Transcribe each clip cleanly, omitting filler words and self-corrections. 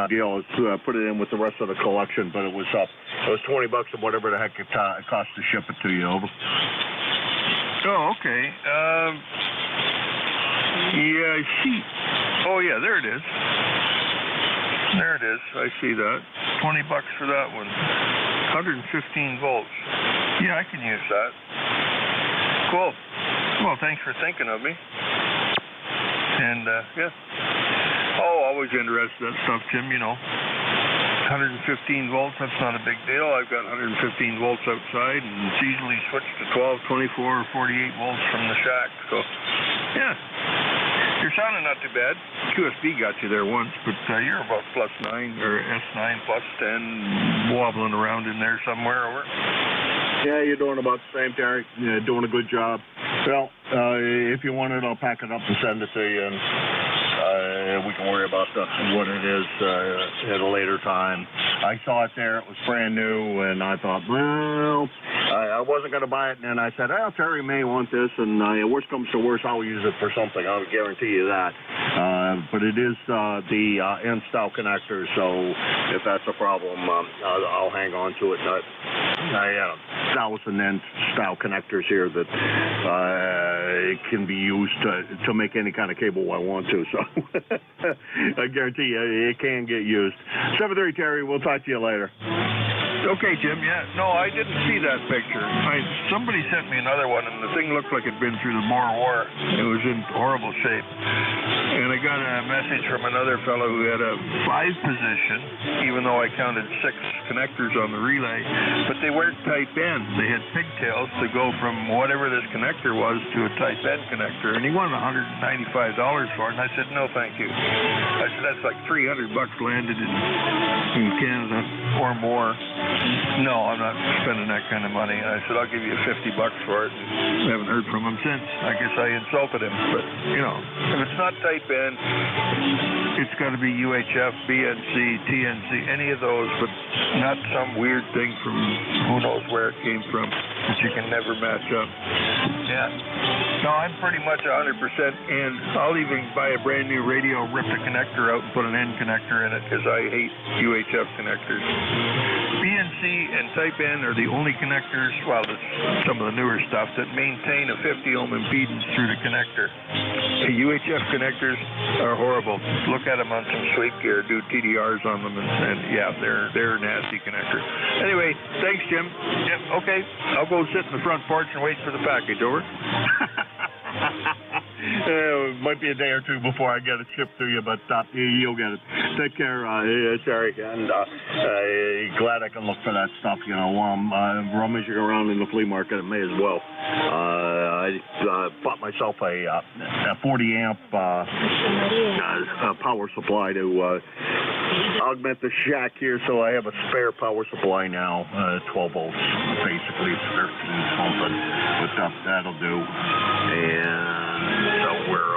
deal is put it in with the rest of the collection, but it was $20 or whatever the heck it cost to ship it to you. Over. Oh, okay. Yeah, I see. Oh, yeah, there it is. There it is. I see that. $20 for that one. 115 volts. Yeah, I can use that. Cool. Well, thanks for thinking of me. And, yeah. Oh, always interested in that stuff, Jim, you know. 115 volts, that's not a big deal. I've got 115 volts outside, and it's easily switched to 12, 24, or 48 volts from the shack. So, yeah. You're sounding not too bad. QSB got you there once, but you're about +9 or S9 +10, wobbling around in there somewhere. Over. Yeah, you're doing about the same, Terry. Yeah, doing a good job. Well, if you want it, I'll pack it up and send it to you, and we can worry about what it is at a later time. I saw it there. It was brand new, and I thought, well, I wasn't going to buy it, and then I said, oh, Terry may want this, and worst comes to worst, I'll use it for something. I'll guarantee you that. But it is the N-style connector, so if that's a problem, I'll hang on to it. I 1,000 N-style connectors here that can be used to make any kind of cable I want to, so I guarantee you it can get used. 7-3, Terry, we'll talk to you later. Okay, Jim, yeah. No, I didn't see that picture. Somebody sent me another one, and the thing looked like it had been through the Boer War. It was in horrible shape. And I got a message from another fellow who had a 5-position, even though I counted 6 connectors on the relay, but they weren't type N. They had pigtails to go from whatever this connector was to a type N connector, and he wanted $195 for it, and I said, no, thank you. I said, that's like $300 landed in Canada or more. No, I'm not spending that kind of money. I said, I'll give you $50 for it. I haven't heard from him since. I guess I insulted him. But, you know, if it's not type N, it's got to be UHF, BNC, TNC, any of those, but not some weird thing from who knows where it came from that you can never match up. Yeah. No, I'm pretty much 100%, and I'll even buy a brand new radio, rip the connector out, and put an N connector in it, because I hate UHF connectors. BNC and Type N are the only connectors, well, some of the newer stuff, that maintain a 50 ohm impedance through the connector. The UHF connectors are horrible. Look at them on some sweep gear, do TDRs on them, and yeah, they're nasty connectors. Anyway, thanks, Jim. Yep, okay, I'll go sit in the front porch and wait for the package, over. It might be a day or two before I get it shipped to you, but you'll get it. Take care, Terry, and glad I can look for that stuff. You know, rummaging around in the flea market, it may as well. I bought myself a 40 amp power supply to augment the shack here, so I have a spare power supply now, 12 volts, basically 13 something, but that'll do. And so we're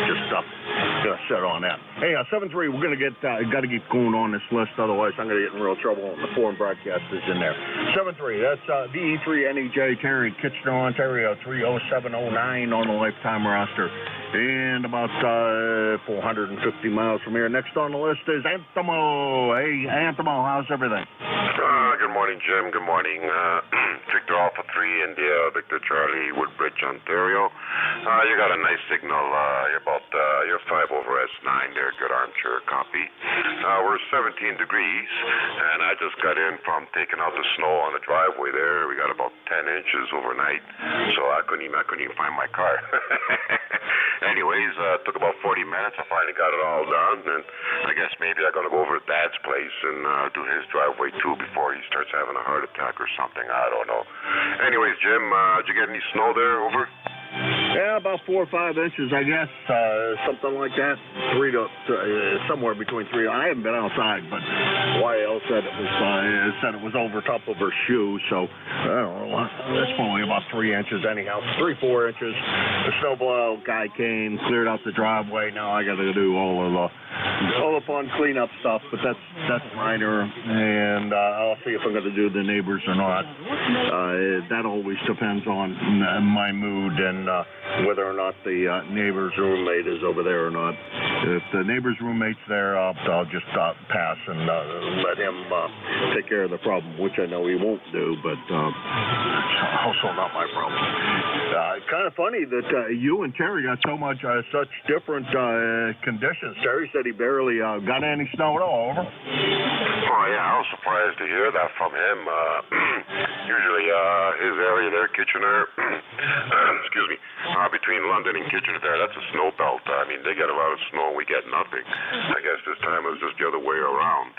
just gonna set on that. Hey, 7-3, we're gonna got to keep going on this list, otherwise I'm gonna get in real trouble when the foreign broadcasters in there. 7-3, that's VE3 NJ Terry, Kitchener, Ontario, 30709 on the lifetime roster, and about 450 miles from here. Next on the list is Anthemo. Hey, Anthemo, how's everything? Good morning, Jim. Good morning. Victor Alpha 3, India, Victor Charlie, Woodbridge, Ontario. You got a nice signal. You're 5 over S9 there. Good armchair copy. We're 17 degrees, and I just got in from taking out the snow on the driveway there. We got about 10 inches overnight, so I couldn't even find my car. Anyways, took about 40 minutes. I finally got it all done, and I guess maybe I'm going to go over to Dad's place and do his driveway too before he starts having a heart attack or something. I don't know. Anyways, Jim, did you get any snow there? Over? Yeah, about 4 or 5 inches, I guess, something like that. 3 to somewhere between 3. I haven't been outside, but YL said it was over top of her shoe, so I don't know. That's probably about 3 inches anyhow. 3-4 inches. The snowblower guy came, cleared out the driveway. Now I got to do all of the all upon cleanup stuff, but that's minor, and I'll see if I'm going to do the neighbors or not. That always depends on my mood and whether or not the neighbor's roommate is over there or not. If the neighbor's roommate's there, I'll just pass and let him take care of the problem, which I know he won't do, but also not my problem. Kind of funny that you and Terry got such different conditions. Terry said he barely got any snow at all. Over. Oh, yeah, I was surprised to hear that from him. Usually his area there, Kitchener, excuse me, between London and Kitchener there, that's a snow belt. I mean, they get a lot of snow and we get nothing. I guess this time it was just the other way around.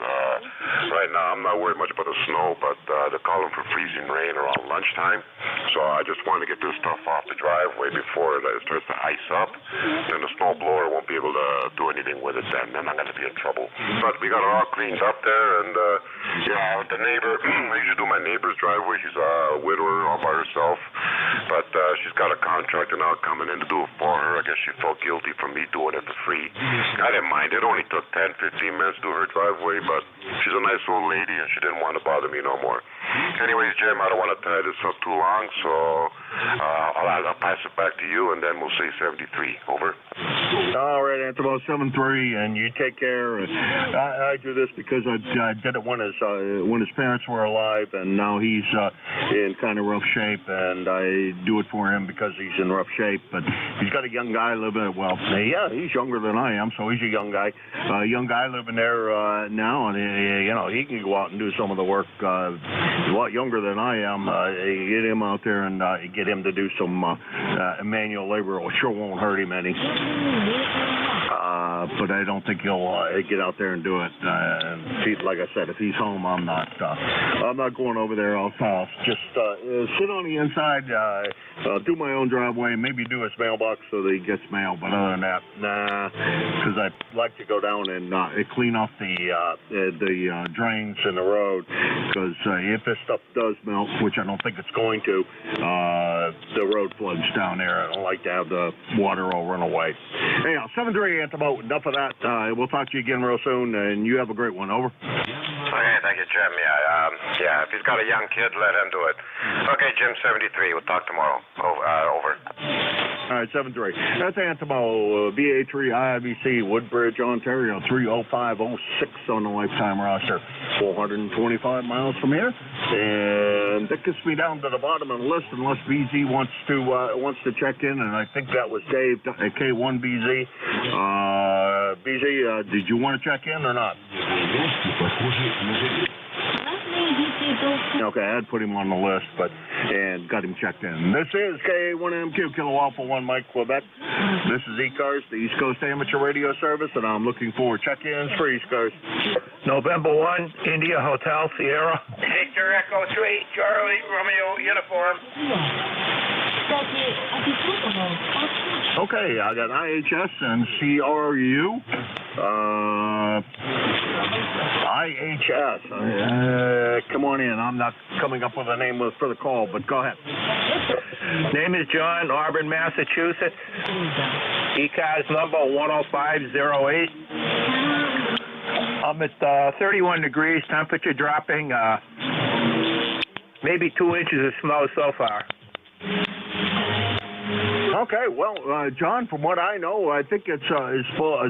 Right now, I'm not worried much about the snow, but they're calling for freezing rain around lunchtime. So I just want to get this stuff off the driveway before it starts to ice up. Then the snow blower won't be able to do anything with it then. Then I'm going to be in trouble. But we got it all cleaned up there, and yeah, the neighbor, I usually do my neighbor's driveway. She's a widower all by herself, but she's got a contractor now coming in to do it for her. I guess she felt guilty for me doing it for free. I didn't mind. It only took 10, 15 minutes to do her driveway, but she's a nice old lady, and she didn't want to bother me no more. Anyways, Jim, I don't want to tie this up too long, so I'll pass it back to you, and then we'll say 73. Over. All right, Anthony, 73, and you take care. I do this because I did it when his parents were alive, and now he's in kind of rough shape, and I do it for him because he's in rough shape. But he's got a young guy living. Well, yeah, he's younger than I am, so he's a young guy. Young guy living there now, and he can go out and do some of the work. He's a lot younger than I am. Get him out there and get him to do some manual labor. It sure won't hurt him any. But I don't think he'll get out there and do it. Like I said, if he's home, I'm not going over there. I'll just sit on the inside, do my own driveway, maybe do his mailbox so that he gets mail. But other than that, nah, because I like to go down and clean off the drains in the road. Because if this stuff does melt, which I don't think it's going to, the road floods down there. I don't like to have the water all run away. Anyhow, 7-3, Antimo. Enough of that. We'll talk to you again real soon, and you have a great one. Over. Okay, thank you, Jim. Yeah, if he's got a young kid, let him do it. Okay, Jim, 73. We'll talk tomorrow. Over. All right, 7-3. That's Antimo, BA3 IBC, Woodbridge, Ontario, 30506 on the lifetime roster. 425 miles from here, and that gets me down to the bottom of the list unless BZ wants to check in, and I think that was Dave at K1BZ. BZ, did you want to check in or not? Okay, I had put him on the list, and got him checked in. This is K1MQ, Kilo Alpha 1 Mike, Quebec. This is ECARS, the East Coast Amateur Radio Service, and I'm looking for check-ins for ECARS. November 1, India Hotel, Sierra. Victor Echo 3, Charlie Romeo Uniform. Okay, I got IHS and CRU. IHS. Come on in. I'm not coming up with a name for the call, but go ahead. Name is John, Auburn, Massachusetts. ECARS number 10508. I'm at 31 degrees, temperature dropping, maybe 2 inches of snow so far. Okay, well, John, from what I know, I think it's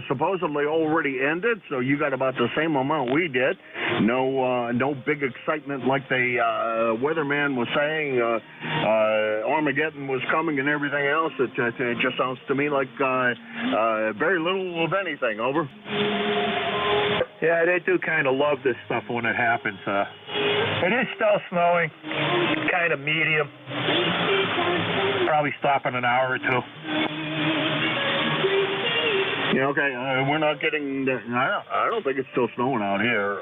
supposedly already ended, so you got about the same amount we did. No big excitement like the weatherman was saying. Armageddon was coming and everything else. It just sounds to me like very little of anything. Over. Yeah, they do kind of love this stuff when it happens. It is still snowing, kind of medium. Probably stop in an hour or two. Yeah, okay. We're not getting. I don't think it's still snowing out here.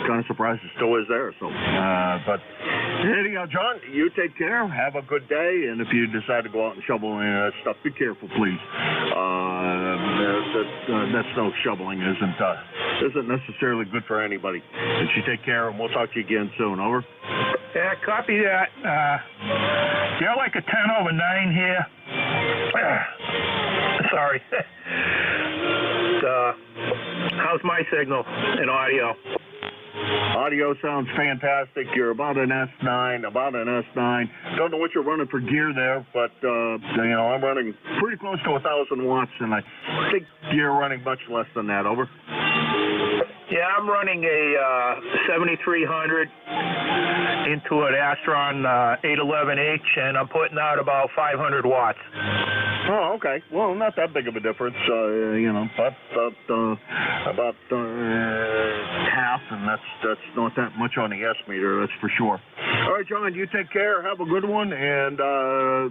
Kind of surprised it still is there. So, but anyhow, John, you take care. Have a good day. And if you decide to go out and shovel any stuff, be careful, please. That snow shoveling isn't necessarily good for anybody. And you take care, and we'll talk to you again soon. Over. Yeah, copy that. You're like a 10/9 here. Sorry. how's my signal and audio? Audio sounds fantastic. You're about an S9. Don't know what you're running for gear there, but, I'm running pretty close to 1,000 watts, and I think you're running much less than that. Over. Yeah, I'm running a 7300 into an Astron 811H, and I'm putting out about 500 watts. Oh, okay. Well, not that big of a difference, about half, and that's not that much on the S meter, that's for sure. All right, John, you take care. Have a good one, and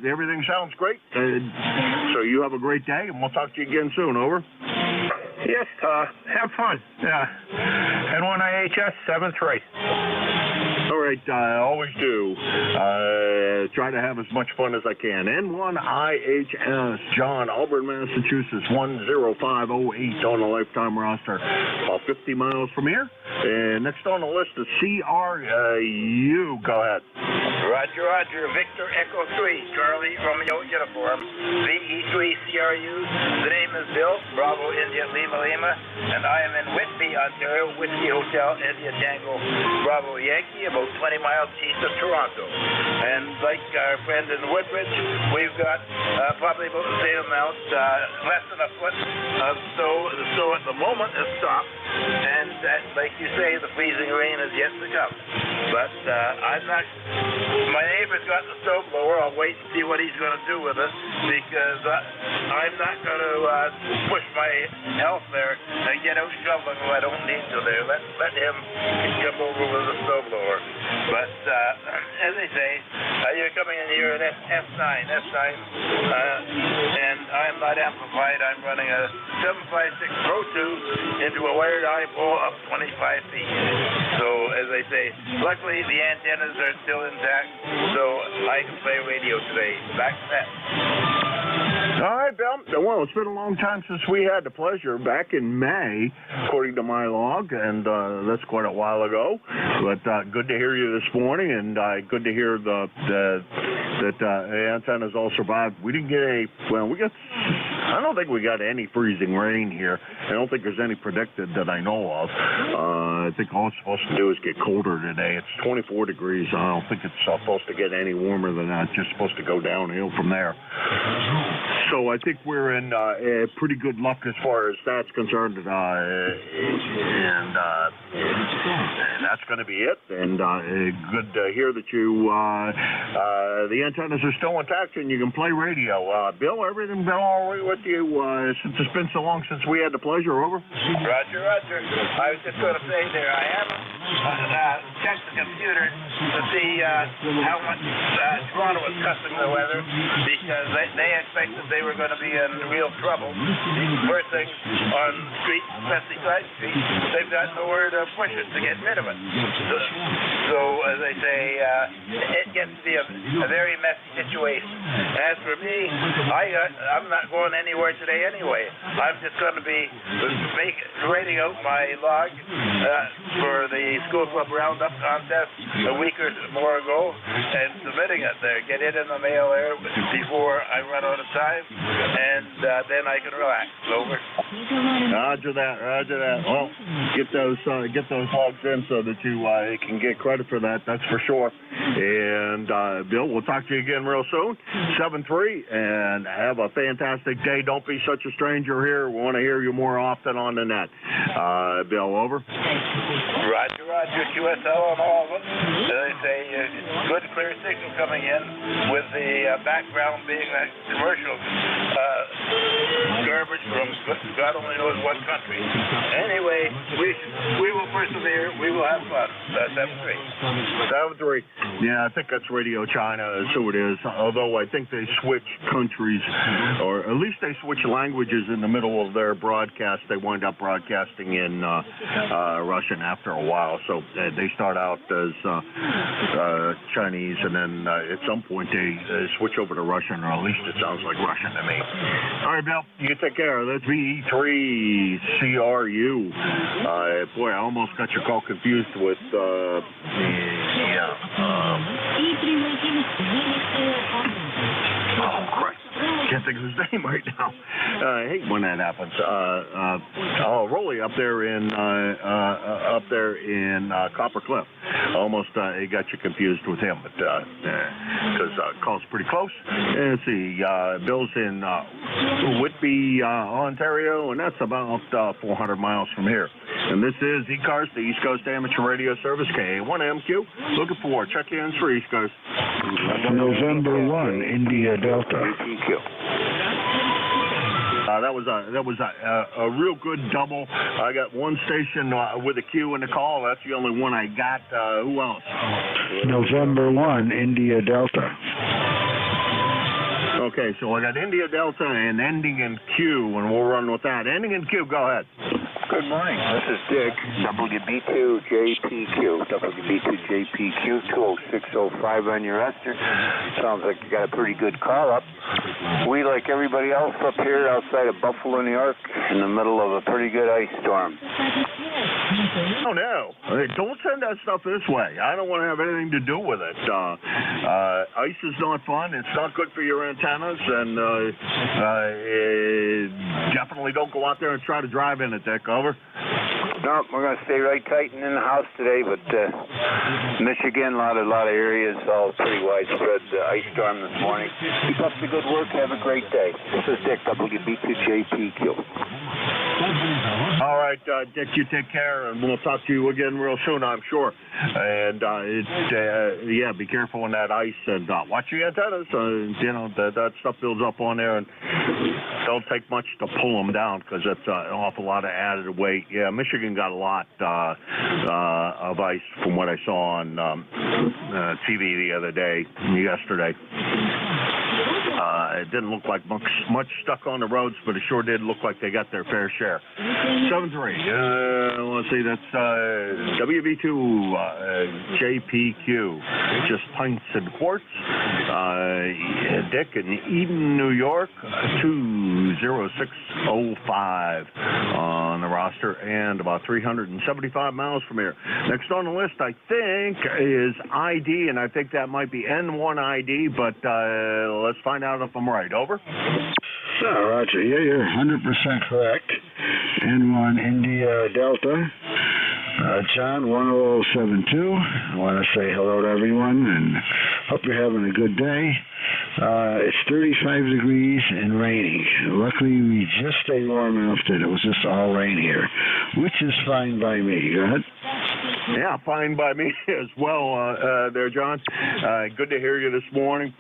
everything sounds great. So you have a great day, and we'll talk to you again soon. Over. Yes, have fun. Yeah. N1IHS 73. All right, I always do. Try to have as much fun as I can. N1IHS, John, Auburn, Massachusetts, 10508 on the lifetime roster. About 50 miles from here. And next on the list is CRU. Go ahead. Roger. Victor Echo 3, Charlie Romeo Uniform, VE3CRU. The name is Bill, Bravo India Lima, and I am in Whitby, Ontario, Whiskey Hotel, India Tango, Bravo Yankee, about 20 miles east of Toronto. And like our friend in Woodbridge, we've got probably about the same amount, less than a foot of snow. The snow at the moment is stopped, and like you say, the freezing rain is yet to come. But I'm not. My neighbor's got the snow blower. I'll wait and see what he's going to do with it, because I'm not going to push my health there and get out shoveling when I don't need to there. Let him come over with the snow blower. But as they say, you're coming in here at S9, and I'm not amplified. I'm running a 756 Pro 2 into a wired eye pole up 25 feet. So as I say, luckily the antennas are still intact, so I can play radio today. Back to that. All right, Bill. Well, it's been a long time since we had the pleasure, back in May, according to my log, and that's quite a while ago. But good to hear you this morning, and good to hear that the antennas all survived. We didn't get I don't think we got any freezing rain here. I don't think there's any predicted that I know of. I think all it's supposed to do is get colder today. It's 24 degrees. I don't think it's supposed to get any warmer than that. It's just supposed to go downhill from there. So I think we're in pretty good luck as far as that's concerned, and that's going to be it. And good to hear that you the antennas are still intact and you can play radio. Bill, everything been all right with you since it's been so long since we had the pleasure? Over. Roger. I was just going to say there, I haven't checked the computer to see how much Toronto was cussing the weather, because they expected they were going to be in real trouble. First thing on streets, especially side streets, they've got nowhere to push it to get rid of it. So as they say, it gets to be a very messy situation. As for me, I'm not going anywhere today anyway. I'm just going to be writing out my log for the School Club Roundup contest a week or more ago and submitting it there. Get it in the mail there before I run out of time, and then I can relax. Over. Roger that. Well, get those logs in so that you can get credit for that. That's for sure. And Bill, we'll talk to you again real soon. 7-3, and have a fantastic day. Don't be such a stranger here. We want to hear you more often on the net. Bill, over. Roger. QSL on all of them. They say good clear signal coming in, with the background being that commercial garbage from God only knows what country. Anyway, we will persevere. We will have fun. 7-3. Yeah, I think that's Radio China. So it is. Although I think they switch countries, or at least they switch languages in the middle of their broadcast. They wind up broadcasting in Russian after a while. So they start out as Chinese, and then at some point they switch over to Russian, or at least it sounds like Russian to me. All right, Bill, you take care. That's VE3CRU. Boy, I almost got your call confused with oh, Christ. can't think of his name right now. I hate when that happens. Rolly up there in Copper Cliff. Almost it got you confused with him, but because call's pretty close. And let's see, Bill's in Whitby, Ontario, and that's about 400 miles from here. And this is ECARS, the East Coast Amateur Radio Service, KA1MQ. Looking for check-ins for East Coast. November 1, India Delta. That was a real good double. I got one station with a Q in the call. That's the only one I got. Who else? November 1, India Delta. Okay, so I got India Delta and ending in Q, and we'll run with that. Ending in Q, go ahead. Good morning. This is Dick, WB2JPQ. WB2JPQ, 20605 on your Esther. Sounds like you got a pretty good call up. We, like everybody else up here outside of Buffalo, New York, in the middle of a pretty good ice storm. Oh, no. Hey, don't send that stuff this way. I don't want to have anything to do with it. Ice is not fun. It's not good for your antennas, and definitely don't go out there and try to drive in it, Dick. Over. No, we're going to stay right tight and in the house today, but Michigan, a lot of areas, all pretty widespread ice storm this morning. Keep up the good work. Have a great day. This is Dick, WB2JPQ. All right, Dick, you take care, and we'll talk to you again real soon, I'm sure. And, be careful on that ice, and watch your antennas. That stuff builds up on there, and don't take much to pull them down, because that's an awful lot of added weight. Yeah, Michigan got a lot of ice from what I saw on TV the other day, yesterday. It didn't look like much stuck on the roads, but it sure did look like they got their fair share. 7-3. Let's see, that's WB2JPQ. Just pints and quarts. Dick in Eden, New York, 20605 on the roster, and about 375 miles from here. Next on the list, I think, is ID, and I think that might be N1 ID, but let's find out if I'm right. Over. Roger. Yeah, you're 100% correct. N1 India Delta. John, 10072. I want to say hello to everyone and hope you're having a good day. It's 35 degrees and raining. Luckily, we just stayed warm enough that it was just all rain here, which is fine by me. Go ahead. Yeah, fine by me as well there, John. Good to hear you this morning.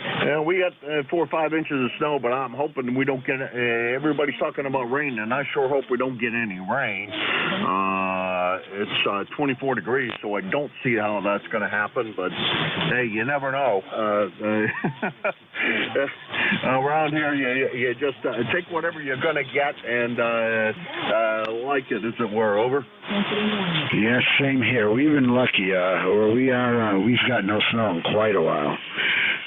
We got 4 or 5 inches of snow, but I'm hoping we don't get everybody's talking about rain, and I sure hope we don't get any rain. It's 24 degrees, so I don't see how that's going to happen, but hey, you never know. Around here, you just take whatever you're going to get and like it, as it were. Over. Yes, same here. We've been lucky. Where we are, we've got no snow in quite a while.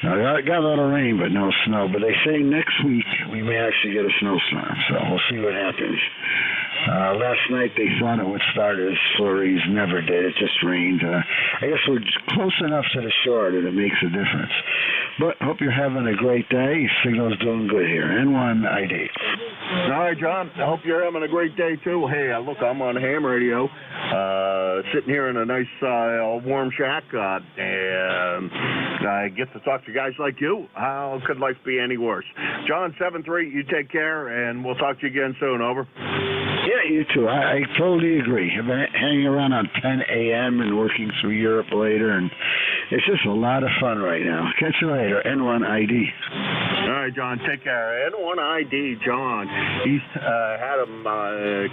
Got a lot of rain, but no snow. But they say next week we may actually get a snowstorm, so we'll see what happens. Last night they thought it would start as flurries, never did. It just rained. I guess we're close enough to the shore that it makes a difference. But hope you're having a great day. Signal's doing good here. N1 ID. All right, John. I hope you're having a great day, too. Hey, look, I'm on ham radio, sitting here in a nice warm shack, and I get to talk to guys like you. How could life be any worse? John, 7-3, you take care, and we'll talk to you again soon. Over. Yeah, you too. I totally agree. I've been hanging around on 10 a.m. and working through Europe later, and it's just a lot of fun right now. Catch you later. N1 ID. All right, John. Take care. N1 ID, John. East Haddam,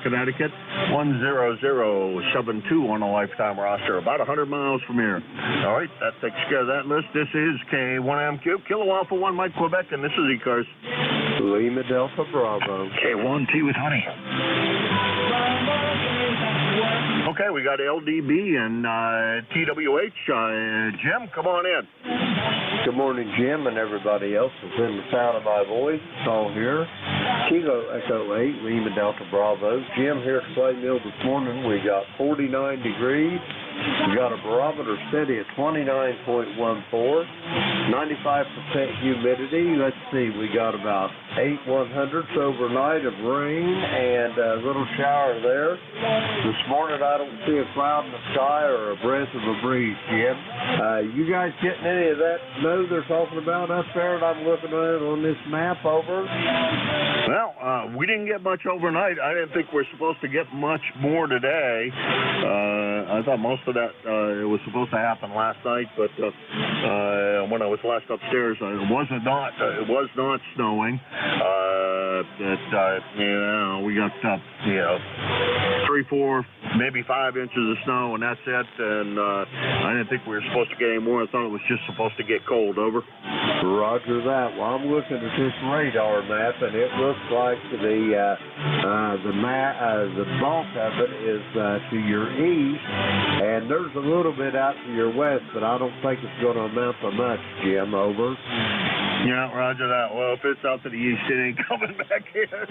Connecticut, 10072 on a lifetime roster, about 100 miles from here. All right, that takes care of that list. This is K1MQ, Kilo Alpha 1 Mike, Quebec, and this is ECARS. Lima Delta Bravo. K1T with honey. Okay, we got LDB and TWH. Jim, come on in. Good morning, Jim, and everybody else is in the sound of my voice. It's all here. Kilo Echo 8, Lima Delta Bravo. Jim here at Clay Mill this morning. We got 49 degrees. We got a barometer steady at 29.14. 95% humidity. Let's see, we got about 8/100ths overnight of rain and a little shower there. This morning I don't see a cloud in the sky or a breath of a breeze, Jim. You guys getting any of that snow they're talking about up there that I'm looking at on this map over? Well, we didn't get much overnight. I didn't think we're supposed to get much more today. I thought most of that it was supposed to happen last night, but when I was last upstairs, it was not snowing. We got 3, 4, maybe 5 inches of snow, and that's it. And I didn't think we were supposed to get any more. I thought it was just supposed to get cold. Over. Roger that. Well, I'm looking at this radar map, and it looks like the bulk of it is to your east, and there's a little bit out to your west, but I don't think it's going to amount to much, Jim. Over. Yeah, roger that. Well, if it's out to the east, it ain't coming back here.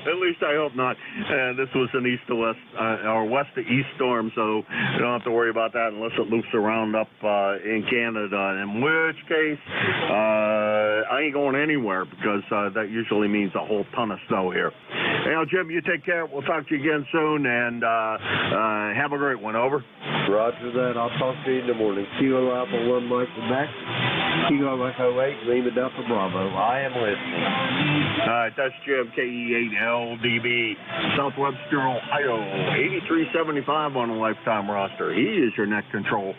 At least I hope not. This was an east to west, or west to east storm, so you don't have to worry about that unless it loops around up in Canada, in which case I ain't going anywhere because that usually means a whole ton of snow here. Hey, Jim, you take care. We'll talk to you again soon, and have a great one. Over. Roger that. I'll talk to you in the morning. Kilo Alpha 1 Mike Quebec. Kilo Echo 8 Lima Delta Bravo. I am listening. All right, that's Jim, KE8LDB, Southwestern Ohio, 8375 on a lifetime roster. He is your net control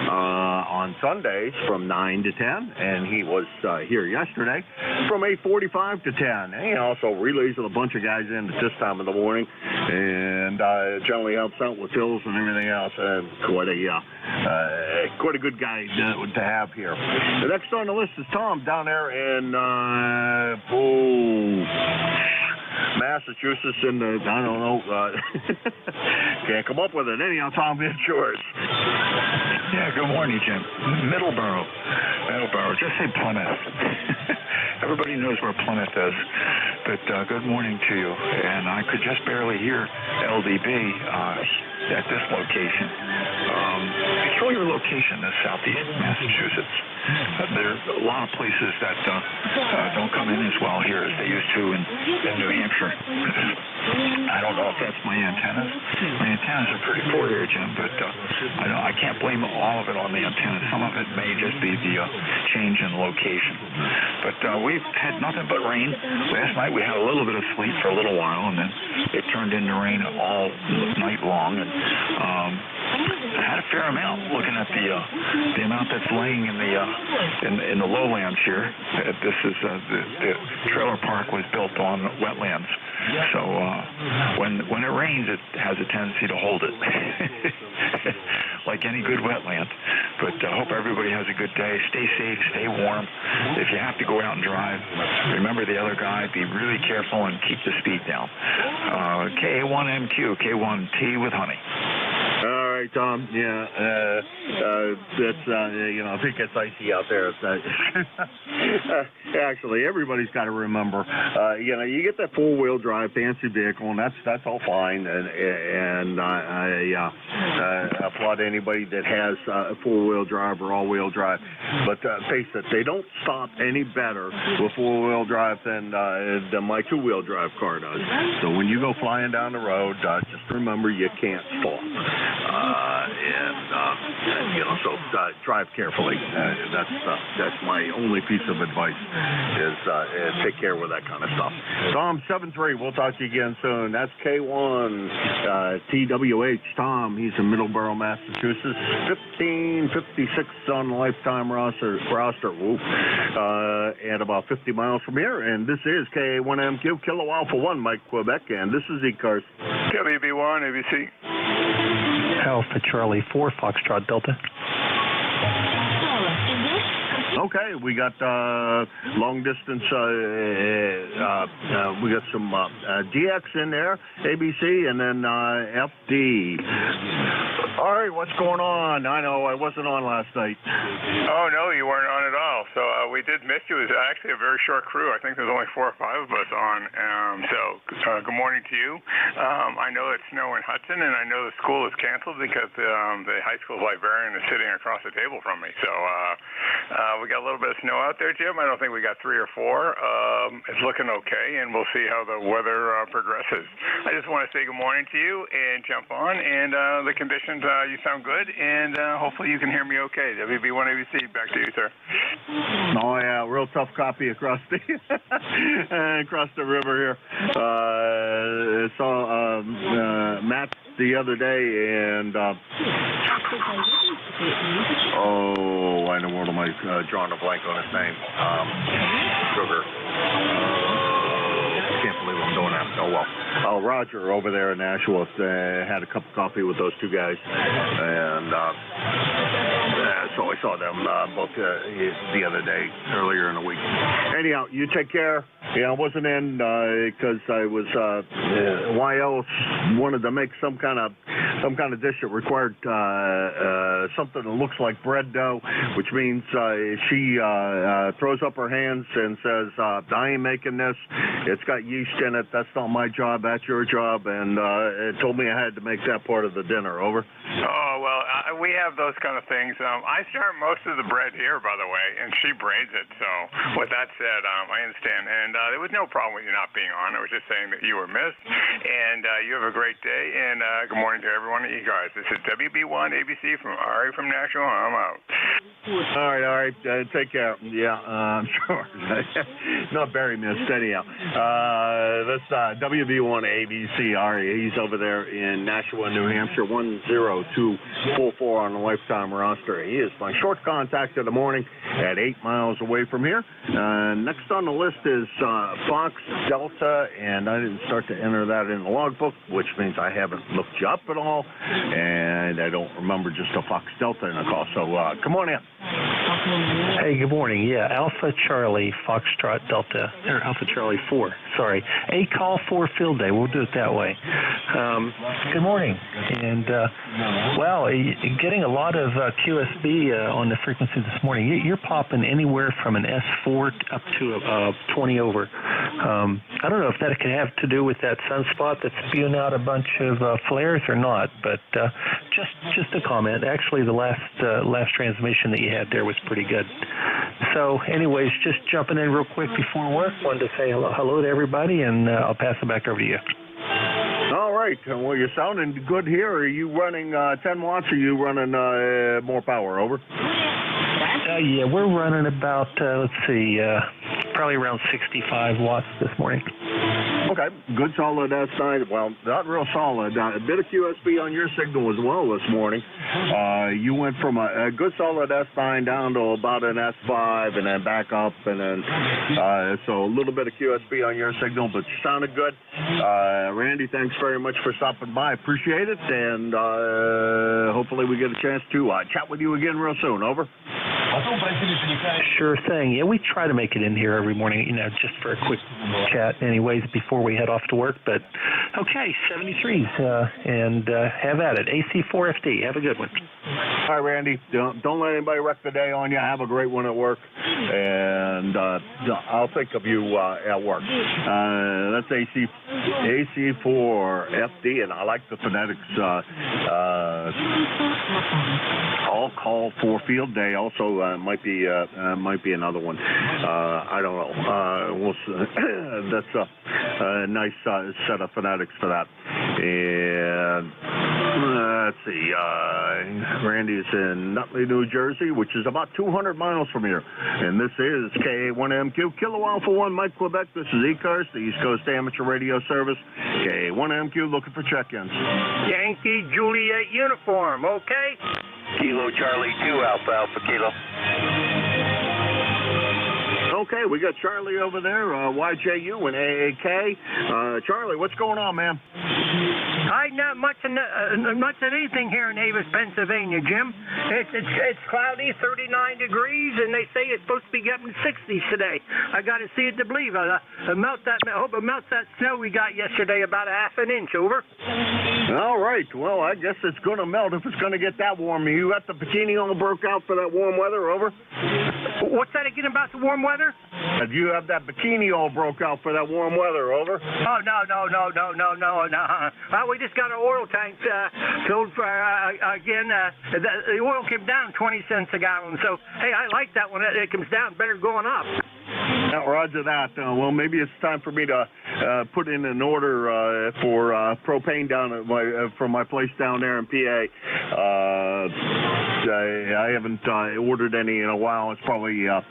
on Sundays from 9 to 10, and he was here yesterday from 8:45 to 10. And he also relays with a bunch of guys in at this time of the morning, and generally helps out with hills and everything else. Quite a good guy to have here. The next on the list is Tom down there in Massachusetts in the, I don't know, can't come up with it. Anyhow, Tom, it's yours. Yeah, good morning, Jim. Middleborough. Just say Plymouth. Everybody knows where Plymouth is, but good morning to you. And I could just barely hear LDB at this location. Control your location in southeast Massachusetts. There's a lot of places that don't come in as well here as they used to in New Hampshire. I don't know if that's my antennas. My antennas are pretty poor here, Jim, but I can't blame all of it on the antennas. Some of it may just be the change in location. But we've had nothing but rain. Last night we had a little bit of sleet for a little while, and then it turned into rain all night long. And I had a fair amount looking at the amount that's laying in the lowlands here. This is the trailer park was built on wetlands, so when it rains, it has a tendency to hold it, like any good wetland. But I hope everybody has a good day. Stay safe, stay warm. If you have to go out and drive, remember the other guy. Be really careful and keep the speed down. K1MQ, K1T with honey. All right, Tom. Yeah, that's I think it's icy out there. Actually, everybody's got to remember. You get that 4-wheel drive fancy vehicle, and that's all fine. And I applaud anybody that has a 4-wheel drive or all-wheel drive. But face it, they don't stop any better with 4-wheel drive than my 2-wheel drive car does. So when you go flying down the road, just remember you can't stop. So drive carefully. That's my only piece of advice is take care with that kind of stuff. Tom 73, we'll talk to you again soon. That's K1 TWH. Tom, he's in Middleborough, Massachusetts. 1556 on the lifetime roster. At about 50 miles from here. And this is K1MQ Kilo Alpha 1 Mike Quebec, and this is ECARS. WB1 ABC. Alpha Charlie 4 Foxtrot Delta. Okay, we got long distance. We got some DX in there, ABC, and then FD. All right, what's going on? I know I wasn't on last night. Oh, no, you weren't on at all. So we did miss you. It was actually a very short crew. I think there's only 4 or 5 of us on. Good morning to you. I know it's snow in Hudson, and I know the school is canceled because the high school librarian is sitting across the table from me. So we got a little bit of snow out there, Jim. I don't think we got 3 or 4. It's looking okay, and we'll see how the weather progresses. I just want to say good morning to you and jump on, and the conditions, you sound good, and hopefully you can hear me okay. WB1 ABC, back to you, sir. Oh, yeah, real tough copy across the across the river here. Saw Matt the other day, and why in the world am I drawing a blank on his name? Sugar. Can't believe I'm doing that. Oh, well. Oh, Roger over there in Nashua had a cup of coffee with those 2 guys, and so I saw them both the other day, earlier in the week. Anyhow, you take care. Yeah, I wasn't in because I was YL wanted to make some kind of dish that required something that looks like bread dough, which means she throws up her hands and says, I ain't making this. It's got yeast in it. That's not my job. That's your job. And it told me I had to make that part of the dinner. Over. Oh, well, we have those kind of things. I start most of the bread here, by the way, and she braids it. So with that said, I understand. And there was no problem with you not being on. I was just saying that you were missed. And you have a great day. And good morning to everyone at ECARS. This is WB1 ABC from Ari from Nashua. I'm out. All right. Take care. Yeah, I'm sure. Not very missed anyhow. That's WB1 ABC. Ari, he's over there in Nashua, New Hampshire, 10244 on the lifetime roster. He is my short contact of the morning at 8 miles away from here. Next on the list is Fox Delta, and I didn't start to enter that in the logbook, which means I haven't looked you up at all, and I don't remember just a Fox Delta in the call. So come on in. Hey, good morning. Yeah, Alpha Charlie Foxtrot Delta, or Alpha Charlie 4. Sorry, a call 4 field day. We'll do it that way. Good morning, and getting a lot of QSB on the frequency this morning. You're popping anywhere from an S4 up to 20 over. I don't know if that could have to do with that sunspot that's spewing out a bunch of flares or not, but just a comment. Actually, the last transmission that you had there was pretty good. So, anyways, just jumping in real quick before work. Wanted to say hello to everybody, and I'll pass it back over to you. All right. Well, you're sounding good here. Are you running 10 watts, or are you running more power? Over. Yeah, we're running about, probably around 65 watts this morning. Okay, good solid S9. Well, not real solid. A bit of QSB on your signal as well this morning. You went from a good solid S9 down to about an S5 and then back up, and then so a little bit of QSB on your signal, but you sounded good. Randy, thanks very much for stopping by. Appreciate it, and hopefully we get a chance to chat with you again real soon. Over. Sure thing. Yeah, we try to make it in here every morning, just for a quick chat anyways before we head off to work. But, okay, 73s, and have at it. AC4FD. Have a good one. All right, Randy. Don't let anybody wreck the day on you. Have a great one at work, and I'll think of you at work. That's AC4FD, and I like the phonetics. I'll call for field day. Also, might be another one. I don't know. That's a nice set of phonetics for that. And let's see. Randy's in Nutley, New Jersey, which is about 200 miles from here. And this is KA1MQ, Kilo Alpha 1, Mike, Quebec. This is ECARS, the East Coast Amateur Radio Service. KA1MQ, looking for check-ins. Yankee Juliet uniform, okay? Kilo Charlie 2, Alpha Alpha Kilo. Okay, we got Charlie over there, YJU and AAK. Charlie, what's going on, man? Not much of anything here in Avis, Pennsylvania, Jim. It's cloudy, 39 degrees, and they say it's supposed to be getting 60s today. I got to see it to believe. I hope it melts that snow we got yesterday, about a half an inch. Over. All right. Well, I guess it's going to melt if it's going to get that warm. You got the bikini all broke out for that warm weather. Over. What's that again about the warm weather? Do you have that bikini all broke out for that warm weather? Over. Oh, no. Well, we just got our oil tank filled for, again. The oil came down 20 cents a gallon. So, hey, I like that one. It comes down better going up. Roger that. Well, maybe it's time for me to put in an order for propane down at from my place down there in PA. I haven't ordered any in a while. It's probably I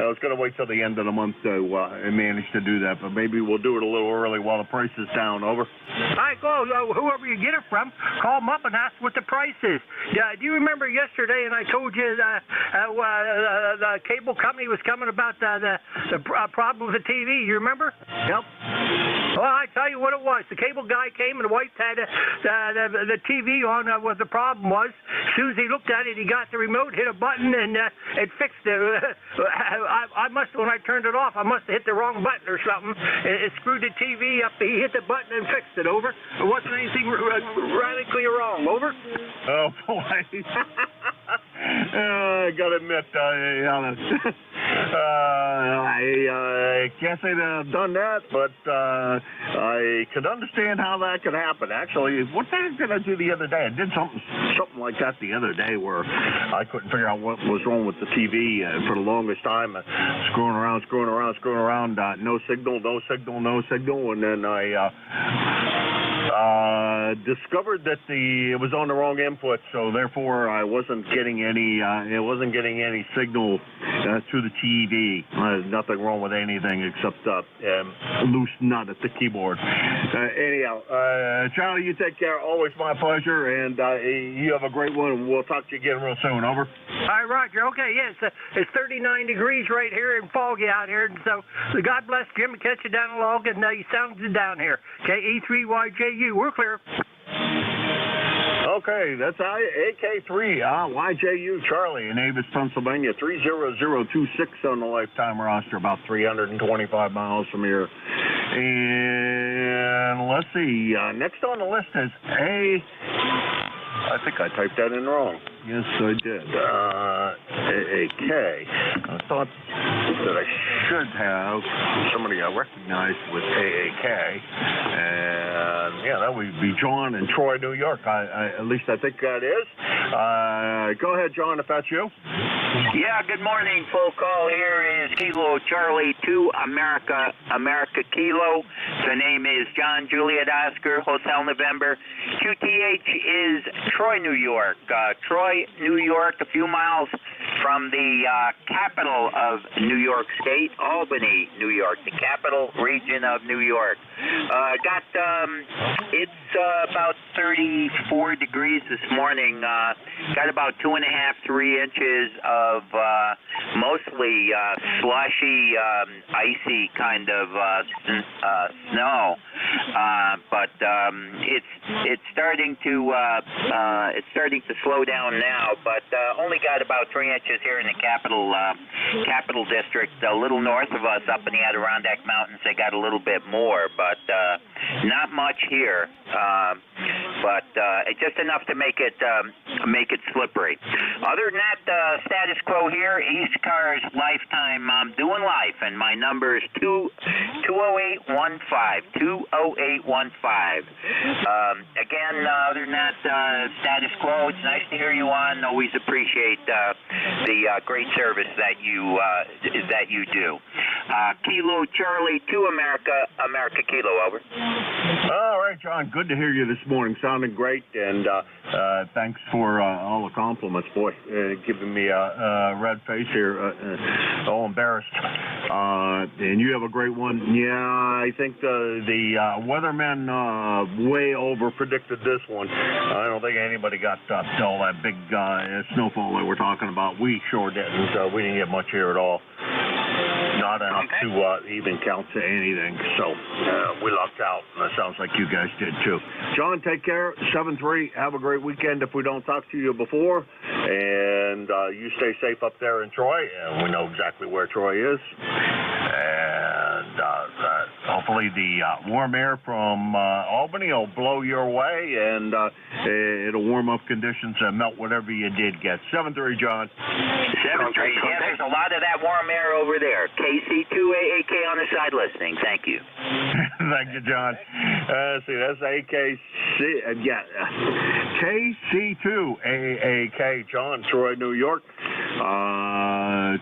was going to wait till the end of the month to manage to do that, but maybe we'll do it a little early while the price is down. Over. All right, go. Whoever you get it from, call them up and ask what the price is. Do you remember yesterday? And I told you the cable company was coming about the problem with the TV. You remember? Yep. Well, I tell you what it was. The cable guy came and the wife had the TV on. What the problem was, as soon as he looked at it, he got the remote, hit a button, and it fixed it. I must, when I turned it off, I must have hit the wrong button or something. It screwed the TV up. He hit the button and fixed it. Over. It wasn't anything radically wrong. Over. Oh boy. I gotta admit, I can't say that I've done that, but I could understand how that could happen. Actually, what the heck did I do the other day? I did something like that the other day where I couldn't figure out what was wrong with the TV for the longest time. Screwing around, no signal, and then I discovered that it was on the wrong input, so therefore I wasn't getting any signal to the TV. Nothing wrong with anything except loose nut at the keyboard. Anyhow, Charlie, you take care. Always my pleasure, and you have a great one. We'll talk to you again real soon. Over. Hi, Roger. Okay, yes, it's 39 degrees right here and foggy out here, and so God bless Jim and catch you down the log, and you sound good down here. Okay, E3YJU, we're clear. Okay, that's AK3 YJU Charlie in Avis, Pennsylvania, 30026 on the lifetime roster, about 325 miles from here. And let's see, next on the list is I think I typed that in wrong. Yes, I did. AK. I thought that I should have somebody I recognize with AAK. And, yeah, that would be John in Troy, New York. At least I think that is. Go ahead, John, if that's you. Yeah, good morning. Full call here is Kilo Charlie 2 America Kilo. The name is John Juliet Oscar, Hotel November. QTH is Troy, New York. Troy, New York, a few miles from the capital of New York State, Albany, New York, the capital region of New York. It's about 34 degrees this morning. Got about 2.5, 3 inches of mostly slushy, icy kind of snow. But it's starting to slow down now. But only got about 3 inches here in the capital district, a little north of us, up in the Adirondack Mountains. They got a little bit more, but not much here. But it's just enough to make it slippery. Other than that, status quo here. ECARS lifetime. I'm doing life, and my number is 20815. 20815. Again, other than that, status quo. It's nice to hear you on. Always appreciate the great service that you do. Kilo Charlie 2 America Kilo. Over. All right, John. Good to hear you this morning. Sounding great, and thanks for all the compliments, boy. Giving me a red face here, all embarrassed. And you have a great one. Yeah, I think the weathermen way over predicted this one. I don't think anybody got all that big snowfall that we're talking about. We sure didn't. We didn't get much here at all. not enough to even count to anything. So we lucked out, and it sounds like you guys did too. John, take care. 7-3. Have a great weekend if we don't talk to you before. And you stay safe up there in Troy. And we know exactly where Troy is. And hopefully the warm air from Albany will blow your way, and it'll warm up conditions and melt whatever you did get. 7-3, John. 7-3. Yeah, there's a lot of that warm air over there. KC2AAK on the side listening. Thank you. Thank you, John. See, that's KC2AAK, John, Troy, New York.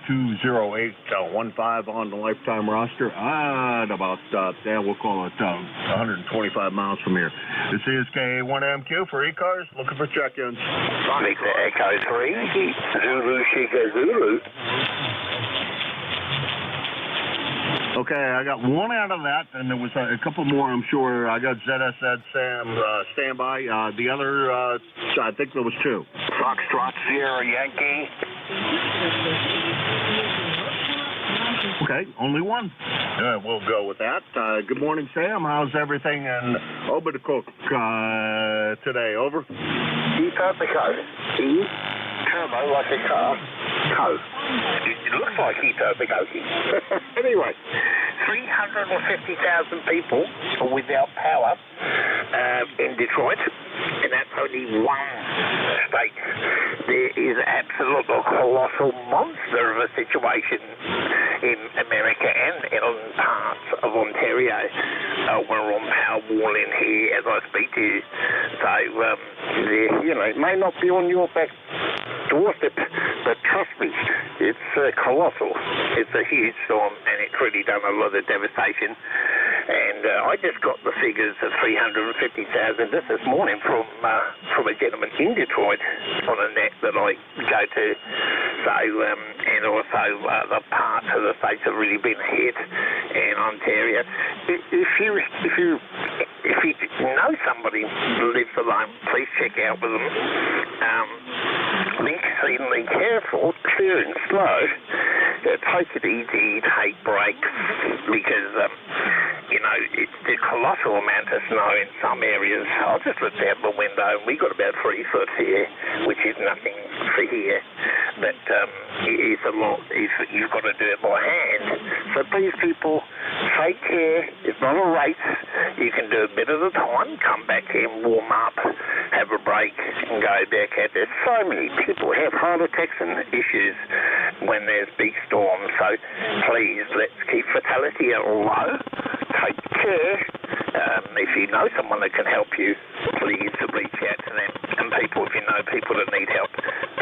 20815 on the lifetime roster. At about, we'll call it 125 miles from here. This is KA1MQ for ECARS, looking for check-ins. Sonic Echo 3, Zulu Shika Zulu. Okay, I got one out of that, and there was a couple more, I'm sure. I got ZSZ Sam standby. The other, I think there was two. Foxtrot Sierra Yankee. Okay, only one. We'll go with that. Good morning, Sam. How's everything in Obicook today? Over. E-Turbico. E? Turbo like a car. Co. It looks like E-Turbico. Anyway, 350,000 people without power in Detroit, and that's only one state. There is absolute colossal monster of a situation in America and in parts of Ontario. We're on Powerball in here as I speak to you. So, it may not be on your back doorstep, but trust me, it's colossal. It's a huge storm, and it's really done a lot of devastation. And I just got the figures of 350,000 this morning from a gentleman in Detroit on a net that I go to. So, and also the parts of the states have really been hit, and Ontario. If you know somebody who lives alone, please check out with them. Be exceedingly careful, clear and slow. Take it easy, take breaks, because it's the colossal amount of snow in some areas. I just looked out the window, and we got about 3 foot here, which is nothing for here, but it is a lot if you've got to do it by hand. So please, people, take care. It's not a race. You can do a bit at a time, come back in, warm up, have a break, and go back at it. So many people have heart attacks and issues when there's big storms. So please, let's keep fatality low. Take care. If you know someone that can help you, please reach out to them. And people, if you know people that need help,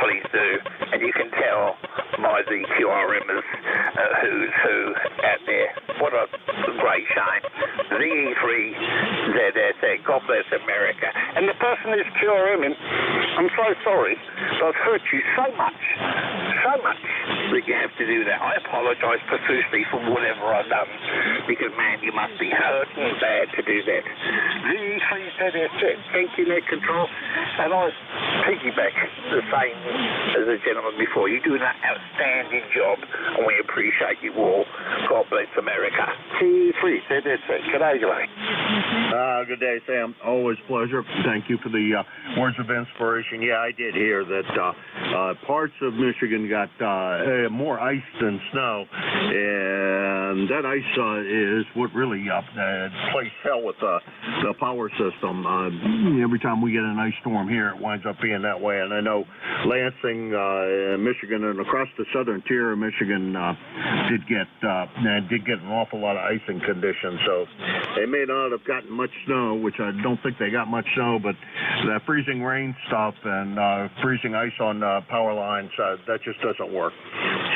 please do. And you can tell by the QRMers who's who out there. What a great shame. ZE3ZSA, God bless America. And the person who's QRMing, I'm so sorry, but I've hurt you so much that you have to do that. I apologize profusely for whatever I've done, because, man, you must be hurting bad to do that. ZE3ZSA, thank you, Net Control. And I piggyback the same as the gentleman before. You do an outstanding job, and we appreciate you all. God bless America. ZE3ZSA, good day, Joey. Good day, Sam. Always a pleasure. Thank you for the words of inspiration. Yeah, I did hear that parts of Michigan got more ice than snow, and that ice is what really plays hell with the power system. Every time we get an ice storm here, it winds up being that way. And I know Lansing, Michigan, and across the southern tier of Michigan did get an awful lot of icing conditions. So they may not have gotten much snow, which I don't think they got much snow, but that freezing rain stuff and freezing ice on power lines, that just doesn't work.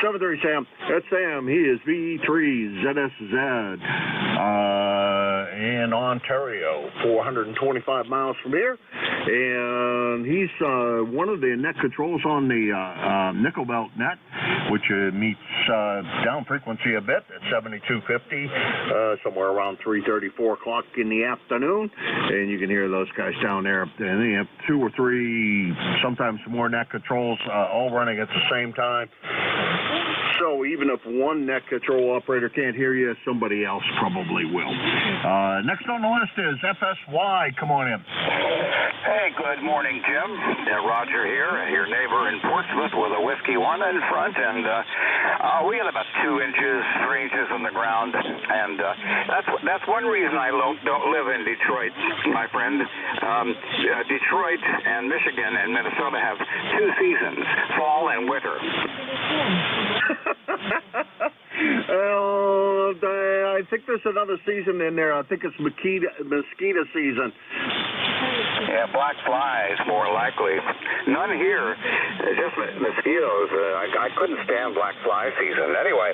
7-3 Sam. That's Sam. He is V3ZSZ in Ontario, 425 miles from here. And he's one of the net controls on the nickel belt net, which meets down frequency a bit at 7250, somewhere around 3:30, 4 o'clock in the afternoon. And you can hear those guys down there. And they have 2 or 3, sometimes more net controls all running at the same time. So even if one net control operator can't hear you, somebody else probably will. Next on the list is FSY. Come on in. Hey, good morning, Jim. Roger here, your neighbor in Portsmouth with a whiskey one in front, and we got about 2 inches, 3 inches on the ground, and that's one reason I don't live in Detroit, my friend. Detroit and Michigan and Minnesota have 2 seasons, fall and winter. Well, I think there's another season in there. I think it's mosquito season. Yeah, black flies, more likely. None here, just mosquitoes. I couldn't stand black fly season. Anyway,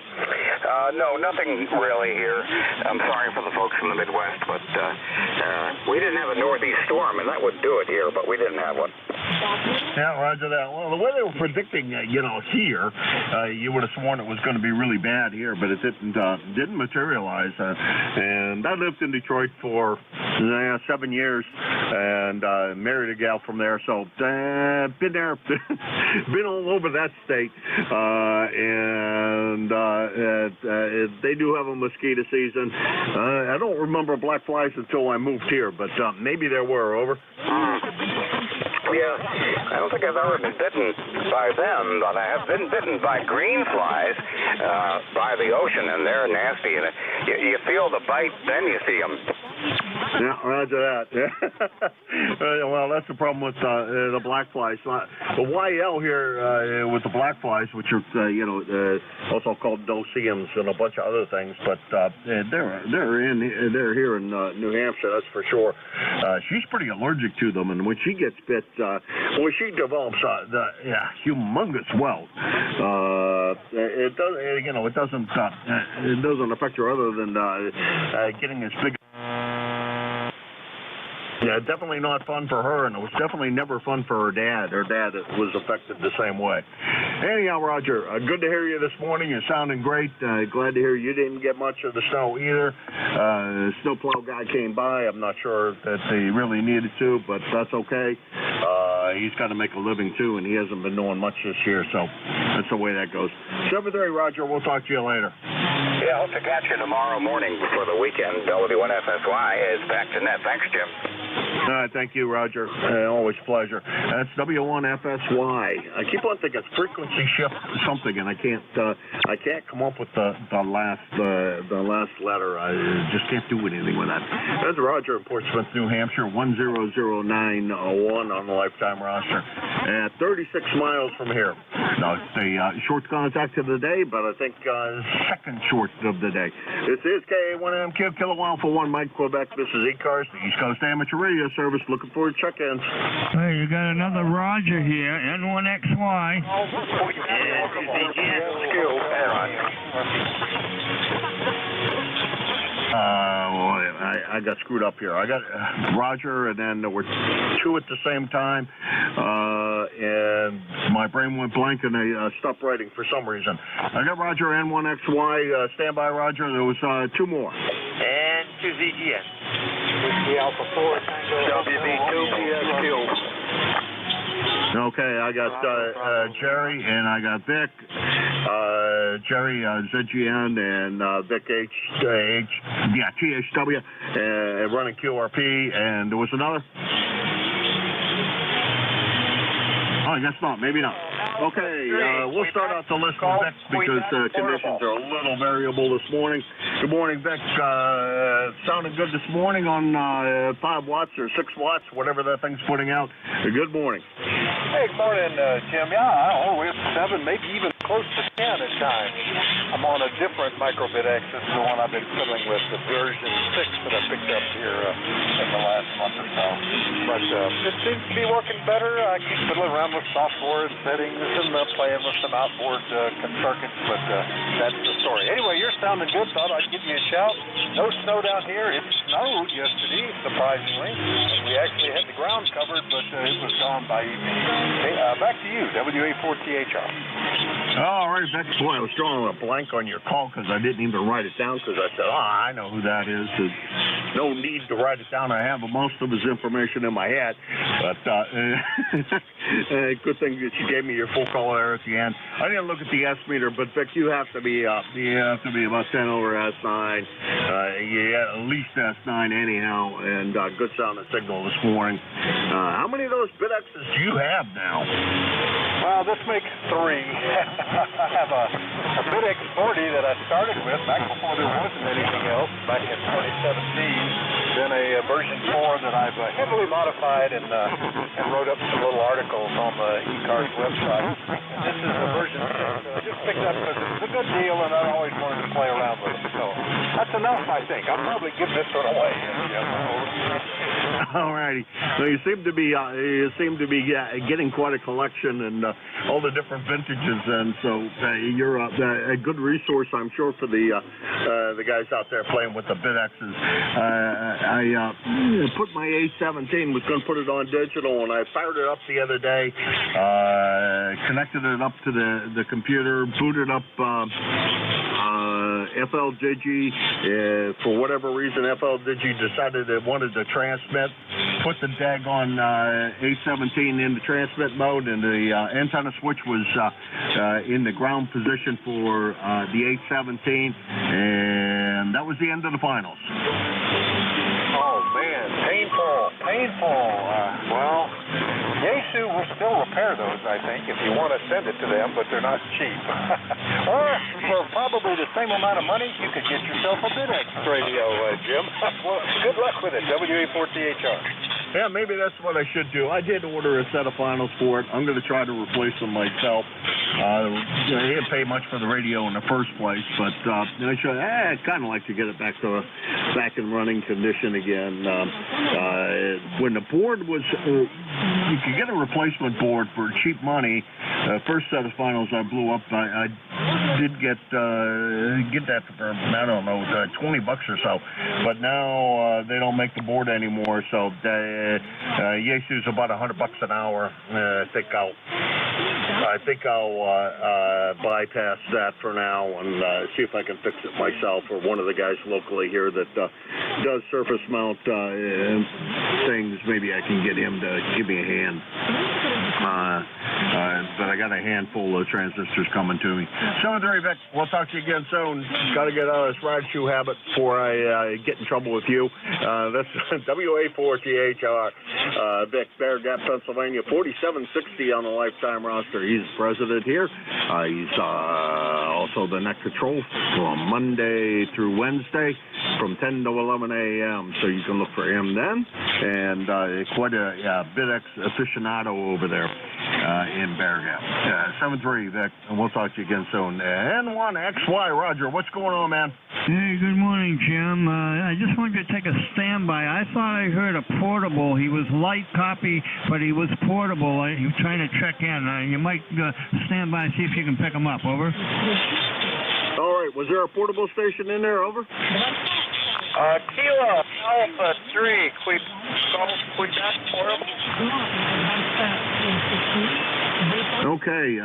no, nothing really here. I'm sorry for the folks in the Midwest, but we didn't have a northeast storm, and that would do it here, but we didn't have one. Yeah, roger that. Well, the way they were predicting, here, you would have sworn it was going to be really bad here, but it didn't materialize. And I lived in Detroit for 7 years, and married a gal from there, so been there, been all over that state, and they do have a mosquito season. I don't remember black flies until I moved here, but maybe there were. Over. Yeah, I don't think I've ever been bitten by them, but I have been bitten by green flies by the ocean, and they're nasty. And you feel the bite, then you see them. Yeah, roger that. Well, that's the problem with the black flies. The YL here with the black flies, which are also called doceums and a bunch of other things, but they're here in New Hampshire, that's for sure. She's pretty allergic to them, and when she gets bit, when she develops humongous welt, it doesn't affect her other than getting this big. Yeah, definitely not fun for her, and it was definitely never fun for her dad. Her dad was affected the same way. Anyhow, Roger, good to hear you this morning. You're sounding great. Glad to hear you didn't get much of the snow either. The snowplow guy came by. I'm not sure that they really needed to, but that's okay. He's got to make a living, too, and he hasn't been doing much this year, so that's the way that goes. 7:30, Roger. We'll talk to you later. Yeah, hope to catch you tomorrow morning before the weekend. W1FSY is back to net. Thanks, Jim. All right, thank you, Roger. Always a pleasure. That's W1FSY. I keep on thinking it's frequency shift something, and I can't come up with the last letter. I just can't do anything with that. That's Roger in Portsmouth, New Hampshire, 10091 on the lifetime roster, at 36 miles from here. Now it's a short contact of the day, but I think second short of the day. This is KA1MQ Kilo Alpha 1 Mike Quebec. This is ECARS, the East Coast Amateur Radio Service. Looking for check-ins. Hey, you got another Roger here, N1XY. I got screwed up here. I got Roger, and then there were 2 at the same time, and my brain went blank, and I stopped writing for some reason. I got Roger, N1XY. Stand by, Roger. There was 2 more. And 2ZGS. Whiskey Alpha 4, WB2PSQ. Okay, I got Jerry, and I got Vic. Jerry ZGN, and Vic THW, running QRP, and there was another? Oh, I guess not. Maybe not. Okay, we'll start out the list with Vic because conditions are a little variable this morning. Good morning, Vic. Sounding good this morning on 5 watts or 6 watts, whatever that thing's putting out. Good morning. Hey, good morning, Jim. Yeah, I don't know, we're 7, maybe even close to 10 at times. I'm on a different microbit access, the one I've been fiddling with, the version 6 that I picked up here in the last month or so. But it seems to be working better. I keep fiddling around with software and settings and playing with some outboard circuits, but that's the story. Anyway, you're sounding good. Thought I'd give you a shout. No snow down here. It's snowed yesterday, surprisingly. And we actually had the ground covered, but it was gone by evening. Hey, back to you, WA4THR. All right, Vic. Boy, I was drawing a blank on your call because I didn't even write it down because I said, I know who that is. There's no need to write it down. I have most of his information in my head. But good thing that you gave me your full call there at the end. I didn't look at the S meter, but Vic, you have to be about 10 over S9. You at least S9 anyhow, and good sound and signal this morning. How many of those BitXs do you have now? Well, this makes 3. I have a BitX 40 that I started with back before there wasn't anything else, back in 2017. Then a version 4 that I've heavily modified and wrote up some little articles on the ECARS website. And this is a version 6 that I just picked up because it's a good deal and I always wanted to play around with it. So that's enough, I think. I'll probably give this one away. All righty. So you seem to be getting quite a collection and all the different vintages, and so you're a good resource, I'm sure, for the guys out there playing with the BitXs. I put my A17, was going to put it on digital, and I fired it up the other day, connected it up to the computer, booted up FLDigi. For whatever reason, FLDigi decided it wanted to transmit, put the daggone A17 into transmit mode, and the antenna switch was in the ground position for the A17, and that was the end of the finals. Oh, man, painful. Well, Yaesu will still repair those, I think, if you want to send it to them, but they're not cheap. Or for probably the same amount of money, you could get yourself a BitX radio, Jim. Well, good luck with it, WA4THR. Yeah, maybe that's what I should do. I did order a set of finals for it. I'm going to try to replace them myself. I didn't pay much for the radio in the first place, but I'd kind of like to get it back in running condition again. When the board was, you could get a replacement board for cheap money. First set of finals I blew up, I did get that for, I don't know, $20 or so. But now they don't make the board anymore, so Yaesu's about $100 an hour. I think I'll bypass that for now and see if I can fix it myself, or one of the guys locally here that does surface mount things. Maybe I can get him to give me a hand. But I got a handful of transistors coming to me. 7-3, Vic. We'll talk to you again soon. Got to get out of this ride shoe habit before I get in trouble with you. That's WA4THR. Vic, Bear Gap, Pennsylvania, 4760 on the lifetime roster. He's president here. He's also the net control from Monday through Wednesday from 10 to 11 a.m. So you can look for him then. And quite a BitX aficionado over there in Bear Gap. 7-3, Vic, and we'll talk to you again soon. N1XY, Roger, what's going on, man? Hey, good morning, Jim. I just wanted to take a standby. I thought I heard a portable. He was light copy, but he was portable. He was trying to check in. You might stand by and see if you can pick him up. Over. All right. Was there a portable station in there? Over. Kilo Alpha 3, Quebec portable. Okay,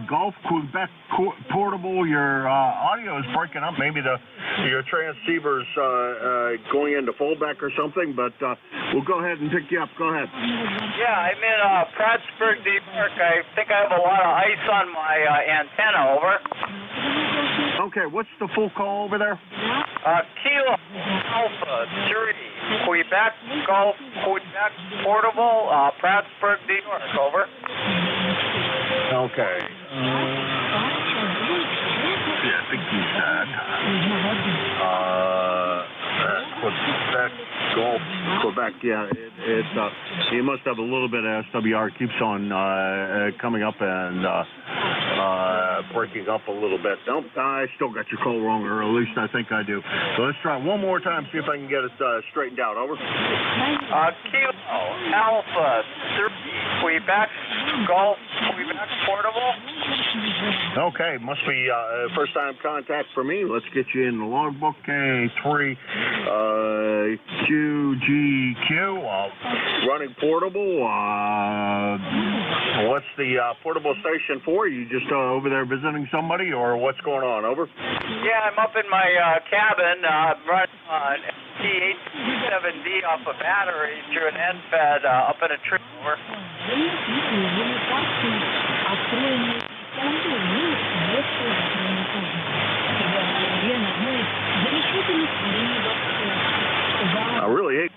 Golf Quebec portable. Your audio is breaking up. Maybe your transceiver's going into fallback or something, but we'll go ahead and pick you up. Go ahead. Yeah, I'm in Plattsburgh, New York. I think I have a lot of ice on my antenna. Over. Okay, what's the full call over there? Kilo Alpha 3, Quebec Golf Quebec portable, Plattsburgh, New York. Over. Okay. Yeah, I think he's dead. Quebec, yeah. He must have a little bit of SWR. Keeps on coming up and breaking up a little bit. Nope, I still got your call wrong, or at least I think I do. So let's try one more time, see if I can get it straightened out. Over. Kilo Alpha 3, Quebec Golf me back portable. Okay, must be first time contact for me. Let's get you in the logbook. K3 QGQ, running portable. What's the portable station for? You just over there visiting somebody, or what's going on? Over? Yeah, I'm up in my cabin, running on T870 off a battery through an end fed up in a tree. Over. I really hate.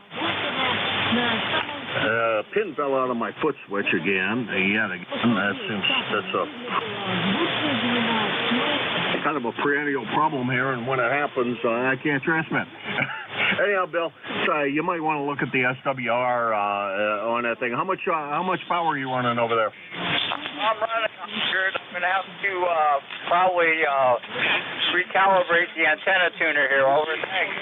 Pin fell out of my foot switch again. That's a kind of a perennial problem here, and when it happens, I can't transmit. Anyhow, Bill, so you might want to look at the SWR on that thing. How much power are you running over there? I'm running 100. I'm going to have to probably recalibrate the antenna tuner here. Over. Thanks.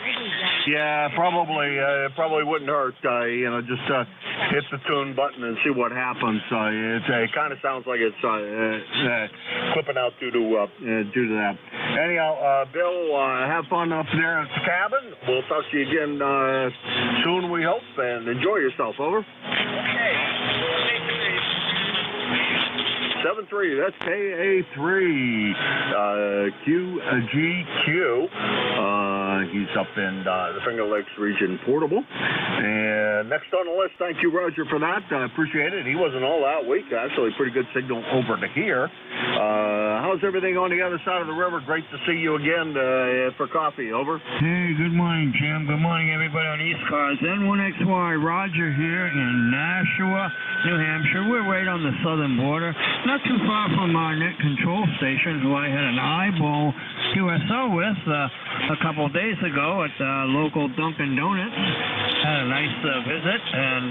Yeah, probably. Probably wouldn't hurt. Just hit the tune button and see what happens. It kind of sounds like it's clipping out due to that. Anyhow, Bill, have fun up there at the cabin. We'll talk to you again soon, we hope, and enjoy yourself. Over. Okay. 7-3, that's KA3 QGQ. He's up in the Finger Lakes region, portable. And next on the list, thank you, Roger, for that. I appreciate it. He wasn't all that weak. Actually, pretty good signal over to here. How's everything on the other side of the river? Great to see you again for coffee. Over. Hey, good morning, Jim. Good morning, everybody on ECARS. N1XY, Roger here in Nashua, New Hampshire. We're right on the southern border, not too far from our net control station, who I had an eyeball QSO with a couple days ago at local Dunkin' Donuts. Had a nice visit, and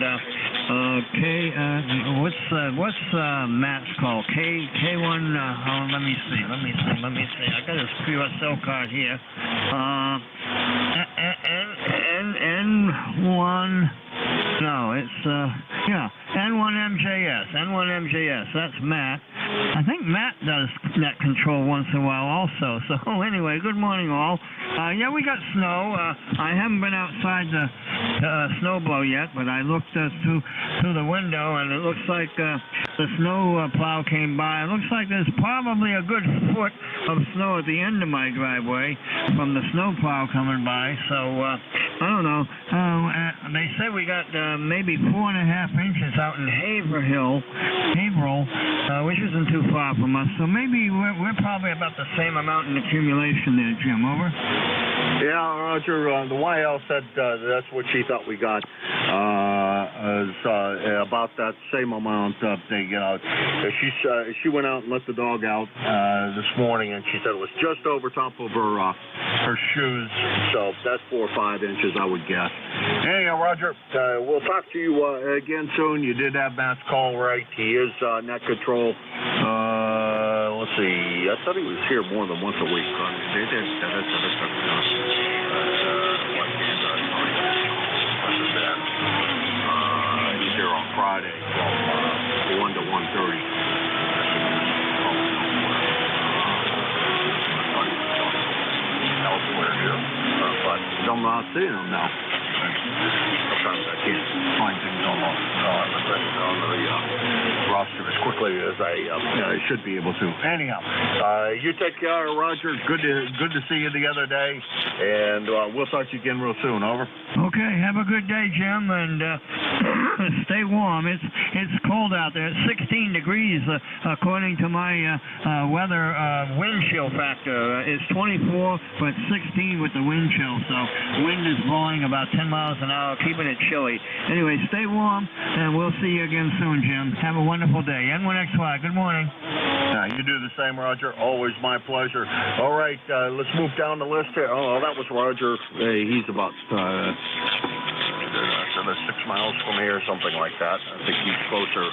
what's Matt's call? K1. Let me see. I got his QSO card here. N1. No, it's N1MJS. That's Matt. I think Matt does net control once in a while also. So anyway, good morning all. Yeah, we got snow. I haven't been outside the snow blow yet, but I looked through the window, and it looks like the snow plow came by. It looks like there's probably a good foot of snow at the end of my driveway from the snow plow coming by. So I don't know. They say we got maybe 4.5 inches out in Haverhill, which isn't too far from us. So maybe we're probably about the same amount in accumulation there, Jim. Over. Yeah, Roger. The YL said that's what she thought we got. About that same amount. She went out and let the dog out this morning, and she said it was just over top of her shoes. So that's 4 or 5 inches, I would guess. Anyhow, Roger, we'll talk to you again soon. You did have Matt's call right. He is net control. Let's see. I thought he was here more than once a week. He's here on Friday from 1 to 1:30. Elsewhere here, but I'm not seeing him now. Sometimes I can't find things on the roster as quickly as I should be able to. Anyhow, you take care, Roger. Good to see you the other day, and we'll talk to you again real soon. Over. Okay, have a good day, Jim, and stay warm. It's cold out there. It's 16 degrees according to my weather wind chill factor. It's 24, but 16 with the wind chill. So wind is blowing about 10 miles an hour, keeping it chilly. Anyway, stay warm, and we'll see you again soon, Jim. Have a wonderful day. N1XY, good morning. You do the same, Roger. Always my pleasure. All right, let's move down the list here. Oh, that was Roger. He's about 6 miles from here, something like that. I think he's closer.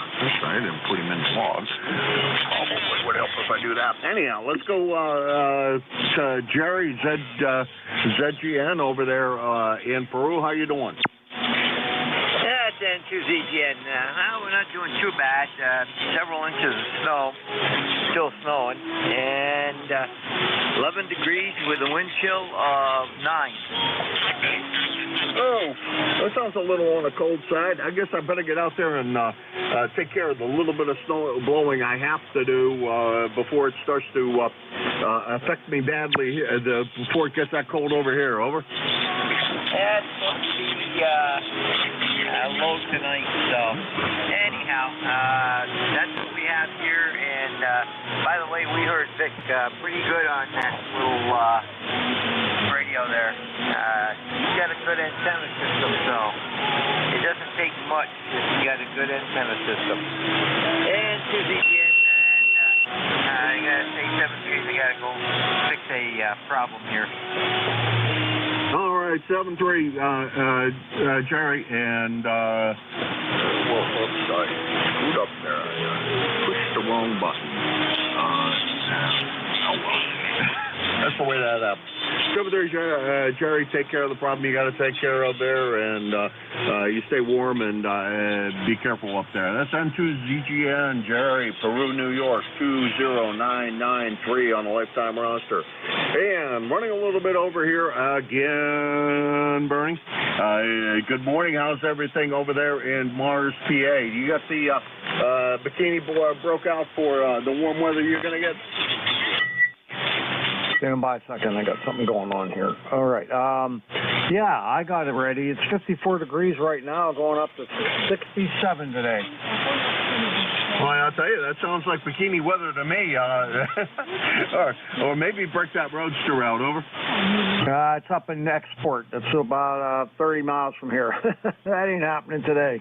I didn't put him in the log. Probably would help if I do that. Anyhow, let's go to Jerry ZGN over there in Peru. How you doing? That's N2ZGN. We're not doing too bad. Several inches of snow, still snowing, and 11 degrees with a wind chill of 9. Oh, that sounds a little on the cold side. I guess I better get out there and take care of the little bit of snow blowing I have to do before it starts to affect me badly, before it gets that cold over here. Over. It's supposed to be low tonight, so anyhow, that's what we have here. And by the way, we heard Vic pretty good on that little radio there. He's got a good antenna system, so it doesn't take much if you got a good antenna system. And to the end, I gotta say 7-3, we gotta go fix a problem here. All right, 7-3, Jerry, and oops, I screwed up there. I pushed the wrong button. That's the way that happens. 7-3, Jerry, take care of the problem you got to take care of there, and you stay warm and be careful up there. That's N2ZGN, Jerry, Peru, New York, 20993 on the lifetime roster. And running a little bit over here again, Bernie. Good morning. How's everything over there in Mars, PA? You got the bikini broke out for the warm weather you're going to get? Stand by a second. I got something going on here. All right. Yeah, I got it ready. It's 54 degrees right now, going up to 67 today. Well, I'll tell you, that sounds like bikini weather to me. Or maybe break that roadster out. Over. It's up in Export. It's about 30 miles from here. That ain't happening today.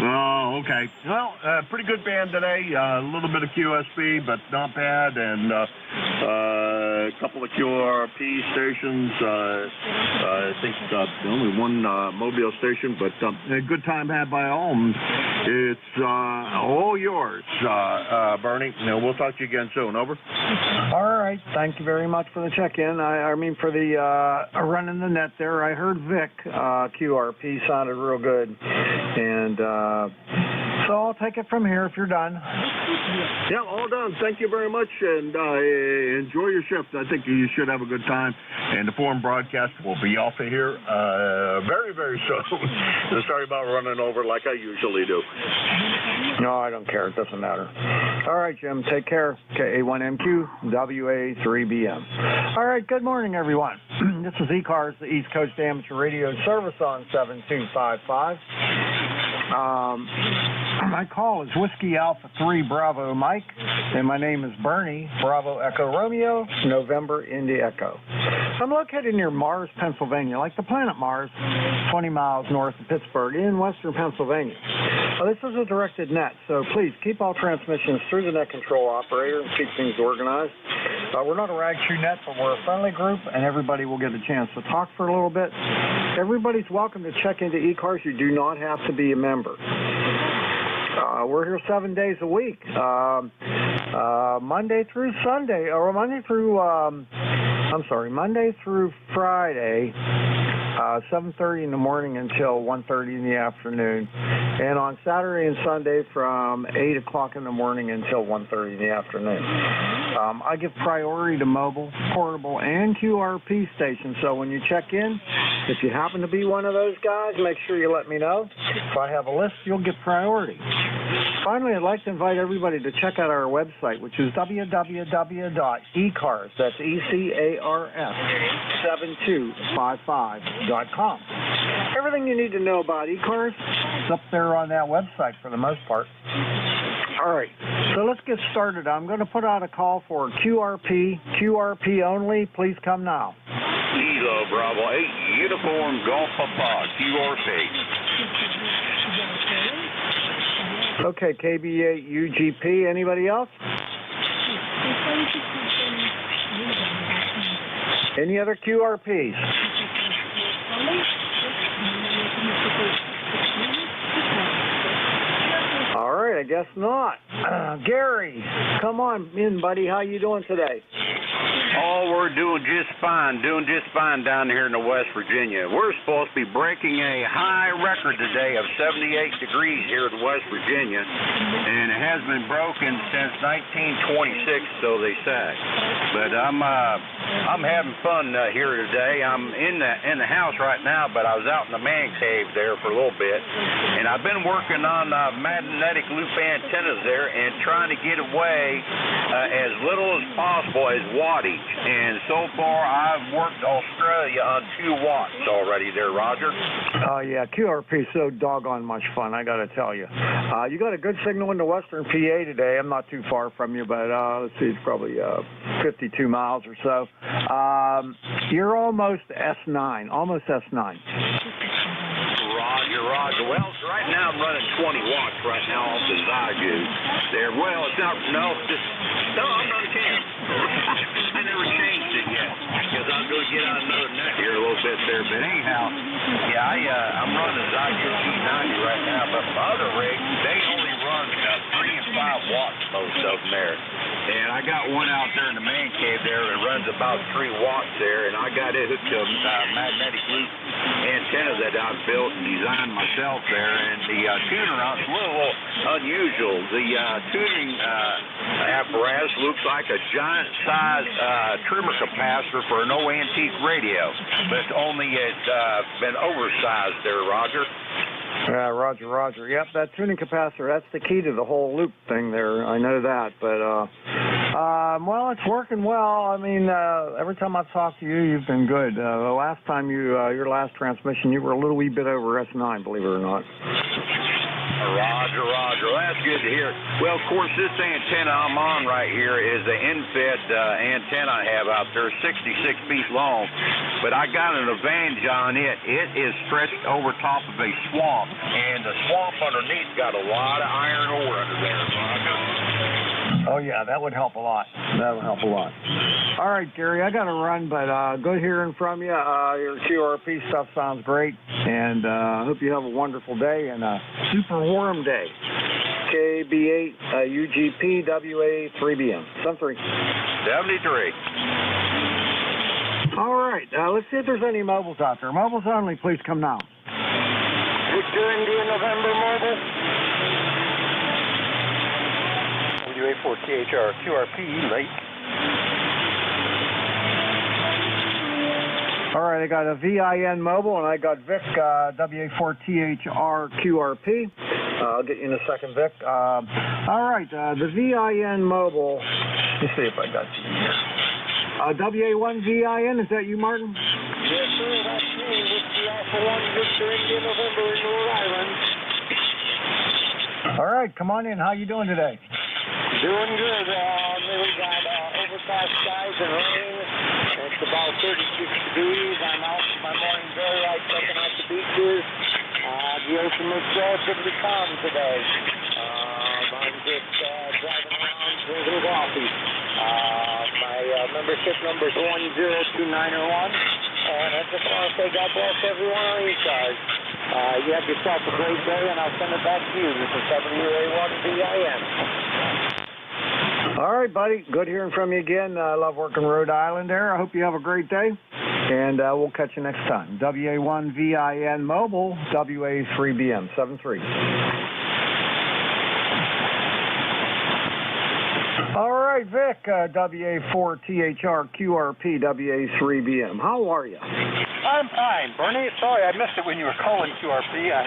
Oh, okay. Well, pretty good band today. A little bit of QSB, but not bad. And a couple of QRP stations. I think only one Mobile station, but a good time had by all. It's all yours, Bernie. We'll talk to you again soon. Over. All right. Thank you very much for the check-in. I mean, for the running the net there. I heard Vic, QRP, sounded real good. And so I'll take it from here if you're done. Yeah, all done. Thank you very much, and enjoy your shift. I think you should have a good time. And the foreign broadcast will be off of here very, very soon. Sorry about running over like I usually do. No, I don't care. It doesn't matter. All right, Jim. Take care. KA1MQ, WA3BM. All right, good morning, everyone. This is ECARS, the East Coast Amateur Radio Service on 7255. My call is Whiskey Alpha 3 Bravo Mike, and my name is Bernie, Bravo Echo Romeo, November Indy Echo. I'm located near Mars, Pennsylvania, like the planet Mars, 20 miles north of Pittsburgh in western Pennsylvania. This is a directed net, so please keep all transmissions through the net control operator and keep things organized. We're not a rag chew net, but we're a friendly group, and everybody will get a chance to talk for a little bit. Everybody's welcome to check into ECARS. You do not have to be a member. We're here 7 days a week, Monday through Sunday, or Monday through Friday, 7:30 in the morning until 1:30 in the afternoon, and on Saturday and Sunday from 8 o'clock in the morning until 1:30 in the afternoon. I give priority to mobile, portable, and QRP stations, so when you check in, if you happen to be one of those guys, make sure you let me know. If I have a list, you'll get priority. Finally, I'd like to invite everybody to check out our website, which is www.ecars, that's ECARS, 7255.com. Everything you need to know about ECARS is up there on that website for the most part. All right, so let's get started. I'm going to put out a call for QRP only. Please come now. Kilo Bravo 8, Uniform Golf Papa, QRP. Okay, KB8 UGP. Anybody else? Any other QRPs? All right, I guess not. Gary, come on in, buddy. How you doing today? Oh, we're doing just fine down here in West Virginia. We're supposed to be breaking a high record today of 78 degrees here in West Virginia, and it has been broken since 1926, so they say. But I'm having fun here today. I'm in the house right now, but I was out in the man cave there for a little bit, and I've been working on magnetic loop antennas there and trying to get away as little as possible as wattage. And so far, I've worked Australia on 2 watts already there, Roger. Oh, yeah, QRP is so doggone much fun, I got to tell you. You got a good signal in the western PA today. I'm not too far from you, but let's see, it's probably 52 miles or so. You're almost S9, almost S9. Roger. Well, right now I'm running 20 watts right now off the Zygu there. Well, it's not, no, I'm running 10. I never changed it yet because I'm going to get on another net here a little bit there. But anyhow, yeah, I'm running Zygu G90 right now, but my other rigs, they only run 3 and 5 watts, most of them there. And I got one out there in the man cave there that runs about 3 watts there, and I got it hooked to a magnetic loop antenna that I built and designed myself there. And the tuner on it's a little unusual. The tuning apparatus looks like a giant size trimmer capacitor for an old antique radio, but only it's been oversized there, Roger. Yeah, Roger. Yep, that tuning capacitor, that's the key to the whole loop thing there. I know that, but, well, it's working well. I mean, every time I've talked to you, you've been good. The last time your last transmission, you were a little wee bit over S9, believe it or not. Roger. Well, that's good to hear. Well, of course, this antenna I'm on right here is the end-fed antenna I have out there, 66 feet long. But I got an advantage on it. It is stretched over top of a swamp, and the swamp underneath got a lot of iron ore under there, Roger. Oh, yeah, that would help a lot. All right, Gary, I got to run, but good hearing from you. Your QRP stuff sounds great, and I hope you have a wonderful day and a super warm day. KB8 UGP WA 3BM 73. All right, let's see if there's any mobiles out there. Mobiles only, please come now. Victor India November mobile. WA4THR QRP late. All right, I got a VIN mobile, and I got Vic WA4THR QRP. I'll get you in a second, Vic. All right, the VIN mobile. Let me see if I got you here. WA1 VIN, is that you, Martin? Yes, sir, that's me. Whiskey Alpha 1 Victor India November in Rhode Island. All right, come on in. How you doing today? Doing good. We got overcast skies and rain. It's about 36 degrees. I'm out in my morning daylight checking out the beaches. The ocean looks relatively calm today. I'm just driving around drinking coffee. My membership number is 102901. And I just want to say God bless everyone on ECARS. You have yourself a great day, and I'll send it back to you. This is WA1VIN. All right, buddy. Good hearing from you again. I love working Rhode Island there. I hope you have a great day, and we'll catch you next time. WA1VIN Mobile, WA3BM 73. All right, Vic, WA4THR QRP WA3BM. How are you? I'm fine, Bernie. Sorry I missed it when you were calling QRP. I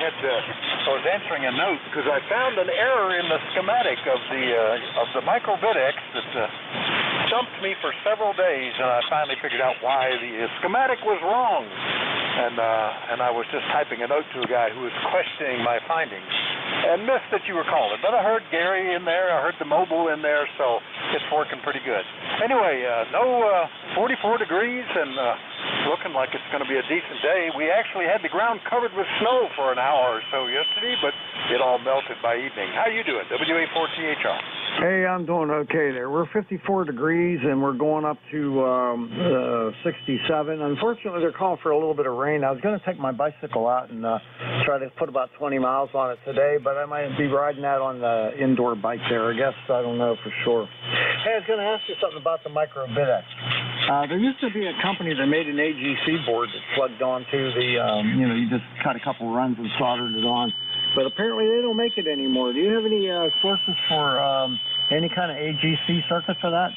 was answering a note because I found an error in the schematic of the microvidex that stumped me for several days, and I finally figured out why the schematic was wrong. And I was just typing a note to a guy who was questioning my findings, and missed that you were calling. But I heard Gary in there, I heard the mobile in there, so it's working pretty good. Anyway, 44 degrees and looking like it's going to be a decent day. We actually had the ground covered with snow for an hour or so yesterday, but it all melted by evening. How you doing, WA4THR? Hey, I'm doing okay there. We're 54 degrees, and we're going up to 67. Unfortunately, they're calling for a little bit of rain. I was going to take my bicycle out and try to put about 20 miles on it today, but I might be riding that on the indoor bike there. I guess I don't know for sure. Hey, I was going to ask you something about the microvidex. There used to be a company that made an AGC board that plugged onto the, you just cut a couple runs and soldered it on. But apparently they don't make it anymore. Do you have any sources for any kind of AGC circuit for that?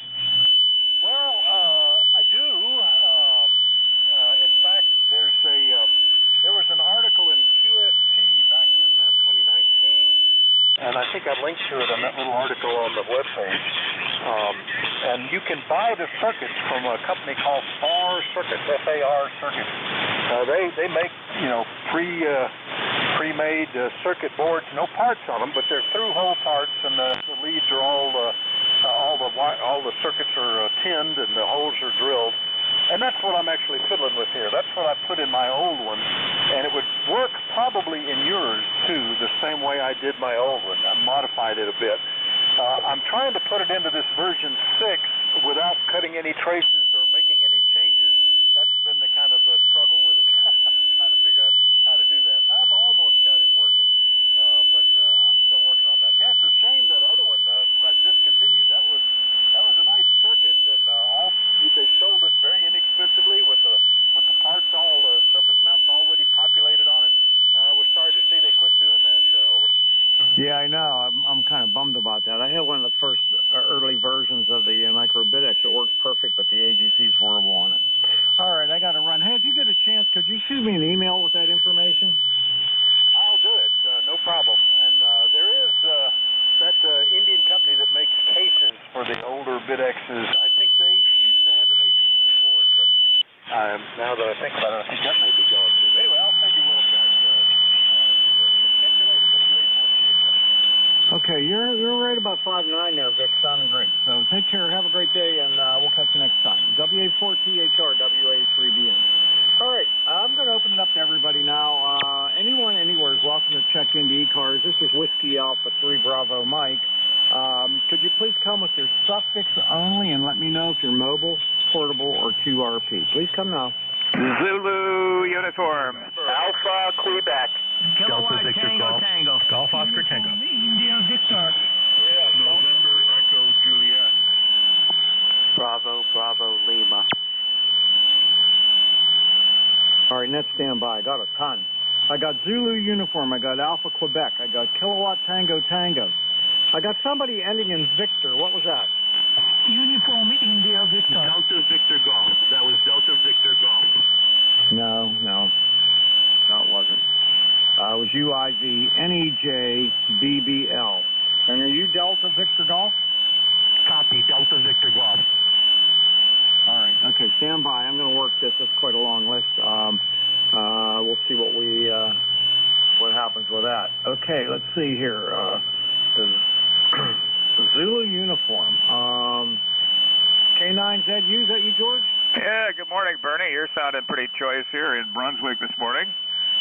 Well, I do. In fact, there was an article in QST back in 2019, and I think I linked to it on that little article on the webpage. And you can buy the circuits from a company called FAR Circuits, F-A-R Circuits. They make pre-made circuit boards, no parts on them, but they're through-hole parts, and the leads are all the circuits are tinned and the holes are drilled. And that's what I'm actually fiddling with here. That's what I put in my old one, and it would work probably in yours too, the same way I did my old one. I modified it a bit. I'm trying to put it into this version 6 without cutting any traces or making any changes. That's been the kind of struggle with it. Trying to figure out how to do that. I've almost got it working, but I'm still working on that. Yeah, it's a shame that other one got discontinued. That was a nice circuit, and they sold it very inexpensively with the parts, all surface mounts already populated on it. We're sorry to see they quit doing that. Over. Yeah, I know. I'm kind of bummed about that. I had one of the first early versions of the microBitX. It works perfect, but the AGC is horrible on it. All right, I got to run. Hey, if you get a chance, could you shoot me an email with that information? I'll do it. No problem. And there is that Indian company that makes cases for the older BitXs. I think they used to have an AGC board, but now that I think about it, I think that may be gone too. Anyway, I'll send you a little guys. Catch you later. Okay, you're right about 5'9" there, Vic. Sounding great. So take care. Have a great day, and we'll catch you next time. WA4THR, WA3BN. All right, I'm going to open it up to everybody now. Anyone, anywhere is welcome to check into ECARS. This is Whiskey Alpha 3 Bravo Mike. Could you please come with your suffix only and let me know if you're mobile, portable, or 2RP. Please come now. Zulu uniform. Alpha Quebec. Delta Victor Golf. Tango. Golf Oscar Tango. India Victor. November Echo Juliet. Bravo Lima. All right, net standby. I got a ton. I got Zulu uniform. I got Alpha Quebec. I got Kilowatt Tango Tango. I got somebody ending in Victor. What was that? Uniform India Victor. Delta Victor Golf. That was Delta Victor Golf. No, it wasn't. It was UIVNEJBBL. And are you Delta Victor Golf? Copy. Delta Victor Golf. All right. Okay, stand by. I'm going to work this. It's quite a long list. We'll see what happens with that. Okay, let's see here. The Zulu uniform. K9ZU, is that you, George? Yeah, good morning, Bernie. You're sounding pretty choice here in Brunswick this morning.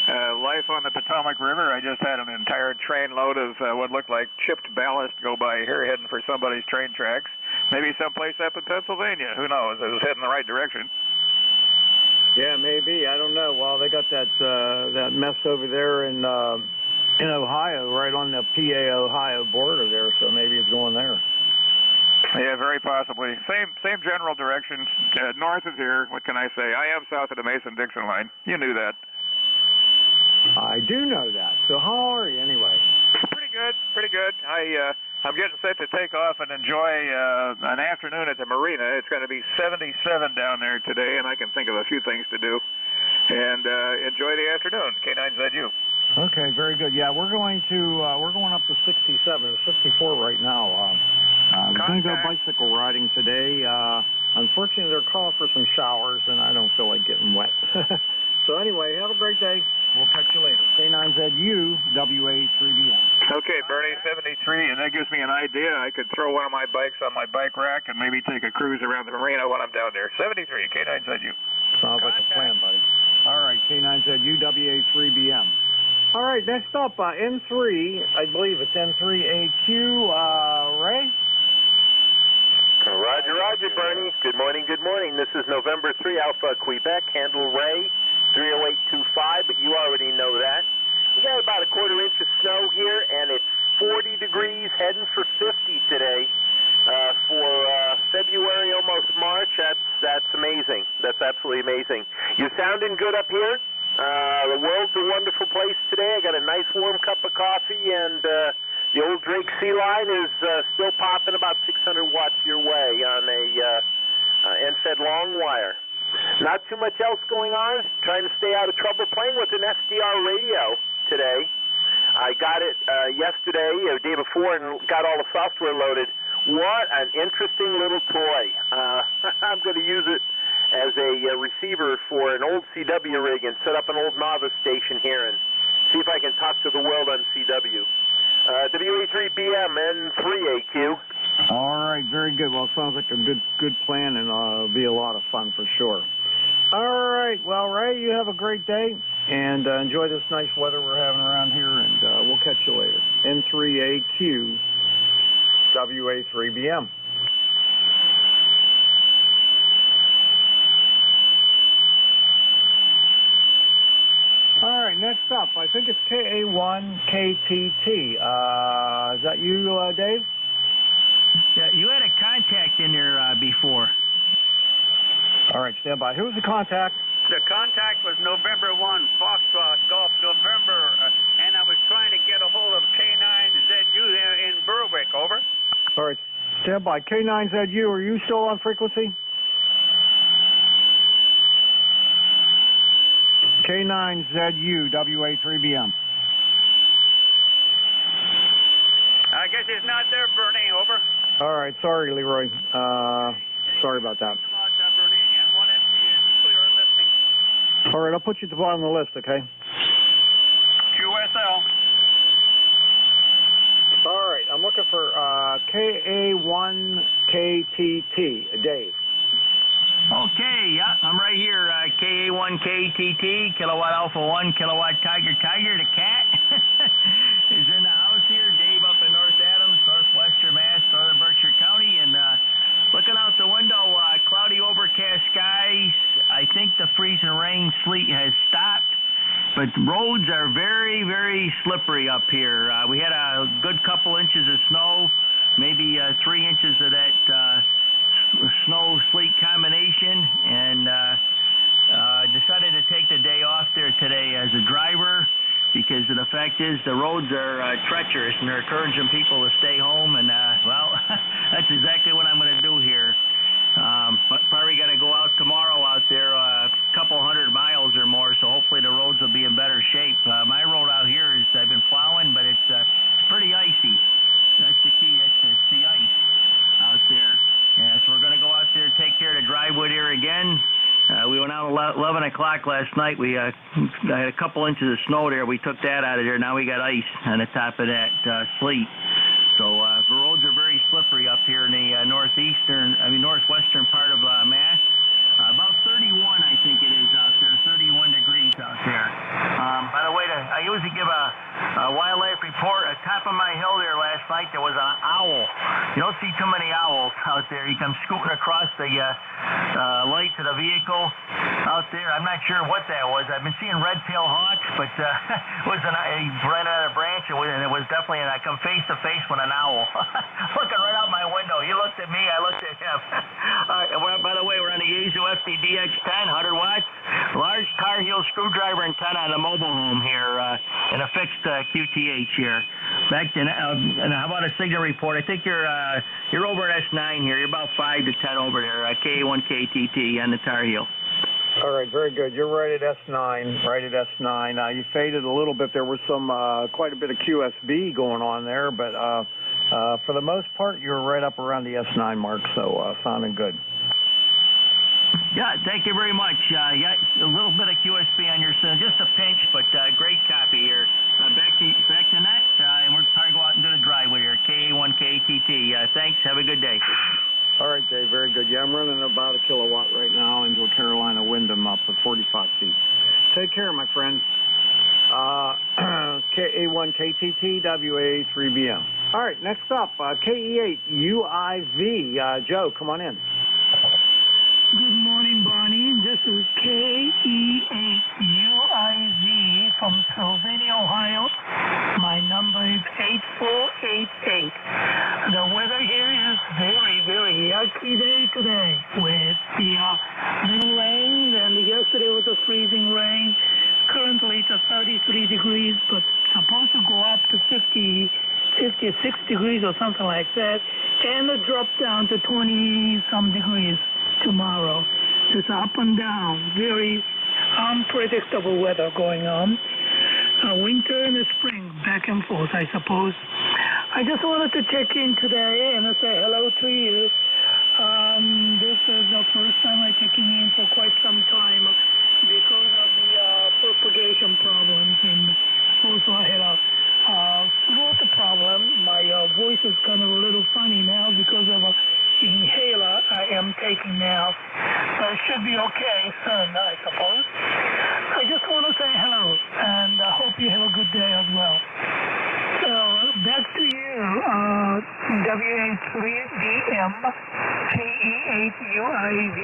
Life on the Potomac River. I just had an entire train load of what looked like chipped ballast go by here heading for somebody's train tracks. Maybe someplace up in Pennsylvania. Who knows? It was heading the right direction. Yeah, maybe. I don't know. Well, they got that mess over there in Ohio, right on the PA-Ohio border there, so maybe it's going there. Yeah, very possibly. Same general direction. North is here. What can I say? I am south of the Mason-Dixon line. You knew that. I do know that. So how are you anyway? Pretty good. I'm getting set to take off and enjoy an afternoon at the marina. It's going to be 77 down there today, and I can think of a few things to do. And enjoy the afternoon. K9ZU. Okay, very good. Yeah, we're going up to 67, 64 right now. We're going to go bicycle riding today. Unfortunately, they're calling for some showers, and I don't feel like getting wet. So anyway, have a great day. We'll catch you later. K9ZU, WA3BN. Okay, Bernie, 73, and that gives me an idea. I could throw one of my bikes on my bike rack and maybe take a cruise around the marina when I'm down there. 73, K9ZU. Sounds like a plan, buddy. All right, K9ZU, WA3BM. All right, next up, N3, I believe it's N3AQ, Ray? Roger, Bernie. Good morning. This is November 3 Alpha Quebec, handle Ray, 30825, but you already know that. We got about a quarter inch of snow here, and it's 40 degrees, heading for 50 today for February, almost March. That's amazing. That's absolutely amazing. You're sounding good up here. The world's a wonderful place today. I got a nice warm cup of coffee, and the old Drake Sea Line is still popping about 600 watts your way on a NFED long wire. Not too much else going on. Trying to stay out of trouble. Playing with an SDR radio today. I got it yesterday or the day before and got all the software loaded. What an interesting little toy. I'm going to use it as a receiver for an old CW rig and set up an old novice station here and see if I can talk to the world on CW. WA3BM N3AQ. All right, very good. Well, it sounds like a good plan, and it'll be a lot of fun for sure. All right, well, Ray, you have a great day, and enjoy this nice weather we're having around here, and we'll catch you later. N3AQ, WA3BM. All right, next up, I think it's KA1KTT. Is that you, Dave? Yeah, you had a contact in there before. All right, stand by. Who's the contact? The contact was November 1, Foxtrot, Golf November, and I was trying to get a hold of K9ZU there in Berwick, over. All right, stand by. K9ZU, are you still on frequency? K9ZU, WA3BM. I guess it's not there, Bernie, over. All right, sorry, Leroy. Sorry about that. All right, I'll put you at the bottom of the list, okay? QSL. All right, I'm looking for KA1KTT, Dave. Okay, yeah, I'm right here, KA1KTT, Kilowatt Alpha 1, Kilowatt Tiger, the cat. is in the house here. Dave up in North Adams, northwestern Mass, northern Berkshire County, and looking out the window, cloudy overcast skies. I think the freezing rain, sleet has stopped, but roads are very, very slippery up here. We had a good couple inches of snow, maybe 3 inches of that snow-sleet combination, and decided to take the day off there today as a driver, because the fact is the roads are treacherous, and they're encouraging people to stay home, and well, that's exactly what I'm going to do here. But probably got to go out tomorrow out there, a couple 100 miles or more, so hopefully the roads will be in better shape. My road out here is, I've been plowing, but it's pretty icy. That's the key. It's the ice out there. Yeah, so we're going to go out there and take care of the drywood here again. We went out at 11 o'clock last night. We had a couple inches of snow there. We took that out of there. Now we got ice on the top of that sleet. So the roads are very slippery up here in the northwestern part of Mass. About 31, I think it is out there, 31 degrees out there. By the way, I usually give a wildlife report. At top of my hill there last night, there was an owl. You don't see too many owls out there. He comes scooting across the light to the vehicle out there. I'm not sure what that was. I've been seeing red-tailed hawks, but he ran out of a branch, and it was definitely, and I come face to face with an owl. Looking right out my window. He looked at me, I looked at him. All right, by the way, we're on the Yaesu FDDX10, 100 watts, large car heel screwdriver antenna on the mobile home here, and a fixed QTH here. Back to, and how about a signal report? I think you're over at S9 here. You're about 5 to 10 over there, KA1KTT on the Tar Heel. All right, very good. You're right at S9, You faded a little bit. There was some quite a bit of QSB going on there, but for the most part, you're right up around the S9 mark, so sounding good. Yeah, thank you very much. Yeah, a little bit of QSB on your son, just a pinch, but great copy here. Back to net, and we're trying to go out and do the driveway here, KA1KTT. Thanks. Have a good day. All right, Dave, very good. Yeah, I'm running about a kilowatt right now into a Carolina Wyndham up at 45 feet. Take care, my friend. KA1KTT, WA3BM. All right, next up, KE8UIV. Joe, come on in. Good morning, Barney. This is KE8UIV from Sylvania, Ohio. My number is 8488. The weather here is very, very yucky today with the little rain, and yesterday was a freezing rain. Currently it's 33 degrees, but supposed to go up to 56 degrees or something like that, and it drop down to 20-some degrees tomorrow. Just up and down, very unpredictable weather going on. Winter and spring, back and forth, I suppose. I just wanted to check in today and say hello to you. This is the first time I'm checking in for quite some time because of the propagation problems, and also I had a throat problem. My voice is kind of a little funny now because of a inhaler I am taking now. So it should be okay soon, I suppose. I just want to say hello, and I hope you have a good day as well. So back to you, WA3BM PE8UIV.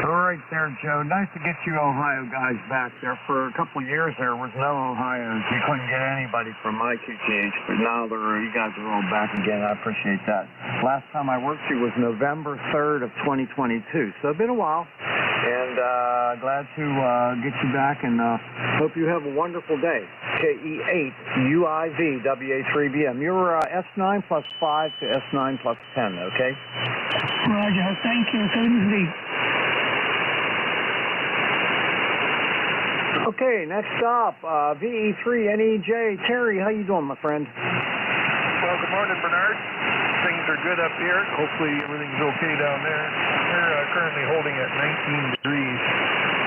All right there, Joe. Nice to get you Ohio guys back there. For a couple of years there was no Ohio's. You couldn't get anybody from my QTH, but now you guys are all back again. I appreciate that. Last time I worked you was November 3rd of 2022, so it's been a while. And glad to get you back, and hope you have a wonderful day. KE8UIV WA3BM. You're S9 plus 5 to S9 plus 10, okay? Roger. Thank you. Certainly. Okay, next up, VE3NEJ. Terry, how you doing, my friend? Well, good morning, Bernard. Things are good up here. Hopefully everything's okay down there. We're currently holding at 19 degrees.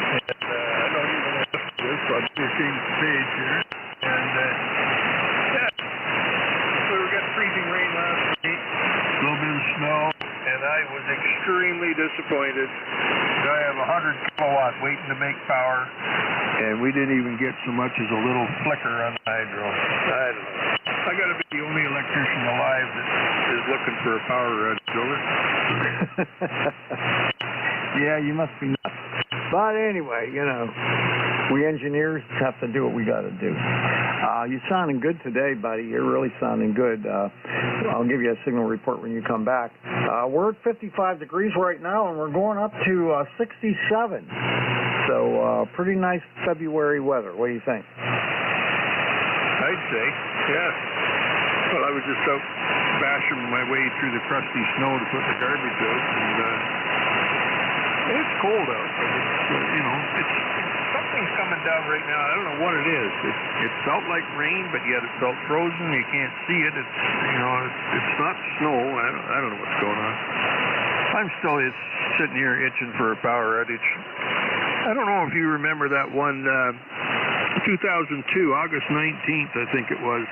And I don't even know what this is, so I'm going to change the page here. And, yeah, so we got freezing rain last night, a little bit of snow, and I was extremely disappointed. I have 100 kilowatt waiting to make power, and we didn't even get so much as a little flicker on the hydro. I don't know. I got to be the only electrician alive that is looking for a power outage, over. Yeah, you must be nuts. But anyway, you know, we engineers have to do what we got to do. You're sounding good today, buddy. You're really sounding good. I'll give you a signal report when you come back. We're at 55 degrees right now, and we're going up to 67. So pretty nice February weather. What do you think? I'd say, yeah. Well, I was just out bashing my way through the crusty snow to put the garbage out, and it's cold out. It's something's coming down right now. I don't know what it is. It felt like rain, but yet it felt frozen. You can't see it. It's not snow. I don't know what's going on. I'm still sitting here itching for a power outage. I don't know if you remember that one, 2002, August 19th, I think it was.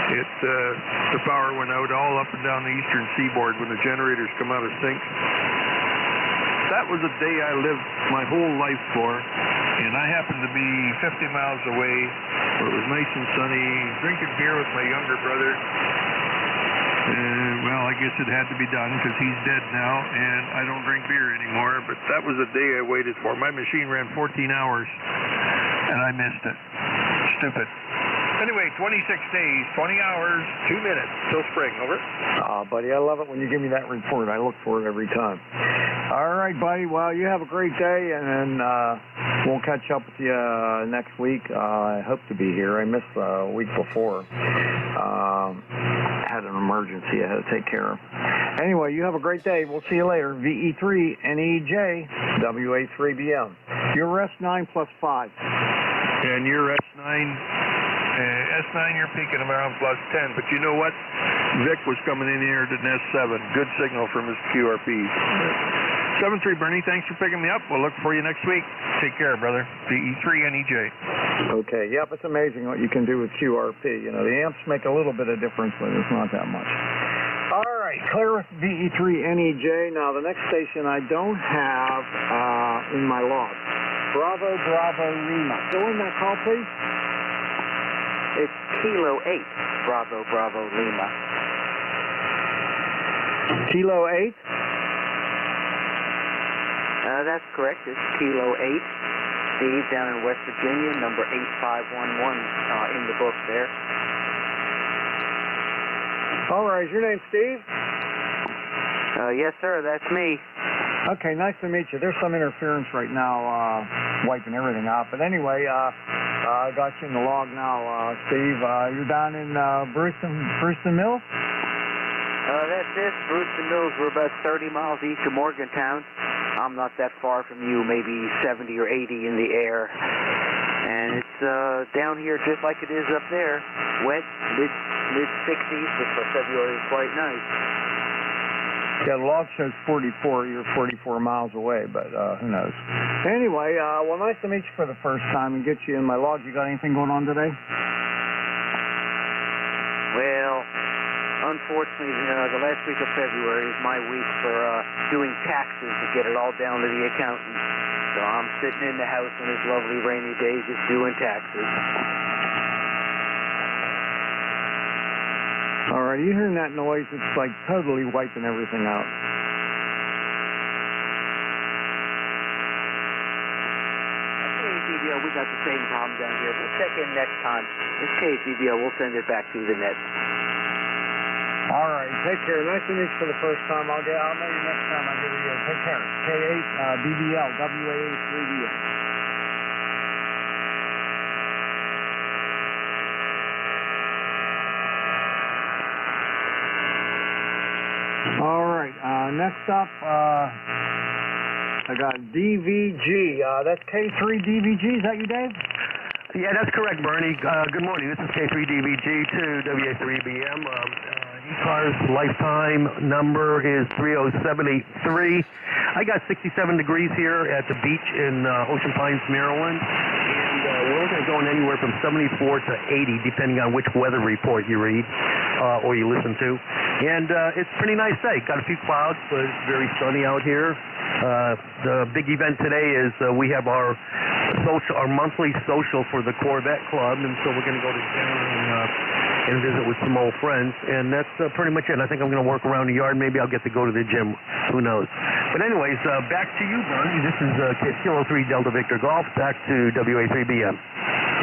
The power went out all up and down the eastern seaboard when the generators come out of sync. That was a day I lived my whole life for, and I happened to be 50 miles away, where it was nice and sunny, drinking beer with my younger brother. Well, I guess it had to be done because he's dead now, and I don't drink beer anymore, but that was a day I waited for. My machine ran 14 hours, and I missed it. Stupid. Anyway, 26 days, 20 hours, 2 minutes till spring. Over. Buddy, I love it when you give me that report. I look for it every time. All right, buddy. Well, you have a great day, and then we'll catch up with you next week. I hope to be here. I missed the week before. Had an emergency I had to take care of. Anyway, you have a great day. We'll see you later. VE3NEJ, WA3BM. You're S9 plus 5. And you're S9. S9, you're peaking around plus 10, but you know what? Vic was coming in here at an S7. Good signal from his QRP. 7-3, Bernie, thanks for picking me up. We'll look for you next week. Take care, brother. VE3NEJ. Okay, yep, it's amazing what you can do with QRP. You know, the amps make a little bit of difference, but it's not that much. All right, clear with VE3NEJ. Now, the next station I don't have in my log. Bravo, Bravo, Lima. Go in that call, please. It's Kilo 8, Bravo, Bravo, Lima. Kilo 8? That's correct. It's Kilo 8. Steve down in West Virginia, number 8511 in the book there. All right, is your name Steve? Yes, sir, that's me. Okay, nice to meet you. There's some interference right now, wiping everything out. But anyway, I got you in the log now, Steve. You're down in Brewston Mills? That's it. Brewston Mills, we're about 30 miles east of Morgantown. I'm not that far from you, maybe 70 or 80 in the air. And it's down here just like it is up there. Wet, mid-60s, which for February is quite nice. Yeah, the log shows 44. You're 44 miles away, but who knows. Anyway, well, nice to meet you for the first time and get you in my log. You got anything going on today? Well, unfortunately, the last week of February is my week for doing taxes to get it all down to the accountant. So I'm sitting in the house on this lovely rainy day just doing taxes. All right, you hearing that noise? It's like totally wiping everything out. KZBO, we got the same problem down here. We'll check in next time. It's KZBO. We'll send it back to the net. All right, take care. Nice to meet you for the first time. I'll know you next time I give you. Take care. K8 BBL WA3BL. All right, next up, I got DVG. That's K3DVG. Is that you, Dave? Yeah, that's correct, Bernie. Good morning. This is K3DVG to WA3BM. ECARS lifetime number is 30783. I got 67 degrees here at the beach in Ocean Pines, Maryland. And we're looking at going anywhere from 74 to 80, depending on which weather report you read or you listen to. And it's a pretty nice day. Got a few clouds, but it's very sunny out here. The big event today is we have our monthly social for the Corvette Club, and so we're going to go to town and visit with some old friends, and that's pretty much it. I think I'm going to work around the yard. Maybe I'll get to go to the gym. Who knows? But anyways, back to you, Bernie. This is Kilo 3 Delta Victor Golf. Back to WA3BM.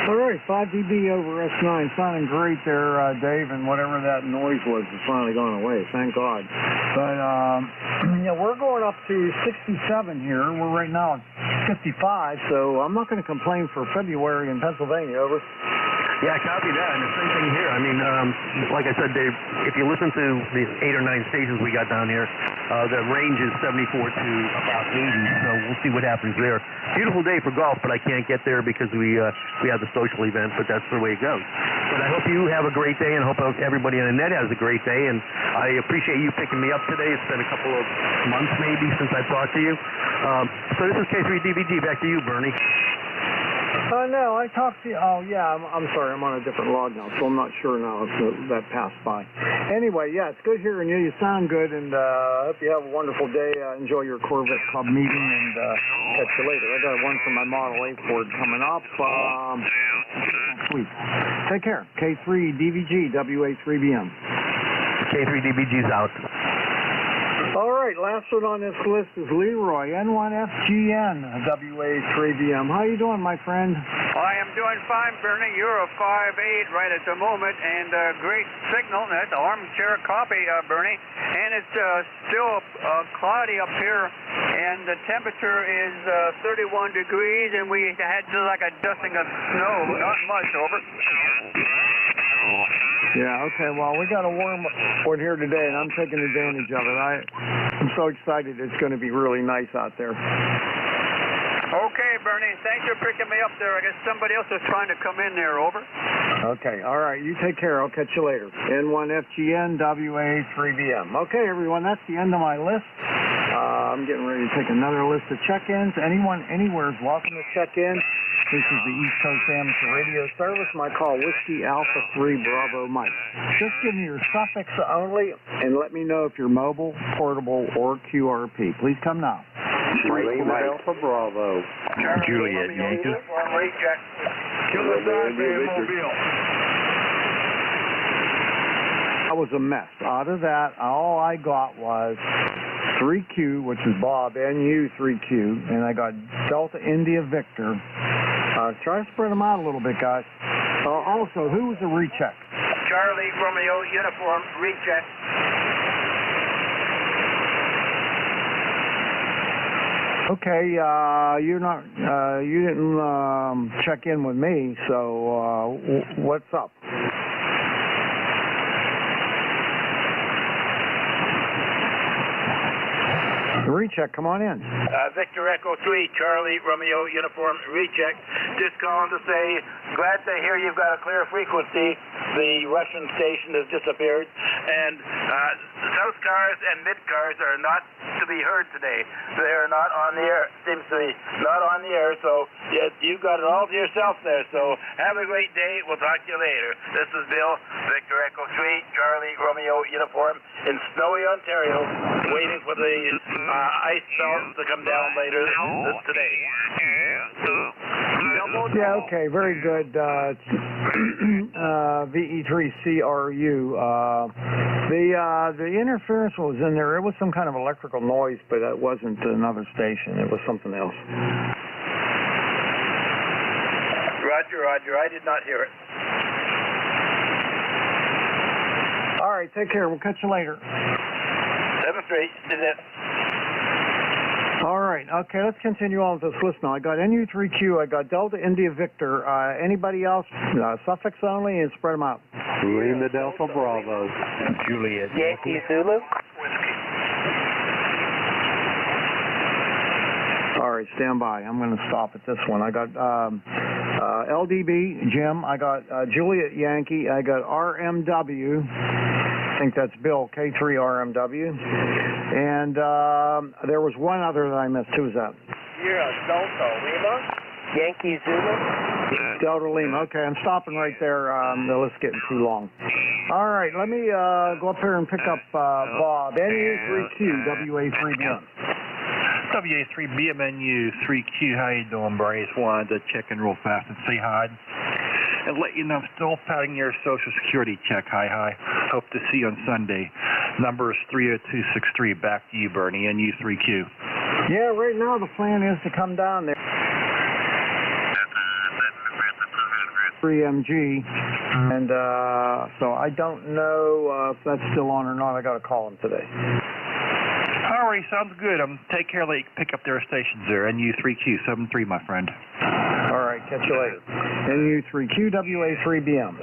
All right, 5dB over S9. Sounding great there, Dave, and whatever that noise was has finally gone away. Thank God. But, yeah, we're going up to 67 here. We're right now at 55, so I'm not going to complain for February in Pennsylvania. Over. Yeah, copy that. And the same thing here. I mean, like I said, Dave, if you listen to the 8 or 9 stations we got down here, the range is 74 to about 80, so we'll see what happens there. Beautiful day for golf, but I can't get there because we have the social event, but that's the way it goes. But I hope you have a great day, and I hope everybody on the net has a great day, and I appreciate you picking me up today. It's been a couple of months maybe since I've talked to you. So this is K3DVG. Back to you, Bernie. No, I talked to you. Oh, yeah, I'm sorry. I'm on a different log now, so I'm not sure now if that passed by. Anyway, yeah, it's good hearing you. You sound good, and I hope you have a wonderful day. Enjoy your Corvette Club meeting, and catch you later. I got one for my Model A Ford coming up next week. Take care. K3DVG, WA3BM. K3DVG's out. All right, last one on this list is Leroy, N1FGN, WA3BM. How you doing, my friend? I am doing fine, Bernie. You're a 5'8" right at the moment, and a great signal. That's armchair copy, Bernie. And it's still cloudy up here, and the temperature is 31 degrees, and we had just like a dusting of snow, not much, over. Yeah, okay, well, we got a warm one here today, and I'm taking advantage of it. I'm so excited. It's going to be really nice out there. Okay, Bernie, thanks for picking me up there. I guess somebody else is trying to come in there, over. Okay, all right, you take care. I'll catch you later. N1FGN, WA3BM. Okay, everyone, that's the end of my list. I'm getting ready to take another list of check-ins. Anyone, anywhere is welcome to check in. This is the East Coast Amateur Radio Service. My call, Whiskey Alpha 3 Bravo Mike. Just give me your suffix only and let me know if you're mobile, portable, or QRP. Please come now. Alpha Bravo. Juliet Yankee. That was a mess. Out of that, all I got was 3Q, which is Bob, NU 3Q, and I got Delta India Victor. Try to spread them out a little bit, guys. Also, who was a recheck? Charlie Romeo Uniform, recheck. Okay, you're not. You didn't check in with me, so what's up? Recheck, come on in. Victor Echo 3, Charlie Romeo Uniform Recheck. Just calling to say, glad to hear you've got a clear frequency. The Russian station has disappeared, and South cars and mid cars are not to be heard today. They are not on the air. Seems to be not on the air. So you've got it all to yourself there. So have a great day. We'll talk to you later. This is Bill, Victor Echo 3, Charlie Romeo Uniform in snowy Ontario, waiting for the ice belts to come down later today. Yeah, okay, very good. VE3CRU. The interference was in there. It was some kind of electrical noise, but it wasn't another station. It was something else. Roger. I did not hear it. All right, take care. We'll catch you later. 7-3, is it? All right. Okay, let's continue on with this list now. I got NU3Q. I got Delta India Victor. Anybody else? Suffix only, and spread them out. Lima Delta Bravo. Juliet. Yankee Zulu. All right, stand by. I'm going to stop at this one. I got LDB, Jim. I got Juliet Yankee. I got RMW. I think that's Bill, K3RMW. And there was one other that I missed. Who's that? You're a Delta Lima. Yankee Zulu. Delta Lima. Okay, I'm stopping right there. The list's getting too long. All right, let me go up here and pick up Bob. NU3Q, WA3BM. WA3BMNU3Q, how you doing, Barry? Just wanted to check in real fast and say hi. And let you know I'm still passing your Social Security check. Hi. Hope to see you on Sunday. Number is 30263. Back to you, Bernie, NU3Q. Yeah, right now the plan is to come down there. 3MG. And so I don't know if that's still on or not. I got to call him today. All right, sounds good. Take care. Let you pick up their stations there. NU3Q73, my friend. All right, catch you later. NU3Q, WA3BM.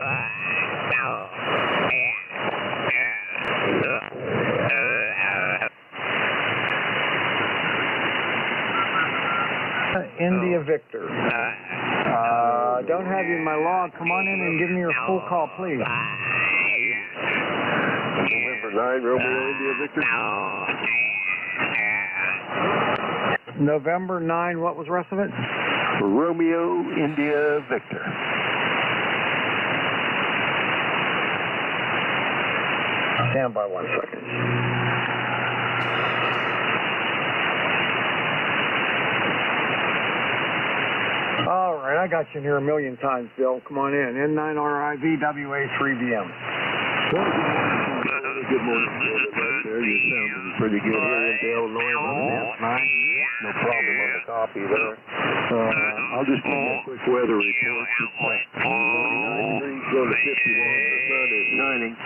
India Victor. Don't have you in my log. Come on in and give me your full call, please. November 9, Romeo India Victor. November 9, what was the rest of it? Romeo India Victor. Stand by 1 second. All right, I got you in here a million times, Bill. Come on in. N9RIVWA3BM. Good morning, Bill. You're sounding pretty good here in Illinois. No problem on the copy there. I'll just give you a quick weather report. 9 degrees going to 51. The sun is shining.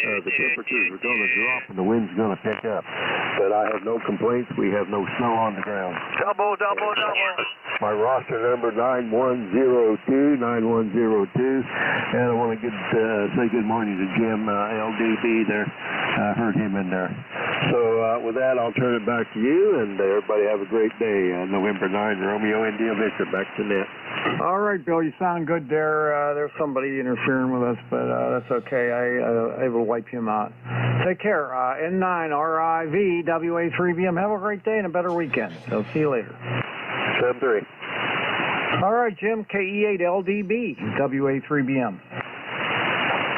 The temperatures are going to drop and the wind's going to pick up. But I have no complaints. We have no snow on the ground. Double. My roster number 9102, 9102. And I want to say good morning to Jim LDB there. I heard him in there. So with that, I'll turn it back to you, and everybody have a great day. November 9, Romeo India Victor, back to net. All right, Bill, you sound good there. There's somebody interfering with us, but that's okay. I will wipe him out. Take care. N9RIVWA3BM. Have a great day and a better weekend. I'll see you later. 7-3. All right, Jim, KE8LDB, WA3BM.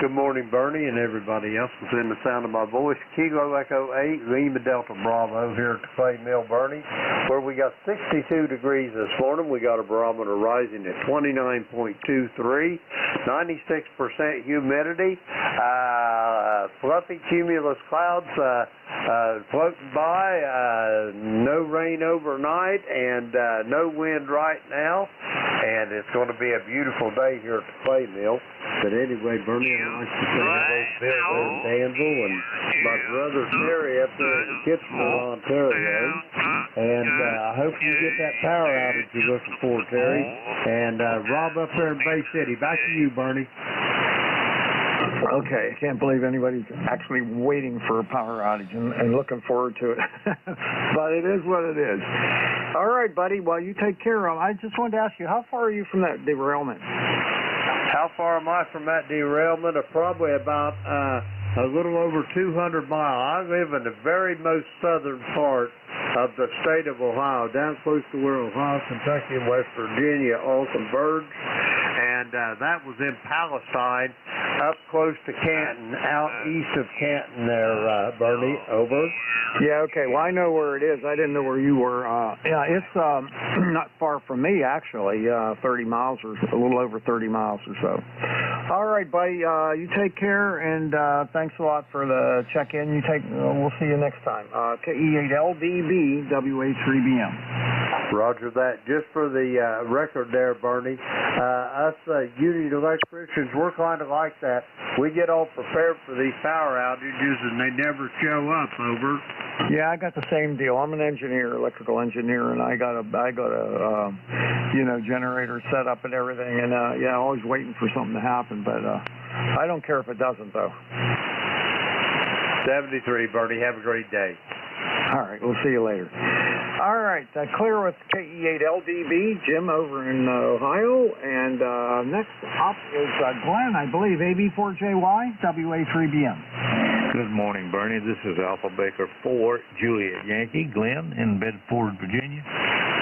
Good morning, Bernie, and everybody else within the sound of my voice. Kilo Echo 8, Lima Delta Bravo here at the Clay Mill, Bernie, where we got 62 degrees this morning. We got a barometer rising at 29.23, 96% humidity, fluffy cumulus clouds floating by, no rain overnight, and no wind right now, and it's going to be a beautiful day here at the Clay Mill. But anyway, Bernie, I'd like to say hello to Bill and Danville and my brother Terry up there in Kitchener, Ontario. And I hope you get that power outage you're looking for, Terry. And Rob up there in Bay City. Back to you, Bernie. Okay, I can't believe anybody's actually waiting for a power outage and looking forward to it. But it is what it is. All right, buddy. Well, you take care of it. I just wanted to ask you, how far are you from that derailment? How far am I from that derailment? Probably about a little over 200 miles. I live in the very most southern part of the state of Ohio, down close to where Ohio, Kentucky, and West Virginia all converge. And that was in Palestine, up close to Canton, out east of Canton there, Bernie. Over. Yeah, okay. Well, I know where it is. I didn't know where you were. Yeah, it's not far from me, actually, 30 miles or a little over 30 miles or so. All right, buddy. You take care, and thanks a lot for the check-in. We'll see you next time. KE8LDB, WA3BM. Roger that. Just for the record there, Bernie, us union electricians, we're kind of like that. We get all prepared for these power outages, and they never show up. Over. Yeah, I got the same deal. I'm an engineer, electrical engineer, and I got a generator set up and everything, and yeah, always waiting for something to happen, but I don't care if it doesn't, though. 73, Bernie. Have a great day. All right, we'll see you later. All right, clear with KE8LDB, Jim over in Ohio, and next up is Glenn, I believe, AB4JY, WA3BM. Good morning, Bernie. This is Alpha Baker 4, Juliet Yankee, Glenn in Bedford, Virginia,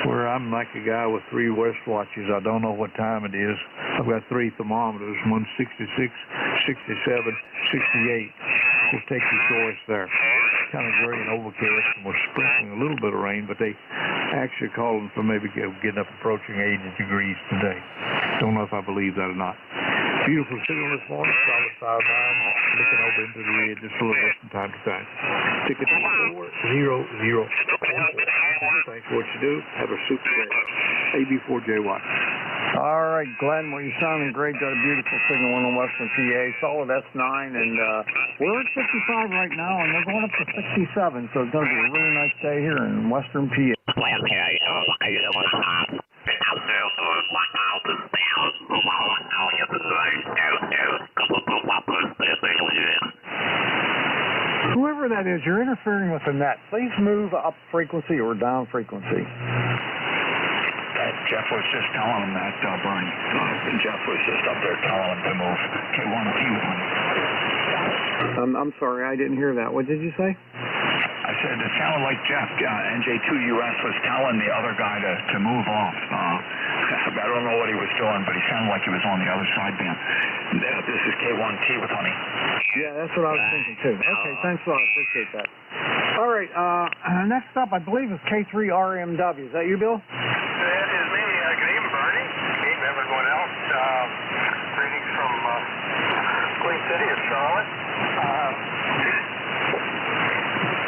where I'm like a guy with 3 wristwatches. I don't know what time it is. I've got 3 thermometers, one 66, 67, 68. Just take your choice there. Kind of gray and overcast, and we're sprinkling a little bit of rain, but they actually calling for maybe getting up approaching 80 degrees today. Don't know if I believe that or not. Beautiful signal this morning, solid 5 miles, looking over into the red just a little bit from time to time. Ticket 40014. Thanks for what you do. Have a super day. AB4JY. All right, Glenn, well, you're sounding great. Got a beautiful signal in Western PA, solid S9, and we're at 55 right now, and we're going up to 67, so it's going to be a really nice day here in Western PA. Whoever that is, you're interfering with the net. Please move up frequency or down frequency. Jeff was just telling him that, Bernie. Jeff was just up there telling him to move K1, T1. I'm sorry, I didn't hear that. What did you say? I said it sounded like Jeff, NJ2US, was telling the other guy to move off. I don't know what he was doing, but he sounded like he was on the other sideband. This is K1T with honey. Yeah, that's what I was thinking, too. Okay, thanks a lot. I appreciate that. All right, next up, I believe, is K3RMW. Is that you, Bill? That is me. Good evening, Bernie. Good evening, everyone else. Greetings from Queen City of Charlotte.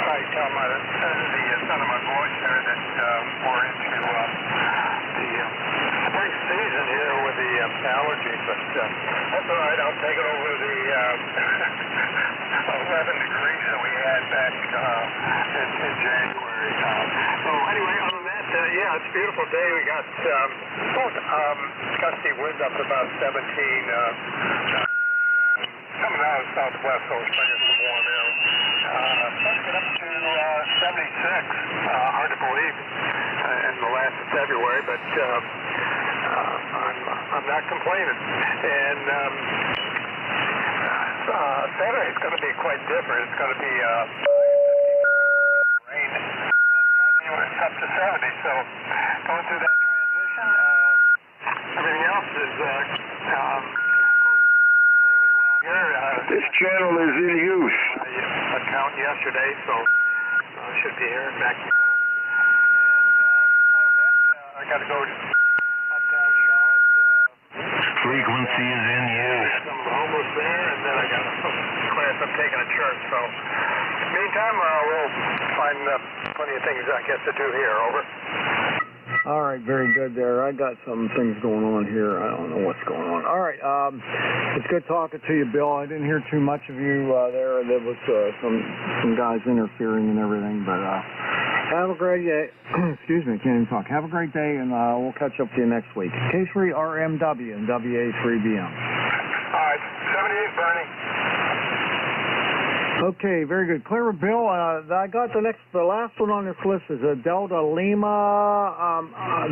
I tell the son of my voice there that we're into the spring season here with the allergies, but that's all right. I'll take it over the 11 degrees that we had back in January. So anyway, other than that, yeah, it's a beautiful day. We got gusty winds up to about 17. Coming out of southwest, so it's bringing some warm air. Let's get up to 76. Hard to believe in the last of February, but I'm not complaining. And Saturday is going to be quite different. It's going to be rain. It's up to 70, so going through that transition. Everything else is this channel is in use. Account yesterday, so should be here and back here. And I got to go uptown Charlotte. Frequency is in use. Some homeless there, and then I got a class I'm taking at church. So, meantime, we'll find plenty of things I guess to do here. Over. All right, very good there. I got some things going on here. I don't know what's going on. All right, it's good talking to you, Bill. I didn't hear too much of you there. There was some guys interfering and everything, but Have a great day. Excuse me, can't even talk. Have a great day, and we'll catch up to you next week. K3RMW and WA3BM. All right, 78, Bernie. Okay, very good. Clear, Bill. I got the last one on this list is a Delta Lima.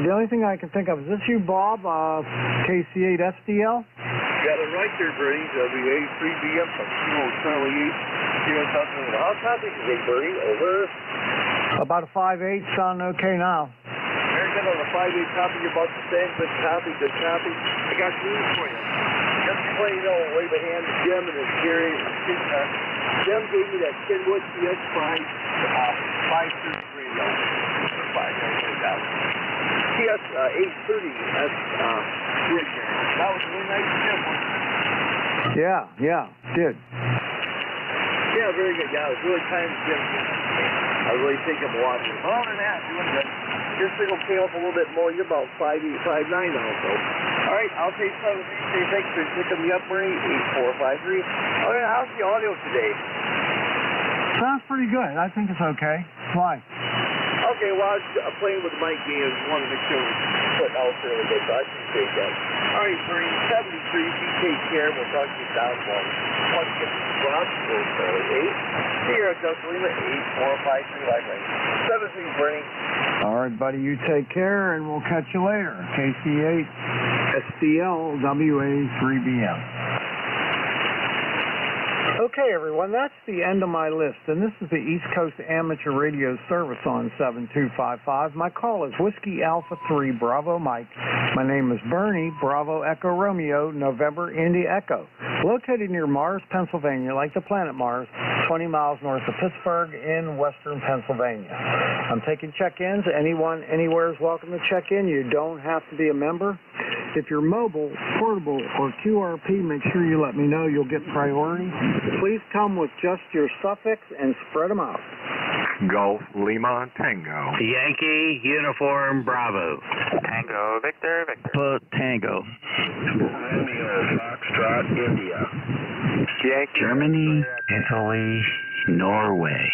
The only thing I can think of, is this you, Bob? KC8 SDL? Got it right there, Bernie. WA3BM from Kilo Charlie 8. How copy today, Bernie? Over. About a 5.8, sound okay now. Very good on the 5.8 copy. You're about the same. Good copy, good copy. I got news for you. Just to let you know, wave a hand to Jim and his Gary. Jim gave me that Kenwood CS5 530 radio for $5,000. CS 830, that's grid there. That was a really nice Jim, wasn't it? Yeah, did. Yeah, very good. Yeah, it was really kind of Jim. I really think I'm watching. Other than that, doing good. Your signal came up a little bit more. You're about 5.8, 5.9 now, so. All right, I'll take some of these. Thanks for picking me up, Bernie. 8453. All right, how's the audio today? Sounds pretty good. I think it's okay. Why? Okay, well, I was playing with my games. Wanted to make sure we put out there a bit, so I appreciate that. All right, Bernie, 73. You take care. We'll talk to you down one. Once you get to the Bronx, we'll start at 8. Here at Delta Lima, 8453, likewise. 73, Bernie. All right, buddy, you take care, and we'll catch you later. KC8 SDL WA3BM. Okay, everyone, that's the end of my list, and this is the East Coast Amateur Radio Service on 7255. My call is Whiskey Alpha 3 Bravo Mike. My name is Bernie, Bravo Echo Romeo, November Indy Echo. Located near Mars, Pennsylvania, like the planet Mars, 20 miles north of Pittsburgh in western Pennsylvania. I'm taking check-ins. Anyone, anywhere is welcome to check in. You don't have to be a member. If you're mobile, portable, or QRP, make sure you let me know. You'll get priority. Please come with just your suffix and spread them out. Golf Lima Tango. Yankee Uniform Bravo. Tango Victor Victor. Tango. Romeo Foxtrot India. Yankee. Germany, Italy, Norway.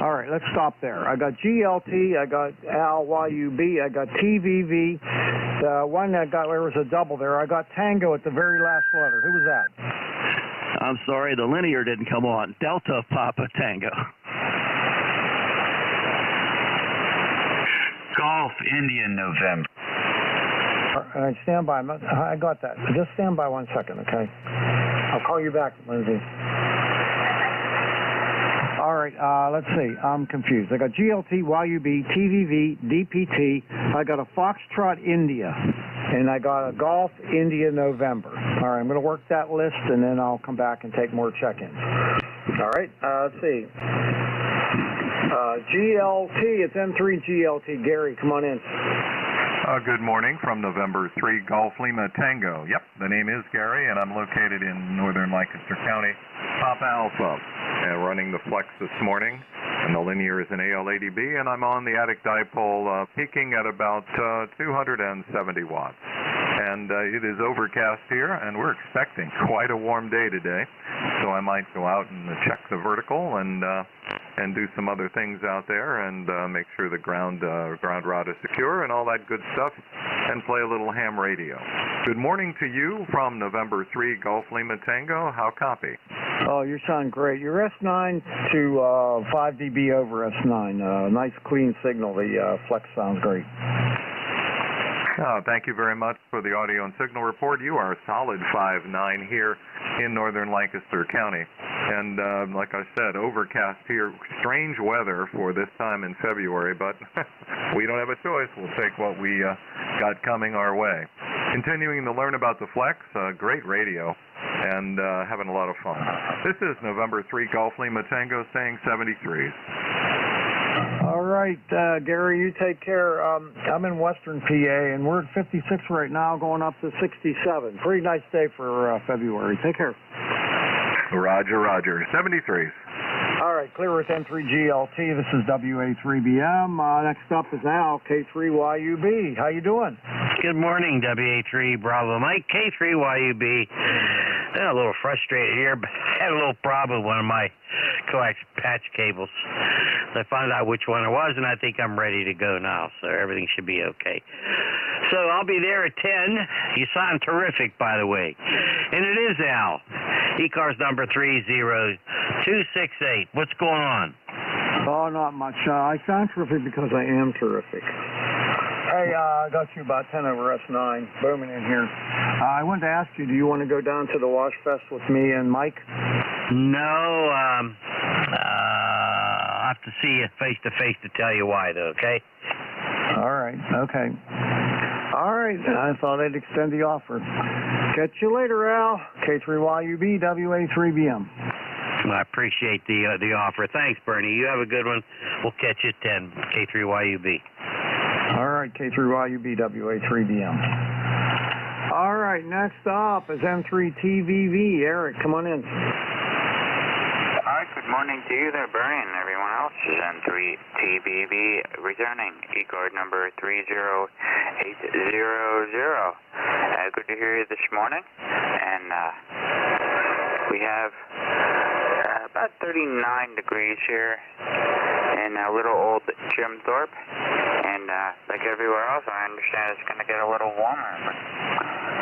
All right, let's stop there. I got GLT, I got LYUB, I got TVV. The one that got, there was a double there. I got Tango at the very last letter. Who was that? I'm sorry, the linear didn't come on. Delta Papa Tango. Golf Indian November. All right, stand by. I got that. Just stand by 1 second, okay? I'll call you back, Lindsay. All right, let's see. I'm confused. I got GLT, YUB, TVV, DPT. I got a Foxtrot India, and I got a Golf India November. All right, I'm going to work that list, and then I'll come back and take more check-ins. All right, let's see. GLT, it's M3 GLT. Gary, come on in. Good morning from November 3 Golf Lima Tango. Yep, the name is Gary, and I'm located in northern Lancaster County. Papa Alpha, and running the Flex this morning, and the linear is an AL80B, and I'm on the attic dipole peaking at about 270 watts. And it is overcast here, and we're expecting quite a warm day today, so I might go out and check the vertical and do some other things out there and make sure the ground rod is secure and all that good stuff, and play a little ham radio. Good morning to you from November 3 Golf Lima Tango. How copy? Oh, you sound great. You're S9 to 5 dB over S9. Nice clean signal. The Flex sounds great. Thank you very much for the audio and signal report. You are a solid 5.9 here in northern Lancaster County. And like I said, overcast here. Strange weather for this time in February, but we don't have a choice. We'll take what we got coming our way. Continuing to learn about the Flex, great radio, and having a lot of fun. This is November 3 Golf Lima Tango saying 73s. All right, Gary, you take care. I'm in western PA, and we're at 56 right now, going up to 67. Pretty nice day for February. Take care. Roger, roger. 73s. All right, clear with M3GLT. This is WA3BM. Next up is Al, K3YUB. How you doing? Good morning, WA3 Bravo Mike, K3YUB. A little frustrated here, but I had a little problem with one of my coax patch cables. So I found out which one it was, and I think I'm ready to go now, so everything should be okay. So I'll be there at 10. You sound terrific, by the way. And it is Al. ECARS number 30268. What's going on? Oh, not much. I sound terrific because I am terrific. Hey, I got you about 10 over S9, booming in here. I wanted to ask you, do you want to go down to the Wash Fest with me and Mike? No, I'll have to see you face-to-face to tell you why, though, okay? All right, okay. All right, I thought I'd extend the offer. Catch you later, Al. K3YUB, WA3BM. I appreciate the offer. Thanks, Bernie. You have a good one. We'll catch you at 10, K3YUB. All right, K3YUB, WA3BM. All right, next up is N3TVV. Eric, come on in. All right, good morning to you there, Bernie, and everyone else. This is N3TVV returning, ECARS number 30800. Good to hear you this morning, and we have about 39 degrees here in little old Jim Thorpe, and like everywhere else, I understand it's going to get a little warmer, but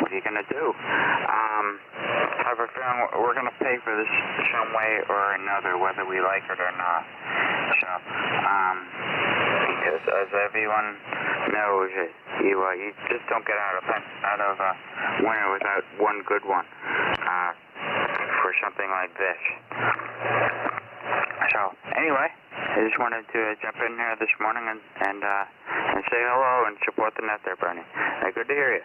what are you going to do? I have a feeling we're going to pay for this some way or another, whether we like it or not. So, because as everyone knows, you just don't get out of winter without one good one for something like this. So, anyway, I just wanted to jump in here this morning and say hello and support the net there, Bernie. Good to hear you.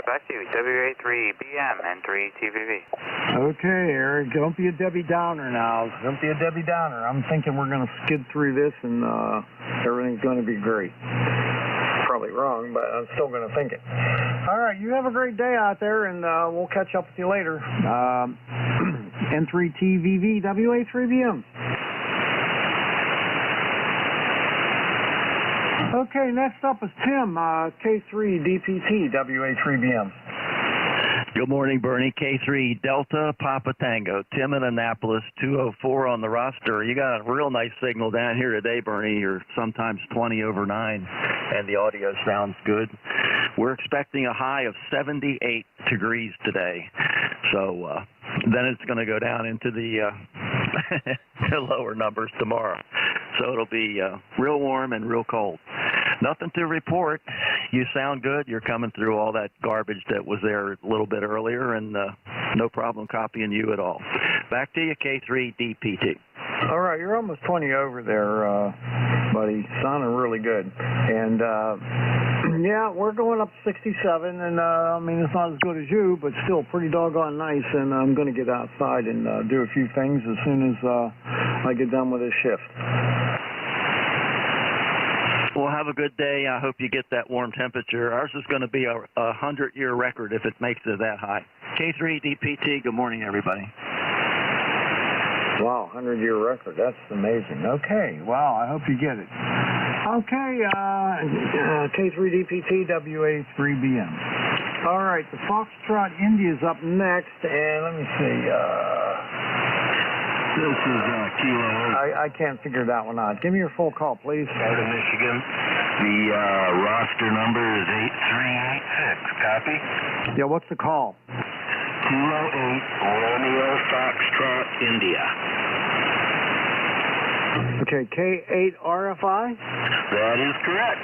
Back to you, WA3BM and 3TVV. Okay, Eric, don't be a Debbie Downer now. Don't be a Debbie Downer. I'm thinking we're going to skid through this and everything's going to be great. Probably wrong, but I'm still going to think it. All right, you have a great day out there, and we'll catch up with you later. N3TVV, WA3BM. Okay, next up is Tim, K3DPT, WA3BM. Good morning, Bernie. K3 Delta Papa Tango. Tim in Annapolis, 204 on the roster. You got a real nice signal down here today, Bernie. You're sometimes 20 over 9, and the audio sounds good. We're expecting a high of 78 degrees today. So then it's going to go down into the lower numbers tomorrow. So it'll be real warm and real cold. Nothing to report. You sound good. You're coming through all that garbage that was there a little bit earlier, and no problem copying you at all. Back to you, K3DPT. All right, you're almost 20 over there, buddy. Sounding really good. And, yeah, we're going up 67, and, I mean, it's not as good as you, but still pretty doggone nice, and I'm going to get outside and do a few things as soon as I get done with this shift. Well, have a good day. I hope you get that warm temperature. Ours is going to be a 100-year record if it makes it that high. K3DPT, good morning, everybody. Wow, 100-year record. That's amazing. Okay, wow, I hope you get it. Okay, K3DPT, WA3BM. All right, the Foxtrot India's up next, and let me see. This is Kilo. I can't figure that one out. Give me your full call, please. Out of Michigan. The roster number is 8386. Copy? Yeah, what's the call? 208 Romeo Foxtrot India. Okay, K8 RFI? That is correct.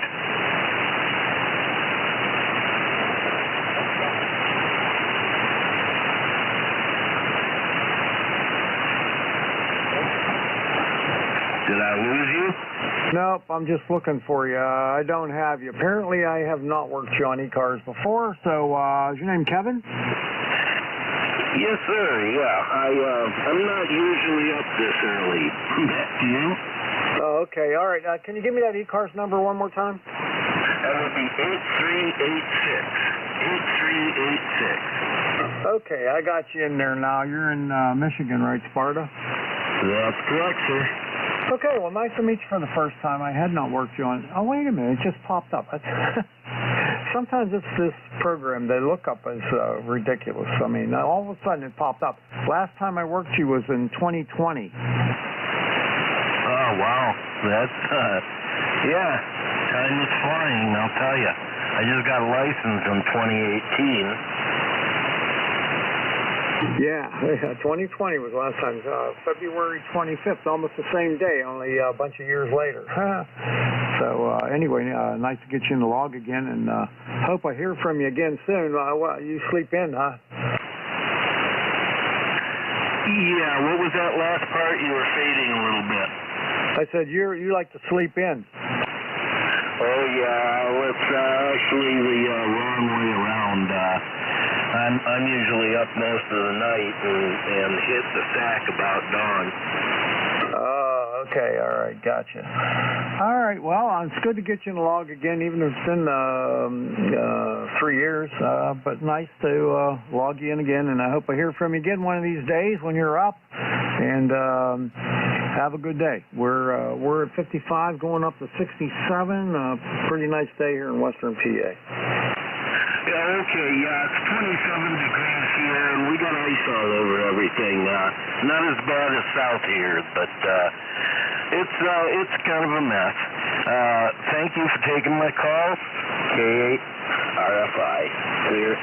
Did I lose you? Nope, I'm just looking for you. I don't have you. Apparently, I have not worked you on ECARS before, so is your name Kevin? Yes, sir, yeah. I'm not usually up this early. Do you? Oh, okay, all right. Can you give me that ECARS number one more time? That would be 8386. 8386. Okay, I got you in there now. You're in Michigan, right, Sparta? That's correct, sir. Okay, well, nice to meet you for the first time. I had not worked you on. Oh, wait a minute, it just popped up. Sometimes it's this program they look up as ridiculous. I mean, all of a sudden it popped up. Last time I worked you was in 2020. wow. That's, yeah, time is flying, I'll tell you. I just got licensed in 2018. Yeah, 2020 was last time. February 25th, almost the same day, only a bunch of years later. So anyway, nice to get you in the log again, and hope I hear from you again soon. You sleep in, huh? Yeah, what was that last part? You were fading a little bit. I said you like to sleep in. Oh yeah, well, it's actually the wrong way around. I'm usually up most of the night and hit the sack about dawn. Oh, okay, all right, gotcha. All right, well, it's good to get you in the log again, even if it's been 3 years, but nice to log you in again, and I hope I hear from you again one of these days when you're up, and have a good day. We're at 55, going up to 67, pretty nice day here in Western PA. Yeah, okay, it's 27 degrees here, and we got ice all over everything. Not as bad as south here, but it's kind of a mess. Thank you for taking my call. K8 RFI. Clear.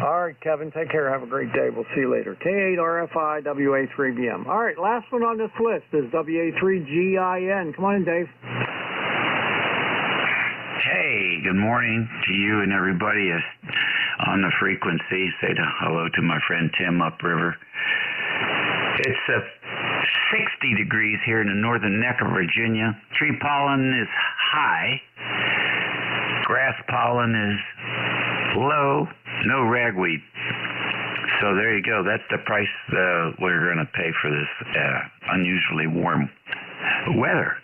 All right, Kevin, take care. Have a great day. We'll see you later. K8 RFI WA3BM. All right, last one on this list is WA3GIN. Come on in, Dave. Hey, good morning to you and everybody on the frequency. Say hello to my friend Tim upriver. It's 60 degrees here in the northern neck of Virginia. Tree pollen is high. Grass pollen is low. No ragweed. So there you go. That's the price we're going to pay for this unusually warm weather.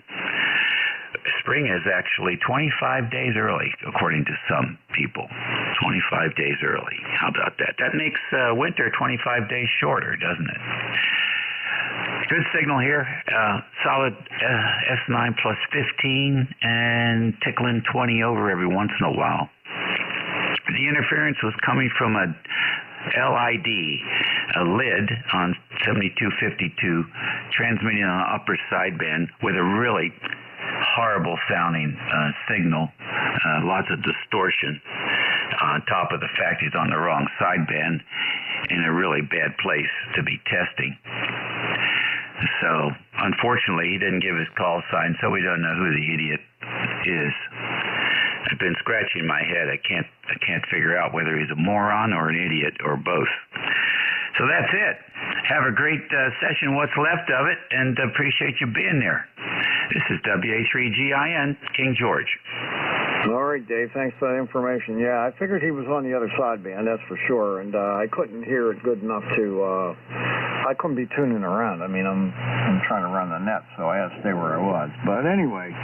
Spring is actually 25 days early, according to some people. 25 days early. How about that? That makes winter 25 days shorter, doesn't it? Good signal here. Solid S9 plus 15 and tickling 20 over every once in a while. The interference was coming from a LID, a lid on 7252, transmitting on the upper sideband with a really horrible sounding signal, lots of distortion on top of the fact he's on the wrong sideband in a really bad place to be testing. So unfortunately he didn't give his call sign, so we don't know who the idiot is. I've been scratching my head. I can't figure out whether he's a moron or an idiot or both. So that's it. Have a great session, what's left of it, and appreciate you being there. This is WA3GIN, King George. All right, Dave, thanks for that information. Yeah, I figured he was on the other sideband, that's for sure, and I couldn't hear it good enough to, I couldn't be tuning around. I mean, I'm trying to run the net, so I had to stay where I was. But anyway,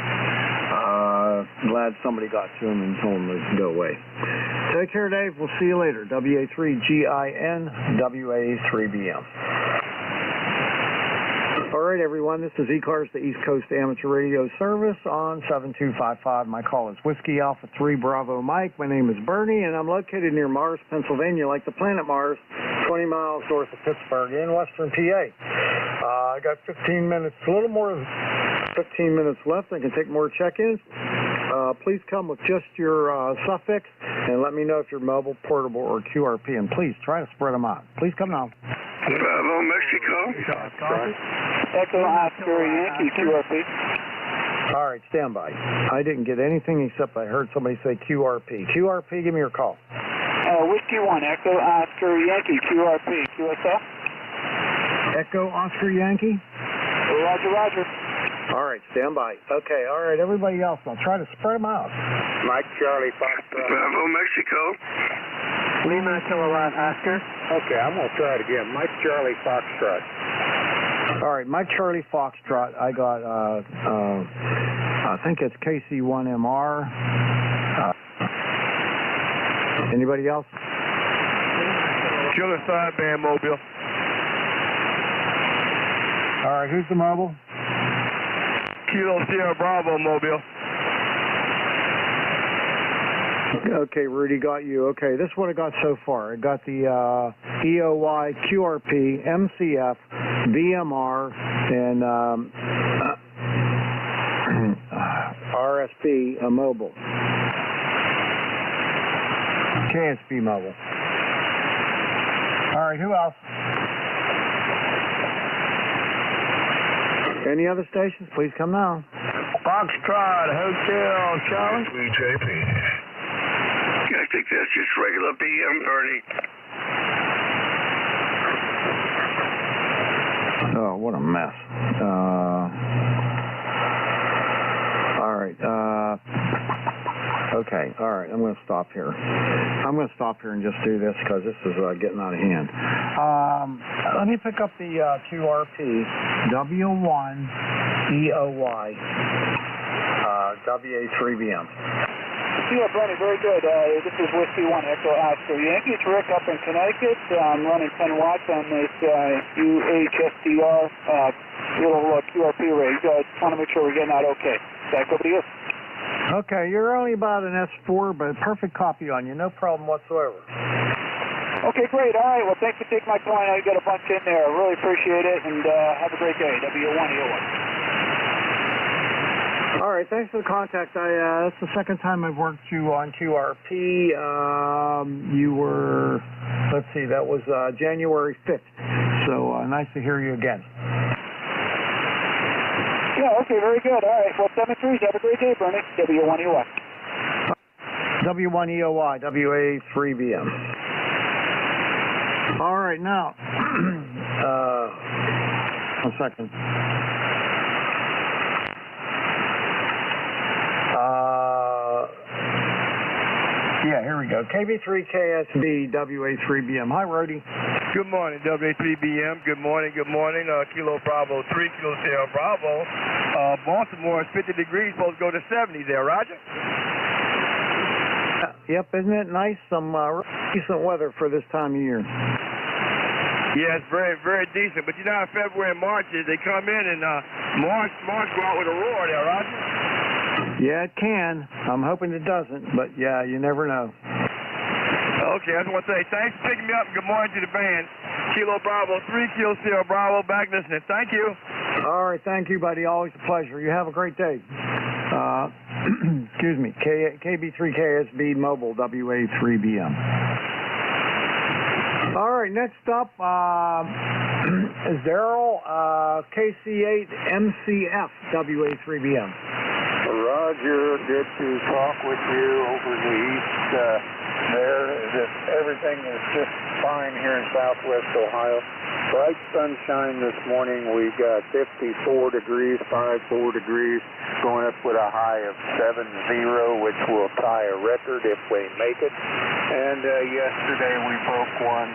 glad somebody got to him and told him to go away. Take care, Dave. We'll see you later. WA3GIN, WA3BM. All right, everyone, this is ECARS, the East Coast Amateur Radio Service on 7255. My call is Whiskey Alpha 3 Bravo Mike. My name is Bernie, and I'm located near Mars, Pennsylvania, like the planet Mars, 20 miles north of Pittsburgh in western PA. I got 15 minutes, a little more than 15 minutes left. I can take more check-ins. Please come with just your suffix, and let me know if you're mobile, portable, or QRP, and please try to spread them out. Please come now. Bravo, Mexico. Echo Oscar Yankee QRP. All right, stand by. I didn't get anything except I heard somebody say QRP. QRP, give me your call. Whiskey 1, Echo Oscar Yankee QRP. QSL? Echo Oscar Yankee? Roger, roger. All right, stand by. Okay, all right, everybody else, I'll try to spread them out. Mike Charlie Foxtrot. Bravo, Mexico. Lima Kilowatt Oscar. Okay, I'm going to try it again. Mike Charlie Foxtrot. All right, Mike Charlie Foxtrot. I got, I think it's KC1MR. Anybody else? Killer sideband mobile. All right, who's the mobile? Kilo Sierra Bravo mobile. Okay, Rudy, got you. Okay, this is what I got so far. I got the EOY, QRP, MCF, VMR, and RSP mobile. KSP mobile. All right, who else? Any other stations? Please come now. Foxtrot Hotel Charlie. JP. I think that's just regular BM, Bernie. Oh, what a mess. All right. Okay. All right. I'm going to stop here. I'm going to stop here and just do this because this is getting out of hand. Let me pick up the QRP W1EOY WA3BM. Yeah, Bernie, very good. This is Whiskey 1 Echo Oscar Yankee. It's Rick up in Connecticut. I'm running 10 watts on this UHSDR little QRP rig. Just want to make sure we're getting out okay. Back over to you. Okay, you're only about an S4, but perfect copy on you. No problem whatsoever. Okay, great. All right. Well, thanks for taking my call. I know you got a bunch in there. I really appreciate it, and have a great day. W1EOY. All right, thanks for the contact. That's the second time I've worked you on QRP. You were, let's see, that was January 5th. So nice to hear you again. Yeah, okay, very good. All right, well, 7-3s. Have a great day, Bernie. W1EOY. W1EOY, WA3BM. All right, now, 1 second. Yeah, here we go. KB3KSB WA3BM. Hi, Rody. Good morning, WA3BM. Good morning. Kilo Bravo 3, Kilo Sierra Bravo. Baltimore is 50 degrees, supposed to go to 70 there, Roger? Yep, isn't it nice? Some decent weather for this time of year. Yeah, it's very, very decent. But you know how February and March is, they come in and March go out with a roar there, Roger? Yeah, it can. I'm hoping it doesn't, but yeah, you never know. Okay, I just want to say thanks for picking me up and good morning to the band. Kilo Bravo 3, Kilo Sierra Bravo, back listening. Thank you. All right, thank you, buddy. Always a pleasure. You have a great day. Excuse me, KB3KSB Mobile WA3BM. All right, next up is Daryl, KC8MCF WA3BM. Roger, good to talk with you over the east there. Everything is just fine here in southwest Ohio. Bright sunshine this morning. We got 54 degrees, 54 degrees, going up with a high of 70, which will tie a record if we make it. And yesterday we broke one.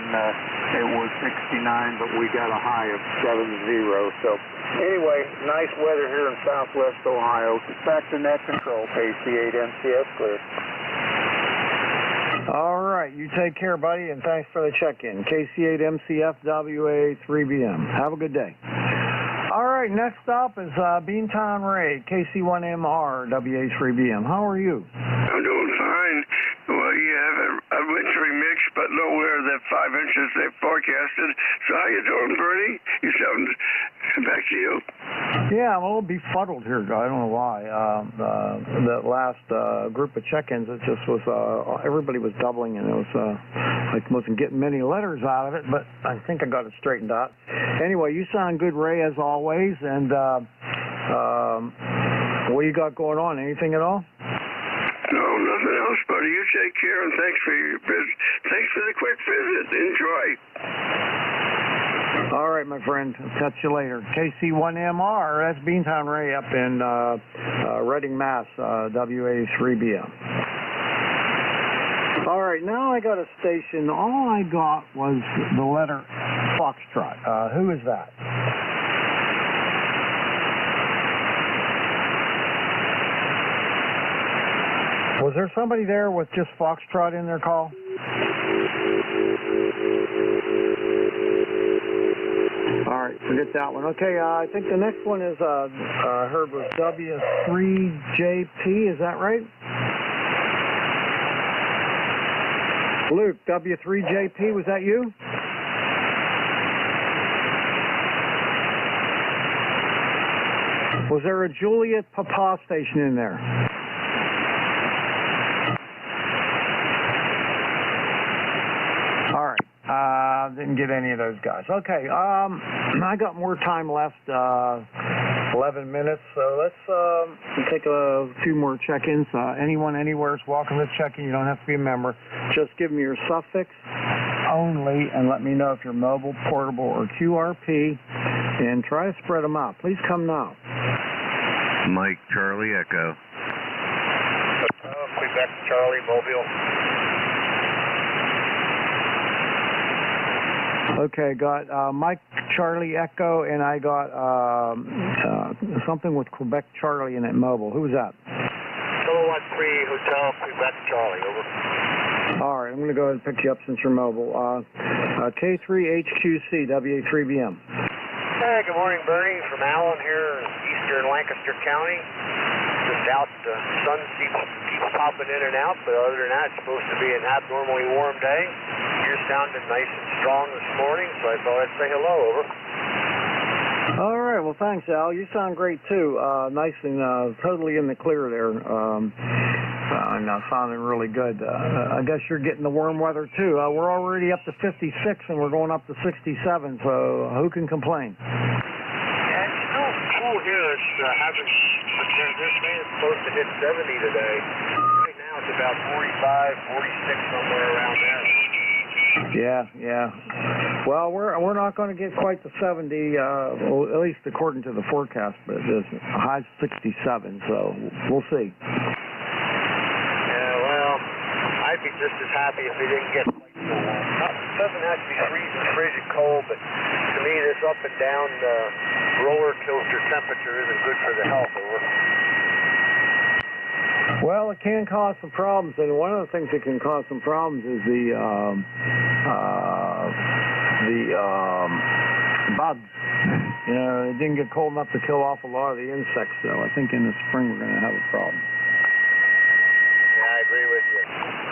It was 69, but we got a high of 70. So anyway, nice weather here in southwest Ohio. Back to net control, KC8MCF clear. All right, you take care, buddy, and thanks for the check-in. KC8MCF WA3BM. Have a good day. All right, next up is Beantown Ray, KC1MR WA3BM. How are you? I'm doing fine. Well, you have a wintry mix, but nowhere that 5 inches they forecasted. So how you doing, Bernie? You sound back to you. Yeah, I'm a little befuddled here. I don't know why. The last group of check-ins, it just was, everybody was doubling, and it was, I wasn't getting many letters out of it, but I think I got it straightened out. Anyway, you sound good, Ray, as always, and what you got going on? Anything at all? No, nothing else, buddy. You take care, and thanks for the quick visit. Enjoy. All right, my friend. I'll catch you later. KC1MR, that's Beantown Ray up in Reading, Mass, WA3BM. All right, now I got a station. All I got was the letter Foxtrot. Who is that? Was there somebody there with just Foxtrot in their call? All right, forget that one. Okay, I think the next one is, I heard was W3JP, is that right? Luke, W3JP, was that you? Was there a Juliet Papa station in there? All right. Didn't get any of those guys. Okay. I got more time left. 11 minutes. So let's take a few more check-ins. Anyone, anywhere is welcome to check in. You don't have to be a member. Just give me your suffix only and let me know if you're mobile, portable, or QRP, and try to spread them out. Please come now. Mike, Charlie, Echo. Quebec, Charlie, Mobile. Okay, got Mike, Charlie, Echo, and I got something with Quebec, Charlie in it, mobile. Who was that? Kilowatt 3 Hotel, Quebec, Charlie, over. All right, I'm going to go ahead and pick you up since you're mobile. K3HQC, WA3BM. Hey, good morning, Bernie. From Allen here in eastern Lancaster County. Just out, the sun keeps popping in and out, but other than that, it's supposed to be an abnormally warm day. You're sounding nice and strong this morning, so I thought I'd say hello, over. All right, well, thanks, Al. You sound great, too. Nice and totally in the clear there. Sounding really good. I guess you're getting the warm weather, too. We're already up to 56, and we're going up to 67, so who can complain? Yeah, it's still cool here. It's this day is supposed to hit 70 today. Right now it's about 45, 46, somewhere around there. Yeah. Well, we're not going to get quite to 70, well, at least according to the forecast, but it's a high 67, so we'll see. Yeah, well, I'd be just as happy if we didn't get quite so warm. It doesn't have to be freezing, frigid cold, but to me this up and down roller coaster temperature isn't good for the health, over. Well, it can cause some problems, and one of the things that can cause some problems is the bugs. You know, it didn't get cold enough to kill off a lot of the insects, though. I think in the spring we're going to have a problem. Yeah, I agree with you.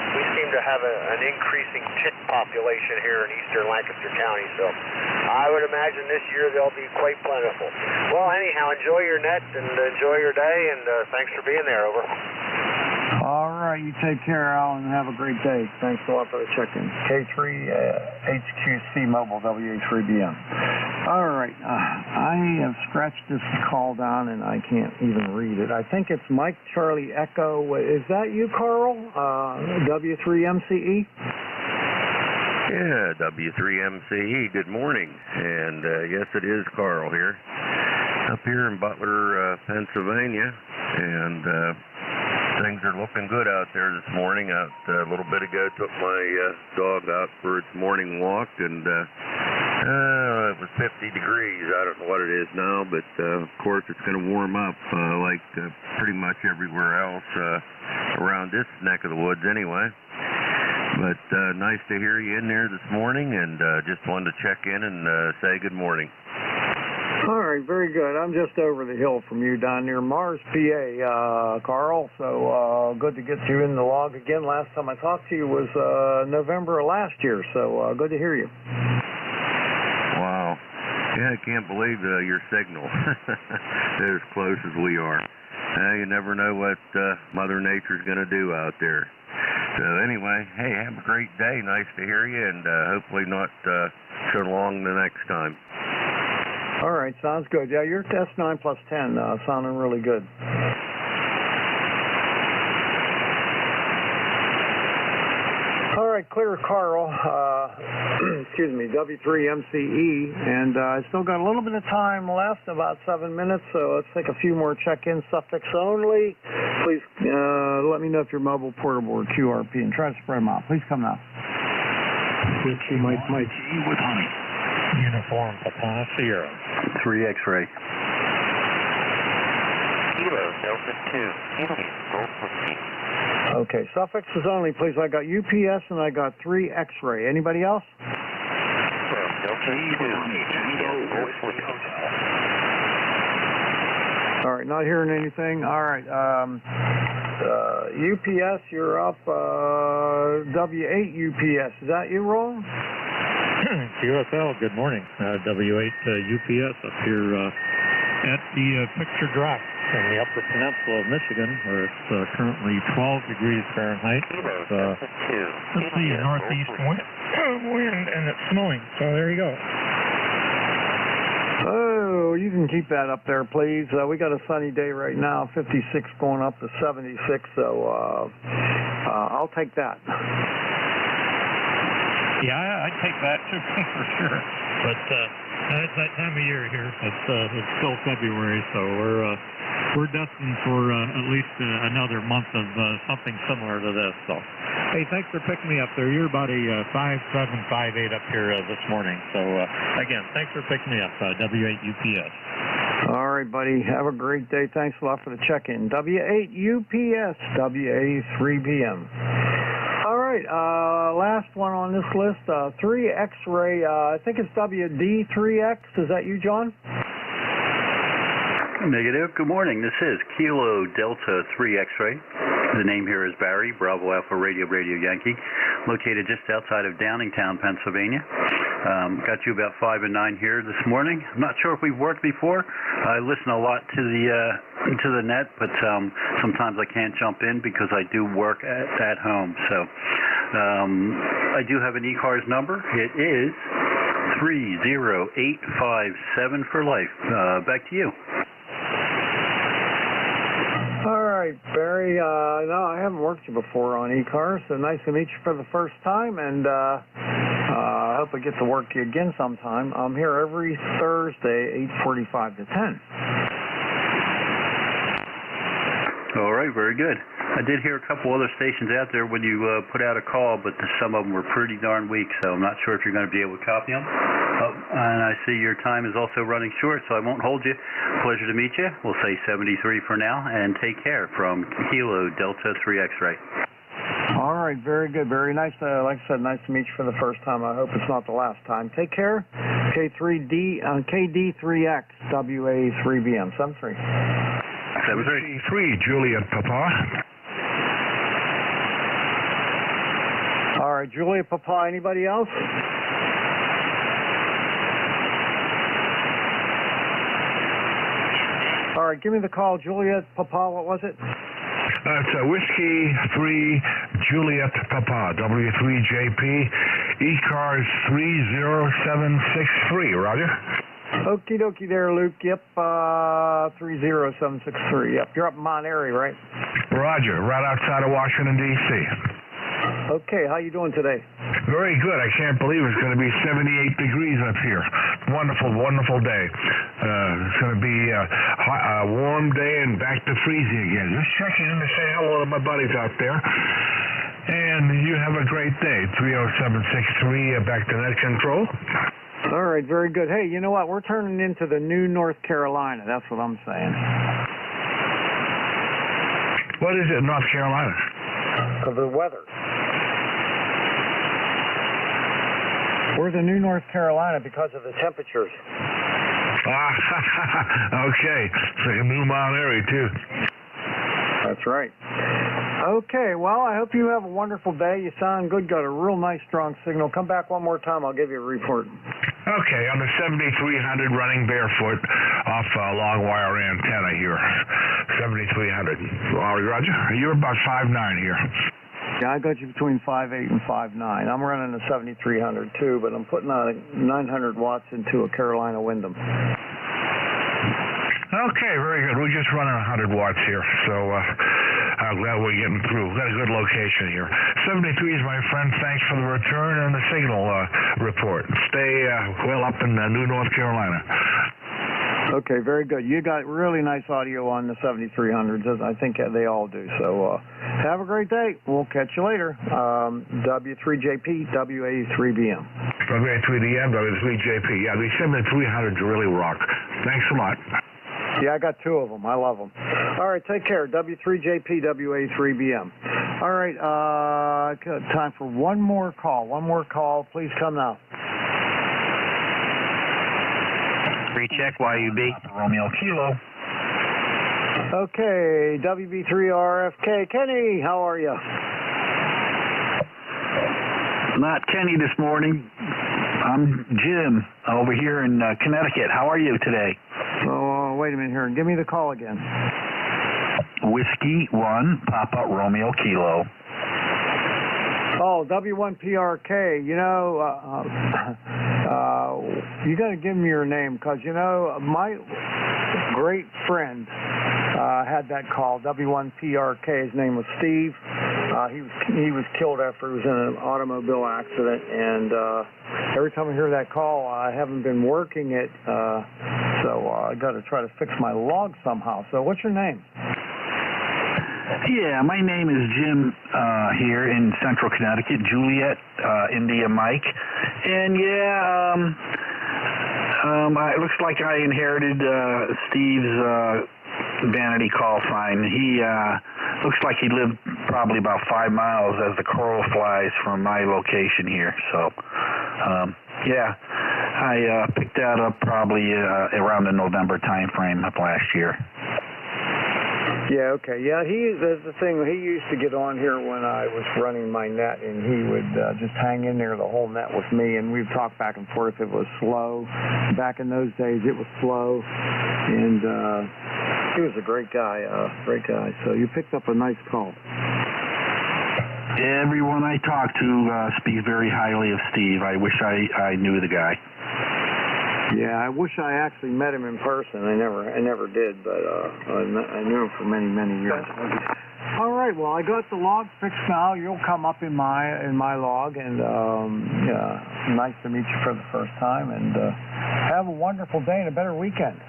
We seem to have an increasing tick population here in eastern Lancaster County, so I would imagine this year they'll be quite plentiful. Well, anyhow, enjoy your net and enjoy your day, and thanks for being there, over. All right, you take care, Al, and have a great day. Thanks a lot for the check-in. K3HQC Mobile, WA3BM. All right, I have scratched this call down, and I can't even read it. I think it's Mike, Charlie, Echo. Is that you, Carl? W3MCE? Yeah, W3MCE. Good morning. And yes, it is Carl here. Up here in Butler, Pennsylvania. And things are looking good out there this morning. Out a little bit ago, took my dog out for its morning walk, and it was 50 degrees. I don't know what it is now, but of course it's going to warm up like pretty much everywhere else around this neck of the woods anyway. But nice to hear you in there this morning, and just wanted to check in and say good morning. All right, very good. I'm just over the hill from you down near Mars, PA, Carl. So good to get you in the log again. Last time I talked to you was November of last year, so good to hear you. Wow. Yeah, I can't believe your signal. They're as close as we are. You never know what Mother Nature's going to do out there. So anyway, hey, have a great day. Nice to hear you, and hopefully not so long the next time. All right, sounds good. Yeah, you're S9 plus 10, sounding really good. All right, clear, Carl. Excuse me, W3MCE, and I still got a little bit of time left, about 7 minutes, so let's take a few more check-ins, suffix only. Please let me know if you're mobile, portable, or QRP, and try to spread them out. Please come now. Mike with honey. Uniform Papa Sierra. 3 X-ray. Kilo Delta 2. Okay, suffixes only, please. I got UPS and I got 3 X-ray. Anybody else? Delta 2. All right, not hearing anything. All right, UPS, you're up. W8 UPS. Is that you, Roland? QSL, good morning. W8 UPS up here at the picture drop in the Upper Peninsula of Michigan, where it's currently 12 degrees Fahrenheit. Let's see, northeast wind, and it's snowing. So there you go. Oh, you can keep that up there, please. We got a sunny day right now, 56 going up to 76, so I'll take that. Yeah, I'd take that too, for sure. But it's that time of year here. It's still February, so we're destined for at least another month of something similar to this. So, hey, thanks for picking me up there. You're about a 5'7", 5'8" up here this morning. So, again, thanks for picking me up, W8UPS. All right, buddy. Have a great day. Thanks a lot for the check-in. W8UPS, WA3PM. All right, last one on this list, 3 X-ray, I think it's WD3X. Is that you, John? Negative. Good morning. This is Kilo Delta 3 X-ray. The name here is Barry, Bravo Alpha Radio Yankee, located just outside of Downingtown, Pennsylvania. Got you about 5 and 9 here this morning. I'm not sure if we've worked before. I listen a lot to the net, but sometimes I can't jump in because I do work at home. So I do have an ECARS number. It is 30857 for life. Back to you. All right, Barry. No, I haven't worked you before on ECARS, so nice to meet you for the first time, and I hope I get to work you again sometime. I'm here every Thursday, 8:45 to 10. All right, very good. I did hear a couple other stations out there when you put out a call, but some of them were pretty darn weak, so I'm not sure if you're going to be able to copy them. And I see your time is also running short, so I won't hold you. Pleasure to meet you. We'll say 73 for now, and take care from Kilo Delta 3 X-Ray. All right, very good. Very nice. Like I said, nice to meet you for the first time. I hope it's not the last time. Take care. KD3X, WA3BM, 73. 73, Juliet Papa. All right, Juliet Papa, anybody else? All right, give me the call, Juliet Papa, what was it? It's Whiskey 3 Juliet Papa, W3JP, ECARS 30763, Roger. Okie dokie there, Luke. Yep, 30763. Yep, you're up in Mount Airy, right? Roger, right outside of Washington, D.C. Okay, how you doing today? Very good. I can't believe it's going to be 78 degrees up here. Wonderful, wonderful day. It's going to be a warm day and back to freezing again. Just checking in to say hello to my buddies out there. And you have a great day. 30763, back to net control. All right, very good. Hey, you know what? We're turning into the new North Carolina. That's what I'm saying. What is it, North Carolina? Of the weather. We're the new North Carolina because of the temperatures. Okay. It's like a new Mount Airy, too. That's right. Okay, well, I hope you have a wonderful day. You sound good. Got a real nice, strong signal. Come back one more time. I'll give you a report. Okay, on the 7300 running barefoot off a long wire antenna here. 7300. All right, Roger. You're about 5'9" here. Yeah, I got you between 5'8" and 5'9". I'm running a 7300 too, but I'm putting 900 watts into a Carolina Wyndham. Okay, very good. We're just running 100 watts here, so I'm glad we're getting through. We've got a good location here. 73 is my friend. Thanks for the return and the signal report. Stay well up in New North Carolina. Okay, very good. You got really nice audio on the 7300s. I think they all do. So have a great day. We'll catch you later. W3JP, WA3BM. WA3DM, W3JP. Yeah, these 7300s really rock. Thanks a lot. Yeah, I got 2 of them. I love them. All right, take care. W3JP, WA3BM. All right, time for one more call. One more call. Please come now. Recheck YUB. Romeo Kilo. Okay, WB3RFK. Kenny, how are you? Not Kenny this morning. I'm Jim over here in Connecticut. How are you today? Oh, wait wait a minute here and give me the call again. Whiskey 1, Papa Romeo Kilo. Oh, W1PRK. You know, you got to give me your name because, you know, my great friend had that call, W1PRK. His name was Steve. He was killed after he was in an automobile accident, and every time I hear that call, I haven't been working it, so I got to try to fix my log somehow. So what's your name? Yeah, my name is Jim here in Central Connecticut, Juliet, India Mike. And it looks like I inherited Steve's vanity call sign. He looks like he lived probably about 5 miles as the crow flies from my location here. So, I picked that up probably around the November time frame of last year. Yeah, okay. Yeah, that's the thing. He used to get on here when I was running my net, and he would just hang in there the whole net with me, and we'd talk back and forth. It was slow. Back in those days, it was slow, and he was a great guy, So you picked up a nice call. Everyone I talk to speaks very highly of Steve. I wish I knew the guy. Yeah, I wish I actually met him in person. I never did, but I knew him for many, many years. All right, well, I got the log fixed now. You'll come up in my log, and nice to meet you for the first time, and have a wonderful day and a better weekend.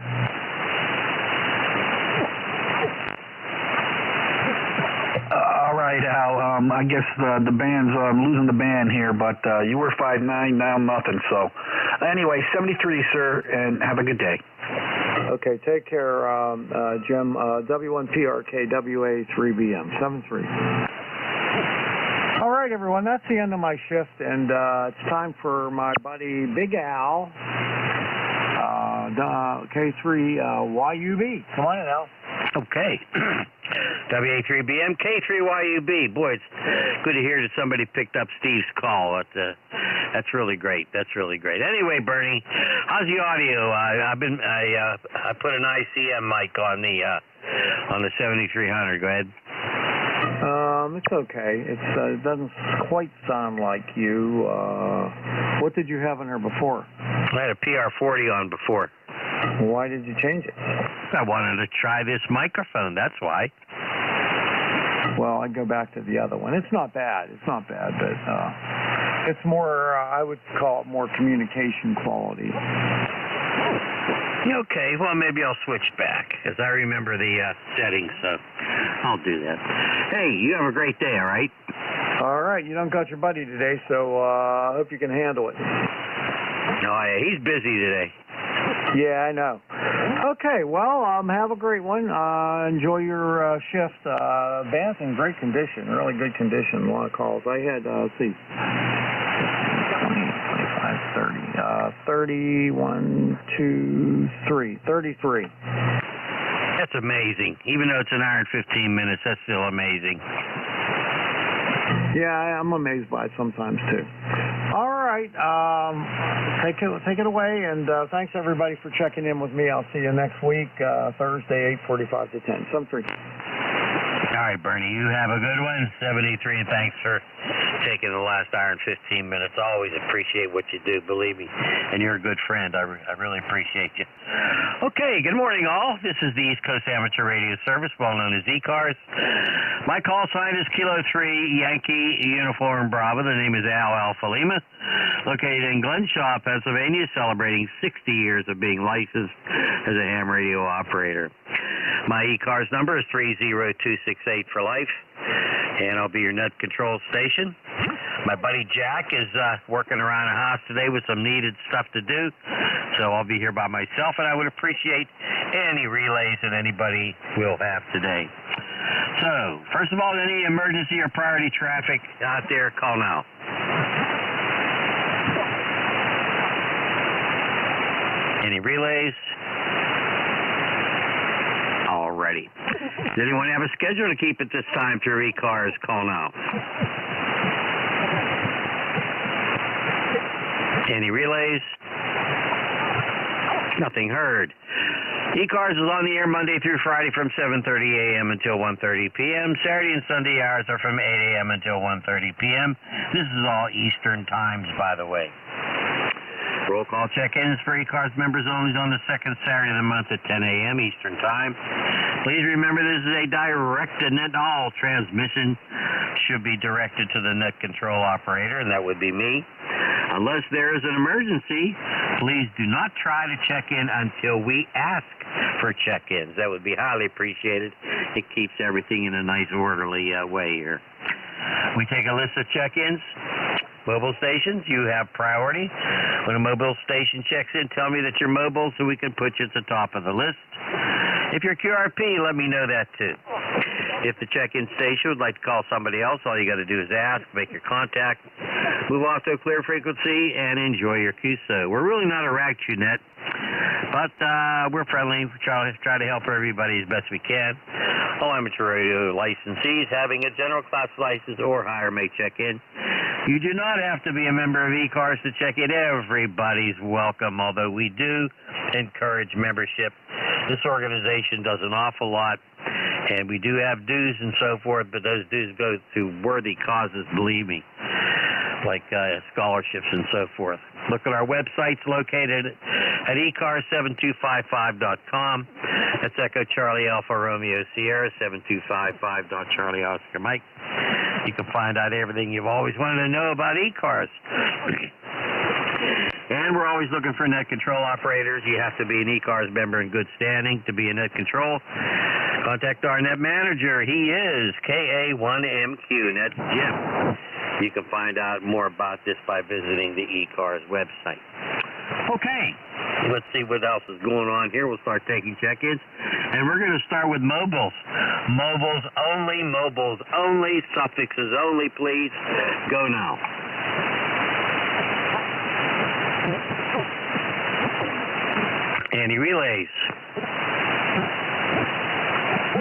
All right, Al. I guess the band's losing the band here, but you were 5'9", now nothing. So, anyway, 73, sir, and have a good day. Okay, take care, Jim. W1PRK WA3BM 73. All right, everyone, that's the end of my shift, and it's time for my buddy Big Al, K3 YUB. Come on in, Al. Okay. WA3BM, K3YUB. Boy, it's good to hear that somebody picked up Steve's call. That's really great. That's really great. Anyway, Bernie, how's the audio? I put an ICM mic on the 7300. Go ahead. It's okay. It doesn't quite sound like you. What did you have on there before? I had a PR40 on before. Why did you change it? I wanted to try this microphone. That's why. Well, I'd go back to the other one. It's not bad. It's not bad, but it's more, I would call it more communication quality. Okay, well, maybe I'll switch back, because I remember the settings, so I'll do that. Hey, you have a great day, all right? All right, you don't got your buddy today, so I hope you can handle it. No, he's busy today. Yeah, I know. Okay, well, have a great one. Enjoy your shift. Band's in great condition, really good condition. A lot of calls. I had, let's see, 20, 25, 30, 31, 2, 3, 33. That's amazing. Even though it's an hour and 15 minutes, that's still amazing. Yeah, I'm amazed by it sometimes, too. All right, take it away, and thanks, everybody, for checking in with me. I'll see you next week, Thursday, 8:45 to 10. Some three. All right, Bernie, you have a good one. 73, and thanks for taking the last hour and 15 minutes. I always appreciate what you do, believe me. And you're a good friend. I really appreciate you. Okay, good morning, all. This is the East Coast Amateur Radio Service, well known as ECARS. My call sign is Kilo 3 Yankee Uniform Bravo. The name is Al Alpha Lima. Located in Glenshaw, Pennsylvania, celebrating 60 years of being licensed as a ham radio operator. My ECARS number is 30268 for life, and I'll be your net control station. My buddy Jack is working around the house today with some needed stuff to do, so I'll be here by myself, and I would appreciate any relays that anybody will have today. So, first of all, any emergency or priority traffic out there, call now. Any relays? Alrighty. Does anyone have a schedule to keep at this time through ECARS? Call now. Any relays? Nothing heard. ECARS is on the air Monday through Friday from 7:30 a.m. until 1:30 p.m. Saturday and Sunday hours are from 8 a.m. until 1:30 p.m. This is all Eastern times, by the way. Roll call check-ins for ECARS members only on the second Saturday of the month at 10 a.m. Eastern Time. Please remember this is a direct to net all transmission. Should be directed to the net control operator, and that would be me. Unless there is an emergency, please do not try to check in until we ask for check-ins. That would be highly appreciated. It keeps everything in a nice orderly way here. We take a list of check-ins. Mobile stations, you have priority. When a mobile station checks in, tell me that you're mobile so we can put you at the top of the list. If you're QRP, let me know that too. If the check-in station would like to call somebody else, all you got to do is ask, make your contact, move off to a clear frequency, and enjoy your QSO. We're really not a rag net, but we're friendly. We try to help everybody as best we can. All amateur radio licensees having a general class license or higher may check in. You do not have to be a member of ECARS to check in. Everybody's welcome, although we do encourage membership. This organization does an awful lot, and we do have dues and so forth, but those dues go to worthy causes, believe me, like scholarships and so forth. Look at our websites located at ECARS7255.com. That's Echo Charlie Alpha Romeo Sierra 7255. Charlie Oscar Mike. You can find out everything you've always wanted to know about ECARS. And we're always looking for net control operators. You have to be an ECARS member in good standing to be a net control. Contact our net manager. He is KA1MQ. That's Jim. You can find out more about this by visiting the ECARS website. Okay, let's see what else is going on here. We'll start taking check-ins. And we're going to start with mobiles. Mobiles only, suffixes only, please. Go now. Any relays?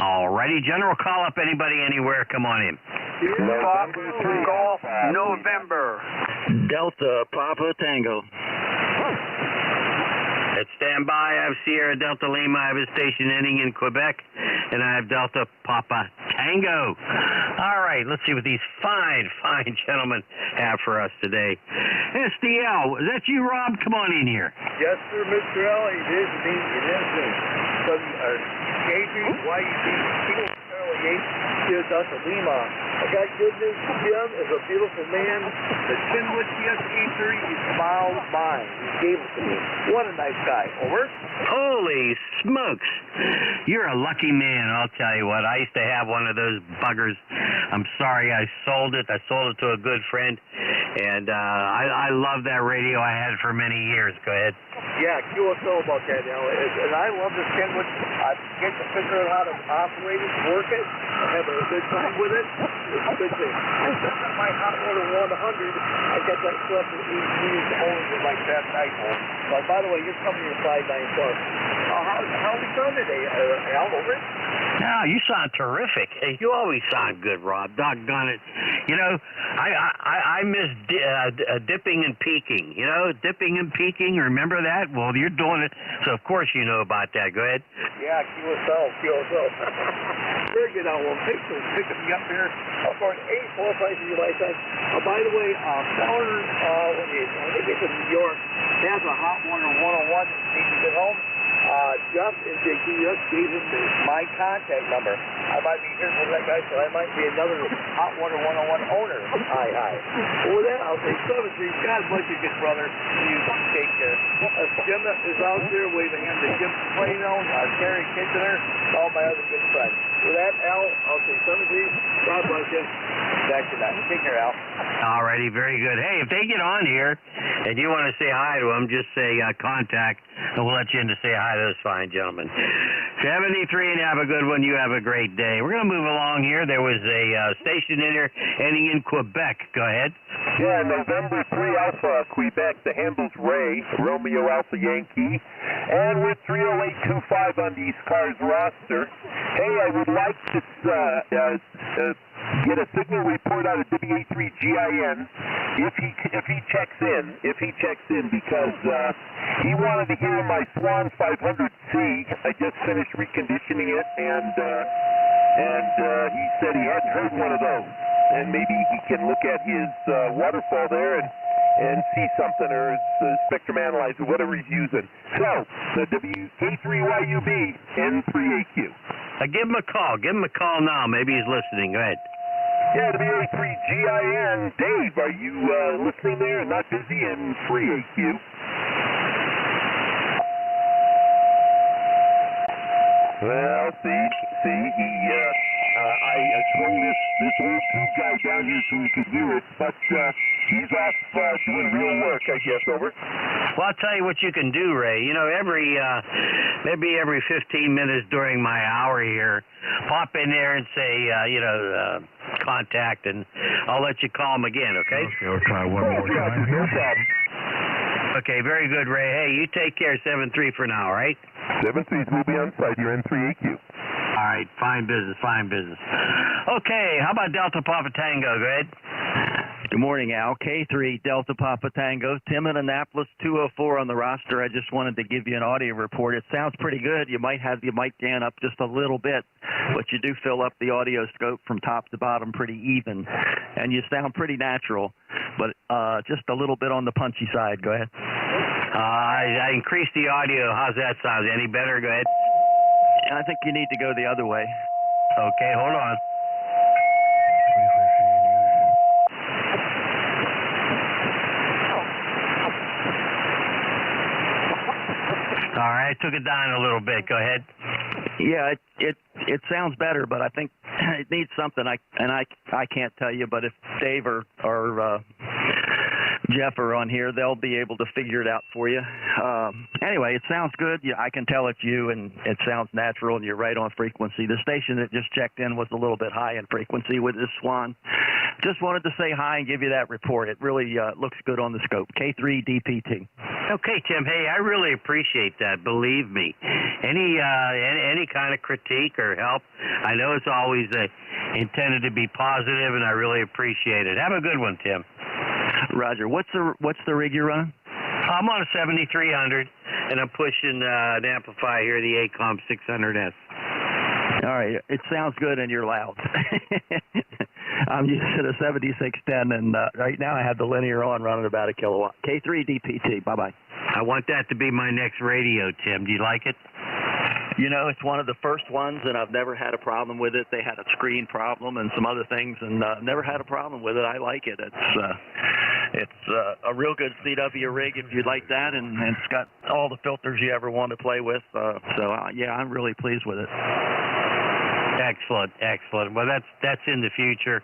Alrighty, general call up, anybody, anywhere, come on in. Golf, November. Delta, Papa Tango. At standby, I have Sierra Delta Lima. I have a station ending in Quebec, and I have Delta Papa Tango. All right, let's see what these fine gentlemen have for us today. SDL, is that you, Rob? Come on in here. Yes, sir, Mr. L. It is me. It is me. Delta Lima. I got good news. Jim is a beautiful man. The Kenwood TS-83 is miles mine. He gave it to me. What a nice guy. Over. Holy smokes. You're a lucky man, I'll tell you what. I used to have one of those buggers. I'm sorry I sold it. I sold it to a good friend. And I love that radio. I had it for many years. Go ahead. Yeah, QSO about that now. And I love this Kenwood. I get to figure out how to operate it, work it. I have a good time with it. It's a good thing. I set up my hot water 100. I got that stuff that needs only like that night. But by the way, you're coming in 5-9 plus. How are we doing today? Al, over? No, you sound terrific. Hey, you always sound good, Rob. Doggone it. You know, I miss dipping and peaking. You know, dipping and peaking. Remember that? Well, you're doing it, so of course you know about that. Go ahead. Yeah, QSO. Very good. Well, pick me up here. Of course, 84 places you might say. By the way, Feller, when they get to New York, they have a hot water 101 needs to get home. Jeff and NJ2US gave him my contact number. I might be here for that guy, so I might be another Hot Water 101 owner. Hi. With that, I'll say 7-3. God bless you, good brother. You take care. Jim is out there waving hand to Jim Plano, Terry Kitchener, all my other good friends. With that, Al, I'll say 7-3. God bless you. Back to that. Take care, Al. All righty, very good. Hey, if they get on here and you want to say hi to them, just say contact, and we'll let you in to say hi to those fine gentlemen. 73, and have a good one. You have a great day. We're going to move along here. There was a station in here ending in Quebec. Go ahead. Yeah, November 3 Alpha, Quebec. The handle's Ray, Romeo Alpha Yankee. And we're 30825 on the ECARS roster. Hey, I would like to get a signal report out of WA3GIN if he checks in because he wanted to hear my Swan 500C. I just finished reconditioning it, and he said he hadn't heard one of those, and maybe he can look at his waterfall there and see something, or his spectrum analyzer, whatever he's using. So, the WK3YUB N3AQ. Give him a call. Give him a call now. Maybe he's listening. Go ahead. Yeah, WA3GIN. Dave, are you listening there? Not busy in 3AQ. Well, see, I swung this old tube guy down here so we could hear it, but he's off doing real work, I guess. Over. Well, I'll tell you what you can do, Ray. You know, maybe every 15 minutes during my hour here, pop in there and say, contact, and I'll let you call him again, okay? Okay, I'll try one more time here. No problem. Okay, very good, Ray. Hey, you take care, 7-3 for now, all right? 7-3 will be on site. You're in 3AQ. All right, fine business. Okay, how about Delta Papa Tango? Go ahead. Good morning, Al. K3 Delta Papa Tango. Tim in Annapolis, 204 on the roster. I just wanted to give you an audio report. It sounds pretty good. You might have your mic down up just a little bit, but you do fill up the audio scope from top to bottom pretty even, and you sound pretty natural, but just a little bit on the punchy side. Go ahead. I increased the audio. How's that sound? Any better? Go ahead. I think you need to go the other way. Okay, hold on. All right, I took it down a little bit. Go ahead. Yeah, it sounds better, but I think it needs something. I can't tell you, but if Dave or Jeff are on here, they'll be able to figure it out for you. Anyway, it sounds good. I can tell it's you, and it sounds natural, and you're right on frequency. The station that just checked in was a little bit high in frequency with this Swan. Just wanted to say hi and give you that report. It really looks good on the scope. K3 DPT. Okay, Tim. Hey, I really appreciate that. Believe me. Any kind of critique or help, I know it's always intended to be positive, and I really appreciate it. Have a good one, Tim. Roger. What's the rig you're running? I'm on a 7300, and I'm pushing an amplifier here, the ACOM 600S. All right. It sounds good, and you're loud. I'm using a 7610, and right now I have the linear on running about a kilowatt. K3 DPT. Bye-bye. I want that to be my next radio, Tim. Do you like it? You know, it's one of the first ones, and I've never had a problem with it. They had a screen problem and some other things, and never had a problem with it. I like it. It's a real good CW rig if you like that, and it's got all the filters you ever want to play with. Yeah, I'm really pleased with it. Excellent. Well, that's in the future,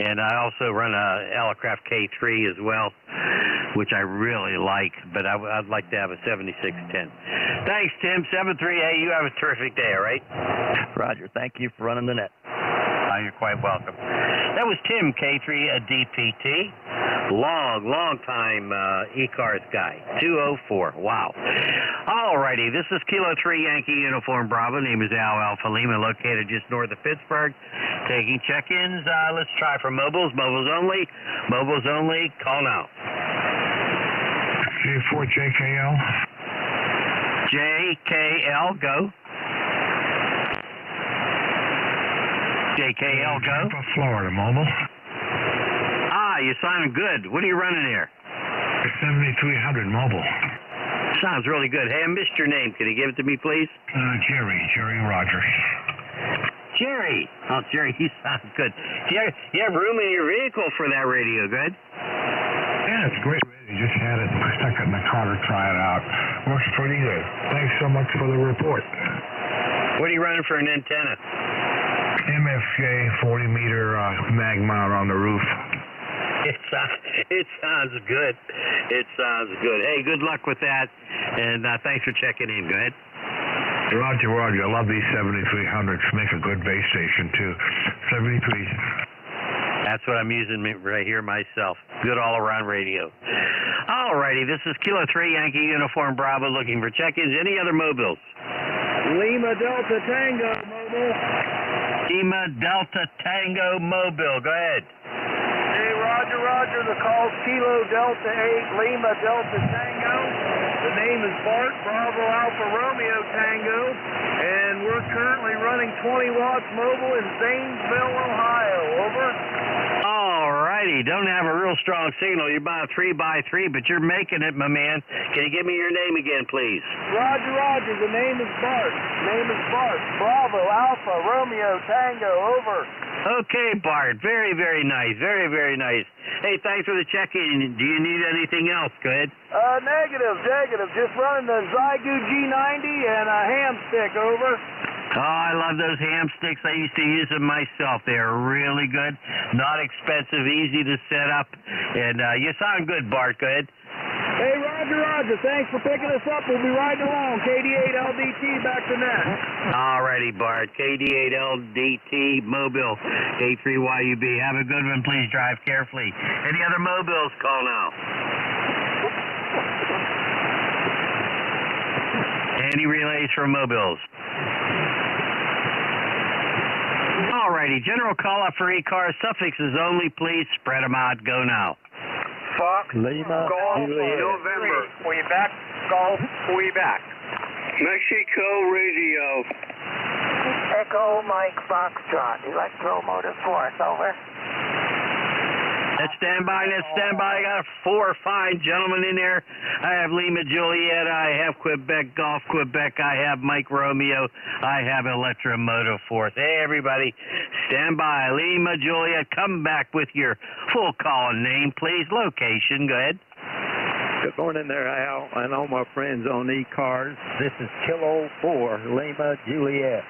and I also run a Elecraft K3 as well, which I really like, but I'd like to have a 7610. Thanks, Tim. 7-3. Hey, you have a terrific day, all right? Roger. Thank you for running the net. You're quite welcome. That was Tim, K3 DPT. Long time ECARS guy. 204. Wow. All righty. This is Kilo 3 Yankee Uniform Bravo. Name is Al Alpha Lima, located just north of Pittsburgh. Taking check-ins. Let's try for mobiles. Mobiles only. Call now. K4 JKL. JKL, go. JKL, go. Florida, mobile. You're sounding good. What are you running here? 7300 mobile. Sounds really good. Hey, I missed your name. Can you give it to me, please? Jerry Rogers. Jerry. Oh, Jerry, you sound good. Do you have room in your vehicle for that radio? Good? Yeah, it's great. You just had it stuck in the car to try it out. Works pretty good. Thanks so much for the report. What are you running for an antenna? MFJ 40-meter mag mount on the roof. It sounds good. Hey, good luck with that, and thanks for checking in. Go ahead. Roger. I love these 7300s. Make a good base station, too. 73. That's what I'm using right here myself. Good all-around radio. All righty, this is Kilo 3 Yankee Uniform Bravo looking for check-ins. Any other mobiles? Lima Delta Tango Mobile. Lima Delta Tango Mobile. Go ahead. Hey, Roger. Roger. The call's Kilo Delta 8 Lima Delta Tango. The name is Bart, Bravo Alpha Romeo Tango, and we're currently running 20 watts mobile in Zanesville, Ohio. Over. All righty. Don't have a real strong signal. You're about a 3x3, but you're making it, my man. Can you give me your name again, please? Roger, Roger. The name is Bart. Bravo Alpha Romeo Tango. Over. Okay, Bart. Very, very nice. Very, very nice. Hey, thanks for the check-in. Do you need anything else? Go ahead. Negative. Just running the Zygu G90 and a ham stick. Over. Oh, I love those ham sticks. I used to use them myself. They are really good, not expensive, easy to set up, and you sound good, Bart. Go ahead. Hey, Roger. Thanks for picking us up. We'll be riding along. KD8LDT back to net. All righty, Bart. KD8LDT Mobile, K3YUB. Have a good one. Please drive carefully. Any other mobiles, call now. Any relays for mobiles? All righty. General call-up for ECARS. Suffixes only, please. Spread them out. Go now. Fox, Lima, Golf, Juliet. November, Quebec, Golf, Quebec. Mexico radio. Echo Mike Foxtrot, Electromotive Force, over. Let's stand by. I got 4 fine gentlemen in there. I have Lima Juliet. I have Quebec Golf Quebec. I have Mike Romeo. I have Electromotive Force. Hey, everybody, stand by. Lima Juliet, come back with your full call and name, please. Location, go ahead. Good morning there, Al, and all my friends on ECARS. This is Kilo 4, Lima Juliet.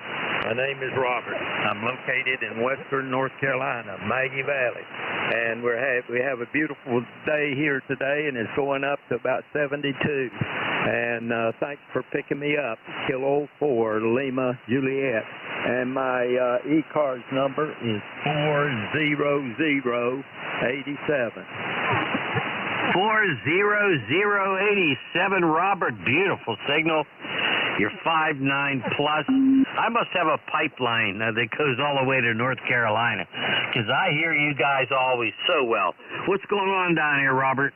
My name is Robert. I'm located in western North Carolina, Maggie Valley. And we have a beautiful day here today, and it's going up to about 72. And thanks for picking me up, Kilo 4, Lima Juliet. And my ECARS number is 40087. 40087, Robert. Beautiful signal. You're 5'9" plus. I must have a pipeline that goes all the way to North Carolina, because I hear you guys always so well. What's going on down here, Robert?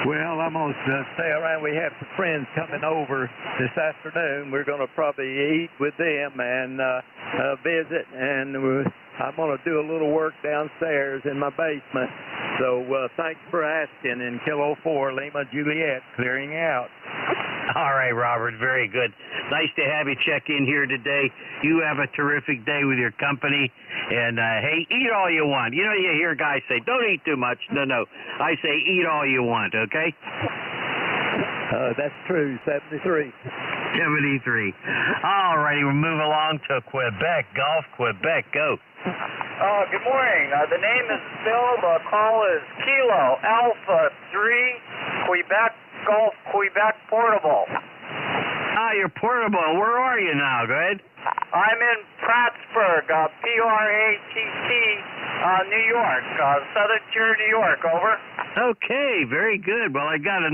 Well, I'm going to stay around. We have some friends coming over this afternoon. We're going to probably eat with them and visit, and I'm going to do a little work downstairs in my basement. So thanks for asking. And Kilo 4, Lima Juliet, clearing out. All right, Robert, very good. Nice to have you check in here today. You have a terrific day with your company. And, hey, eat all you want. You know, you hear guys say, don't eat too much. No. I say eat all you want, okay? That's true, 73. 73. All righty, we'll move along to Quebec. Golf, Quebec, go. Good morning. The name is Phil. The call is Kilo Alpha 3, Quebec, Golf, Quebec, Portable. Ah, you're portable. Where are you now? Go ahead. I'm in Prattsburg, P-R-A-T-T, New York, Southern Tier, New York, over. Okay, very good. Well, you got a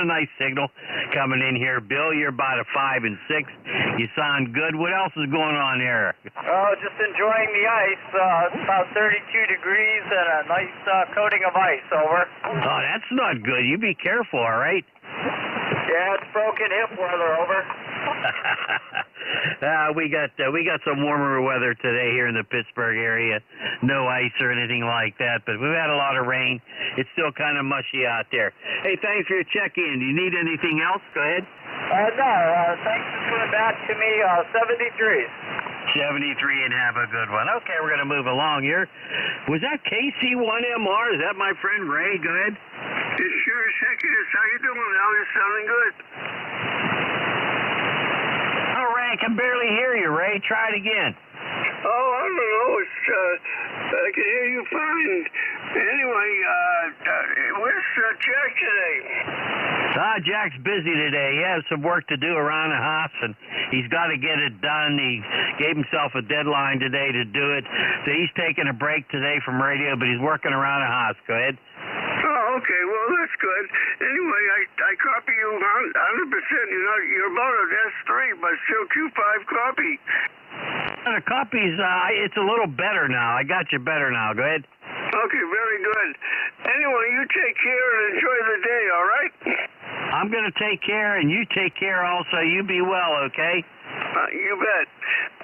nice signal coming in here. Bill, you're about a 5 and 6. You sound good. What else is going on here? Just enjoying the ice. It's about 32 degrees and a nice coating of ice, over. Oh, that's not good. You be careful, all right? Yeah, it's broken hip weather, over. We got some warmer weather today here in the Pittsburgh area. No ice or anything like that, but we've had a lot of rain. It's still kind of mushy out there. Hey, thanks for your check-in. Do you need anything else? Go ahead. No, thanks for coming back to me. 73. 73, and have a good one. Okay, we're going to move along here. Was that KC1MR? Is that my friend Ray? Go ahead. It sure as heck is. How you doing, Al? You're sounding good. Oh, Ray, I can barely hear you, Ray. Try it again. Oh, I don't know. I can hear you fine. Anyway, where's Jack today? Jack's busy today. He has some work to do around the house, and he's got to get it done. He gave himself a deadline today to do it. So he's taking a break today from radio, but he's working around the house. Go ahead. Oh, okay. Well, that's good. Anyway, I copy you 100%. You know, you're about an S3, but still Q5 copy. The copy's, it's a little better now. I got you better now. Go ahead. Okay, very good. Anyway, you take care and enjoy the day, all right? I'm going to take care, and you take care also. You be well, okay? You bet.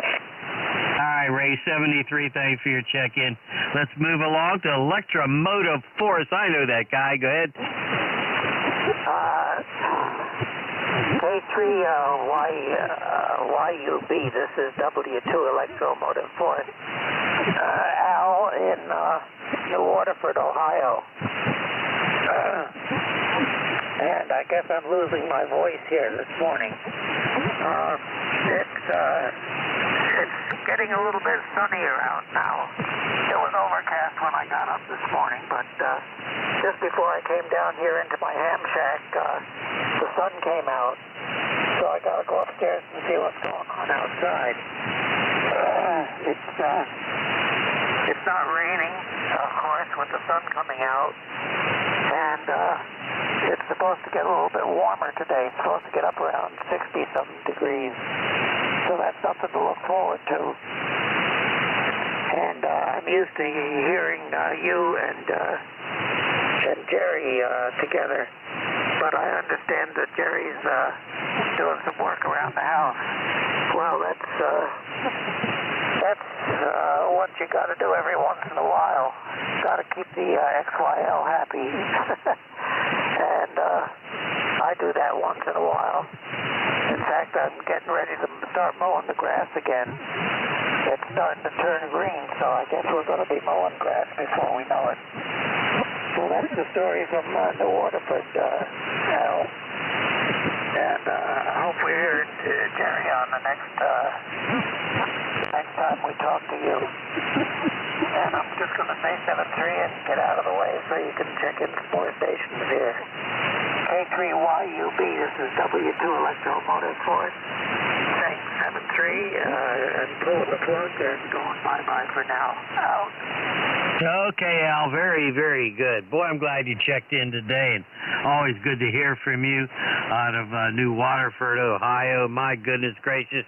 All right, Ray, 73, thanks for your check-in. Let's move along to Electromotive Force. I know that guy. Go ahead. K3YUB, this is W2 Electromotive Force. Al in New Waterford, Ohio. And I guess I'm losing my voice here this morning. It's getting a little bit sunny around now. It was overcast when I got up this morning, but just before I came down here into my ham shack, the sun came out. So I gotta go upstairs and see what's going on outside. It's not raining, of course, with the sun coming out. And it's supposed to get a little bit warmer today. It's supposed to get up around 60-something degrees. So that's something to look forward to. And I'm used to hearing you and Jerry together. But I understand that Jerry's doing some work around the house. Well, that's what you got to do every once in a while. Got to keep the XYL happy. And I do that once in a while. In fact, I'm getting ready to start mowing the grass again. It's starting to turn green, so I guess we're going to be mowing grass before we know it. So that's the story from New Waterford, Al. And I hope we hear Jerry on the next time we talk to you. And I'm just going to say 7-3 and get out of the way so you can check in some more stations here. K3YUB, this is W2 Electromotive Force. Saying 7-3 and pulling the plug and going bye-bye for now. Out. Okay, Al, very, very good. Boy, I'm glad you checked in today, and always good to hear from you out of New Waterford, Ohio. My goodness gracious.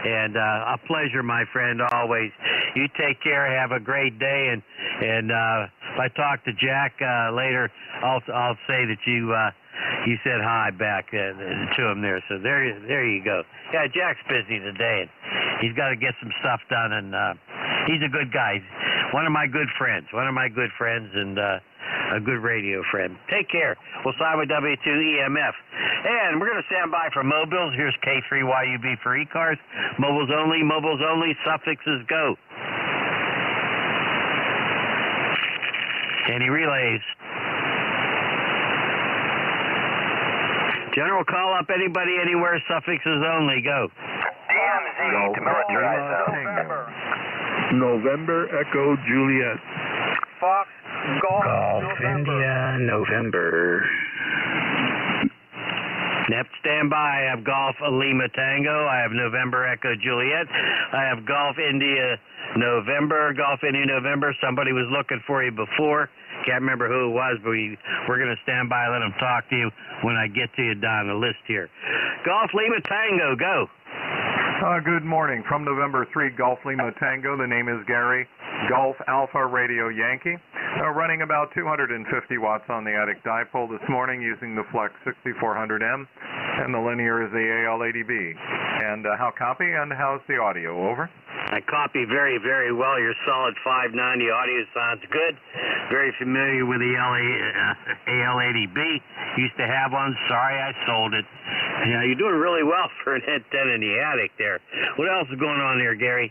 And a pleasure, my friend, always. You take care, have a great day, and if I talk to Jack later, I'll say that you said hi back to him there. So there you go. Yeah, Jack's busy today, and he's got to get some stuff done, and he's a good guy. One of my good friends, and a good radio friend. Take care. We'll sign with W2EMF. And we're going to stand by for mobiles. Here's K3YUB for ECARS. Mobiles only, suffixes go. Any relays? General call up, anybody, anywhere, suffixes only, go. DMZ to militarize. November Echo Juliet. Fox Golf India, November. Yep, stand by. I have Golf Lima Tango. I have November Echo Juliet. I have Golf India November. Golf India November. Somebody was looking for you before. Can't remember who it was, but we're going to stand by and let them talk to you when I get to you down the list here. Golf Lima Tango, go. Good morning. From November 3, Golf Lima Tango. The name is Gary. Golf Alpha Radio Yankee. Running about 250 watts on the attic dipole this morning using the Flex 6400M. And the linear is the AL80B. And how copy and how's the audio? Over. I copy very, very well. Your solid 590 audio sounds good. Very familiar with the AL80B. Used to have one. Sorry, I sold it. Yeah, you're doing really well for an antenna in the attic there. What else is going on there, Gary?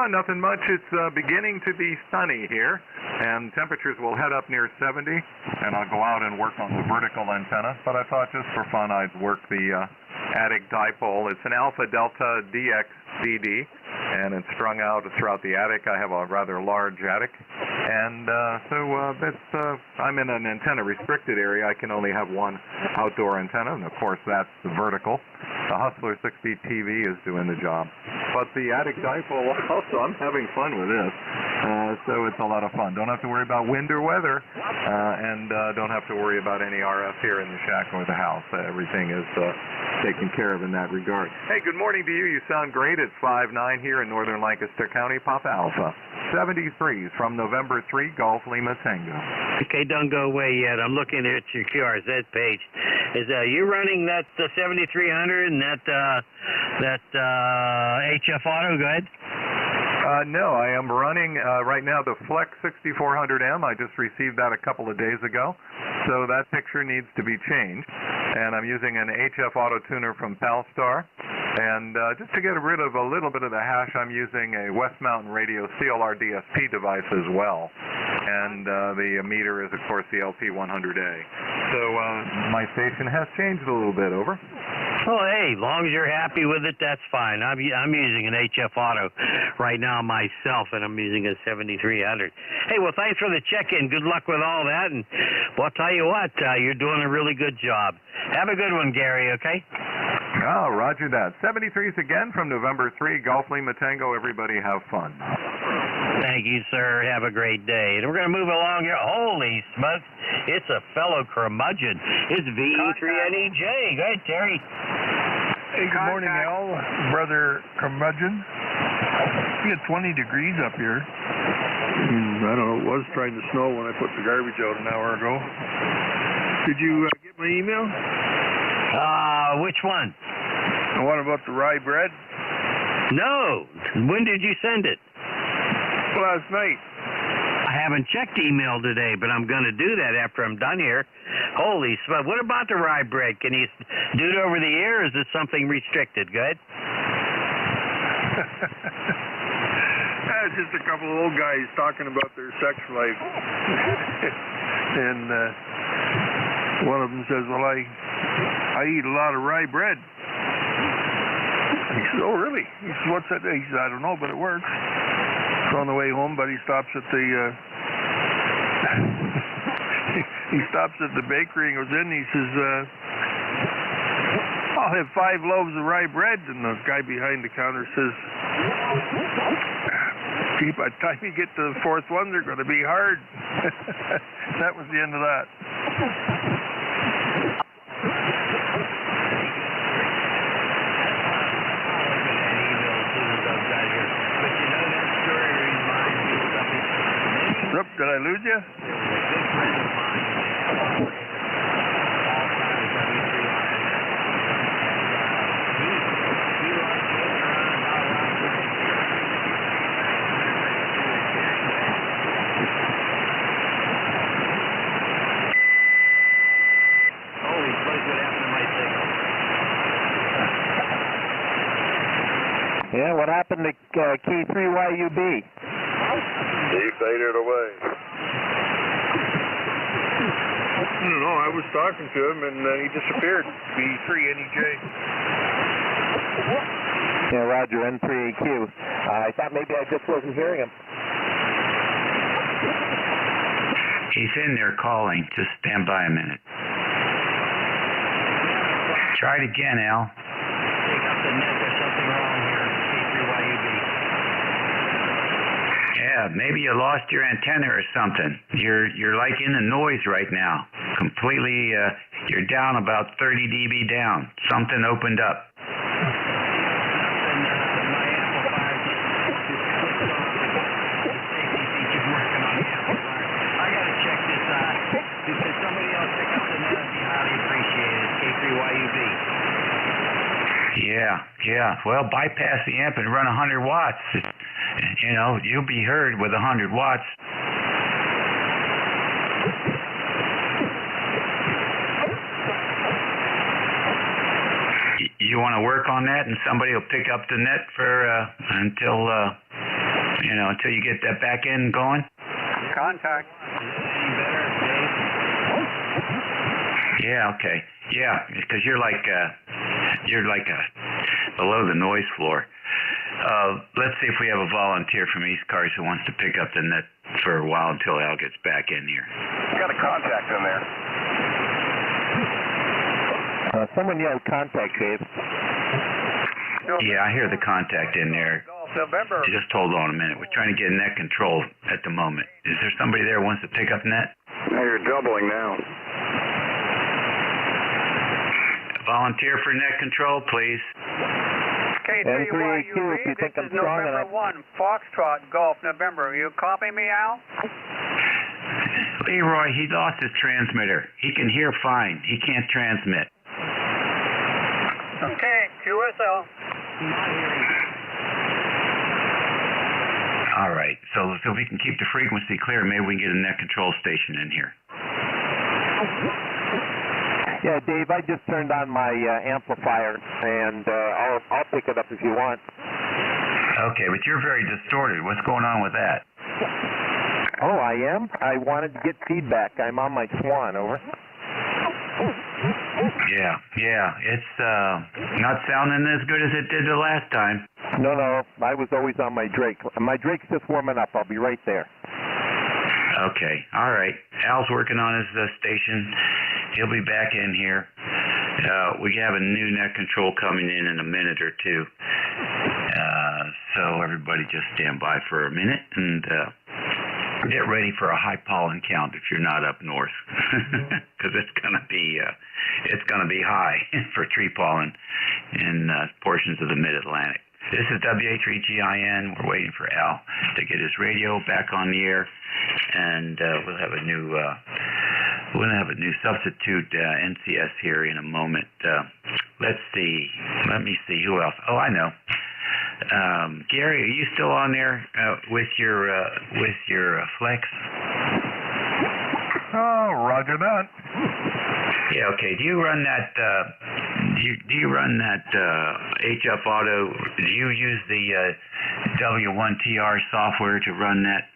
Nothing much. It's beginning to be sunny here, and temperatures will head up near 70, and I'll go out and work on the vertical antenna. But I thought just for fun I'd work the attic dipole. It's an Alpha Delta DXDD, and it's strung out throughout the attic. I have a rather large attic, and I'm in an antenna restricted area. I can only have one outdoor antenna, and of course that's the vertical. The Hustler 6-speed TV is doing the job. But the attic dipole also, I'm having fun with this. So it's a lot of fun. Don't have to worry about wind or weather, and don't have to worry about any RF here in the shack or the house. Everything is taken care of in that regard. Hey, good morning to you. You sound great. It's 5-9 here in northern Lancaster County, Papa Alpha. 73s from November 3, Golf Lima Tango. Okay, don't go away yet. I'm looking at your QRZ page. Is you running that 7300 and that HF Auto? Go ahead. No, I am running right now the Flex 6400M. I just received that a couple of days ago, so that picture needs to be changed. And I'm using an HF Auto tuner from Palstar. And just to get rid of a little bit of the hash, I'm using a West Mountain Radio CLR DSP device as well. And the meter is, of course, the LP100A. So my station has changed a little bit, over. Well, hey, as long as you're happy with it, that's fine. I'm using an HF Auto right now myself, and I'm using a 7300. Hey, well, thanks for the check-in. Good luck with all that. And well, I'll tell you what, you're doing a really good job. Have a good one, Gary, okay? Oh, roger that. 73s again from November 3, Golf Lima Tango. Everybody have fun. Thank you, sir. Have a great day. And we're going to move along here. Holy smokes. It's a fellow curmudgeon. It's VE3NEJ. Go ahead, Terry. Hey, good morning, Al. Brother curmudgeon. We had 20 degrees up here. I don't know, it was trying to snow when I put the garbage out an hour ago. Did you get my email? Which one? The one about the rye bread? No. When did you send it? Last night. I haven't checked email today, but I'm going to do that after I'm done here. Holy smokes. What about the rye bread? Can you do it over the air, or is it something restricted? Go ahead. It's just a couple of old guys talking about their sex life. And one of them says, well, I eat a lot of rye bread. He says, oh, really? He says, what's that? He says, I don't know, but it works. So on the way home, buddy stops at the he stops at the bakery and goes in. And he says, I'll have 5 loaves of rye bread. And the guy behind the counter says, gee, by the time you get to the 4th one, they're going to be hard. That was the end of that. Did I lose you? Yeah, what happened to K3YUB? He faded away. I don't know. I was talking to him, and he disappeared. V3NEJ. Yeah, Roger, N3AQ. I thought maybe I just wasn't hearing him. He's in there calling. Just stand by a minute. Try it again, Al. Yeah, maybe you lost your antenna or something. You're like in the noise right now. Completely, you're down about 30 dB down. Something opened up. Yeah. Well, bypass the amp and run 100 watts. You know, you'll be heard with 100 watts. You want to work on that, and somebody will pick up the net for until you get that back end going. Contact. Yeah. Okay. Yeah, because you're like below the noise floor. Let's see if we have a volunteer from ECARS who wants to pick up the net for a while until Al gets back in here. Got a contact in there. Someone yelled contact, Dave. Yeah, I hear the contact in there. November. Just hold on a minute. We're trying to get net control at the moment. Is there somebody there who wants to pick up net? Now you're doubling now. Volunteer for net control, please. K3YUE, this is November 1, Foxtrot, Golf, November. You copy me, Al? Leroy, he lost his transmitter. He can hear fine. He can't transmit. Okay, QSL. All right, so if we can keep the frequency clear, maybe we can get a net control station in here. Yeah, Dave, I just turned on my amplifier, and I'll pick it up if you want. Okay, but you're very distorted. What's going on with that? Oh, I am? I wanted to get feedback. I'm on my Swan, over. Yeah, it's not sounding as good as it did the last time. No, I was always on my Drake. My Drake's just warming up. I'll be right there. Okay, all right. Al's working on his station. He'll be back in here. We have a new net control coming in a minute or two. So everybody just stand by for a minute and get ready for a high pollen count if you're not up north, because it's gonna be high for tree pollen in portions of the Mid-Atlantic. This is WA3GIN. We're waiting for Al to get his radio back on the air, and we'll have a new substitute NCS here in a moment. Let's see. Let me see who else. Oh, I know. Gary, are you still on there with your Flex? Oh, roger that. Yeah, okay. Do you run that? Do you run that HF Auto? Do you use the W1TR software to run that?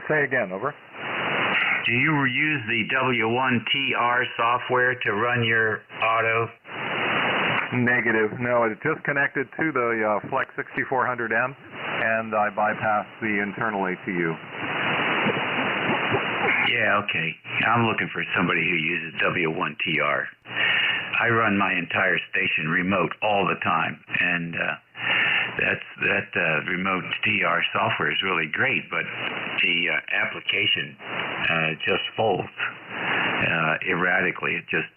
Say again, over. Do you use the W1TR software to run your auto? Negative. No, it's just connected to the Flex 6400M, and I bypassed the internal ATU. Yeah, okay. I'm looking for somebody who uses W1TR. I run my entire station remote all the time, and that remote TR software is really great, but the application just folds erratically. It just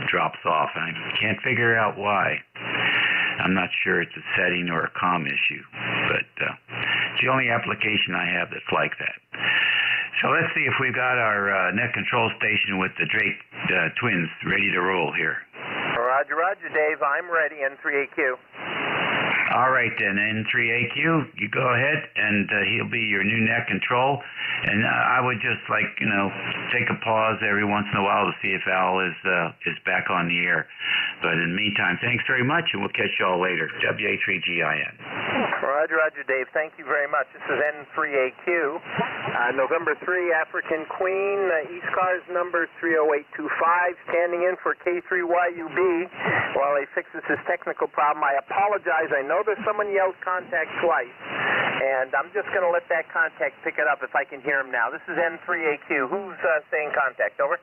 drops off, and I can't figure out why. I'm not sure it's a setting or a comm issue, but it's the only application I have that's like that. So let's see if we've got our net control station with the Drake twins ready to roll here. Roger, Dave. I'm ready, N3AQ. All right, then, N3AQ, you go ahead, and he'll be your new net control. And I would just, take a pause every once in a while to see if Al is back on the air. But in the meantime, thanks very much, and we'll catch you all later. WA3GIN. Roger, Dave. Thank you very much. This is N3AQ. November 3, African Queen, ECARS number 30825, standing in for K3YUB while he fixes his technical problem. I apologize. I know there's someone yelled contact twice, and I'm just going to let that contact pick it up if I can hear him now. This is N3AQ. Who's saying contact? Over.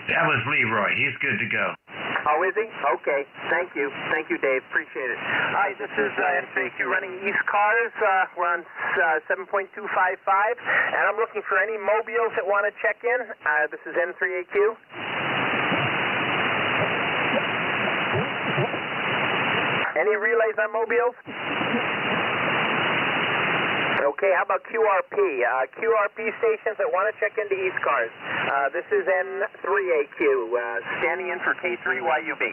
That was Leroy. He's good to go. Oh, is he? Okay. Thank you. Thank you, Dave. Appreciate it. Hi, this is N3AQ running ECARS. We're on 7.255, and I'm looking for any mobiles that want to check in. This is N3AQ. Any relays on mobiles? Okay, how about QRP? QRP stations that want to check into ECARS. This is N3AQ, standing in for K3YUB.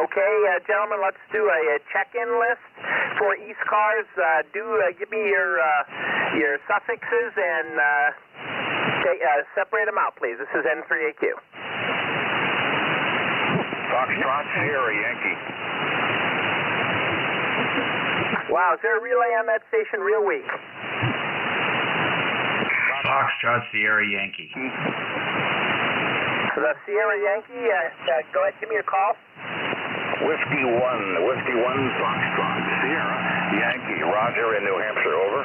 Okay, gentlemen, let's do a check-in list for ECARS. Give me your suffixes and separate them out, please. This is N3AQ. Foxtrot, Sierra, Yankee. Wow, is there a relay on that station real weak? Foxtrot, Sierra, Yankee. The Sierra Yankee, go ahead, give me a call. Whiskey 1, Foxtrot, Sierra, Yankee, Roger in New Hampshire, over.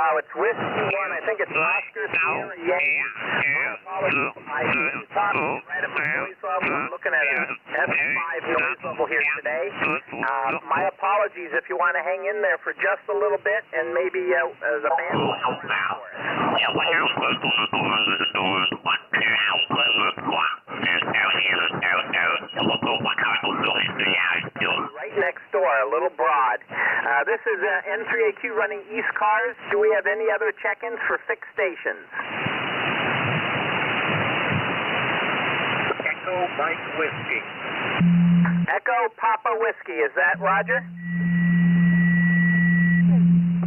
Wow, it's Whiskey 1. I think it's Oscar Sierra Yankee. I thought right up the noise level. I'm looking at a F5 noise level here today. My apologies if you want to hang in there for just a little bit, and maybe the band will come for us. Right next door, a little broad. This is N3AQ running ECARS. Do we have any other check-ins for fixed stations? Echo Mike Whiskey. Echo Papa Whiskey, is that Roger?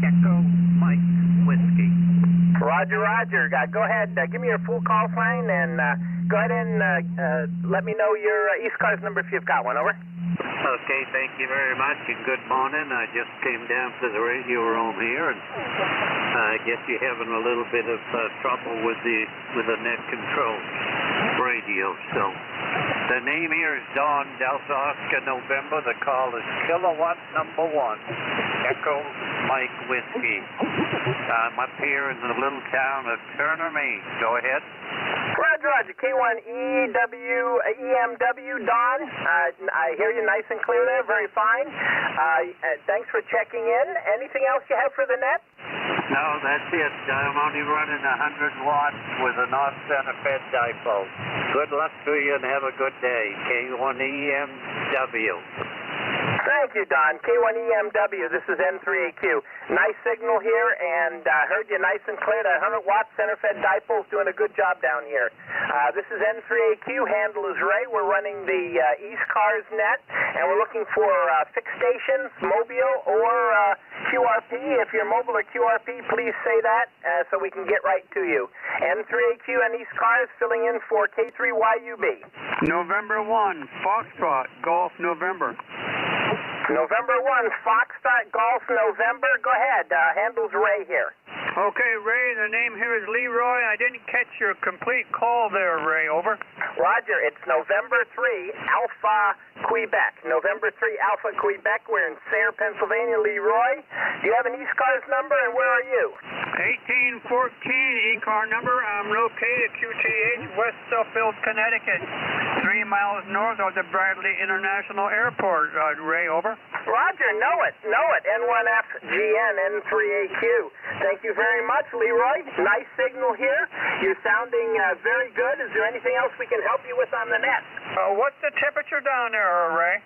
Echo Mike Whiskey. Roger, Roger. Go ahead, give me your full call sign, and go ahead and let me know your ECARS number if you've got one, over. Okay, thank you very much, and good morning. I just came down to the radio room here, and I guess you're having a little bit of trouble with the net control radio. So the name here is Dawn Delta Oscar November. The call is Kilowatt number 1, Echo Mike Whiskey. I'm up here in the little town of Turner, Maine. Go ahead. Roger, Roger. K1EMW, Don. I hear you nice and clear there. Very fine. Thanks for checking in. Anything else you have for the net? No, that's it. I'm only running 100 watts with a North Center Fed dipole. Good luck to you and have a good day. K1EMW. Thank you, Don. K1EMW. This is N3AQ. Nice signal here, and I heard you nice and clear. That 100-watt center-fed dipole's doing a good job down here. This is N3AQ. Handle is Ray. We're running the ECARS net, and we're looking for fixed stations, mobile, or QRP. If you're mobile or QRP, please say that so we can get right to you. N3AQ and ECARS filling in for K3YUB. November 1, Foxtrot, Golf, November. November 1, Foxtrot, Golf, November. Go ahead. Handles Ray here. Okay, Ray, the name here is Leroy. I didn't catch your complete call there, Ray. Over. Roger, it's November 3, Alpha, Quebec. November 3, Alpha, Quebec. We're in Sayre, Pennsylvania. Leroy, do you have an ECARS number, and where are you? 1814 ECAR number. I'm located QTH, West Suffield, Connecticut, 3 miles north of the Bradley International Airport. Ray, over. Roger, know it. N1FGN, N3AQ. Thank you very much, Leroy. Nice signal here. You're sounding very good. Is there anything else we can help you with on the net? What's the temperature down there, Ray?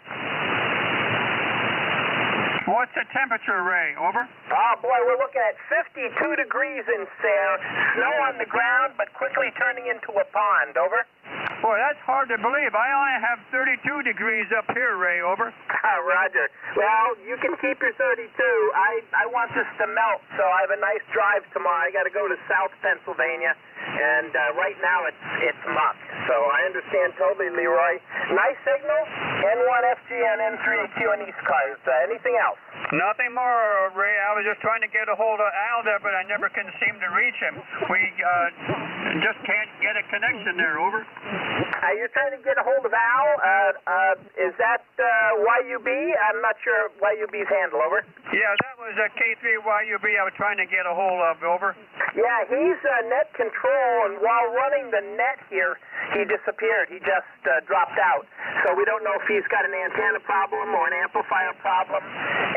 What's the temperature, Ray? Over. Oh, boy, we're looking at 52 degrees in Sayre. Snow on the ground, but quickly turning into a pond. Over. Boy, that's hard to believe. I only have 32 degrees up here, Ray. Over. Roger. Well, you can keep your 32. I want this to melt, so I have a nice drive tomorrow. I got to go to South Pennsylvania, and right now it's muck. So I understand totally, Leroy. Nice signal. N1FGN, N3AQ, and ECARS. Anything else? Nothing more, Ray. I was just trying to get a hold of Al there, but I never can seem to reach him. We just can't get a connection there. Over. You're trying to get a hold of Al. Is that YUB? I'm not sure YUB's handle. Over. Yeah, that was a K3YUB I was trying to get a hold of. Over. Yeah, he's net control, and while running the net here, he disappeared. He just dropped out. So we don't know if he's got an antenna problem or an amplifier problem.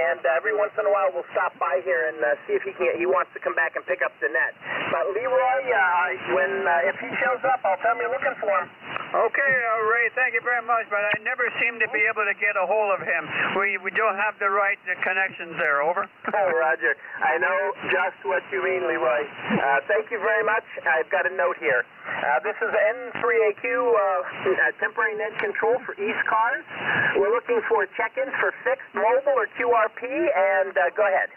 And every once in a while, we'll stop by here and see if he wants to come back and pick up the net. But Leroy, if he shows up, I'll tell him you're looking for him. Okay, Ray, thank you very much, but I never seem to be able to get a hold of him. We don't have the right connections there. Over. Oh, Roger. I know just what you mean, Leroy. Thank you very much. I've got a note here. This is N3AQ temporary net control for ECARS. We're looking for check-ins for fixed, mobile, or QRP, and go ahead.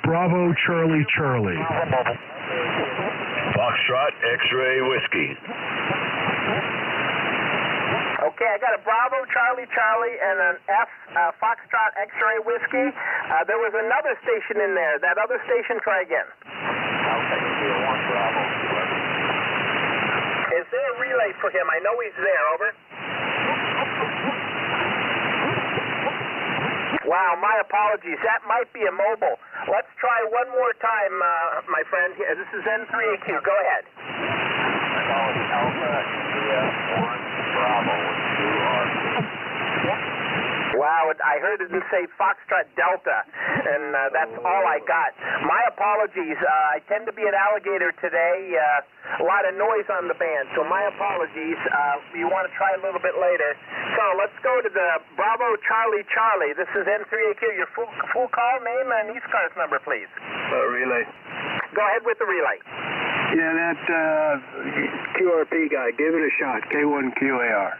Bravo, Charlie, Charlie. Foxtrot, X-Ray, Whiskey. Okay, I got a Bravo, Charlie, Charlie, and an F, Foxtrot, X-Ray, Whiskey. There was another station in there. That other station, try again. Is there a relay for him? I know he's there. Over. Wow, my apologies. That might be a mobile. Let's try one more time, my friend. This is N3AQ. Go ahead. Alpha India 1 Bravo 2RP. Wow, I heard it say Foxtrot Delta, and that's all I got. My apologies. I tend to be at Alligator today. A lot of noise on the band, so my apologies. You want to try a little bit later. So let's go to the Bravo Charlie Charlie. This is N3AQ. Your full call name and ECARS number, please. Relay. Go ahead with the relay. Yeah, that QRP guy, give it a shot. K1QAR.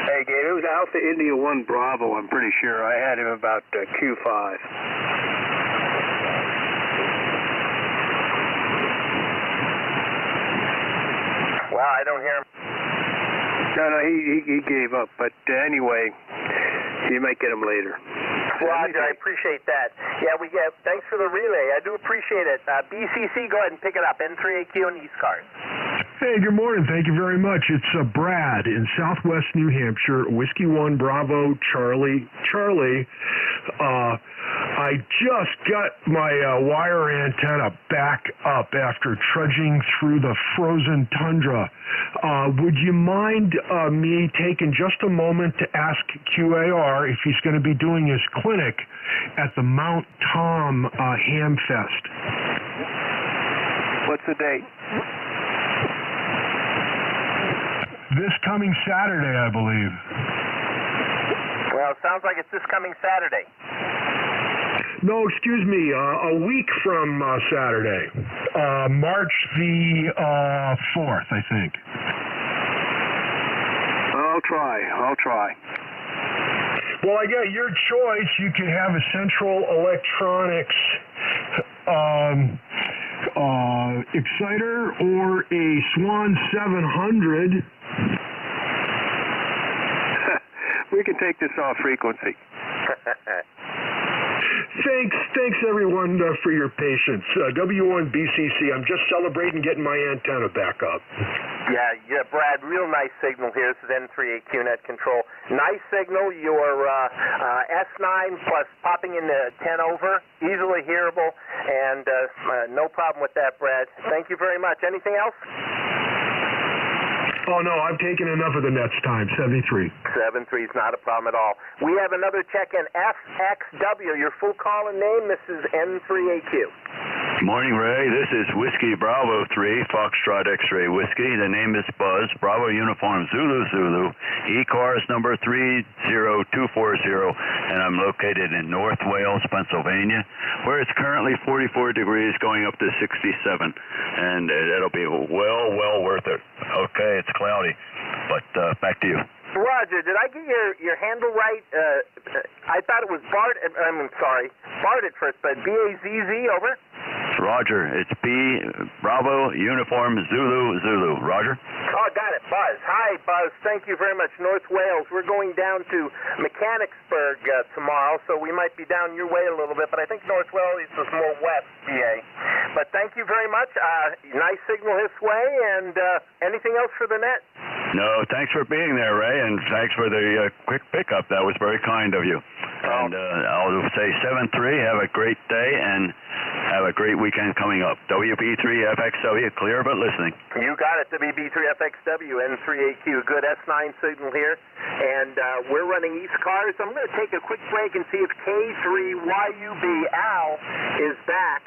Hey, Gabe, it was Alpha India 1 Bravo, I'm pretty sure. I had him about Q5. Well, I don't hear him. No, he gave up. But anyway, you might get him later. Roger, I appreciate that. Yeah, thanks for the relay. I do appreciate it. BCC, go ahead and pick it up. N3AQ and ECARS. Hey, good morning. Thank you very much. It's Brad in Southwest New Hampshire, Whiskey 1 Bravo Charlie. I just got my wire antenna back up after trudging through the frozen tundra. Would you mind me taking just a moment to ask QAR if he's going to be doing his clinic at the Mount Tom Ham Fest? What's the date? This coming Saturday, I believe. Well, it sounds like it's this coming Saturday. No, excuse me, a week from Saturday. March the 4th, I think. I'll try. Well, I got your choice. You can have a Central Electronics exciter or a Swan 700. We can take this off frequency. Thanks everyone for your patience. W1BCC, I'm just celebrating getting my antenna back up. Yeah, Brad, real nice signal here. This is N3AQ Net Control. Nice signal. Your S9 plus popping in the 10 over, easily hearable, and no problem with that, Brad. Thank you very much. Anything else? Oh, no, I've taken enough of the nets time, 73. 73 is not a problem at all. We have another check-in, FXW. Your full call and name, this is N3AQ. Morning, Ray. This is Whiskey Bravo 3, Foxtrot X-Ray Whiskey. The name is Buzz, Bravo Uniform Zulu Zulu, ECARS number 30240, and I'm located in North Wales, Pennsylvania, where it's currently 44 degrees going up to 67, and it'll be well worth it. Okay, it's cloudy, but back to you. Roger, did I get your handle right? I thought it was Bart. Bart at first, but B-A-Z-Z, over? Roger, it's Bravo Uniform Zulu. Roger? Oh, got it. Buzz. Hi, Buzz. Thank you very much. North Wales. We're going down to Mechanicsburg tomorrow, so we might be down your way a little bit, but I think North Wales is more west, PA. But thank you very much. Nice signal this way, and anything else for the net? No, thanks for being there, Ray, and thanks for the quick pickup. That was very kind of you. And I'll say 7-3, have a great day, and have a great weekend coming up. WB3FXW, clear but listening. You got it, WB3FXW, N3AQ. Good S9 signal here. And we're running ECARS. I'm going to take a quick break and see if K3YUB Al is back,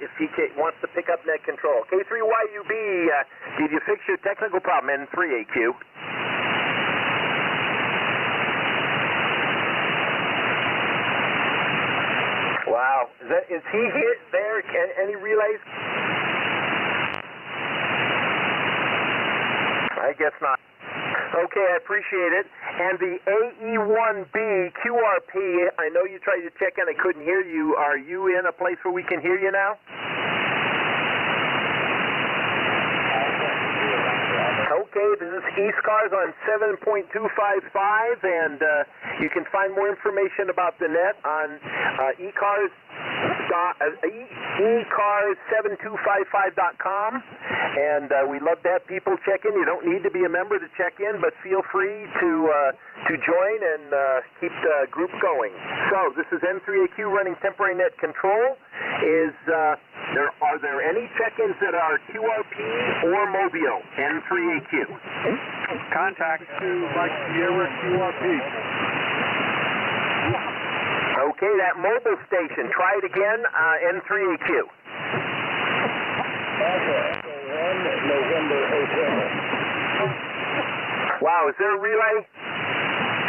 if he wants to pick up net control. K3YUB, did you fix your technical problem, N3AQ? Wow. Is he here there? Any relays? I guess not. Okay, I appreciate it. And the AE1B QRP, I know you tried to check in, I couldn't hear you. Are you in a place where we can hear you now? Okay, this is ECARS on 7.255, and you can find more information about the net on ECARS.com. ECARS7255.com, and we love to have people check in. You don't need to be a member to check in, but feel free to join and keep the group going. So this is N3AQ running temporary net control. Are there any check-ins that are QRP or Mobile? N3AQ. Contact Mike Sierra QRP. Okay, that mobile station. Try it again. N3AQ. November Hotel. Wow, is there a relay?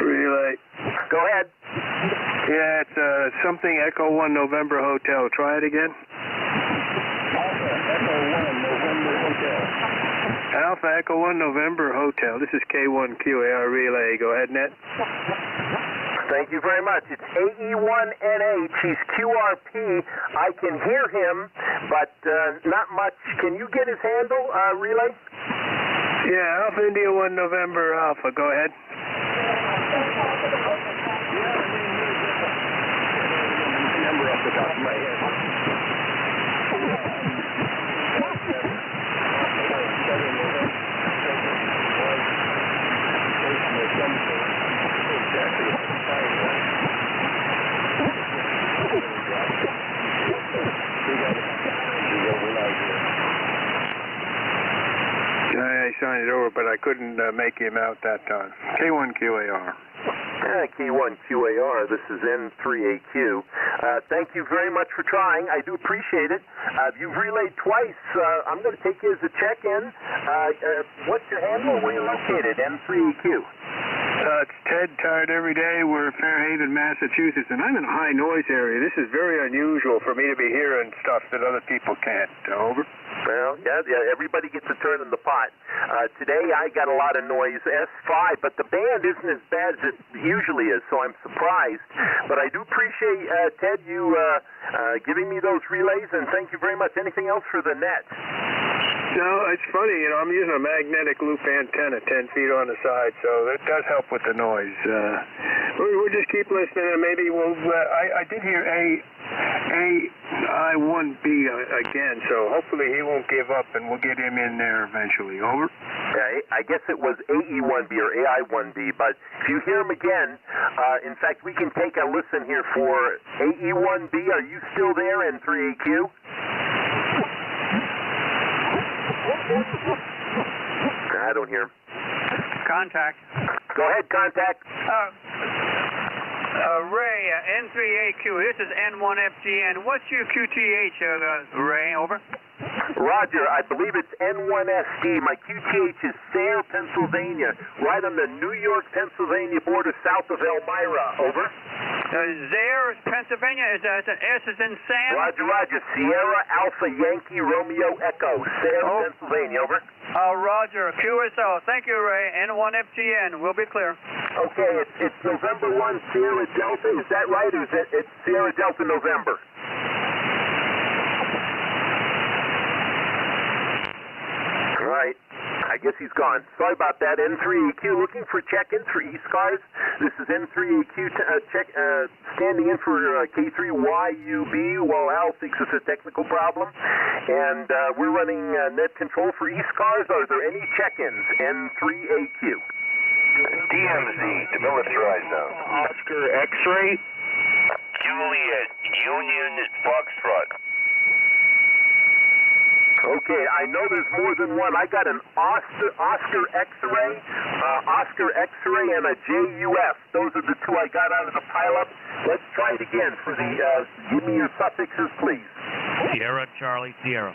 Relay. Go ahead. Yeah, it's something Echo 1 November Hotel. Try it again. Alpha Echo 1 November Hotel. This is K1QAR Relay. Go ahead, Net. Thank you very much. It's AE1NH. He's QRP. I can hear him, but not much. Can you get his handle, Relay? Yeah, Alpha India 1 November Alpha. Go ahead. Number off the top of my head. I signed it over, but I couldn't make him out that time. K1QAR. K1QAR, this is N3AQ. Thank you very much for trying. I do appreciate it. You've relayed twice. I'm going to take you as a check-in. What's your handle? Where are you located? N3AQ. It's Ted, tired every day. We're in Fairhaven, Massachusetts, and I'm in a high noise area. This is very unusual for me to be hearing stuff that other people can't. Over. Well, yeah, everybody gets a turn in the pot. Today I got a lot of noise, S5, but the band isn't as bad as it usually is, so I'm surprised. But I do appreciate, Ted, you giving me those relays, and thank you very much. Anything else for the net? No, it's funny, I'm using a magnetic loop antenna 10 feet on the side, so that does help with the noise. We'll just keep listening, and maybe we'll, I did hear I1B again, so hopefully he won't give up, and we'll get him in there eventually. Over. Yeah, I guess it was AE1B or AI1B, but if you hear him again, in fact, we can take a listen here for AE1B. Are you still there, N3AQ? I don't hear him. Contact. Go ahead, contact. Ray, N3AQ, this is N1FGN. What's your QTH, Ray? Over. Roger, I believe it's N1SD. My QTH is Sayre, Pennsylvania, right on the New York-Pennsylvania border south of Elmira. Over. Sayre, Pennsylvania, is that S is in Sam? Roger. Sierra Alpha Yankee Romeo Echo, Sayre, Pennsylvania. Over. Roger, QSO. Thank you, Ray. N1FGN. We'll be clear. Okay, it's November 1 Sierra Delta. Is that right, or is it's Sierra Delta November? All right. I guess he's gone. Sorry about that. N3AQ looking for check-ins for ECARS. This is N3AQ standing in for K3YUB while Al fixes a technical problem. And we're running net control for ECARS. Are there any check-ins? N3AQ. DMZ, demilitarized zone. Oscar X-ray. Juliet, Union Foxtrot. Okay, I know there's more than one. I got an Oscar X-ray, and a JUF. Those are the two I got out of the pileup. Let's try it again for the, give me your suffixes, please. Sierra, Charlie, Sierra.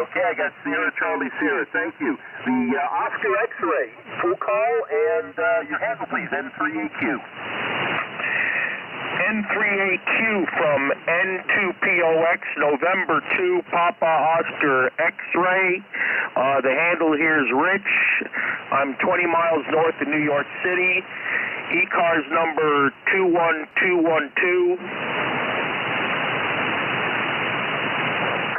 Okay, I got Sierra, Charlie, Sierra. Thank you. The Oscar X-ray, full call, and your handle, please, N3AQ. N3AQ from N2POX, November 2, Papa Oscar X-ray. The handle here is Rich. I'm 20 miles north of New York City. ECARS number 21212.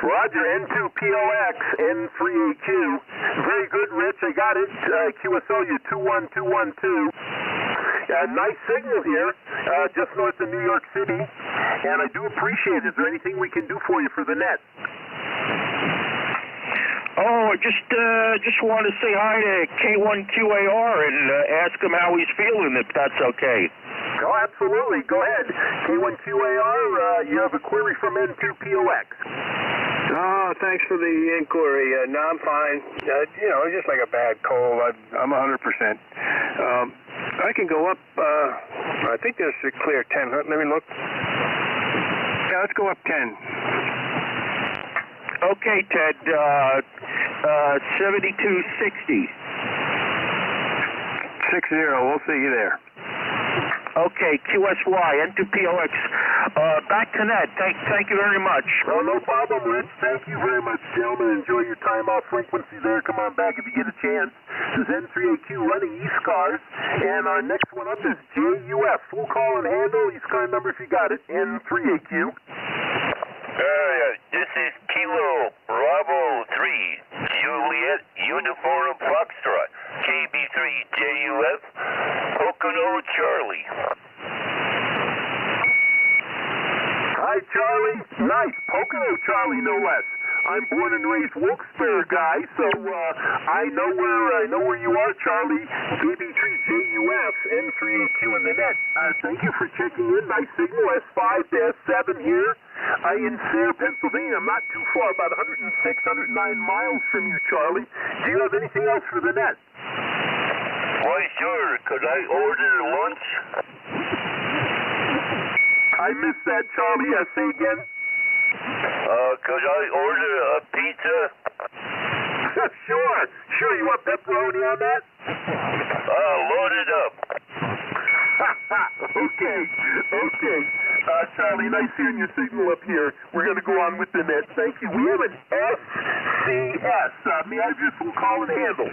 Roger, N2POX, N3AQ. Very good, Rich. I got it. QSO, you 21212. Nice signal here, just north of New York City, and I do appreciate it. Is there anything we can do for you for the net? Oh, I just want to say hi to K1QAR and ask him how he's feeling, if that's okay. Oh, absolutely. Go ahead. K1QAR, you have a query from N2POX. Oh, thanks for the inquiry. No, I'm fine. It's just like a bad cold. I'm 100%. I can go up, I think there's a clear 10. Let me look. Yeah, let's go up 10. Okay, Ted, 7260. 60, we'll see you there. Okay, QSY, N2POX. Back to net. Thank you very much. Oh, no problem, Rich. Thank you very much, gentlemen. Enjoy your time off frequency there. Come on back if you get a chance. This is N3AQ running ECARS, and our next one up is NJ2US. Full call and handle. ECARS number if you got it. N3AQ. This is Kilo Bravo 3, Juliet Uniform Foxtrot, KB3JUF, Pocono Charlie. Hi, Charlie. Nice. Pocono Charlie, no less. I'm born and raised Wilkes-Barre guy, so I know where you are, Charlie. KB3JUF, N3AQ in the net. Thank you for checking in. Nice signal, S5-7 here. In Sayre, Pennsylvania. I'm not too far, about 106, 109 miles from you, Charlie. Do you have anything else for the net? Why, sure. Could I order lunch? I missed that, Charlie. Say again. Could I order a pizza? Sure. You want pepperoni on that? Load it up. Okay. Charlie, nice hearing your signal up here. We're going to go on with the net. Thank you. We have an SCS. May I have your full call and handle?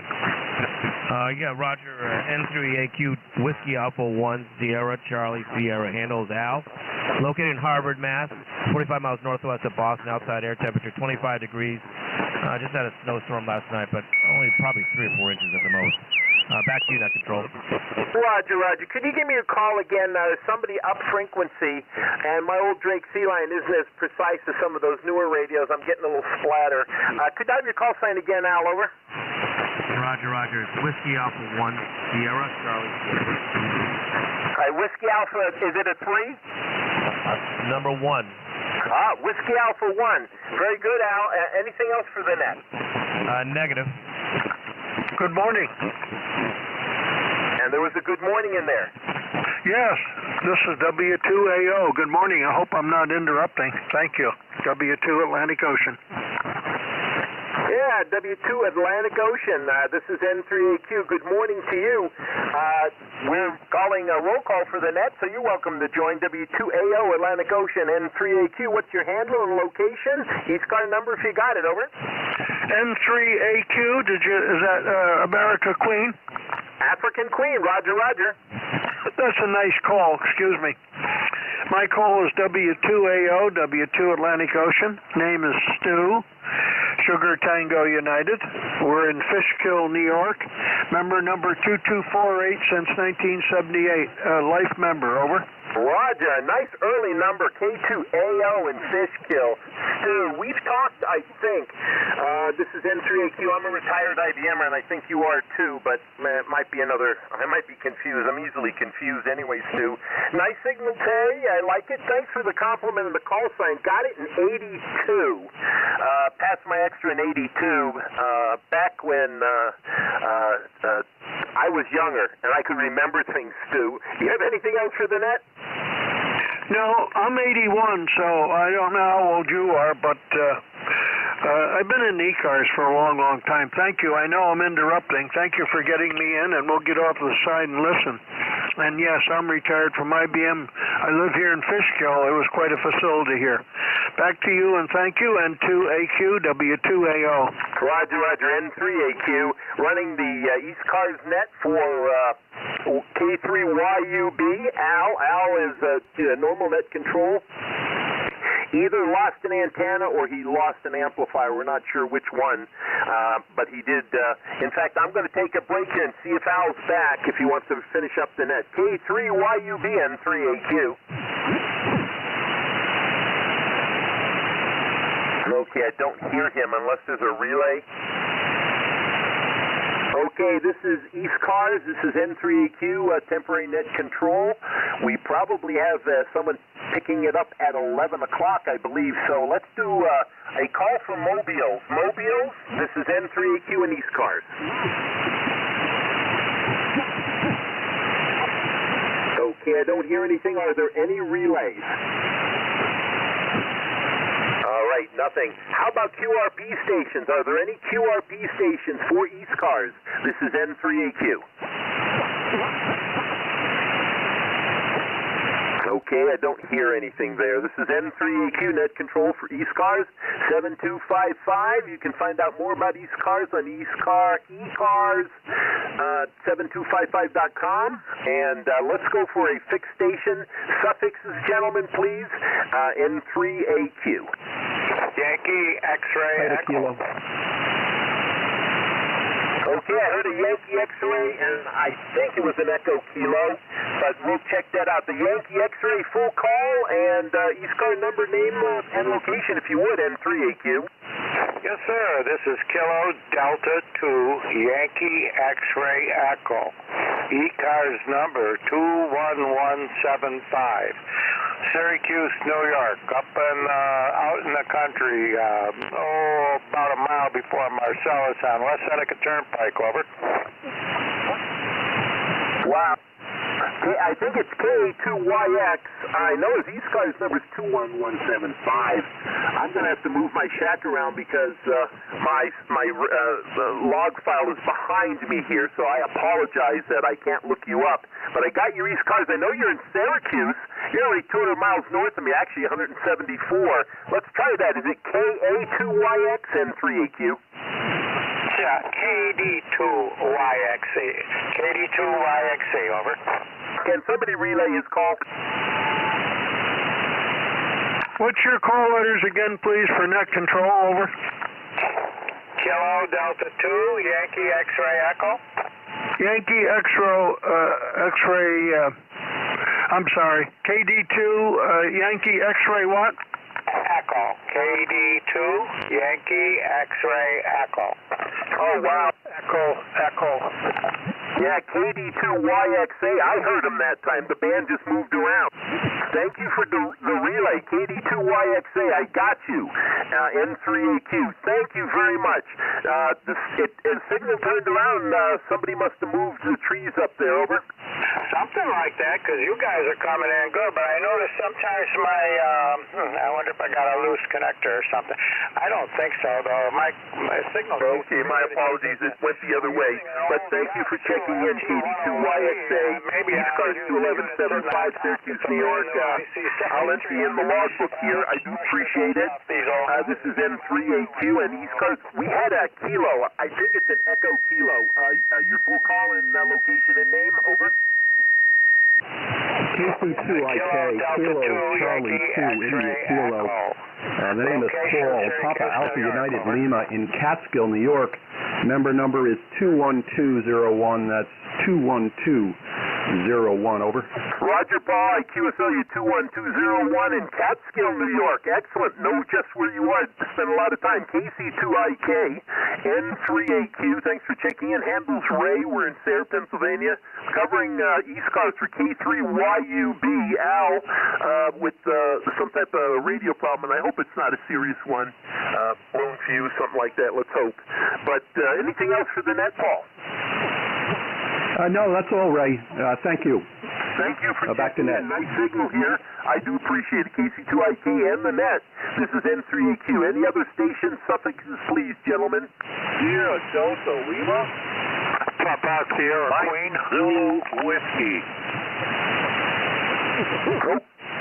Yeah, Roger. N3AQ Whiskey Alpha 1 Sierra Charlie Sierra handles Al. Located in Harvard, Mass. 45 miles northwest of Boston. Outside air temperature 25 degrees. Just had a snowstorm last night, but only probably 3 or 4 inches at the most. Back to you, Net Control. Roger. Could you give me a call again? Somebody up frequency, and my old Drake Sea line isn't as precise as some of those newer radios. I'm getting a little splatter. Could I have your call sign again, Al? Over. Roger. It's Whiskey Alpha 1 Sierra Charlie Sierra. All right, Whiskey Alpha, is it a 3? Number 1. Whiskey Alpha 1. Very good, Al. Anything else for the net? Negative. Good morning. And there was a good morning in there. Yes, this is W2AO. Good morning. I hope I'm not interrupting. Thank you. W2 Atlantic Ocean. Yeah, W2 Atlantic Ocean. This is N3AQ. Good morning to you. We're calling a roll call for the net, so you're welcome to join W2AO Atlantic Ocean. N3AQ, what's your handle and location? ECARS number if you got it, over. N3AQ, is that America Queen? African Queen, Roger. That's a nice call, excuse me. My call is W2AO, W2 Atlantic Ocean. Name is Stu. Sugar Tango United. We're in Fishkill, New York. Member number 2248 since 1978. Life member, over. Roger, nice early number, K2AO in Fishkill. Stu, we've talked, I think. This is N3AQ. I'm a retired IBMer, and I think you are too, but it might be another. I might be confused. I'm easily confused anyway, Stu. Nice signal, Terry. I like it. Thanks for the compliment and the call sign. Got it in 82. Passed my extra in 82 back when I was younger, and I could remember things, Stu. Do you have anything else for the net? No, I'm 81, so I don't know how old you are, but I've been in ECARS for a long time. Thank you. I know I'm interrupting. Thank you for getting me in, and we'll get off to the side and listen. And yes, I'm retired from IBM. I live here in Fishkill. It was quite a facility here. Back to you, and thank you, N2AQ, W2AO. Roger, N3AQ, running the ECARS net for K3YUB. Al is normal net control. either lost an antenna or he lost an amplifier. We're not sure which one, but he did. In fact, I'm going to take a break here and see if Al's back if he wants to finish up the net. K3YUB N3AQ. Okay, I don't hear him unless there's a relay. Okay, this is ECARS. This is N3AQ, temporary net control. We probably have someone picking it up at 11 o'clock, I believe. So let's do a call from Mobiles. Mobiles, this is N3AQ and ECARS. Okay, I don't hear anything. Are there any relays? All right, nothing. How about QRP stations? Are there any QRP stations for ECARS? This is N3AQ. Okay, I don't hear anything there. This is N3AQ net control for ECARS 7255. You can find out more about ECARS on ECARS7255.com. And let's go for a fixed station. Suffixes, gentlemen, please. N3AQ. Yankee X-ray Echo. Okay, I heard a Yankee X-ray, and I think it was an Echo Kilo, but we'll check that out. The Yankee X-ray full call and ECARS number, name, and location, if you would, N3AQ. Yes, sir. This is Kilo Delta 2 Yankee X-ray Echo. ECARS number 21175. Syracuse, New York, up in out in the country, about a mile before Marcellus on West Seneca Turnpike. Over. Wow. I think it's K2YX. I know his ECARS number is 21175. I'm going to have to move my shack around because my log file is behind me here, so I apologize that I can't look you up. But I got your ECARS. I know you're in Syracuse. You're only 200 miles north of me, actually 174. Let's try that. Is it KA2YX N3AQ? Yeah, KD2YXA. KD2YXA, over. Can somebody relay his call? What's your call letters again, please, for net control, over? Kilo Delta 2, Yankee X-ray Echo. Yankee X-ray, I'm sorry, KD2, Yankee X-ray what? Echo. KD2, Yankee X-ray Echo. Oh, wow. Echo. Yeah, KD2YXA. I heard him that time. The band just moved around. Thank you for the relay, KD2YXA. I got you. N3AQ. Thank you very much. As signal turned around, somebody must have moved the trees up there, over. Something like that, because you guys are coming in good, but I notice sometimes I wonder if I got a loose connector or something. I don't think so, though. My signal... Okay, my apologies. It went the other way. But thank you for checking in, KD2YXA. ECARS 21175, Syracuse, New York. I'll enter you in the logbook here. I do appreciate it. This is N3AQ and ECARS. We had a Kilo. I think it's an Echo Kilo. Your full call and location and name, over. KC2IK, Kilo Charlie 2, India Kilo. The name is Paul, Papa Alpha United Lima in Catskill, New York. Member number is 21201. That's 21201. Over. Roger, Paul. QSLU 21201 in Catskill, New York. Excellent. Know just where you are. Spent a lot of time. KC2IK, N3AQ. Thanks for checking in. Handles Ray. We're in Sayre, Pennsylvania, covering ECARS for K3YUB. Al with some type of radio problem, and I hope it's not a serious one. Blown fuse, something like that. Let's hope. But anything else for the net, Paul? No, that's all, Ray. Thank you. Thank you for back to net. Nice signal here. I do appreciate it. KC2IK and the net. This is N3AQ. Any other station suffixes, please, gentlemen? Sierra Delta Lima. Papa Sierra Queen Zulu Whiskey.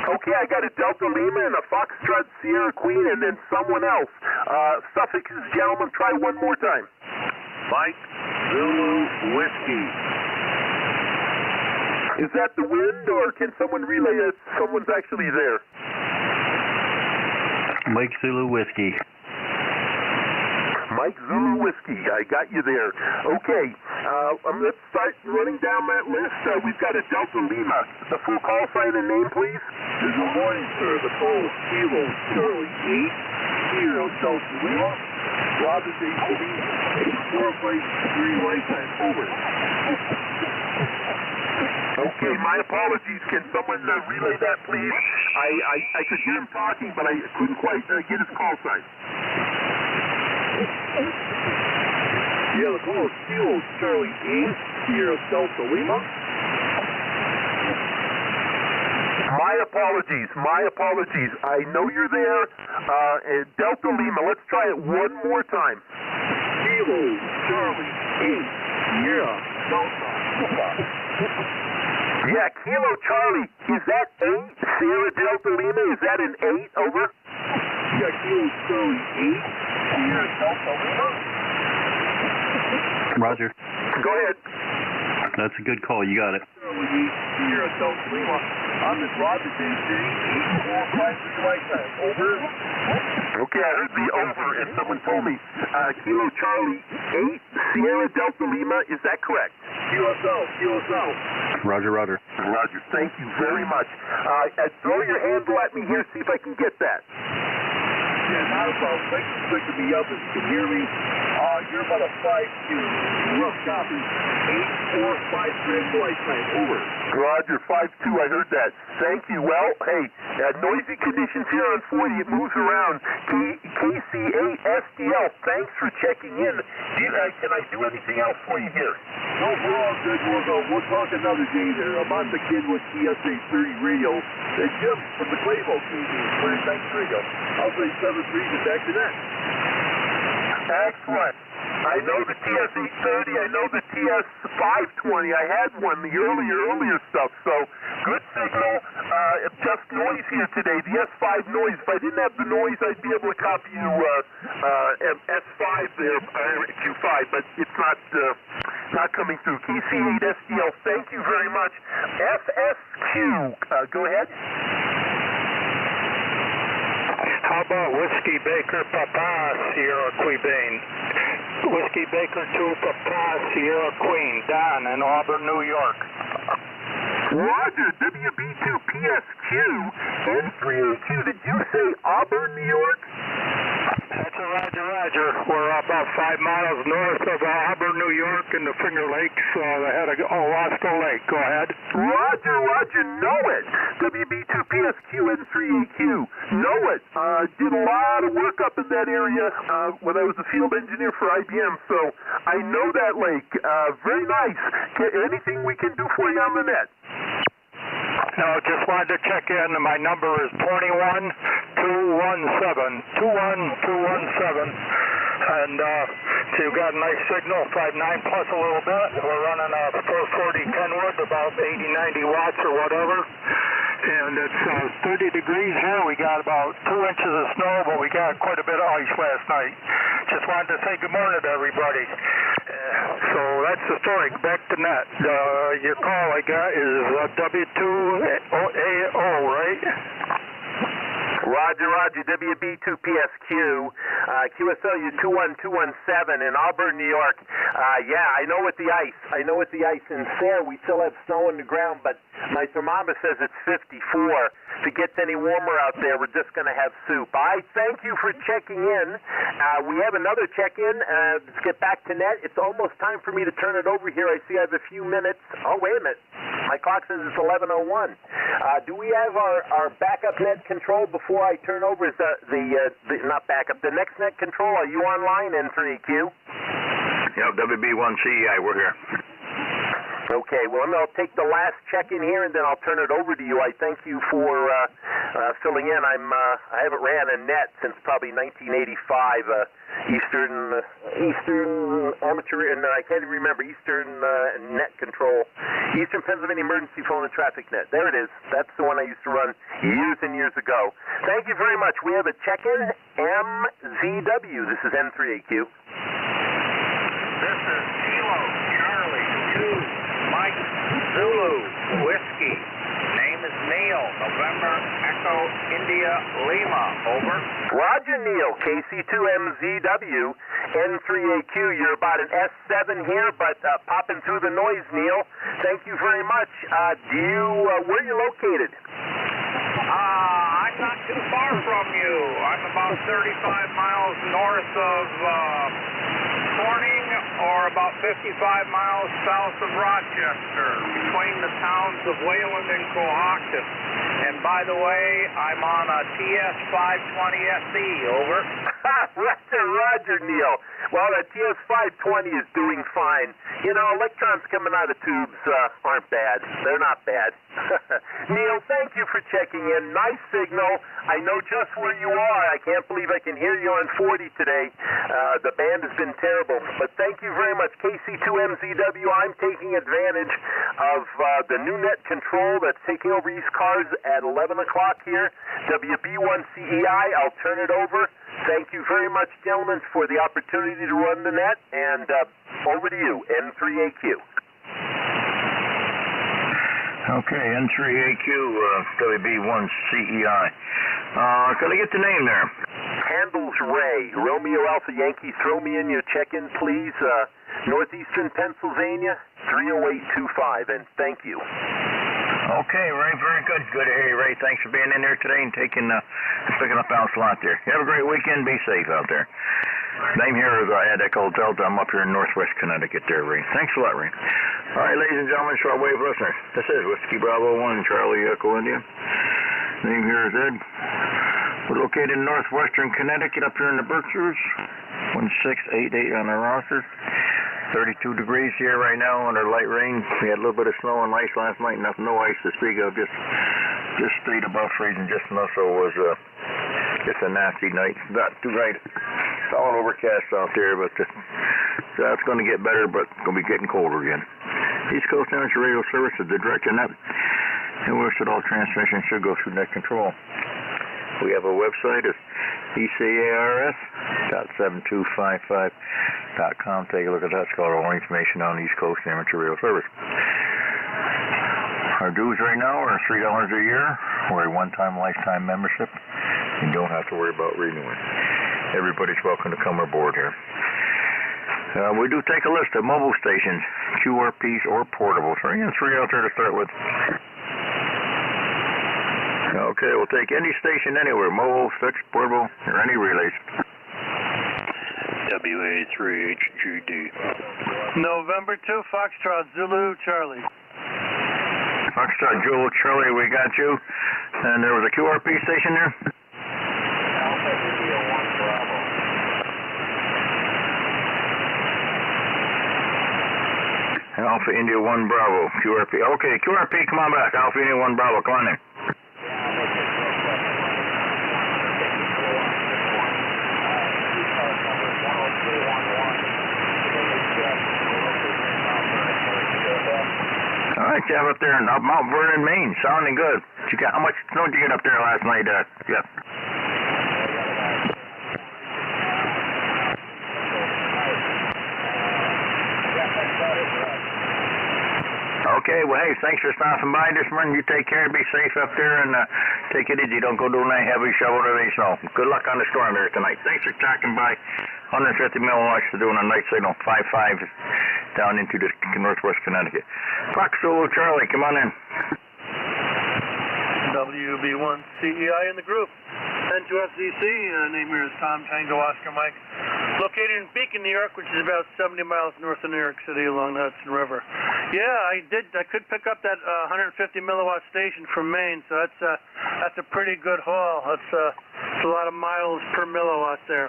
Okay, I got a Delta Lima and a Foxtrot Sierra Queen and then someone else. Suffixes, gentlemen, try one more time. Mike Zulu Whiskey. Is that the wind, or can someone relay it? Someone's actually there. Mike Zulu Whiskey. Mike Zulu Whiskey, I got you there. Okay, let's start running down that list. We've got a Delta Lima. The full call sign and name, please. Good morning, sir. The call is Kilo Charlie 8, Delta Lima. Robert J. 453 lifetime, over. Okay, my apologies. Can someone relay that, please? I could hear him talking, but I couldn't quite get his call sign. Yeah, the call is Kilo Charlie 8, Delta Lima. My apologies. I know you're there. Delta Lima, let's try it one more time. Kilo Charlie 8, Delta Lima. Yeah, Kilo Charlie. Is that 8? Sierra Delta Lima, is that an 8? Over? Yeah, Kilo Charlie 8, Sierra Delta Lima. Roger. Go ahead. That's a good call. You got it. Charlie 8, Sierra Delta Lima. I'm at Robert J. 453 lifetime, over. Okay, I heard the over, and someone told me Kilo Charlie 8, Sierra Delta Lima, is that correct? QSL. Roger. Roger, thank you very much. Throw your handle at me here, see if I can get that. Yeah, not a problem. Thanks for picking me up. If you can hear me, you're about a 5'2", rough copy, 845 lifetime, over. Roger, 5'2", I heard that. Thank you. Well, hey, noisy conditions here on 40, it moves around. KCA-SDL, thanks for checking in. Can I do anything else for you here? No, we're all good. We'll talk another day there. I'm on the kid with TSA 30 radio. And Jim from the Quavo TV, Clear Thanks Radio. I'll say 7-3 to back to that. Excellent. I know the TS-830, I know the TS-520. I had one, the earlier stuff, so good signal. Just noise here today, the S5 noise. If I didn't have the noise, I'd be able to copy you S5 there, Q5, but it's not coming through. KC8SDL, thank you very much. FSQ, go ahead. How about Whiskey Baker Papa Sierra Queen? Whiskey Baker 2 Papa Sierra Queen, Don in Auburn, New York. Roger, WB2PSQ, N3AQ. Did you say Auburn, New York? That's a Roger. We're about 5 miles north of Auburn, New York in the Finger Lakes, ahead of Wasco Lake. Go ahead. Roger, know it. WB2PSQ, N3AQ. Know it. Did a lot of work up in that area when I was a field engineer for IBM, so I know that lake. Very nice. Anything we can do for you on the net? No, just wanted to check in. My number is 21217. And so you've got a nice signal, 5.9 plus a little bit. We're running a 440 Kenwood, about 80-90 watts or whatever. And it's 30 degrees here. We got about 2 inches of snow, but we got quite a bit of ice last night. Just wanted to say good morning to everybody. So that's the story. Back to net. Your call I got is W2AO, right? Roger, WB2PSQ, QSLU 21217 in Auburn, New York. Yeah, I know with the ice. In Sayre, we still have snow on the ground, but my thermometer says it's 54. If it gets any warmer out there, we're just going to have soup. I thank you for checking in. We have another check-in. Let's get back to net. It's almost time for me to turn it over here. I see I have a few minutes. Oh, wait a minute. My clock says it's 11:01. Do we have our backup net control before I turn over? Is not backup, the next net control? Are you online, N3EQ? Yeah, WB1CEI, we're here. Okay, well, I'll take the last check-in here, and then I'll turn it over to you. I thank you for filling in. I haven't ran a net since probably 1985, Eastern Amateur, and I can't even remember, Eastern Net Control, Eastern Pennsylvania Emergency Phone and Traffic Net. There it is. That's the one I used to run years and years ago. Thank you very much. We have a check-in, MZW. This is N3AQ. This is Kilo Charlie 2. Mike Zulu Whiskey. Name is Neil. November Echo India Lima, over. Roger, Neil, KC2MZW, N3AQ. You're about an S7 here, but popping through the noise, Neil. Thank you very much. Where are you located? I'm not too far from you. I'm about 35 miles north of Corning, or about 55 miles south of Rochester, between the towns of Wayland and Cohocton. And by the way, I'm on a TS520SE, over. Roger, Neil. Well, that TS520 is doing fine. You know, electrons coming out of tubes aren't bad. They're not bad. Neil, thank you for checking in. Nice signal. I know just where you are. I can't believe I can hear you on 40 today. The band has been terrible. But thank you very much, KC2MZW. I'm taking advantage of the new net control that's taking over ECARS at 11 o'clock here. WB1CEI, I'll turn it over. Thank you very much, gentlemen, for the opportunity to run the net. And over to you, N3AQ. Okay, N3AQ, WB1CEI. Could I get the name there? Handles Ray, Romeo Alpha Yankee. Throw me in your check-in, please. Northeastern Pennsylvania, 30825, and thank you. Okay, Ray, very good. Good to hear you, Ray. Thanks for being in there today and picking up our slot there. You have a great weekend. Be safe out there. Name here is Echo Delta. I'm up here in northwest Connecticut there, Ray. Thanks a lot, Ray. All right, ladies and gentlemen, shortwave listeners. This is Whiskey Bravo 1, Charlie Echo India. Name here is Ed. We're located in northwestern Connecticut up here in the Berkshires. 1688 on our roster. 32 degrees here right now under light rain. We had a little bit of snow and ice last night. No ice to speak of. Just stayed above freezing just enough, so it was just a nasty night. Not too bright. It's all overcast out there, but it's going to get better, but it's going to be getting colder again. East Coast Amateur Radio Service is the director net, and we said all transmissions should go through net control. We have a website. It's ECARS.7255.com. Take a look at that. It's got all information on East Coast Amateur Radio Service. Our dues right now are $3 a year. We're a one-time lifetime membership. You don't have to worry about renewing. Everybody's welcome to come aboard here. We do take a list of mobile stations, QRPs or portables. So, three out there to start with. Okay, we'll take any station anywhere, mobile, fixed, portable, or any relays. WA3HGD. November 2, Foxtrot, Zulu, Charlie. Foxtrot, Zulu, Charlie, we got you. And there was a QRP station there? Alpha India 1 Bravo, QRP. Okay, QRP, come on back. Alpha India 1 Bravo, come on in. All right, you have up there in Mount Vernon, Maine. Sounding good. How much snow did you get up there last night, Jeff? Okay, well, hey, thanks for stopping by this morning. You take care, be safe up there, and take it easy. Don't go doing that heavy shovel or any snow. Good luck on the storm there tonight. Thanks for talking by. 150 milliwatts for doing a night signal, 5.5 down into the northwest Connecticut. Fox Zulu Charlie, come on in. WB1CEI in the group. N2FCC, name here is Tom Tango Oscar Mike. Located in Beacon, New York, which is about 70 miles north of New York City along the Hudson River. Yeah, I could pick up that 150 milliwatt station from Maine, so that's a pretty good haul. That's a lot of miles per milliwatt there.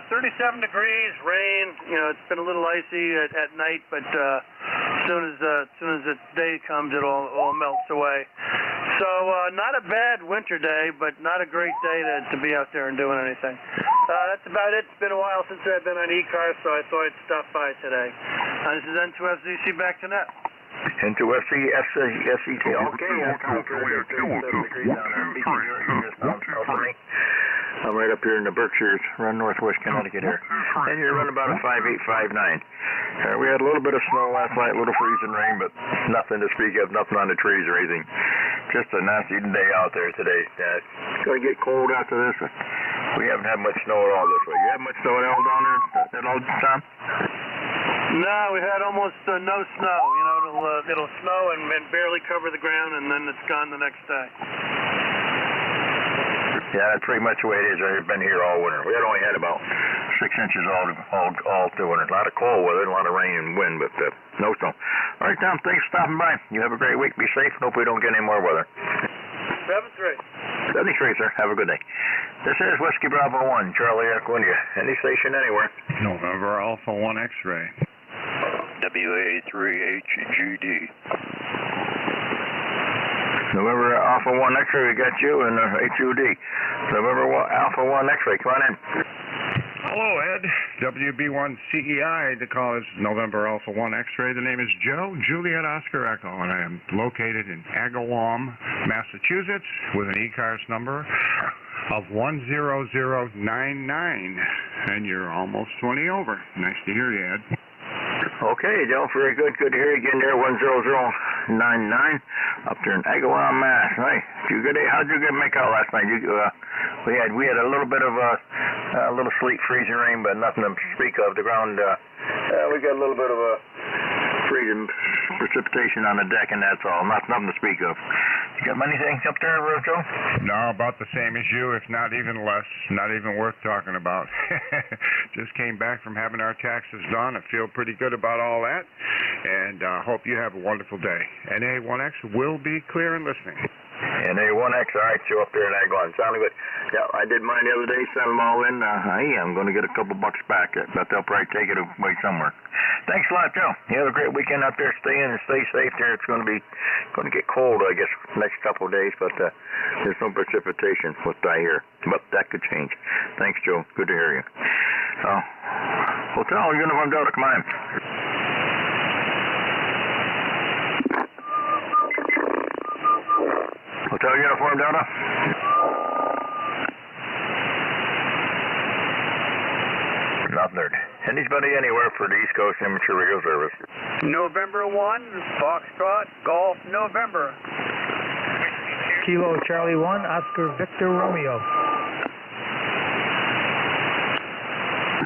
37 degrees, rain. You know, it's been a little icy at night, but as soon as the day comes, it all melts away. So not a bad winter day, but not a great day to be out there and doing anything. That's about it. It's been a while since I've been on ECARS, so I thought I'd stop by today. This is N2FCC back to net. N2FCC, okay. I'm right up here in the Berkshires, around northwest Connecticut here. And you're running about a 5859. We had a little bit of snow last night, a little freezing rain, but nothing to speak of, nothing on the trees or anything. just a nasty day out there today. It's going to get cold after this. We haven't had much snow at all this way. You have much snow at all down there at all, Tom? No, we had almost no snow. You know, it'll snow and barely cover the ground, and then it's gone the next day. Yeah, that's pretty much the way it is. I've been here all winter. We had only had about 6 inches all through winter. A lot of cold weather, a lot of rain and wind, but no snow. All right, Tom, thanks for stopping by. You have a great week. Be safe, and hope we don't get any more weather. 7-3. 73, sir. Have a good day. This is Whiskey Bravo 1, Charlie Echo India. Any station anywhere. November Alpha 1 X-ray. WA3HGD. November Alpha 1 X-ray, we got you, and HUD. November Alpha 1 X-ray, come on in. Hello, Ed. WB1CEI. The call is November Alpha 1 X-ray. The name is Joe, Juliet Oscar Echo, and I am located in Agawam, Massachusetts, with an ECARS number of 10099, and you're almost 20 over. Nice to hear you, Ed. Okay, Joe, very good. Good to hear you again there, 10099, up there in Agawam, Mass. Hey, how'd you make out last night? We had a little bit of a little sleet, freezing rain, but nothing to speak of. The ground, we got a little bit of a freezing precipitation on the deck, and that's all. Nothing to speak of. You got many things up there, Joe? No, about the same as you, if not even less. Not even worth talking about. Just came back from having our taxes done. I feel pretty good about all that, and hope you have a wonderful day. NA1X will be clear and listening. NA1X, all right, you up there in Agawam. Sounding good. Yeah, I did mine the other day, sent them all in. I'm going to get a couple bucks back, but they'll probably take it away somewhere. Thanks a lot, Joe. You have a great weekend out there. Stay in and stay safe there. It's going to get cold, I guess, next couple of days, but there's no precipitation, what I hear. But that could change. Thanks, Joe. Good to hear you. Hotel Uniform Delta, come on in. Hotel Uniform Delta. Nothing there. Anybody anywhere for the East Coast Amateur Radio Service? November 1, Foxtrot, Golf, November. Kilo Charlie 1, Oscar Victor Romeo.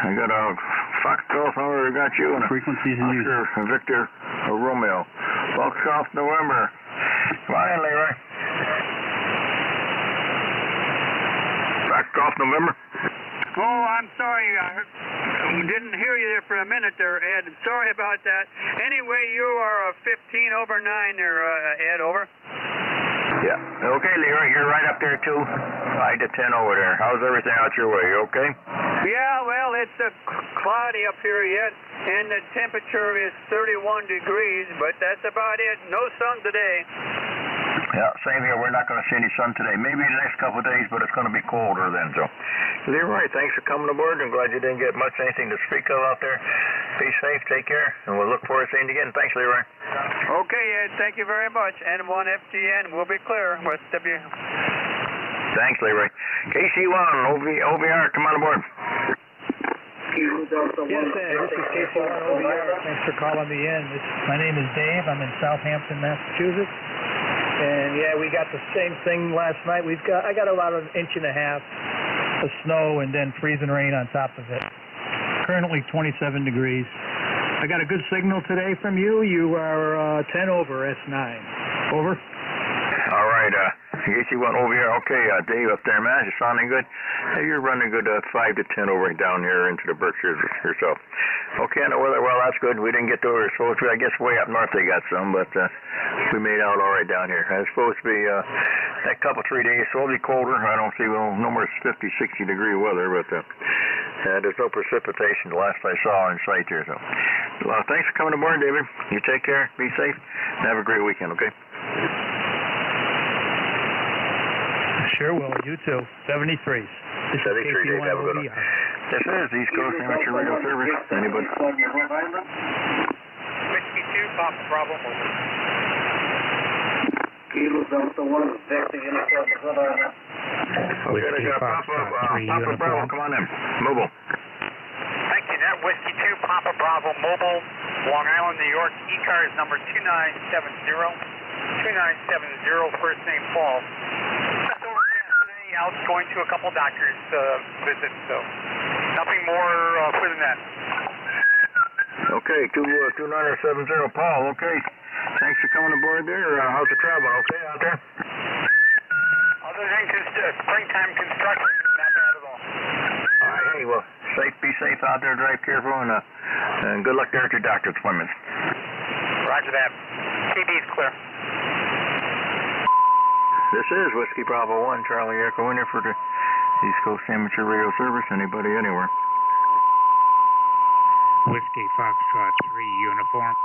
I got a Fox Golf number, I got you, and frequencies in use. Victor Romeo. Fox Golf, November. Come on in, Leroy. Fox Golf, November. Oh, I'm sorry. I didn't hear you there for a minute there, Ed. Sorry about that. Anyway, you are 15 over 9 there, Ed, over. Yeah. Okay, Leroy, you're right up there, too. 5 to 10 over there. How's everything out your way? You okay? Yeah, well, it's cloudy up here yet, and the temperature is 31 degrees, but that's about it. No sun today. Yeah, same here. We're not going to see any sun today. Maybe the next couple of days, but it's going to be colder then. So, Leroy, thanks for coming aboard. I'm glad you didn't get much anything to speak of out there. Be safe, take care, and we'll look forward to seeing you again. Thanks, Leroy. Okay, Ed, thank you very much. N1FGN will be clear with W. Thanks, Leroy. KC1, OVR, come on aboard. Yes, Ed, this is KC1 OVR. Thanks for calling me in. My name is Dave. I'm in Southampton, Massachusetts. And yeah, we got the same thing last night. I got about 1.5 inches of snow and then freezing rain on top of it. Currently 27 degrees. I got a good signal today from you. You are 10 over S9. Over. All right, KC1 over here. Okay, Dave up there, man. You're sounding good. Hey, you're running good 5 to 10 over down here into the Berkshires yourself. Okay, I know weather. Well, that's good. We didn't get to where we're supposed to. I guess way up north they got some, but we made out all right down here. It's supposed to be that couple 3 days, so it'll be colder. I don't see no more 50, 60 degree weather, but there's no precipitation the last I saw in sight here. So, thanks for coming aboard, David. You take care, be safe, and have a great weekend. Okay. Sure will. You too. 73. 73 days. Have a good one. This is East Coast Amateur Radio Service. Anybody? Whiskey 2, Papa Bravo. Kilo Delta 1, Victor Uniform. Whiskey Papa Bravo, come on in. Mobile. Thank you, Net. Whiskey 2, Papa Bravo, Mobile, Long Island, New York. ECARS number 2970. 2970 for St. Paul. Just overcast today, out going to a couple doctors' visits, so nothing more for than that. Okay, 2970 Paul, okay. Thanks for coming aboard there. How's the traveling, okay, out there? Other than springtime construction, not bad at all. All right, hey, well, be safe out there, drive careful, and good luck there at your doctor's appointments. Roger that. TV's clear. This is Whiskey Bravo 1, Charlie Echo India for the East Coast Amateur Radio Service. Anybody, anywhere. Whiskey Foxtrot 3 uniform.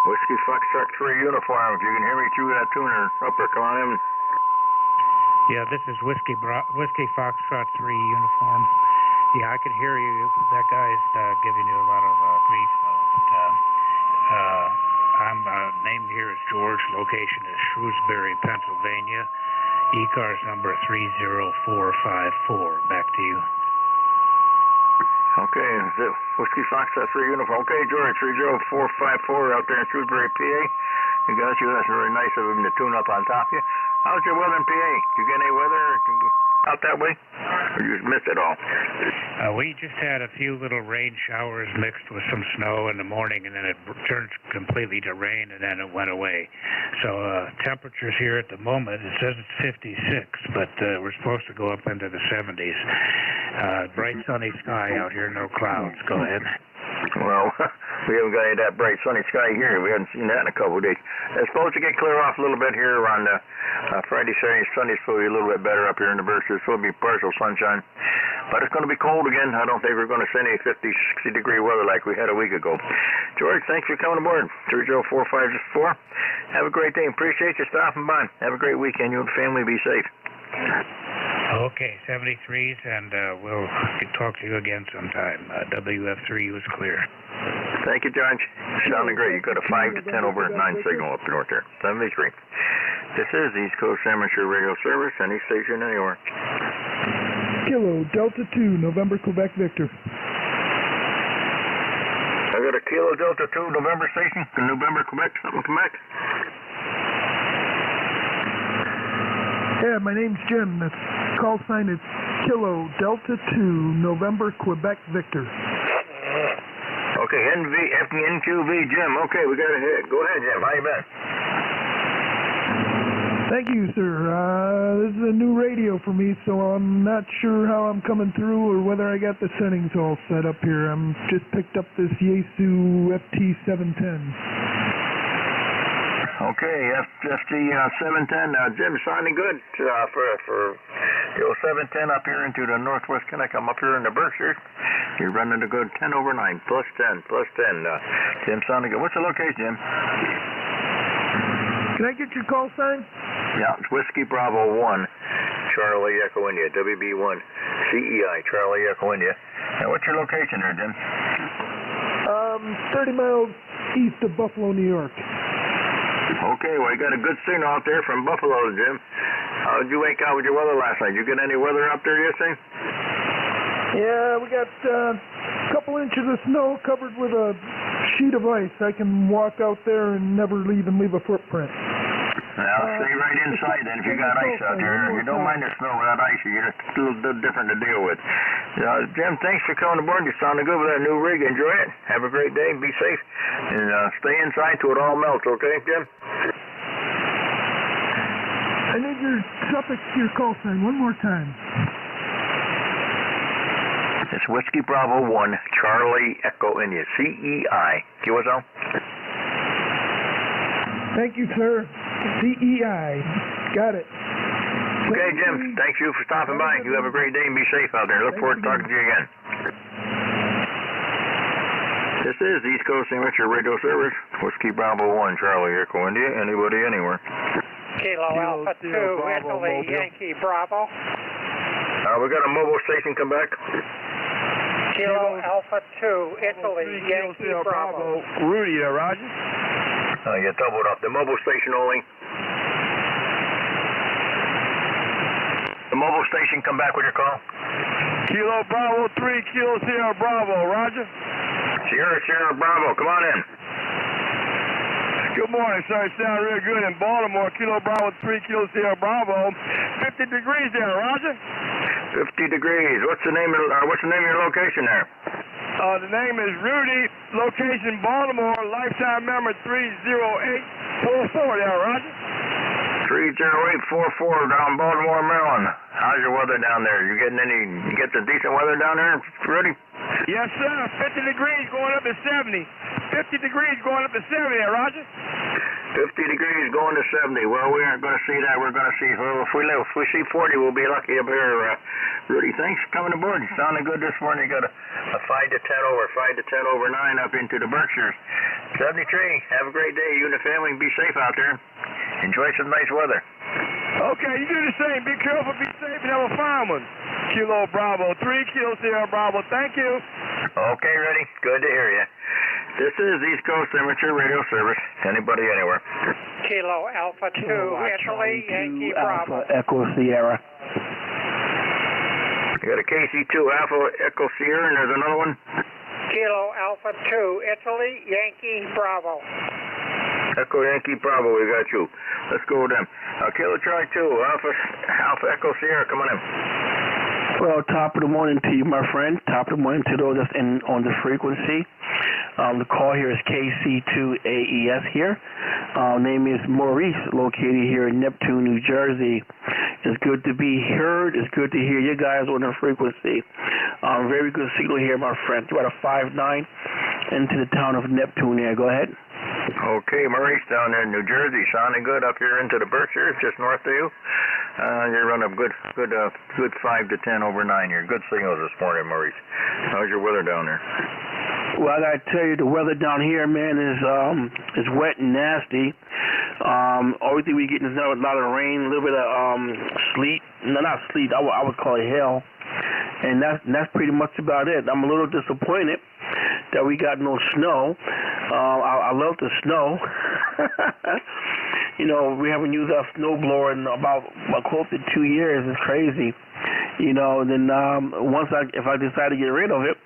Whiskey Foxtrot 3 uniform. If you can hear me through that tuner upper, come on in. Yeah, this is Whiskey Foxtrot 3 uniform. Yeah, I can hear you. That guy's giving you a lot of grief, though. I'm named here as George. Location is Shrewsbury, Pennsylvania. ECARS number 30454. Back to you. Okay, Whiskey Foxtrot 3 uniform. Okay, George, 30454 out there in Shrewsbury, PA. You got you. That's very nice of him to tune up on top of you. How's your weather in PA? Did you get any weather out that way? Or you just missed it all? We just had a few little rain showers mixed with some snow in the morning, and then it turned completely to rain, and then it went away. So temperatures here at the moment, it says it's 56, but we're supposed to go up into the 70s. Bright sunny sky out here, no clouds. Go ahead. Well, we haven't got any of that bright sunny sky here. We haven't seen that in a couple of days. It's supposed to get clear off a little bit here around Friday, Saturday, Sunday. It's supposed to be a little bit better up here in the Berkshires. It's supposed to be partial sunshine. But it's going to be cold again. I don't think we're going to see any 50, 60-degree weather like we had a week ago. George, thanks for coming aboard. 30454. Have a great day. Appreciate you stopping by. Have a great weekend. You and the family be safe. Okay, 73s, and we'll talk to you again sometime. WF3 was clear. Thank you, George. Sounding great. You got a 5 to 10 over 9 signal up north there. 73. This is East Coast Amateur Radio Service, any station anywhere. Kilo Delta 2, November, Quebec, Victor. I got a Kilo Delta 2, November station, November, Quebec, something Quebec. Yeah, my name's Jim. The call sign is Kilo Delta 2, November, Quebec, Victor. Okay, NQV, Jim. Okay, we got it hit. Go ahead, Jim. How you been? Thank you, sir. This is a new radio for me, so I'm not sure how I'm coming through or whether I got the settings all set up here. I'm just picked up this Yaesu FT710. Okay, FT710. Jim, sounding good for the 710 up here into the northwest Connecticut. I'm up here in the Berkshires. You're running a good 10 over 9, plus 10. Jim, sounding good. What's the location, Jim? Can I get your call sign? Yeah, it's Whiskey Bravo 1, Charlie Echo India, WB1, CEI, Charlie Echo India. And what's your location there, Jim? 30 miles east of Buffalo, New York. Okay, well, you got a good signal out there from Buffalo, Jim. How did you wake out with your weather last night? Did you get any weather up there yesterday? Yeah, we got a couple inches of snow covered with a sheet of ice. I can walk out there and never even leave a footprint. Well, stay right inside then if you got ice out there. You don't mind the snow without ice. You're just a little bit different to deal with. Jim, thanks for coming aboard. You sounded good with that new rig. Enjoy it. Have a great day. Be safe. And stay inside till it all melts, okay, Jim? I need your suffix to your call sign one more time. It's Whiskey Bravo 1, Charlie Echo India, CEI. QSL? Thank you, sir. CEI. Got it. Okay, Jim. Thank you for stopping by. You have a great day and be safe out there. Look forward to talking to you again. This is East Coast Amateur Radio Service. Whiskey Bravo 1, Charlie Echo India. Anybody, anywhere. Kilo Alpha 2, Italy, Yankee Bravo. We got a mobile station come back. Kilo Alpha 2, Italy, Yankee Bravo. Rudy there, Roger. You doubled up. The mobile station only. The mobile station come back with your call. Kilo Bravo 3, Kilo Sierra Bravo, Roger. Sierra Bravo, come on in. Good morning, sir. It sounds real good in Baltimore. Kilo Bravo 3, Kilo Sierra Bravo. 50 degrees there, Roger. 50 degrees. What's the name of your location there? The name is Rudy. Location Baltimore. Lifetime member 30844 there, Roger. 30844 down Baltimore, Maryland. How's your weather down there? You get the decent weather down there, Rudy? Yes, sir. 50 degrees going up to 70. 50 degrees going up to 70 there, Roger. 50 degrees going to 70. Well, we aren't going to see that. We're going to see, if we see 40, we'll be lucky up here. Rudy, thanks for coming aboard. You sounded good this morning. You got a 5 to 10 over, 5 to 10 over 9 up into the Berkshires. 73. Have a great day. You and the family. Be safe out there. Enjoy some nice weather. Okay, you do the same. Be careful, be safe, and have a fine one. Kilo Bravo 3, Kilo Sierra Bravo. Thank you. Okay, Rudy. Good to hear you. This is East Coast Amateur Radio Service. Anybody, anywhere. Kilo Alpha 2, Italy, Yankee Bravo. Echo Sierra. You got a KC2 Alpha Echo Sierra, and there's another one. Kilo Alpha 2, Italy, Yankee Bravo. Echo Yankee Bravo, we got you. Let's go with them. Kilo Charlie 2, Alpha Echo Sierra, come on in. Well, top of the morning to you, my friend. Top of the morning to those that's on the frequency. The call here is KC2AES here. Name is Maurice, located here in Neptune, New Jersey. It's good to be heard. It's good to hear you guys on the frequency. Very good signal here, my friend. About a 5-9 into the town of Neptune there. Go ahead. Okay, Maurice down there in New Jersey, sounding good up here into the Berkshires, just north of you. You're running a good 5 to 10 over 9 here. Good signals this morning, Maurice. How's your weather down there? Well, I gotta tell you, the weather down here, man, is wet and nasty. Only thing we get is a lot of rain, a little bit of sleet. No, not sleet. I would call it hail. And that's pretty much about it. I'm a little disappointed that we got no snow. I love the snow. You know, we haven't used our snowblower in about close to 2 years. It's crazy. You know, and then if I decide to get rid of it,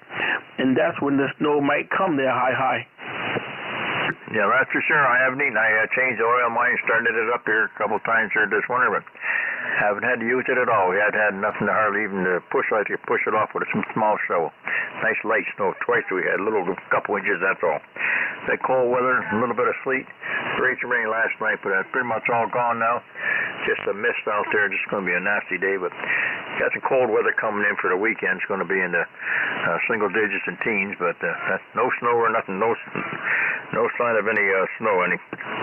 and that's when the snow might come there high. Yeah, that's for sure. I haven't eaten. I changed the oil. Mine started it up here a couple of times here this winter, but haven't had to use it at all. We haven't had nothing to hardly even to push it off with a small shovel. Nice light snow. Twice we had a couple inches, that's all. That cold weather, a little bit of sleet, great rain last night, but that's pretty much all gone now. Just a mist out there. Just going to be a nasty day, but got some cold weather coming in for the weekend. It's going to be in the single digits and teens, but no snow or nothing. No sign of any snow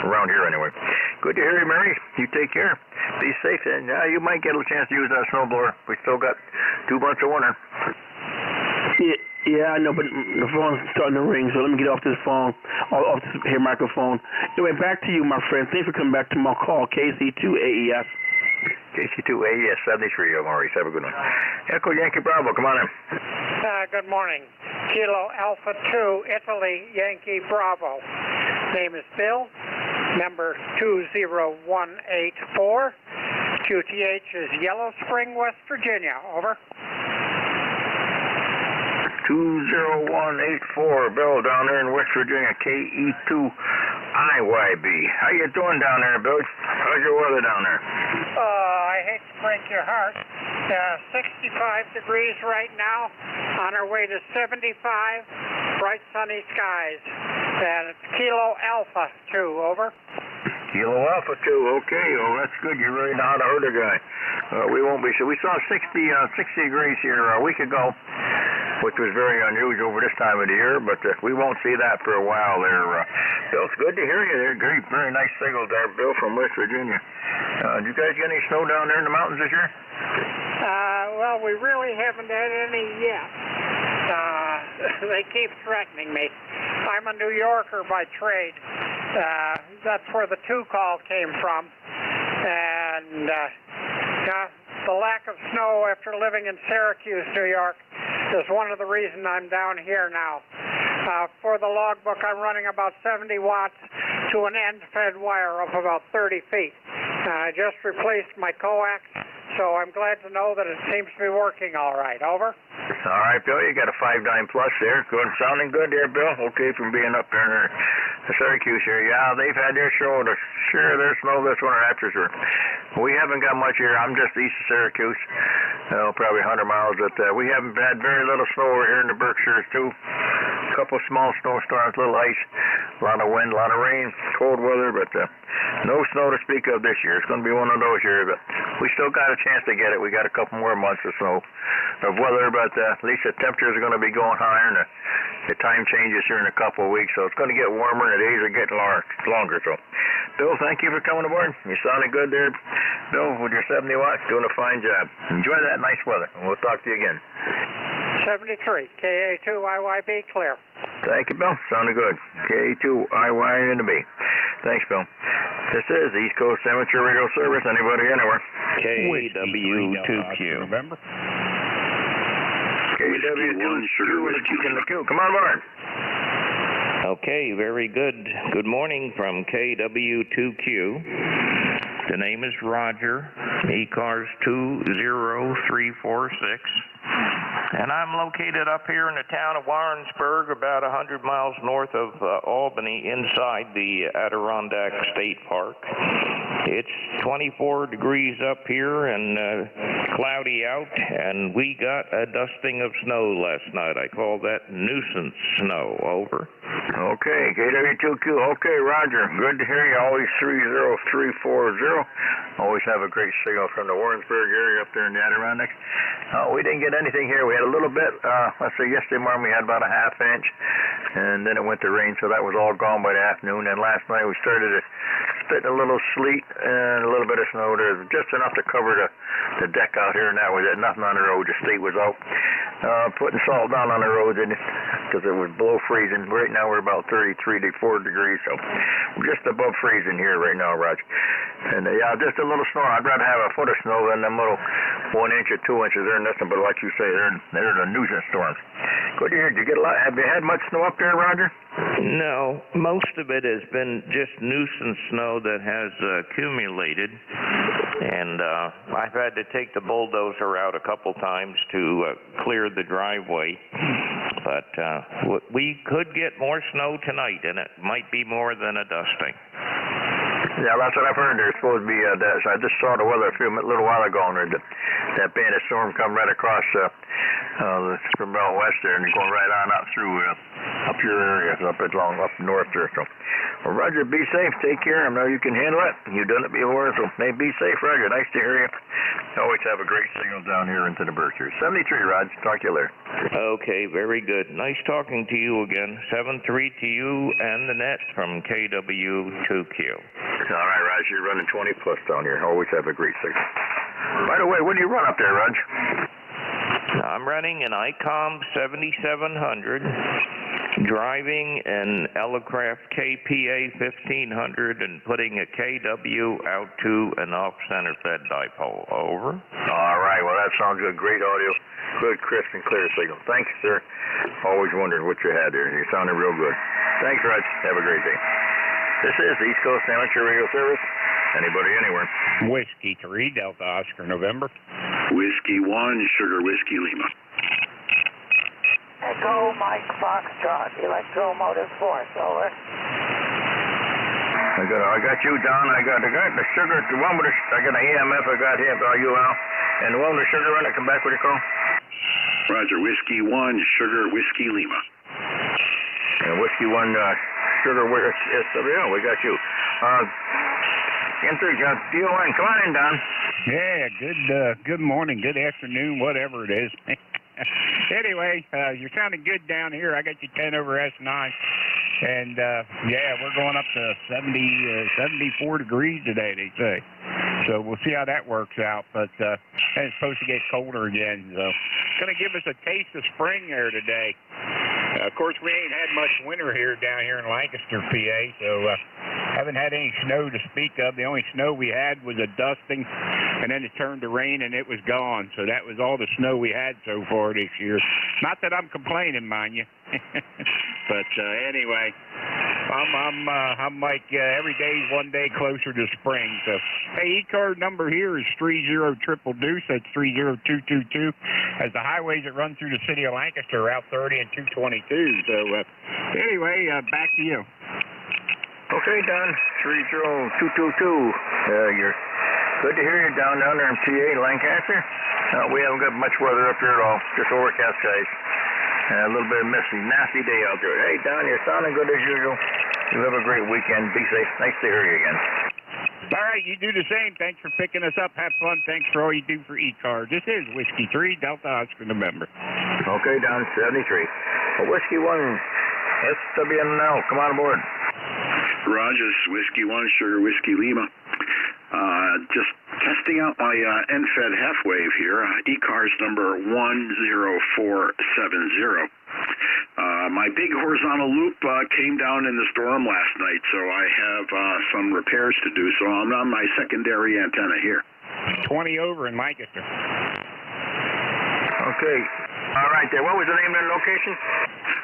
around here anyway. Good to hear you, Mary. You take care. Be safe, and you might get a chance to use that snowblower. We still got 2 months of winter. Yeah, I know, but the phone's starting to ring, so let me get off this phone, off this here microphone. Anyway, back to you, my friend. Thanks for coming back to my call, KC2AES. KC2AES 73, Maurice. Have a good one. Echo Yankee Bravo, come on in. Good morning. Kilo Alpha 2, Italy, Yankee Bravo. Name is Bill. Number 20184. QTH is Yellow Spring, West Virginia. Over. 20184, Bill, down there in West Virginia, KE2IYB. How you doing down there, Bill? How's your weather down there? I hate to break your heart. 65 degrees right now, on our way to 75, bright sunny skies. And it's Kilo Alpha 2, over. Kilo Alpha 2, okay. Oh, that's good. You really know how to hurt a guy. We won't be sure. We saw 60 degrees here a week ago, which was very unusual for this time of the year, but we won't see that for a while there. Bill, it's good to hear you there. Great, very nice signal there, Bill, from West Virginia. Did you guys get any snow down there in the mountains this year? Well, we really haven't had any yet. They keep threatening me. I'm a New Yorker by trade. That's where the 2 call came from. And the lack of snow after living in Syracuse, New York, is one of the reasons I'm down here now. For the logbook, I'm running about 70 watts to an end-fed wire of about 30 feet. I just replaced my coax So I'm glad to know that it seems to be working all right. Over. All right, Bill, you got a 5.9 plus there. Good, sounding good there, Bill. Okay, from being up there in the Syracuse area. Yeah, they've had their share of their snow this winter, that's for sure. We haven't got much here. I'm just east of Syracuse, probably 100 miles, but we haven't had very little snow over here in the Berkshires, too. A couple small snowstorms, little ice, a lot of wind, a lot of rain, cold weather, but no snow to speak of this year. It's going to be one of those years, but we still got a chance to get it. We got a couple more months of snow of weather, but at least the temperatures are going to be going higher, and the time changes here in a couple of weeks, so it's going to get warmer, and the days are getting longer. So, Bill, thank you for coming aboard. You sounded good there, Bill, with your 70 watts, doing a fine job. Enjoy that nice weather, and we'll talk to you again. 73, KA2IYB, clear. Thank you, Bill. Sounded good. KA2IY and the B. Thanks, Bill. This is East Coast Amateur Radio Service. Anybody, anywhere. KW2Q. Remember? KW2Q. Come on, Lauren. Okay, very good. Good morning from KW2Q. The name is Roger, ECARS 20346. And I'm located up here in the town of Warrensburg, about 100 miles north of Albany, inside the Adirondack State Park. It's 24 degrees up here and cloudy out, and we got a dusting of snow last night. I call that nuisance snow. Over. Okay, KW2Q. Okay, Roger. Good to hear you. Always 30340. Always have a great signal from the Warrensburg area up there in the Adirondack. We didn't get anything here. We had a little bit, let's say yesterday morning we had about a half inch, and then it went to rain, so that was all gone by the afternoon. And last night we started spitting a little sleet and a little bit of snow there, just enough to cover the deck out here, and that was it. Nothing on the road. The state was out putting salt down on the road because it was below freezing. Right now we're about 33 to 4 degrees, so we're just above freezing here right now, Roger. And yeah, just a little snow. I'd rather have a foot of snow than them little 1 inch or 2 inches. They're nothing but, like you say, they're the nuisance storms. Good to hear. Did you get a lot? Have you had much snow up there, Roger? No, most of it has been just nuisance snow that has accumulated, and I've had to take the bulldozer out a couple times to clear the driveway. But we could get more snow tonight, and it might be more than a dusting. Yeah, that's what I've heard. There's supposed to be so I just saw the weather a little while ago, and that band of storm come right across from out west there, and going right on up through up your area, up north there. So, well, Roger, be safe. Take care. I know you can handle it. You've done it before, so be safe, Roger. Nice to hear you. Always have a great signal down here into the Berkshires. 73, Roger. Talk to you later. Okay, very good. Nice talking to you again. 7-3 to you and the net from KW2Q. All right, Roger. You're running 20 plus down here. Always have a great signal. By the way, what do you run up there, Roger? I'm running an ICOM 7700, driving an Elecraft KPA 1500, and putting a KW out to an off-center fed dipole. Over. All right. Well, that sounds good. Great audio. Good, crisp, and clear signal. Thanks, sir. Always wondered what you had there. You sounded real good. Thanks, Roger. Have a great day. This is East Coast Amateur Radio Service. Anybody, anywhere. Whiskey 3, Delta Oscar, November. Whiskey 1, Sugar Whiskey Lima. Echo Mike Foxtrot, Electromotive Force, over. I got you, Don. I got the sugar, the one with I got an EMF, I got him, you out. And the one with the sugar on it, come back with your call. Roger, Whiskey 1, Sugar Whiskey Lima. And Whiskey 1, Sugar Whiskey, yeah, we got you. DON, come on in, Don. Yeah, good morning, good afternoon, whatever it is. Anyway, you're sounding good down here. I got you 10 over S9. And, yeah, we're going up to 74 degrees today, they say. So we'll see how that works out. But it's supposed to get colder again. So it's going to give us a taste of spring there today. Of course, we ain't had much winter here down here in Lancaster, PA. So haven't had any snow to speak of. The only snow we had was a dusting, and then it turned to rain, and it was gone. So that was all the snow we had so far this year. Not that I'm complaining, mind you. But anyway, I'm like every day's one day closer to spring. So, hey, ECARS number here is 30222. That's 30222. As the highways that run through the city of Lancaster, Route 30 and 222. So, anyway, back to you. Okay, Don, 30222. You're good to hear you down there in PA, Lancaster. We haven't got much weather up here at all. Just overcast skies. A little bit of misty, nasty day out there. Hey, Don, you're sounding good as usual. You have a great weekend. Be safe. Nice to hear you again. All right, you do the same. Thanks for picking us up. Have fun. Thanks for all you do for ECARS. This is Whiskey 3, Delta Oscar, November. Okay, Don, 73. Whiskey 1, SWNL. Come on aboard. Roger, this is Whiskey 1, Sugar Whiskey Lima. Just testing out my NFED half wave here, ECARS number 10470. My big horizontal loop came down in the storm last night, so I have some repairs to do, so I'm on my secondary antenna here. 20 over in Lancaster. Okay. All right there. What was the name of the location?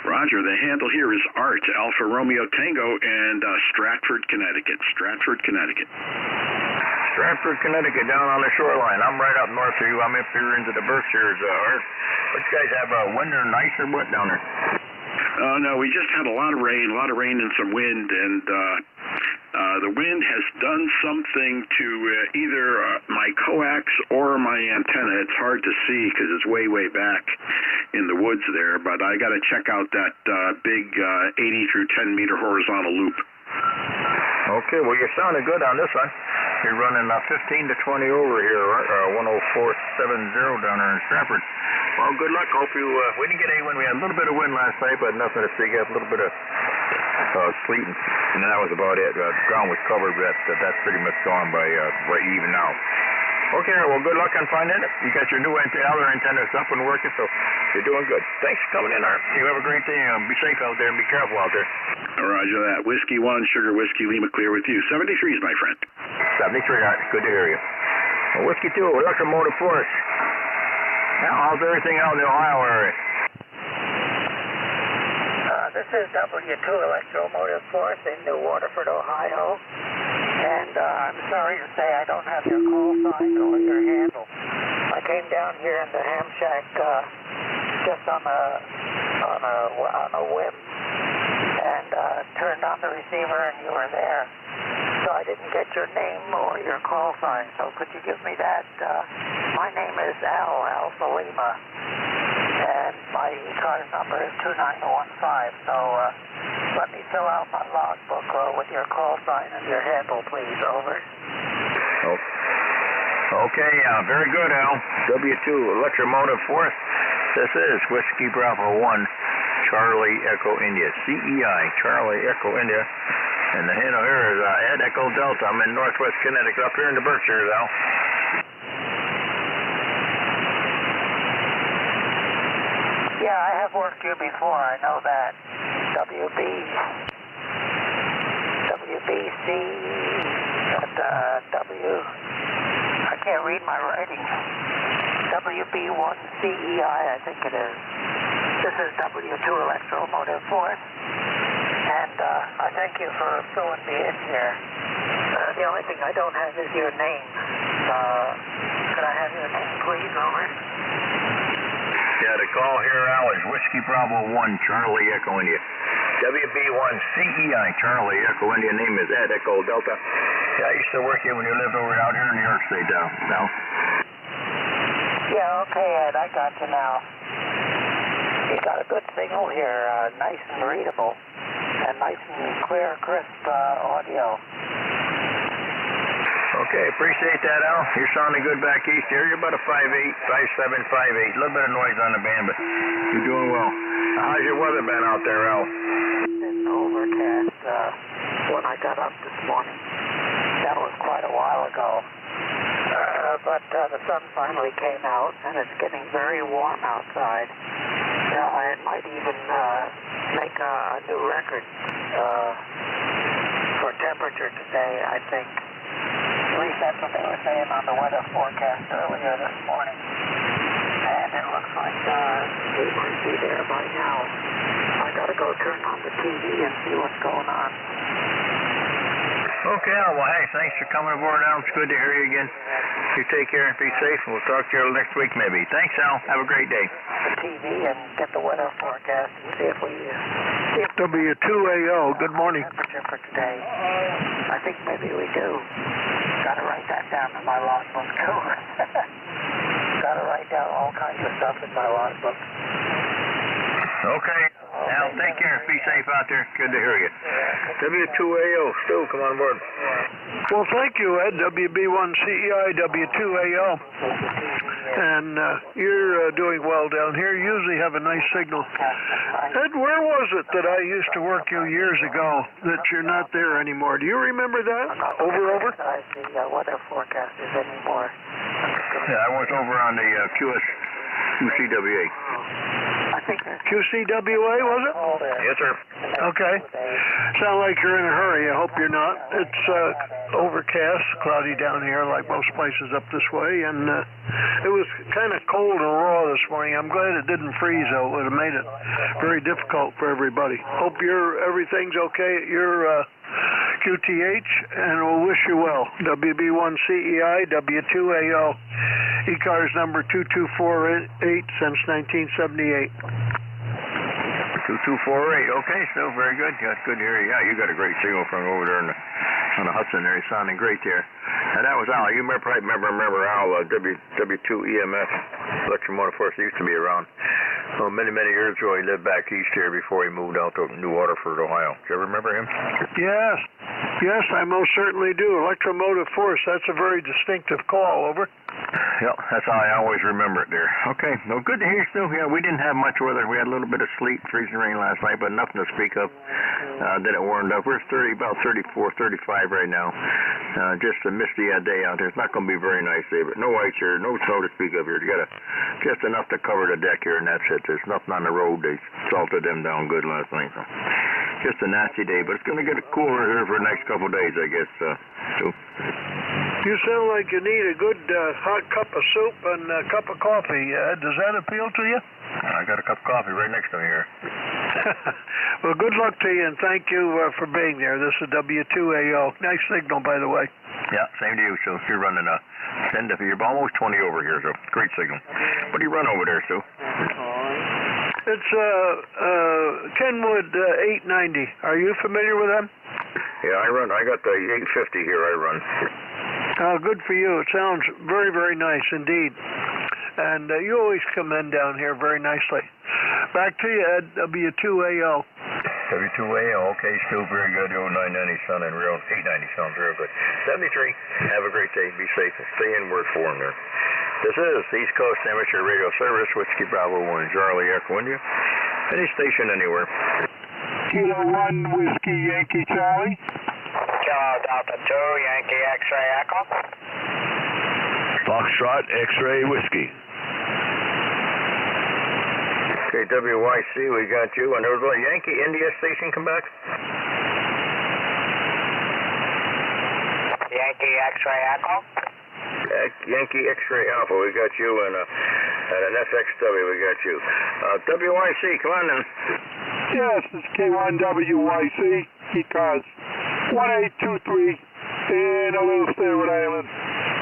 Roger, the handle here is Art, Alpha Romeo Tango, and Stratford, Connecticut. Stratford, Connecticut. Stratford, Connecticut, down on the shoreline. I'm right up north of you. I'm up here into the Berkshires. Art. What you guys have, wind or ice or what down there? No, we just had a lot of rain and some wind, and the wind has done something to either my coax or my antenna. It's hard to see because it's way, way back in the woods there, but I got to check out that big 80 through 10 meter horizontal loop. Okay, well, you're sounding good on this one. You're running 15 to 20 over here, 10470 down there in Stratford. Well, good luck. Hope you, we didn't get any wind. We had a little bit of wind last night, but nothing to speak of. A little bit of sleet, and that was about it. The ground was covered, but that's pretty much gone by even now. Okay, well, good luck on finding it. You got your new other antennas up and working, so you're doing good. Thanks for coming in, Art. You have a great day. Be safe out there and be careful out there. Roger that. Whiskey 1, Sugar Whiskey Lima, clear with you. 73s, my friend. 73, Art. Good to hear you. Well, Whiskey 2, Electromotive Force. How's everything out in the Ohio area? This is W2 Electromotive Force in New Waterford, Ohio. And I'm sorry to say I don't have your call sign or your handle. I came down here in the ham shack just on a whim and turned on the receiver, and you were there. So I didn't get your name or your call sign. So could you give me that? My name is Alpha Lima, and my ECARS number is 2915. So let me fill out my logbook with your call sign and your handle, please. Over. Okay, very good, Al. W2 Electromotive Force. This is Whiskey Bravo 1, Charlie Echo India. CEI, Charlie Echo India. And the handle here is Ed Echo Delta. I'm in northwest Connecticut, up here in the Berkshires, Al. Yeah, I have worked you before. I know that. WBC, I can't read my writing. WB1CEI, I think it is. This is W2 Electromotive Force. And I thank you for filling me in here. The only thing I don't have is your name. Could I have your name, please? Over. Yeah, the call here, Al, is Whiskey Bravo 1, Charlie Echo India. WB1CEI, Charlie Echo India. Name is Ed Echo Delta. Yeah, I used to work here when you lived over out here in New York State, Al. Yeah, okay, Ed, I got you now. You got a good signal here, nice and readable, and nice and clear, crisp audio. Okay, appreciate that, Al. You're sounding good back east here. You're about a 5'8", 5'7", 5'8". A little bit of noise on the band, but you're doing well. How's your weather been out there, Al? It's overcast when I got up this morning. That was quite a while ago. But the sun finally came out, and it's getting very warm outside. I might even make a new record for temperature today, I think. At least that's what they were saying on the weather forecast earlier this morning. And it looks like we might be there by now. I gotta go. go turn on the TV and see what's going on. Okay, well, hey, thanks for coming aboard, Al. It's good to hear you again. You take care and be safe, and we'll talk to you next week, maybe. Thanks, Al. Have a great day. The TV and get the weather forecast and see if we W2AO, good morning. temperature for today. I think maybe we do. Got to write that down in my logbook too. Got to write down all kinds of stuff in my logbook. Okay. Al, take care. Be safe out there. Good to hear you. W2AO, Stu, come on board. Well, thank you, Ed. WB1CEI, W2AO. And you're doing well down here. You usually have a nice signal. Ed, where was it that I used to work you years ago that you're not there anymore? Do you remember that? Over? The weather forecast is anymore. Yeah, I was over on the QCWA. I think QCWA, was it? Yes, sir. Okay. Sound like you're in a hurry. I hope you're not. It's overcast, cloudy down here like most places up this way, and it was kind of cold and raw this morning. I'm glad it didn't freeze, though. It would have made it very difficult for everybody. Hope everything's okay at your QTH, and we'll wish you well. WB1CEI, W2AO, ECARS number 2248 since 1978. 2248. Okay, still very good. That's good to hear you. Yeah, you got a great signal from over there on the Hudson there. You're sounding great there. And that was Al. You probably remember Al, W2EMS, Electromotive Force. He used to be around many years ago. He lived back east here before he moved out to New Waterford, Ohio. Do you ever remember him? Yes, I most certainly do. Electromotive Force, that's a very distinctive call. Over. Yep, that's how I always remember it there. Okay, well, good to hear you still. Yeah, we didn't have much weather. We had a little bit of sleet, freezing rain last night, but nothing to speak of. Then it warmed up. We're about 34, 35 right now. Just a misty day out there. It's not going to be very nice day, but no ice here, no snow to speak of here. You got just enough to cover the deck here, and that's it. There's nothing on the road. They salted them down good last night. So just a nasty day, but it's going to get cooler here for the next couple of days, I guess. You sound like you need a good hot cup of soup and a cup of coffee. Does that appeal to you? I got a cup of coffee right next to me here. Well, good luck to you, and thank you for being there. This is W2AO. Nice signal, by the way. Yeah, same to you. So you're running you're almost 20 over here, so great signal. What do you run over there, Stu? It's Kenwood 890. Are you familiar with them? Yeah, I got the 850 here I run. Good for you. It sounds very nice indeed. And you always come in down here very nicely. Back to you, Ed, W2AO. W2AO, okay, still very good. 990 sounding real, 890 sounds real good. 73, have a great day, be safe, and stay in word for there. This is East Coast Amateur Radio Service, Whiskey Bravo 1, Charlie Echo India. Any station anywhere. Kilo 1, Whiskey Yankee Charlie. Kilo Delta 2, Yankee X-Ray Echo. Foxtrot X-Ray Whiskey. Okay, WYC, we got you. And there was a Yankee India station come back? Yankee X-Ray Echo. Yankee X-Ray Alpha, we got you. And an FXW, we got you. WYC, come on then. Yes, it's K1WYC, ECARS 1823 in a little stay Rhode Island.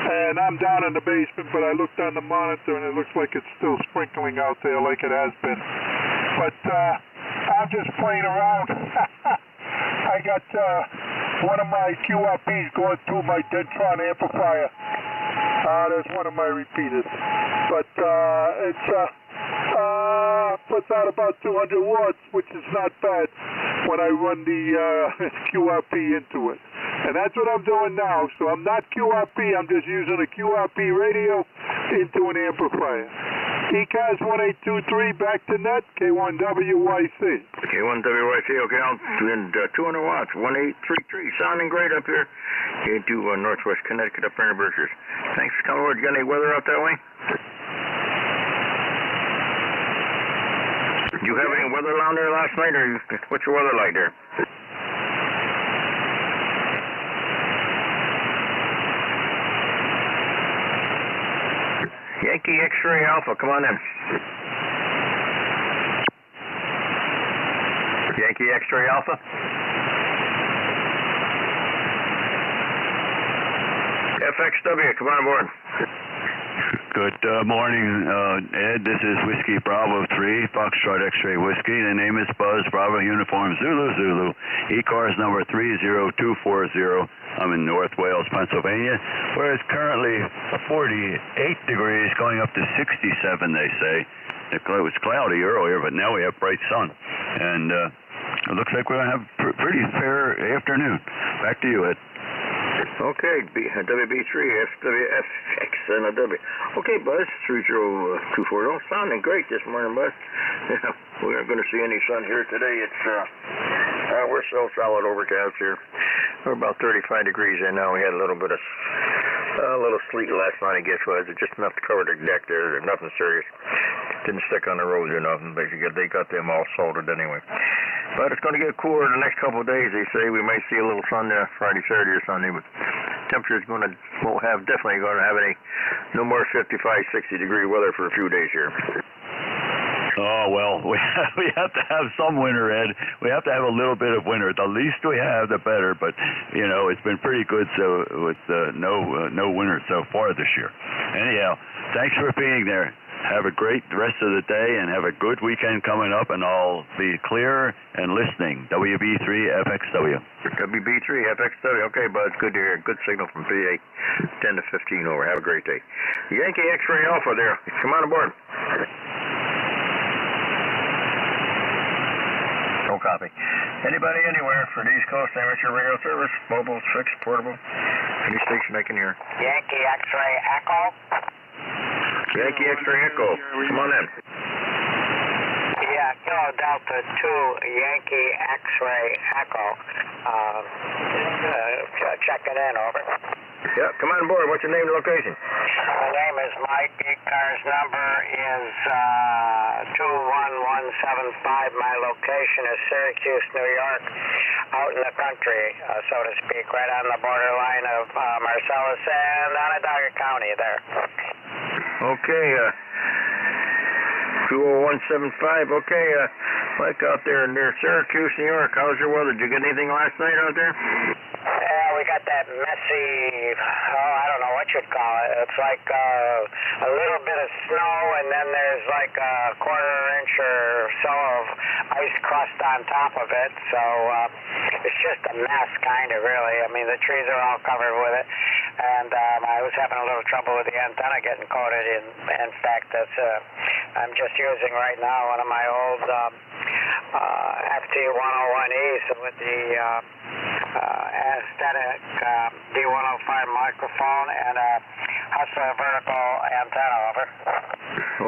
And I'm down in the basement, but I looked on the monitor and it looks like it's still sprinkling out there like it has been. But I'm just playing around. I got one of my QRPs going through my Dentron amplifier. There's one of my repeaters. But it's puts out about 200 watts, which is not bad when I run the QRP into it. And that's what I'm doing now. So I'm not QRP, I'm just using a QRP radio into an amplifier. ECARS 1823, back to net, K1WYC. K1WYC, okay, I'm doing 200 watts, 1833, sounding great up here into northwest Connecticut up there in the Berkshires. Thanks for coming over. You got any weather out that way? Did you have any weather down there last night, or what's your weather like there? Yankee X-Ray Alpha, come on in. Yankee X-ray Alpha. FXW, come on aboard. Good morning, Ed. This is Whiskey Bravo 3, Foxtrot X-ray Whiskey. The name is Buzz, Bravo Uniform Zulu Zulu. ECARS number 30240. I'm in North Wales, Pennsylvania, where it's currently 48 degrees, going up to 67, they say. It was cloudy earlier, but now we have bright sun. And it looks like we're going to have a pretty fair afternoon. Back to you, Ed. Okay, WB3, FWFX, and a W. Okay, Buzz, 30240. Sounding great this morning, Buzz. Yeah, we aren't going to see any sun here today. It's we're so solid overcast here. We're about 35 degrees in now. We had a little bit of sleet last night, I guess, was it just enough to cover the deck there. Nothing serious. Didn't stick on the roads or nothing. Basically, they got them all salted anyway. But it's going to get cooler the next couple of days. They say we may see a little sun there Friday, Saturday, or Sunday. But temperature's definitely going to have no more 55, 60 degree weather for a few days here. Oh, well, we have to have some winter, Ed. We have to have a little bit of winter. The least we have, the better. But, you know, it's been pretty good with no winter so far this year. Anyhow, thanks for being there. Have a great rest of the day and have a good weekend coming up, and I'll be clear and listening. WB3 FXW. WB3 FXW. Okay, Buzz, good to hear. Good signal from PA. 10 to 15 over. Have a great day. Yankee X-ray Alpha there. Come on aboard. No copy. Anybody anywhere for the East Coast Amateur Radio Service? Mobile, fixed, portable? Any station I can hear. Yankee X-ray Echo. Yankee X-ray Echo. Come on in. Yeah, Kilo Delta 2 Yankee X-ray Echo. Checking in, over. Yeah, come on board. What's your name and location? My name is Mike. ECARS number is 21175. My location is Syracuse, New York, out in the country, so to speak, right on the borderline of Marcellus and Onondaga County there. Okay, 20175. Okay, Mike out there near Syracuse, New York. How's your weather? Did you get anything last night out there? Yeah, we got that messy, I don't know what you'd call it. It's like a little bit of snow, and then there's like a quarter-inch or so of ice crust on top of it. So it's just a mess, kind of, really. I mean, the trees are all covered with it. And I was having a little trouble with the antenna getting coated. In fact, I'm just using right now one of my old FT101Es with the aesthetic D105 microphone and a Hustler vertical antenna, over.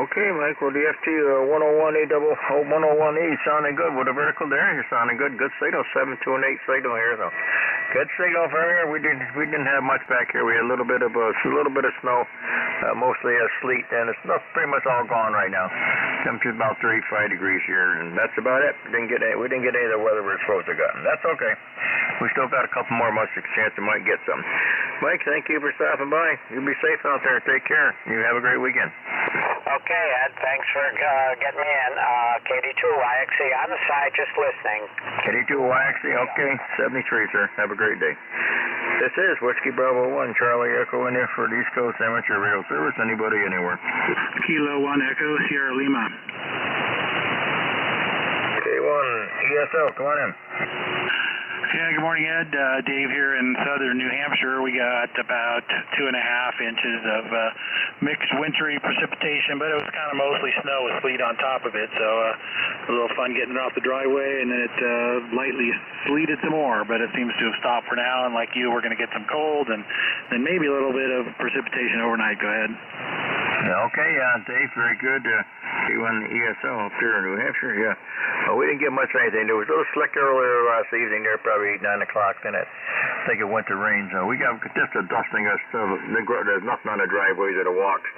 Okay, Mike. Well, the FT101E sounding good with a vertical there. You're sounding good. Good signal. 728 signal here, though. Good signal from here. We didn't have much back here. We had a little bit of snow, mostly sleet, and it's pretty much all gone right now. Temperature's about 35 degrees here, and that's about it. We didn't get any of the weather we're supposed to get. That's okay. We still got a couple more months of chance we might get some. Mike, thank you for stopping by. You be safe out there. Take care. You have a great weekend. Okay, Ed. Thanks for getting me in. KD2YXE on the side, just listening. KD2YXE. Okay. 73, sir. Have a great day. This is Whiskey Bravo 1, Charlie Echo in there for the East Coast Amateur Radio Service. Anybody, anywhere. Kilo 1 Echo, Sierra Lima. K1 ESL, come on in. Yeah, good morning, Ed. Dave here in southern New Hampshire. We got about 2.5 inches of mixed wintry precipitation, but it was kind of mostly snow with sleet on top of it, so a little fun getting it off the driveway, and then it lightly sleeted some more, but it seems to have stopped for now, and like you, we're going to get some cold, and then maybe a little bit of precipitation overnight. Go ahead. Okay, Dave, very good. K1 ESL up here in New Hampshire, yeah. Well, we didn't get much of anything. There was a little slick earlier last evening there, probably 9 o'clock, then I think it went to rain. So we got just a dusting of stuff. There's nothing on the driveways or the walks.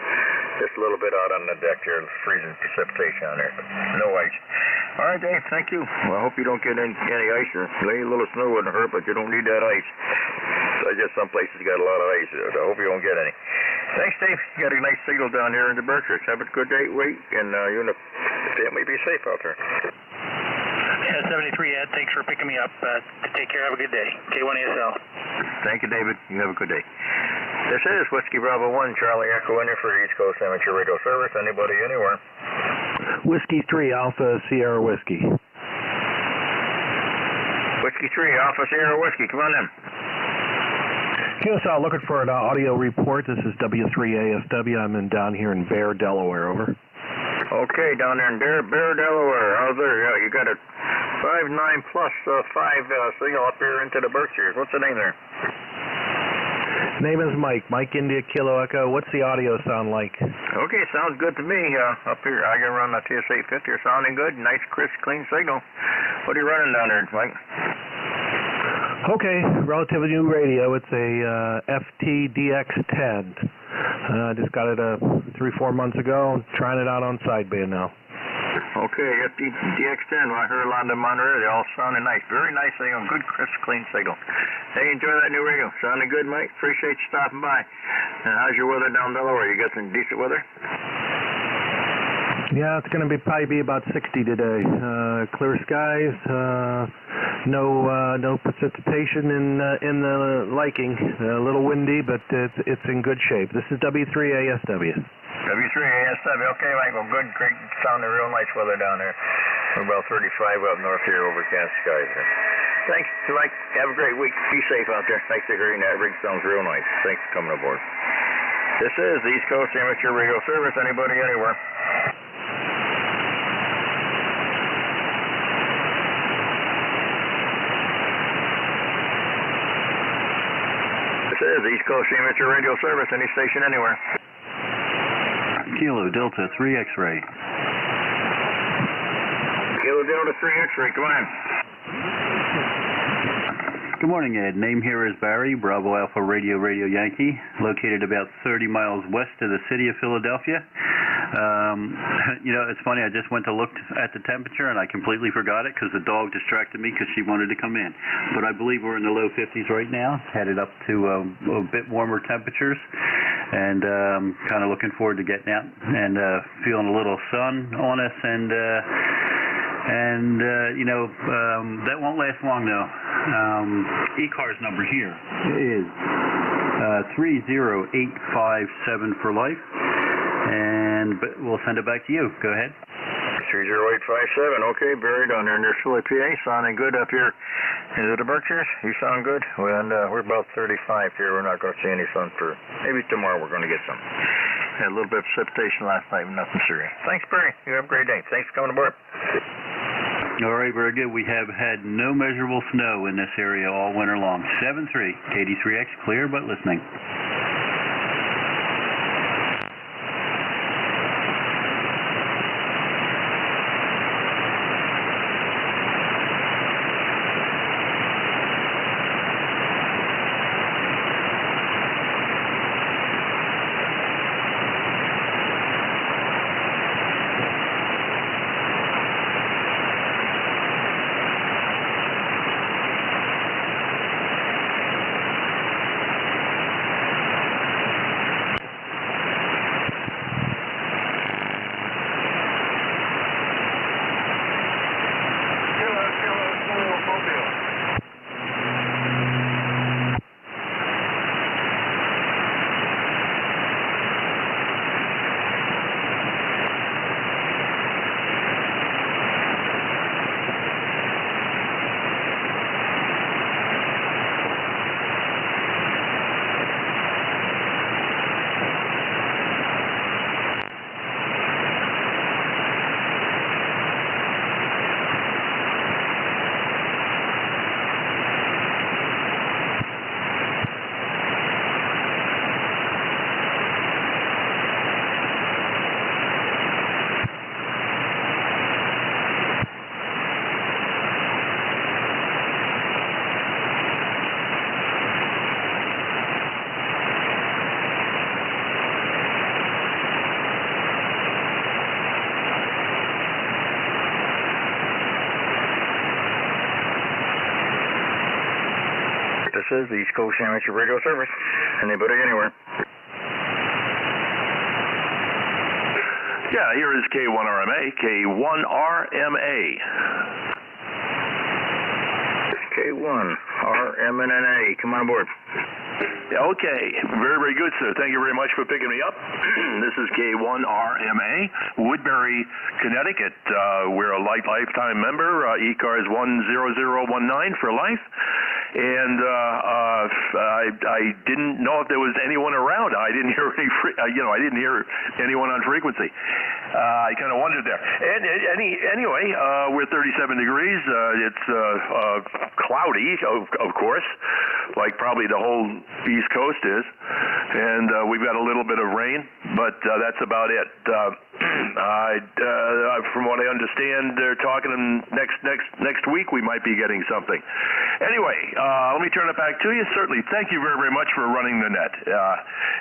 Just a little bit out on the deck here, freezing precipitation on there. No ice. All right, Dave, thank you. Well, I hope you don't get any ice. Maybe a little snow wouldn't hurt, but you don't need that ice. So I guess some places got a lot of ice, so I hope you don't get any. Thanks, Dave. You got a nice signal down here in the Berkshires. Have a good day, and you and the family be safe out there. Yeah, 73 Ed, thanks for picking me up. Take care, have a good day. K1ASL. Thank you, David. You have a good day. This is Whiskey Bravo 1, Charlie Echo in for East Coast Amateur Radio Service. Anybody, anywhere? Whiskey 3, Alpha Sierra Whiskey. Whiskey 3, Alpha Sierra Whiskey. Come on in. QSL, looking for an audio report. This is W3ASW. I'm down here in Bear, Delaware. Over. Okay, down there in Bear, Delaware. How's there? Yeah, you got a 5.9 plus 5 signal up here into the Berkshires. What's the name there? Name is Mike. Mike India Kilo Echo. What's the audio sound like? Okay, sounds good to me. Up here, I got to run the TS850. You're sounding good. Nice, crisp, clean signal. What are you running down there, Mike? Okay, relatively new radio. It's a FT-DX10. I just got it 3-4 months ago. Trying it out on sideband now. Okay, FT-DX10. Well, I heard a lot of them on the radio. They all sounding nice. Very nice signal. Good, crisp, clean signal. Hey, enjoy that new radio. Sounding good, Mike. Appreciate you stopping by. And how's your weather down Delaware? You got some decent weather? Yeah, it's going to probably be about 60 today. Clear skies. No precipitation in the liking. A little windy, but it's in good shape. This is W3ASW. W3ASW. Okay, Mike. Well, good, great, sounding real nice weather down there. We're about 35 up north here, overcast skies. Thanks, Mike. Have a great week. Be safe out there. Thanks for hearing that. Rig sounds real nice. Thanks for coming aboard. This is the East Coast Amateur Radio Service. Anybody, anywhere. This is the East Coast Amateur Radio Service. Any station, anywhere. Kilo Delta 3 X-ray. Kilo Delta 3 X-ray, come on. Good morning, Ed. Name here is Barry, Bravo Alpha Radio Yankee, located about 30 miles west of the city of Philadelphia. You know, it's funny, I just went to look at the temperature and I completely forgot it because the dog distracted me because she wanted to come in. But I believe we're in the low 50s right now, headed up to a bit warmer temperatures, and kind of looking forward to getting out and feeling a little sun on us, and you know, that won't last long though. ECARS number here is 30857 for life. And we'll send it back to you. Go ahead. 30857. Okay, Barry down there near Philly, PA. Sounding good up here. Is it the Berkshires? You sound good. And we're about 35 here. We're not going to see any sun for maybe tomorrow. We're going to get some. Had a little bit of precipitation last night, but nothing serious. Thanks, Barry. You have a great day. Thanks for coming aboard. All right, very good. We have had no measurable snow in this area all winter long. 7-3, KD3X, clear but listening. This is the East Coast Amateur Radio Service. Anybody, anywhere. Yeah, here is K1RMA. K1RMA. K1, RMNA. Come on aboard. Okay, very, very good, sir. Thank you very much for picking me up. This is K1RMA, Woodbury, Connecticut. We're a lifetime member, ECARS 10019 for life. And I didn't know if there was anyone around. I didn't hear I didn't hear anyone on frequency. I kind of wondered there. And anyway, we're 37 degrees. It's cloudy, of course, like probably the whole East Coast is. And we've got a little bit of rain, but that's about it. From what I understand, they're talking next week we might be getting something. Anyway, let me turn it back to you. Certainly, thank you very, very much for running the net.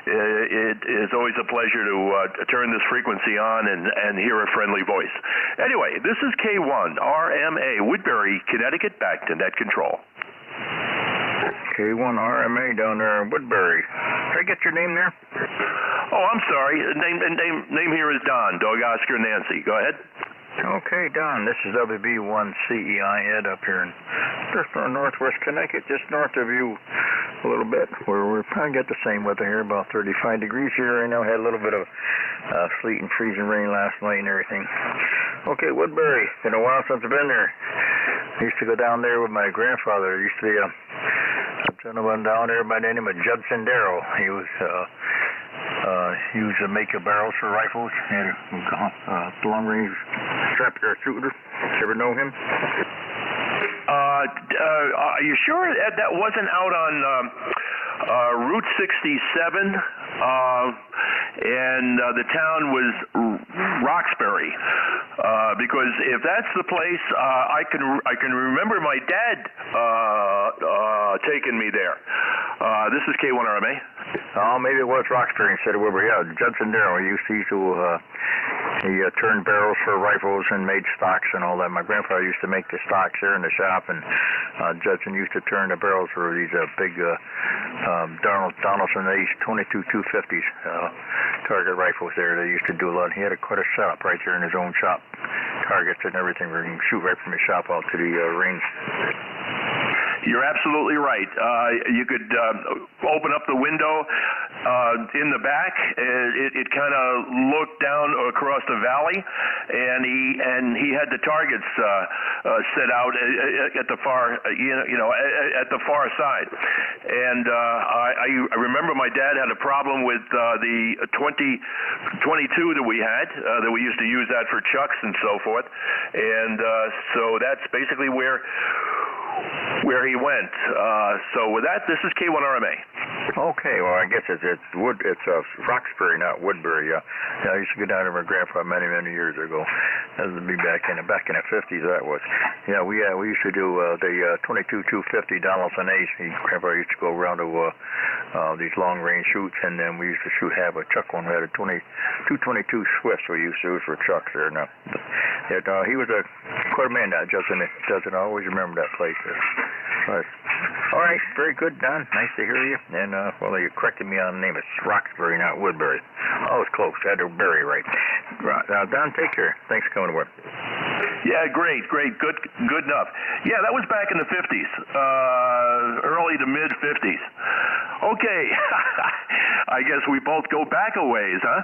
It is always a pleasure to turn this frequency on and hear a friendly voice. Anyway, this is K1RMA, Woodbury, Connecticut, back to net control. K1RMA down there in Woodbury. Can I get your name there? Oh, I'm sorry. Name here is Don, Dog Oscar Nancy. Go ahead. Okay, Don, this is WB1CEI Ed up here in just northwest Connecticut, just north of you a little bit, where we're probably got the same weather here, about 35 degrees here right now. Had a little bit of sleet and freezing rain last night and everything. Okay, Woodbury, been a while since I've been there. I used to go down there with my grandfather. There used to be a gentleman down there by the name of Judson Darrow. He used to make barrels for rifles. He had a long-range strap shooter. You ever know him? Are you sure that wasn't out on Route 67? And the town was Roxbury. Because if that's the place, I can remember my dad taking me there. This is K1RMA. Oh, maybe it was Roxbury instead of Woodbury. Yeah, Judson Darrow. He turned barrels for rifles and made stocks and all that. My grandfather used to make the stocks there in the shop, and Judson used to turn the barrels for these big Donaldson H22 250s target rifles there. They used to do a lot. He had quite a shop right there in his own shop, targets and everything. Where you can shoot right from his shop out to the range. You're absolutely right. You could open up the window in the back. It kind of looked down across the valley, and he had the targets set out at the far, at the far side. And I remember my dad had a problem with the 2022 that we had. That we used to use that for chucks and so forth. And so that's basically where he went. So with that, this is K1RMA. Okay, well, I guess it's Roxbury, not Woodbury. I used to go down to my grandfather many years ago. That would be back in the 50s. That was. Yeah, we used to do the 22 250 Donaldson Ace. Grandpa used to go around to these long range shoots, and then we used to have a chuck one. We had a 222 Swifts we used to use for chucks there. Now, he was quite a man. That Judson. I always remember that place. Right. All right, very good, Don. Nice to hear you. And, well, you corrected me on the name. It's Roxbury, not Woodbury. Oh, it's close. I had to bury right. Don, take care. Thanks for coming to work. Yeah, great. Good enough. Yeah, that was back in the 50s, early to mid 50s. Okay, I guess we both go back a ways, huh?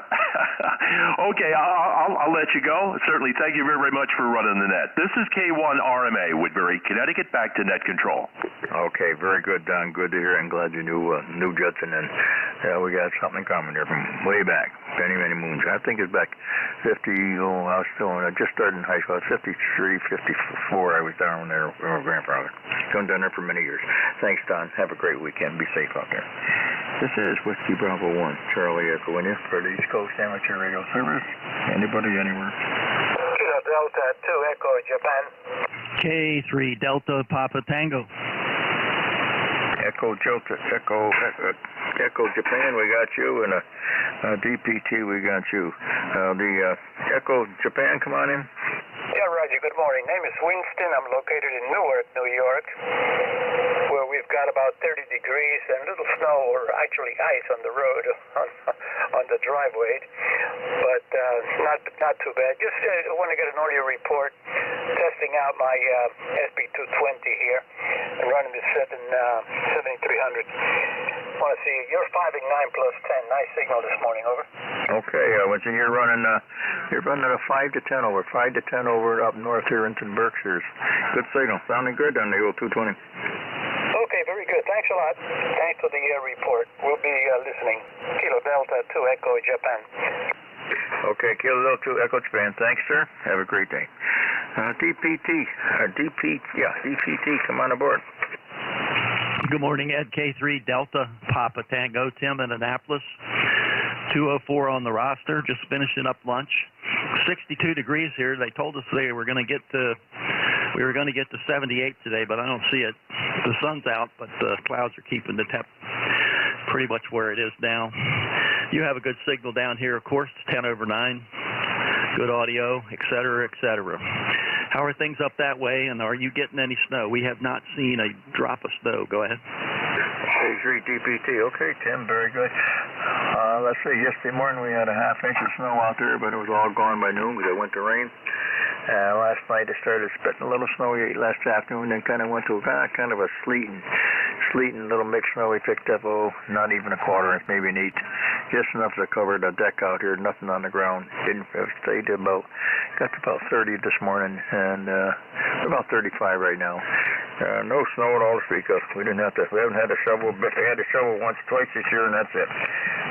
Okay, I'll let you go. Certainly, thank you very, very much for running the net. This is K1RMA, Woodbury, Connecticut, back to net control. Okay, very good, Don. Good to hear. I'm glad you knew Judson, and we got something coming there from way back, many moons. I think it's back 50. I was still just started in high school. I was 53, 54. I was down there with my grandfather. Been down there for many years. Thanks, Don. Have a great weekend. Be safe out there. This is Whiskey Bravo 1, Charlie Echo, in for the East Coast Amateur Radio Service. Anybody, anywhere. Kilo Delta 2 Echo, Japan. K3 Delta Papa Tango. Echo Japan, we got you, and DPT, we got you. The Echo Japan, come on in. Yeah, Roger, good morning. Name is Winston. I'm located in Newark, New York, where we've got about 30 degrees and little snow, or actually ice on the road, on the driveway. But Not too bad. Just want to get an audio report. Testing out my SB220 here. I'm running the 7300. Want to see you're 5ing 9 plus 10. Nice signal this morning. Over. Okay, Winston, you're running a 5 to 10 over, 5 to 10 over up north here into Berkshires. Good signal. Sounding good on the old 220. Okay, very good. Thanks a lot. Thanks for the report. We'll be listening. Kilo Delta 2 Echo Japan. Okay, Kilo Delta 2 Echo Japan. Thanks, sir. Have a great day. DPT, come on aboard. Good morning, Ed. K3 Delta Papa Tango, Tim in Annapolis. 204 on the roster. Just finishing up lunch. 62 degrees here. They told us we were going to get to 78 today, but I don't see it. The sun's out, but the clouds are keeping the temp pretty much where it is now. You have a good signal down here, of course. It's 10 over 9. Good audio, et cetera, et cetera. How are things up that way, and are you getting any snow? We have not seen a drop of snow. Go ahead. K3 DPT. Okay, Tim, very good. Let's see, yesterday morning we had a half-inch of snow out there, but it was all gone by noon because it went to rain. Last night it started spitting a little snow last afternoon, then kind of went to kind of a sleeting little mixed snow we picked up, not even a quarter inch, maybe an eighth. Just enough to cover the deck out here, nothing on the ground. Got to about 30 this morning, and about 35 right now. No snow at all to speak of. We haven't had a shovel, but they had to shovel once, twice this year, and that's it.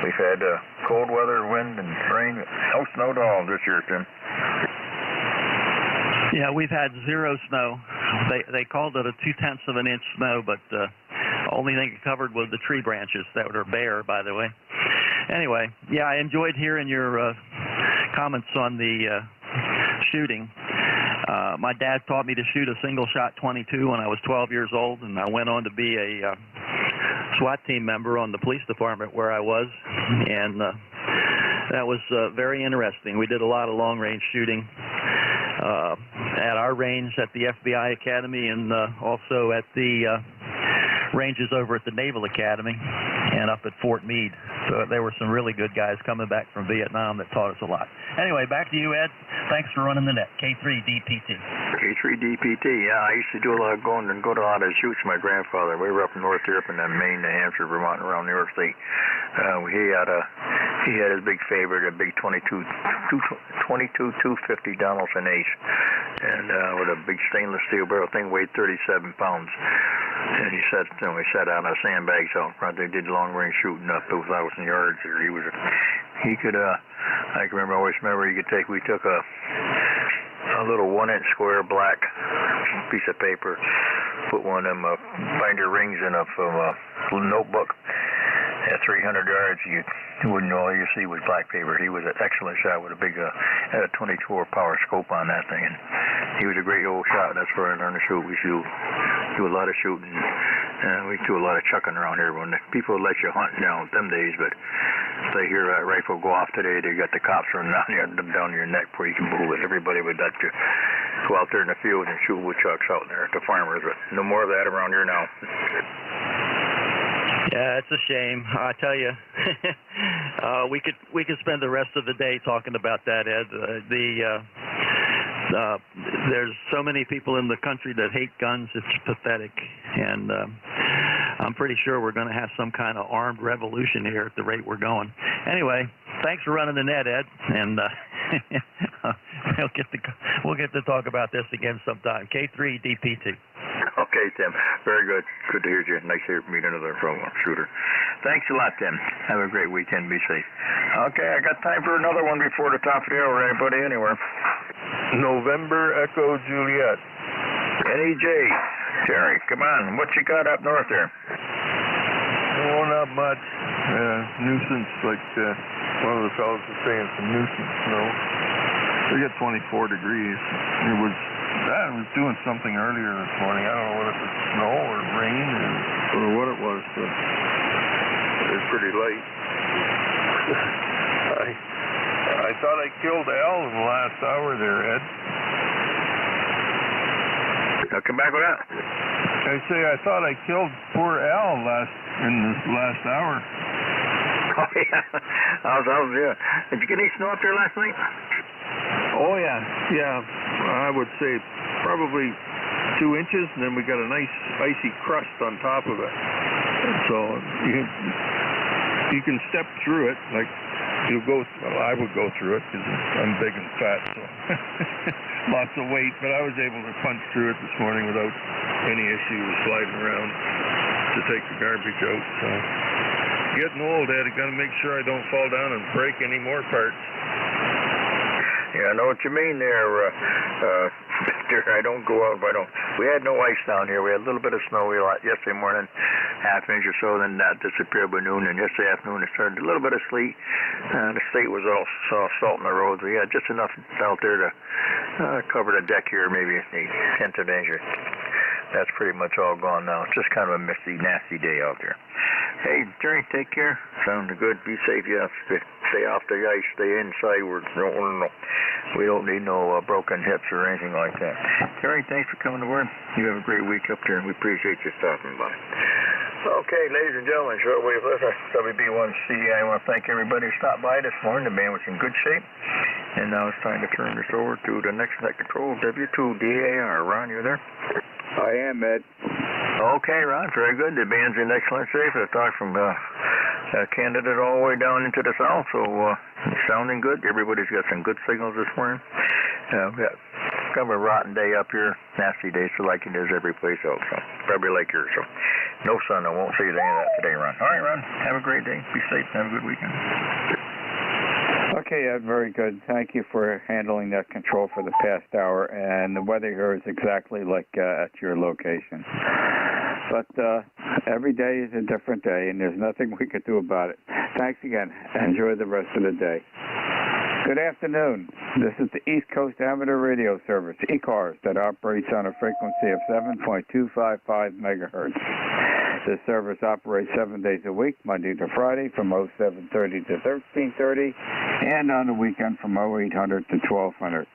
We've had cold weather, wind, and rain. No snow at all this year, Tim. Yeah, we've had zero snow. They called it a 0.2 of an inch snow, but only thing it covered was the tree branches that were bare, by the way. Anyway, yeah, I enjoyed hearing your comments on the shooting. My dad taught me to shoot a single-shot .22 when I was 12 years old, and I went on to be a SWAT team member on the police department where I was, and that was very interesting. We did a lot of long-range shooting at our range at the FBI Academy, and also at the ranges over at the Naval Academy and up at Fort Meade. So there were some really good guys coming back from Vietnam that taught us a lot. Anyway, back to you, Ed. Thanks for running the net. K3DPT. K3DPT, yeah, I used to do a lot of go to a lot of shoots. My grandfather, we were up in North Europe and then Maine, New Hampshire, Vermont, and around New York State. He had his big favorite, a big 22 250 Donaldson Ace, and with a big stainless steel barrel thing, weighed 37 pounds. And we sat out on sandbags out front. They did long range shooting up 2,000 yards there. I always remember we took a little 1-inch square black piece of paper, put one of them binder rings in a little notebook. At 300 yards, you wouldn't know. All you see was black paper. He was an excellent shot with a big, had a 24 power scope on that thing, and he was a great old shot. That's where I learned to shoot. We do a lot of shooting, and we do a lot of chucking around here. When the people let you hunt down them days, but if they hear that rifle go off today, they got the cops running down your neck before you can move it. Everybody would like to go out there in the field and shoot woodchucks out there at the farmers, but no more of that around here now. Yeah, it's a shame. I tell you, we could spend the rest of the day talking about that, Ed. There's so many people in the country that hate guns. It's pathetic, and I'm pretty sure we're going to have some kind of armed revolution here at the rate we're going. Anyway, thanks for running the net, Ed, and we'll get to talk about this again sometime. K3DPT. Okay, Tim. Very good. Good to hear you. Nice to hear from you, another program shooter. Thanks a lot, Tim. Have a great weekend. Be safe. Okay, I got time for another one before the top of the hour. Anybody anywhere? November Echo Juliet. NEJ. Terry, come on. What you got up north there? Oh, not much. Nuisance, like one of the fellows was saying, some nuisance snow. We got 24 degrees. It was doing something earlier this morning. I don't know whether it was snow or rain or what it was, but it was pretty late. I thought I killed Al in the last hour there, Ed. I'll come back with that. I say I thought I killed poor Al in this last hour. Oh, yeah. Yeah. Did you get any snow up there last night? Oh, yeah. I would say probably 2 inches, and then we got a nice icy crust on top of it. So you can step through it, like I would go through it because I'm big and fat, so lots of weight, but I was able to punch through it this morning without any issue with sliding around to take the garbage out. So getting old, Ed, I got to make sure I don't fall down and break any more parts. Yeah, I know what you mean there. I don't go out if I don't. We had no ice down here. We had a little bit of snow yesterday morning, half inch or so, then that disappeared by noon. And yesterday afternoon it started a little bit of sleet. The state was all salt on the roads. We had just enough out there to cover the deck here, maybe a tenth of an inch. That's pretty much all gone now. It's just kind of a misty, nasty day out there. Hey, Jerry, take care. Sounds good. Be safe. You have to stay off the ice. Stay inside. We don't need no broken hips or anything like that. Jerry, thanks for coming to work. You have a great week up there, and we appreciate you stopping by. Okay, ladies and gentlemen, shortwave listener, WB1CEI. I want to thank everybody who stopped by this morning. The band was in good shape. And now it's time to turn this over to the next net control, W2DAR. Ron, you there? I am, Ed. Okay, Ron, very good. The band's in excellent shape. I talked from candidate all the way down into the south, so sounding good. Everybody's got some good signals this morning. We got kind of a rotten day up here, nasty day, so like it is every place else, so probably like yours. So no sun, I won't see any of that today, Ron. All right, Ron, have a great day. Be safe and have a good weekend. Okay, Ed, very good. Thank you for handling that control for the past hour, and the weather here is exactly like at your location. But every day is a different day, and there's nothing we could do about it. Thanks again. Enjoy the rest of the day. Good afternoon. This is the East Coast Amateur Radio Service, ECARS, that operates on a frequency of 7.255 megahertz. This service operates 7 days a week, Monday to Friday, from 0730 to 1330, and on the weekend from 0800 to 1200.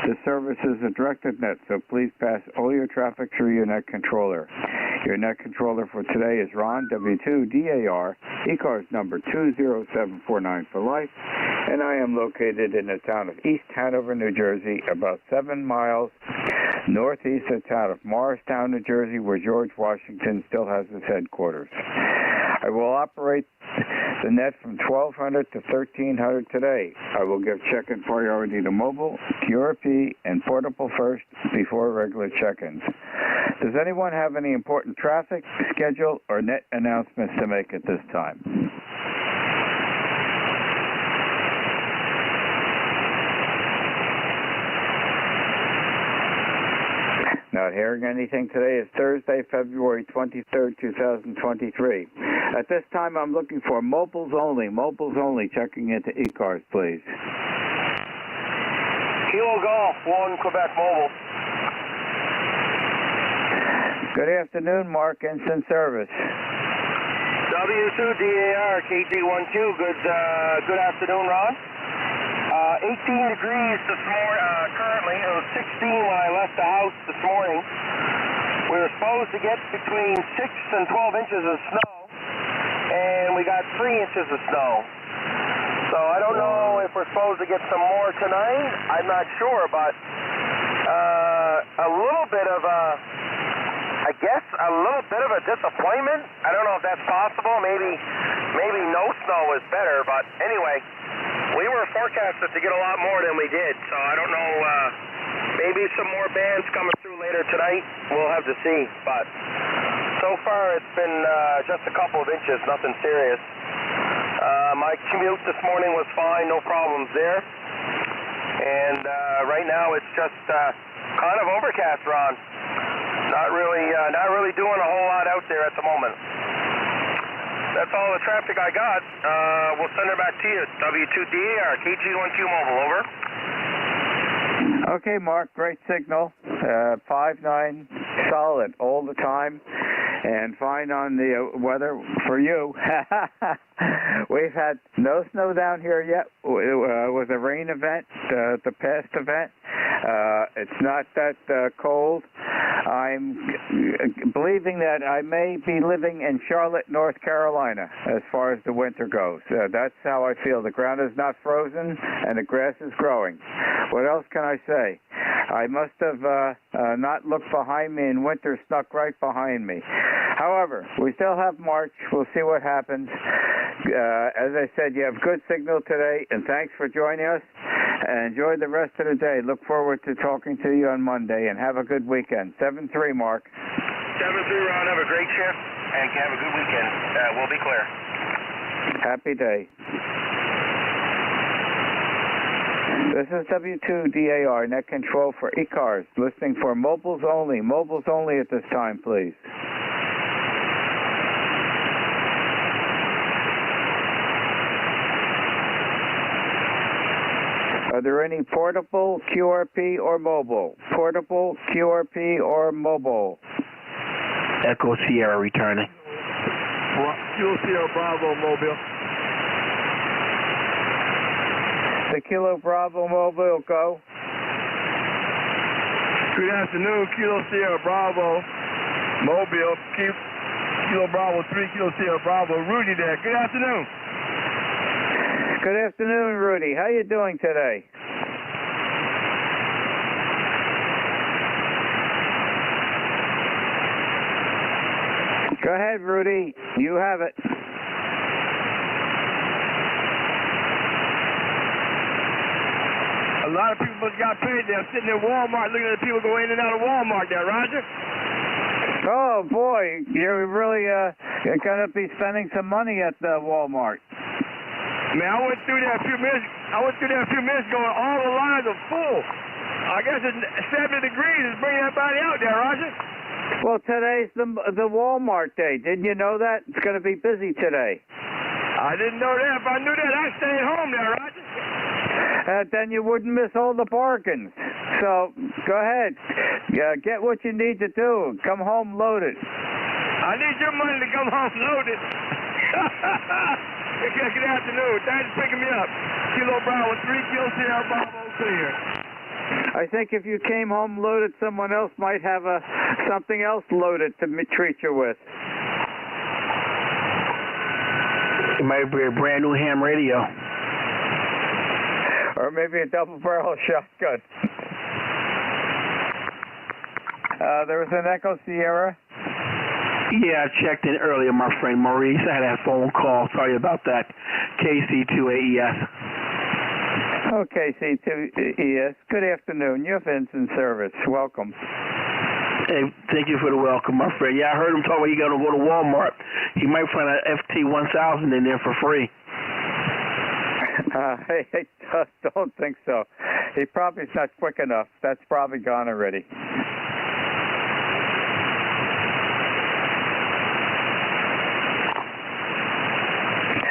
This service is a directed net, so please pass all your traffic through your net controller. Your net controller for today is Ron, W2DAR, ECARS number 20749 for life, and I am located in the town of East Hanover, New Jersey, about 7 miles northeast of the town of Morristown, New Jersey, where George Washington still has his headquarters. I will operate the net from 1200 to 1300 today. I will give check-in priority to mobile, QRP, and portable first before regular check-ins. Does anyone have any important traffic, schedule, or net announcements to make at this time? Not hearing anything. Today is Thursday, February 23rd, 2023. At this time, I'm looking for mobiles only. Mobiles only. Checking into ECARS, please. Kilo Golf, 1 Quebec Mobile. Good afternoon, Mark. Instant service. W2DAR, KG12. Good afternoon, Ron. 18 degrees this morning, currently. It was 16 when I left the house this morning. We were supposed to get between 6 and 12 inches of snow, and we got 3 inches of snow. So I don't know if we're supposed to get some more tonight. I'm not sure, but a little bit of a disappointment. I don't know if that's possible. Maybe no snow is better, but anyway, we were forecasted to get a lot more than we did, so I don't know, maybe some more bands coming through later tonight. We'll have to see, but so far it's been just a couple of inches, nothing serious. My commute this morning was fine, no problems there. And right now it's just kind of overcast, Ron. Not really doing a whole lot out there at the moment. That's all the traffic I got. We'll send her back to you. W2DAR, KG12 Mobile, over. Okay, Mark, great signal. 5-9, solid all the time. And fine on the weather for you. We've had no snow down here yet. It was a rain event, the past event. It's not that cold. I'm believing that I may be living in Charlotte, North Carolina, as far as the winter goes. That's how I feel. The ground is not frozen, and the grass is growing. What else can I say? I must have not looked behind me, and winter snuck right behind me. However, we still have March. We'll see what happens. As I said, you have good signal today, and thanks for joining us. And enjoy the rest of the day. Look forward to talking to you on Monday, and have a good weekend. 7-3, Mark. 7-3, Ron. Have a great shift, and have a good weekend. We'll be clear. Happy day. This is W2DAR, net control for ECARS, listening for mobiles only. Mobiles only at this time, please. Are there any portable, QRP, or mobile? Portable, QRP, or mobile? Echo Sierra returning. Kilo Sierra Bravo Mobile. The Kilo Bravo Mobile, go. Good afternoon, Kilo Sierra Bravo Mobile. Kilo Bravo 3, Kilo Sierra Bravo. Rudy there. Good afternoon. Good afternoon, Rudy. How you doing today? Go ahead, Rudy. You have it. A lot of people must got paid there sitting in Walmart looking at the people go in and out of Walmart there, Roger. Oh, boy. You're really going to be spending some money at Walmart. Man, I went through there a few minutes ago, and all the lines are full. I guess it's 70 degrees is bringing everybody out there, Roger. Well, today's the Walmart day. Didn't you know that? It's going to be busy today. I didn't know that. If I knew that, I'd stay at home there, Roger. Then you wouldn't miss all the bargains. So, go ahead. Get what you need to do. Come home loaded. I need your money to come home loaded. Good afternoon. Thanks for picking me up. Kilo Bravo 3, Kilo Sierra Bravo clear. I think if you came home loaded, someone else might have something else loaded to treat you with. It might be a brand new ham radio. Or maybe a double-barrel shotgun. There was an Echo Sierra. Yeah, I checked in earlier, my friend Maurice. I had a phone call. Sorry about that. KC2AES. Oh, KC2ES. Good afternoon. You have Ensign service. Welcome. Hey, thank you for the welcome, my friend. Yeah, I heard him talk about he's going to go to Walmart. He might find an FT1000 in there for free. I don't think so. He probably is not quick enough. That's probably gone already.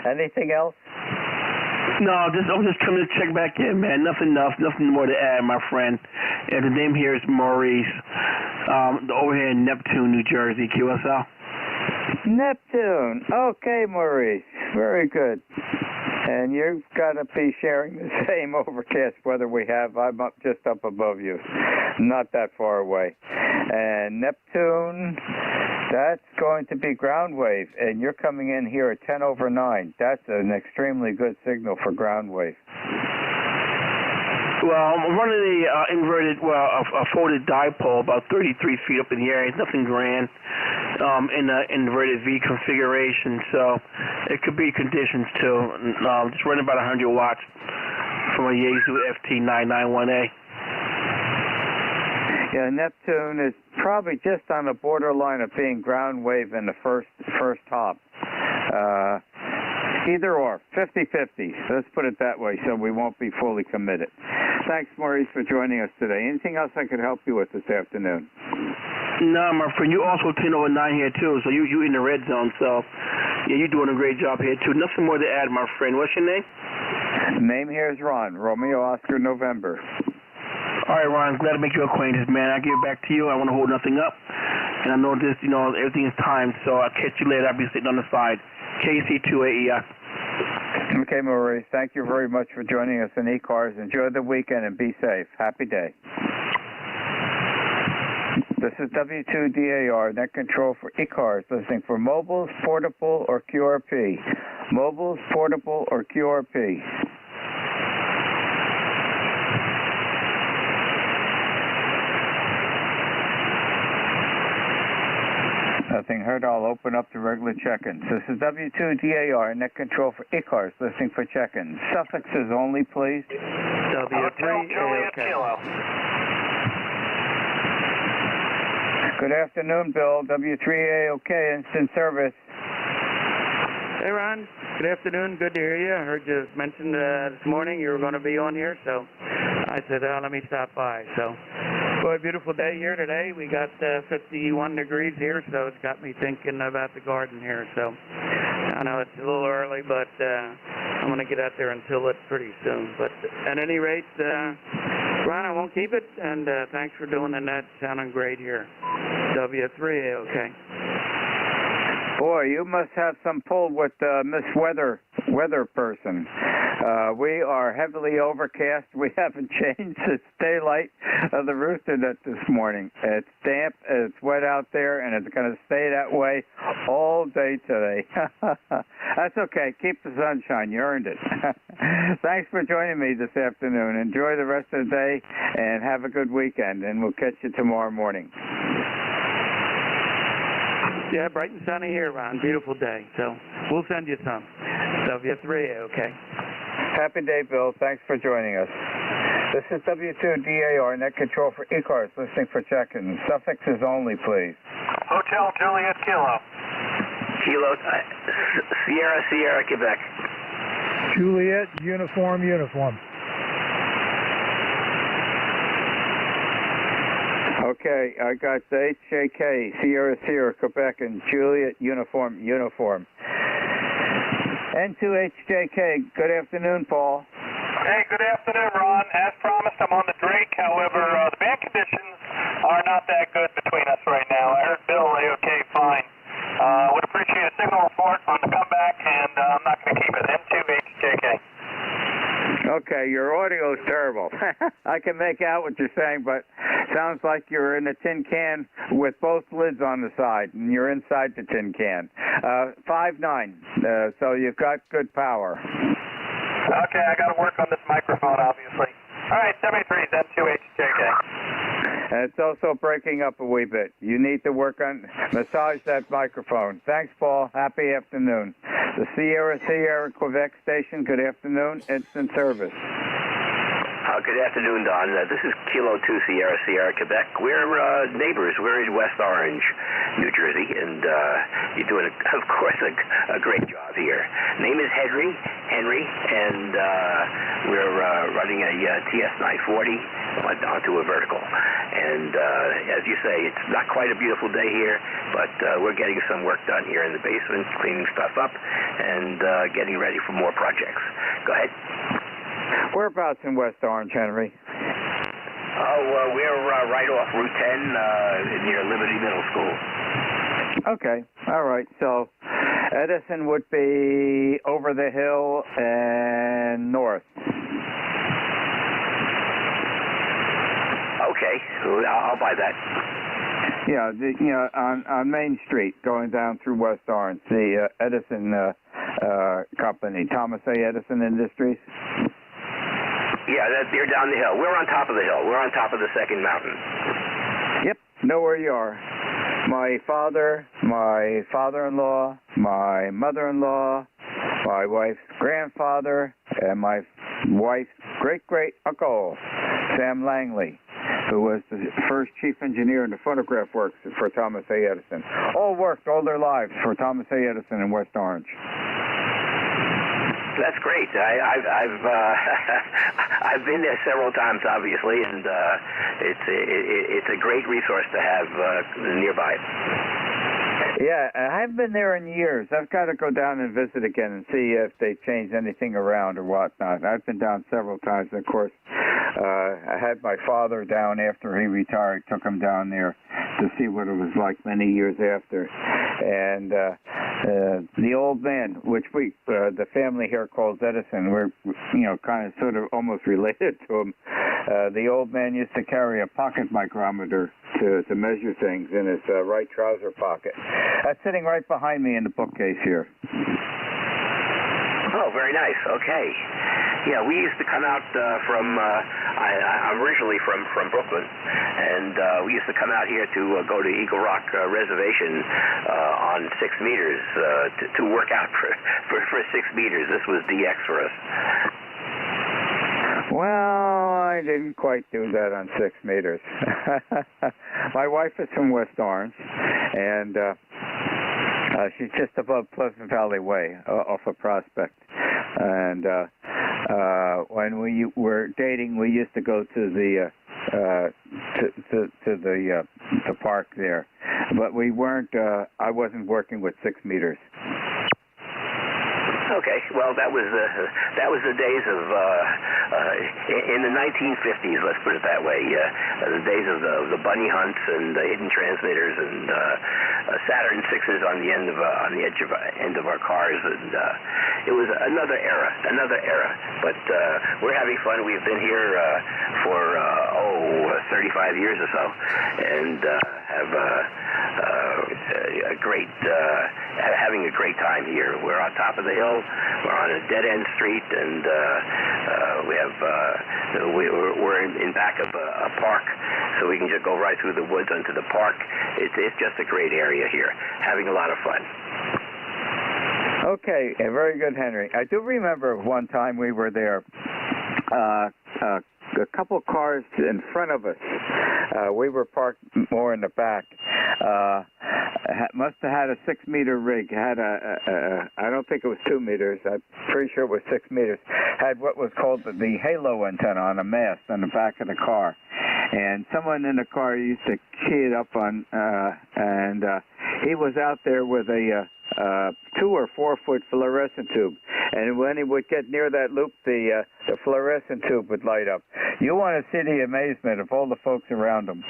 Anything else? No, I'm just coming to check back in, man. Nothing more to add, my friend. And the name here is Maurice. Over here in Neptune, New Jersey, QSL. Neptune. Okay, Maurice. Very good. And you've got to be sharing the same overcast weather we have. I'm just up above you, not that far away. And Neptune, that's going to be ground wave, and you're coming in here at 10 over 9. That's an extremely good signal for ground wave. Well, I'm running a folded dipole about 33 feet up in the air. It's nothing grand in the inverted V configuration, so it could be conditions too. Just running about 100 watts from a Yaesu FT991A. Yeah, Neptune is probably just on the borderline of being ground wave in the first hop. Either or, 50-50. Let's put it that way so we won't be fully committed. Thanks, Maurice, for joining us today. Anything else I could help you with this afternoon? No, my friend, you also 10 over 9 here, too, so you in the red zone, so yeah, you're doing a great job here, too. Nothing more to add, my friend. What's your name? Name here is Ron, Romeo Oscar November. All right, Ron, glad to make your acquaintance, man. I'll give it back to you. I want to hold nothing up. And I know this, everything is timed, so I'll catch you later. I'll be sitting on the side. KC2AES. Okay, Maurice. Thank you very much for joining us in ECARS. Enjoy the weekend and be safe. Happy day. This is W2DAR, net control for ECARS, listening for mobiles, portable, or QRP. Mobiles, portable, or QRP. Nothing heard. I'll open up the regular check-ins. This is W2DAR, net control for ECARS, listening for check-ins. Suffixes only, please. W3 AOK. Good afternoon, Bill. W3 AOK, instant service. Hey, Ron. Good afternoon. Good to hear you. I heard you mention this morning you were going to be on here, so I said, let me stop by. So, boy, beautiful day here today. We got 51 degrees here, so it's got me thinking about the garden here. So, I know it's a little early, but I'm going to get out there and till it pretty soon. But at any rate, Ron, I won't keep it, and thanks for doing the net. Sounding great here. W3 AOK. Boy, you must have some pull with Miss Weather person. We are heavily overcast. We haven't changed the daylight of the rooster net this morning. It's damp, it's wet out there, and it's going to stay that way all day today. That's okay. Keep the sunshine. You earned it. Thanks for joining me this afternoon. Enjoy the rest of the day, and have a good weekend, and we'll catch you tomorrow morning. Yeah, bright and sunny here, Ron. Beautiful day. So we'll send you some. W3, okay. Happy day, Bill. Thanks for joining us. This is W2DAR, net control for ECARS, listening for check-in. Suffixes only, please. Hotel Juliet Kilo. Kilo, Sierra, Sierra, Quebec. Juliet, uniform, uniform. Okay, I got the HJK, Sierra, Sierra, Quebec, and Juliet, uniform, uniform. N2HJK, good afternoon, Paul. Hey, good afternoon, Ron. As promised, I'm on the Drake. However, the band conditions are not that good between us right now. I heard Bill, okay, fine. Would appreciate a signal report on the comeback, and I'm not going to keep it. N2HJK. Okay, your audio is terrible. I can make out what you're saying, but sounds like you're in a tin can with both lids on the side, and you're inside the tin can. 5.9, so you've got good power. Okay, I got to work on this microphone, obviously. All right, 73 is N2HJK. And it's also breaking up a wee bit. You need to work on, massage that microphone. Thanks, Paul. Happy afternoon. The Sierra, Sierra, Quebec station, good afternoon. Instant service. Good afternoon, Don. This is Kilo 2 Sierra, Sierra, Quebec. We're neighbors. We're in West Orange, New Jersey, and you're doing, of course, a great job here. Name is Henry, and we're running a TS940 onto a vertical. And as you say, it's not quite a beautiful day here, but we're getting some work done here in the basement, cleaning stuff up, and getting ready for more projects. Go ahead. Whereabouts in West Orange, Henry? Oh, we're right off Route 10 near Liberty Middle School. Okay, all right. So Edison would be over the hill and north. Okay, I'll buy that. Yeah, on Main Street, going down through West Orange, the Edison company, Thomas A. Edison Industries. Yeah, they're down the hill. We're on top of the hill. We're on top of the second mountain. Yep, know where you are. My father, my father-in-law, my mother-in-law, my wife's grandfather, and my wife's great-great-uncle, Sam Langley, who was the first chief engineer in the phonograph works for Thomas A. Edison. All worked all their lives for Thomas A. Edison in West Orange. That's great. I've been there several times, obviously, and it's a great resource to have nearby. Yeah, I haven't been there in years. I've got to go down and visit again and see if they changed anything around or whatnot. I've been down several times, and of course, I had my father down after he retired, took him down there to see what it was like many years after. And the old man, which the family here calls Edison. We're, kind of sort of almost related to him. The old man used to carry a pocket micrometer to measure things in his right trouser pocket. That's sitting right behind me in the bookcase here. Oh, very nice. Okay. Yeah, we used to come out I'm originally from Brooklyn, and we used to come out here to go to Eagle Rock Reservation on 6 meters to work out for 6 meters. This was DX for us. Well, I didn't quite do that on 6 meters. My wife is from West Orange, and she's just above Pleasant Valley Way off of Prospect. And when we were dating, we used to go to the the park there, but we weren't. I wasn't working with 6 meters. Okay, well, that was the days of in the 1950s. Let's put it that way. The days of the bunny hunts and the hidden transmitters and Saturn sixes on the end of our cars, and it was another era. But we're having fun. We've been here for 35 years or so, and have having a great time here. We're on top of the hill. We're on a dead-end street, and we're in back of a park, so we can just go right through the woods onto the park. It's just a great area here. Having a lot of fun. Okay, very good, Henry. I do remember one time we were there. A couple cars in front of us. We were parked more in the back. Must have had a 6 meter rig. Had I don't think it was 2 meters. I'm pretty sure it was 6 meters. Had what was called the halo antenna on a mast on the back of the car. And someone in the car used to key it up on, and he was out there with a 2 or 4 foot fluorescent tube. And when he would get near that loop, the fluorescent tube would light up. You want to see the amazement of all the folks around him.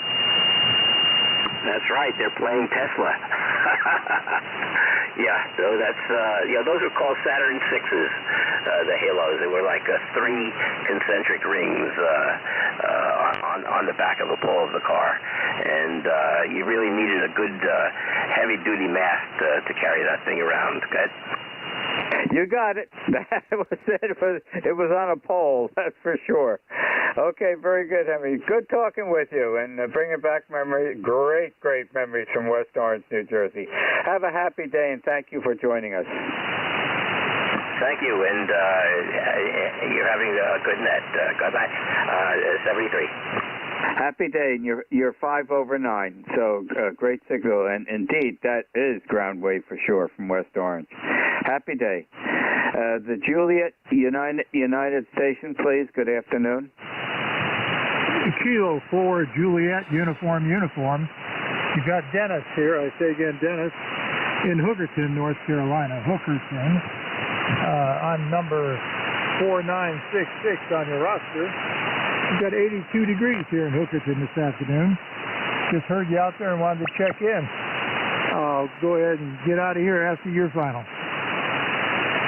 That's right. They're playing Tesla. Yeah. So that's those are called Saturn sixes. The halos. They were like 3 concentric rings on the back of the pole of the car, and you really needed a good heavy-duty mast to carry that thing around. Good. You got it. That was it. It was on a pole, that's for sure. Okay, very good, Henry. Good talking with you and bringing back memories, great memories from West Orange, New Jersey. Have a happy day, and thank you for joining us. Thank you, and you're having a good net. Goodbye. 73. Happy day, and you're 5 over 9, so great signal, and indeed, that is ground wave for sure from West Orange. Happy day. The Juliet United Station, please. Good afternoon. Kilo 4, Juliet, uniform. You got Dennis here. I say again, Dennis, in Hookerton, North Carolina. Hookerton. On number 4966 on your roster. We've got 82 degrees here in Hookerton this afternoon. Just heard you out there and wanted to check in. I'll go ahead and get out of here after your final.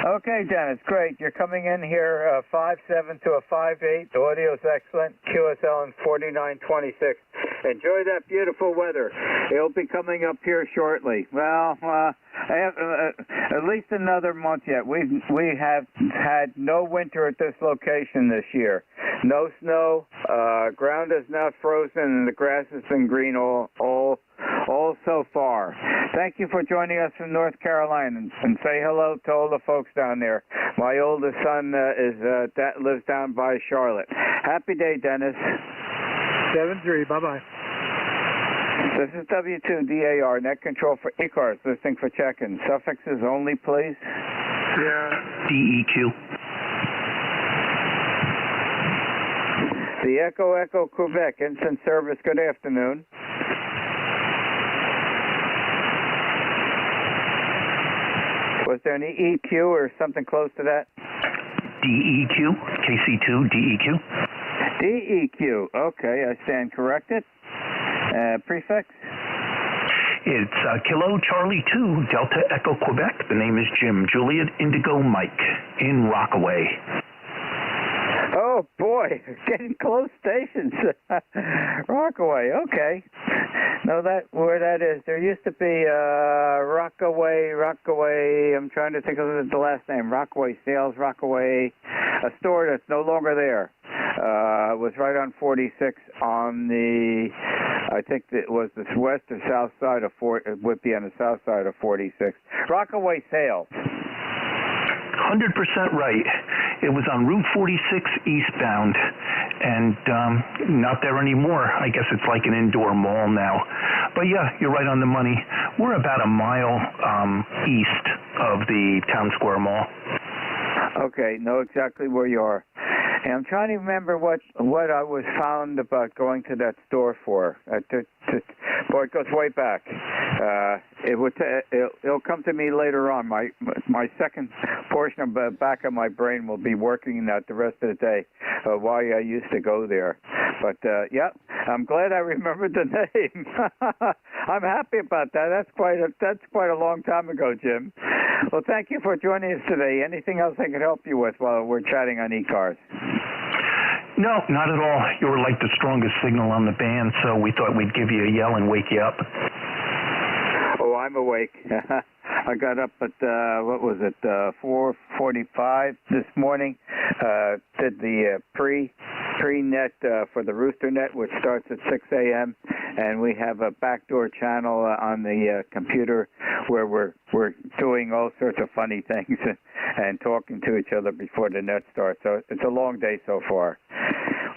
Okay, Dennis, great. You're coming in here 5.7 to a 5.8. The audio's excellent. QSL in 4926. Enjoy that beautiful weather. It'll be coming up here shortly. Well, at least another month yet. We have had no winter at this location this year. No snow. Ground is not frozen, and the grass has been green all so far. Thank you for joining us from North Carolina, and say hello to all the folks down there. My oldest son lives down by Charlotte. Happy day, Dennis. 7-3. Bye-bye. This is W2DAR, net control for ECARS, listening for check-in. Suffixes only, please. Yeah. DEQ. The Echo Quebec, instant service, good afternoon. Was there any EQ or something close to that? DEQ, KC2, DEQ. DEQ, okay, I stand corrected. Prefix? It's Kilo Charlie 2, Delta Echo Quebec. The name is Jim. Juliet Indigo Mike in Rockaway. Oh, boy, getting close stations. Rockaway, okay. Know that where that is. There used to be Rockaway, I'm trying to think of the last name, Rockaway Sales, Rockaway, a store that's no longer there. It was right on 46 on the, I think it was the west or south side of, it would be on the south side of 46. Rockaway Sales. 100% right. It was on Route 46 eastbound, and not there anymore. I guess it's like an indoor mall now. But yeah, you're right on the money. We're about a mile east of the Town Square Mall. Okay, know exactly where you are. And I'm trying to remember what I was found about going to that store for. Boy, it goes way back. It'll come to me later on. My second portion of the back of my brain will be working that the rest of the day. Why I used to go there. But yeah, I'm glad I remembered the name. I'm happy about that. That's quite a long time ago, Jim. Well, thank you for joining us today. Anything else I can help you with while we're chatting on ECARS? No, not at all. You were like the strongest signal on the band, so we thought we'd give you a yell and wake you up. Oh, I'm awake. I got up at, 4:45 this morning. Did the pre-net for the Rooster Net, which starts at 6 a.m., and we have a backdoor channel on the computer where we're doing all sorts of funny things and talking to each other before the net starts. So it's a long day so far.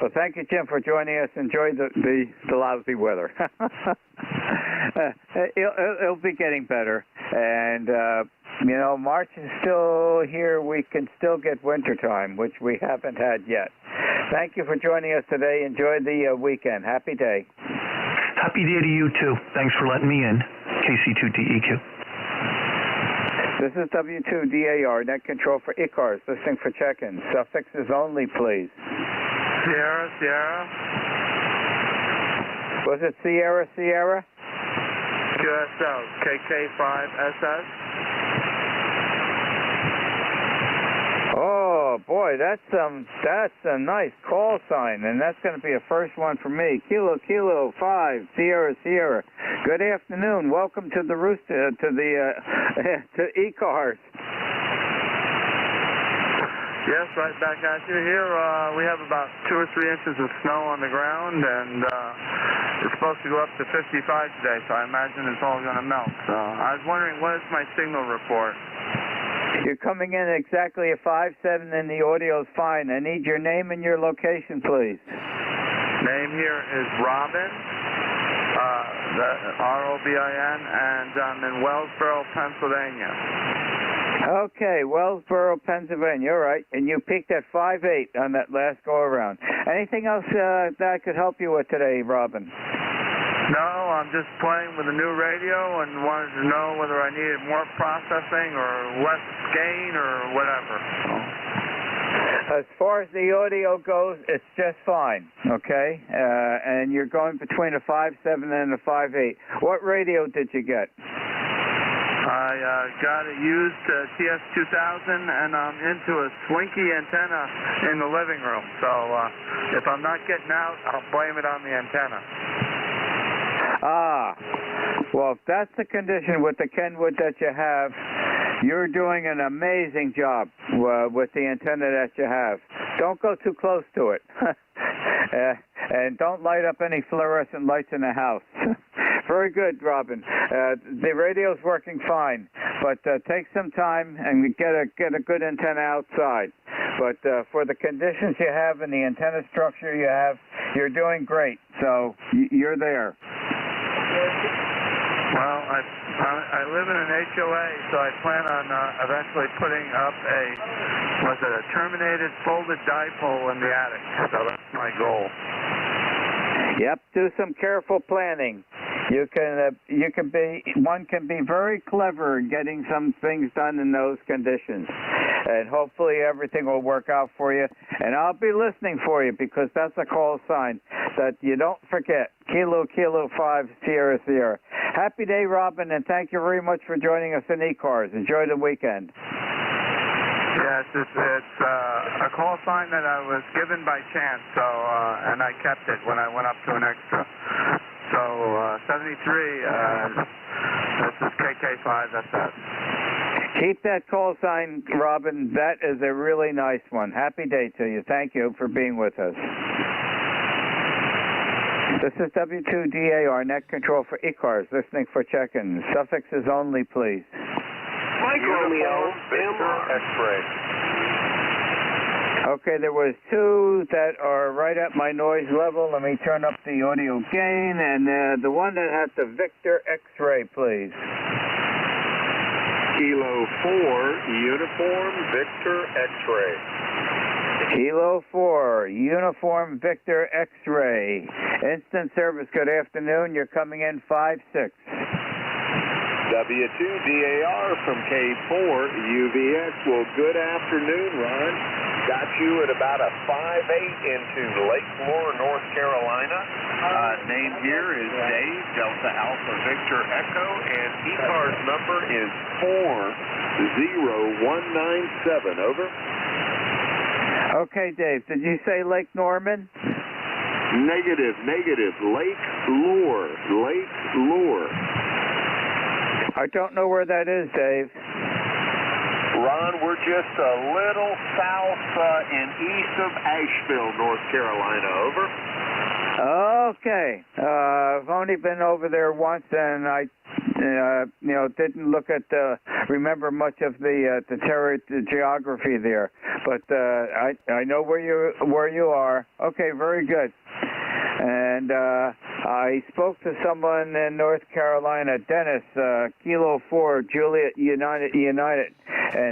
Well, thank you, Jim, for joining us. Enjoy the lousy weather. It'll be getting better. And, March is still here. We can still get wintertime, which we haven't had yet. Thank you for joining us today. Enjoy the weekend. Happy day. Happy day to you, too. Thanks for letting me in. KC2DEQ. This is W2DAR, net control for ECARS, listening for check-ins. Suffixes only, please. Sierra, Sierra. Was it Sierra, Sierra? QSL, KK5SS. Oh, boy, that's a nice call sign, and that's going to be a first one for me. Kilo 5, Sierra, Sierra. Good afternoon. Welcome to the Rooster, to ECARS. Yes, right back at you. Here we have about 2 or 3 inches of snow on the ground, and it's supposed to go up to 55 today, so I imagine it's all going to melt. So I was wondering, what is my signal report? You're coming in exactly at 5.7, and the audio's fine. I need your name and your location, please. Name here is Robin, R-O-B-I-N, and I'm in Wellsboro, Pennsylvania. Okay, Wellsboro, Pennsylvania. All right. And you peaked at 5.8 on that last go-around. Anything else that I could help you with today, Robin? No, I'm just playing with a new radio and wanted to know whether I needed more processing or less gain or whatever. As far as the audio goes, it's just fine, okay? And you're going between a 5.7 and a 5.8. What radio did you get? I got a used TS2000, and I'm into a Slinky antenna in the living room. So if I'm not getting out, I'll blame it on the antenna. Ah, well, if that's the condition with the Kenwood that you have, you're doing an amazing job with the antenna that you have. Don't go too close to it. And don't light up any fluorescent lights in the house. Very good, Robin. The radio's working fine, but take some time and get a good antenna outside. But for the conditions you have and the antenna structure you have, you're doing great. So you're there. Well, I live in an HOA, so I plan on eventually putting up a terminated folded dipole in the attic. So that's my goal. Yep, do some careful planning. One can be very clever in getting some things done in those conditions. and hopefully everything will work out for you. And I'll be listening for you because that's a call sign that you don't forget. Kilo 5 Sierra Sierra. Happy day, Robin, and thank you very much for joining us in ECARS. Enjoy the weekend. Yes, it's a call sign that I was given by chance, so and I kept it when I went up to an extra. So 73, this is KK5, that's us. Keep that call sign, Robin. That is a really nice one. Happy day to you. Thank you for being with us. This is W2DAR, net control for ECARS, listening for check-ins. Suffixes only, please. Mike Romeo, X-ray. Okay, there was two that are right at my noise level. Let me turn up the audio gain, and the one that has the Victor X-ray, please. Kilo 4, Uniform Victor X-ray. Kilo 4, Uniform Victor X-ray. Instant service, good afternoon. You're coming in 5-6. W2DAR from K4, UVX. Well, good afternoon, Ron. Got you at about a 5-8 into Lake Lure, North Carolina. Name here is Dave, Delta Alpha Victor Echo, and ECARS number is 40197. Over. Okay, Dave, did you say Lake Norman? Negative. Lake Lure. I don't know where that is, Dave. Ron, we're just a little south and east of Asheville, North Carolina. Over. Okay. I've only been over there once, and I, didn't look at remember much of the geography there. But I know where you are. Okay, very good. And I spoke to someone in North Carolina, Dennis, Kilo 4, Juliet United, and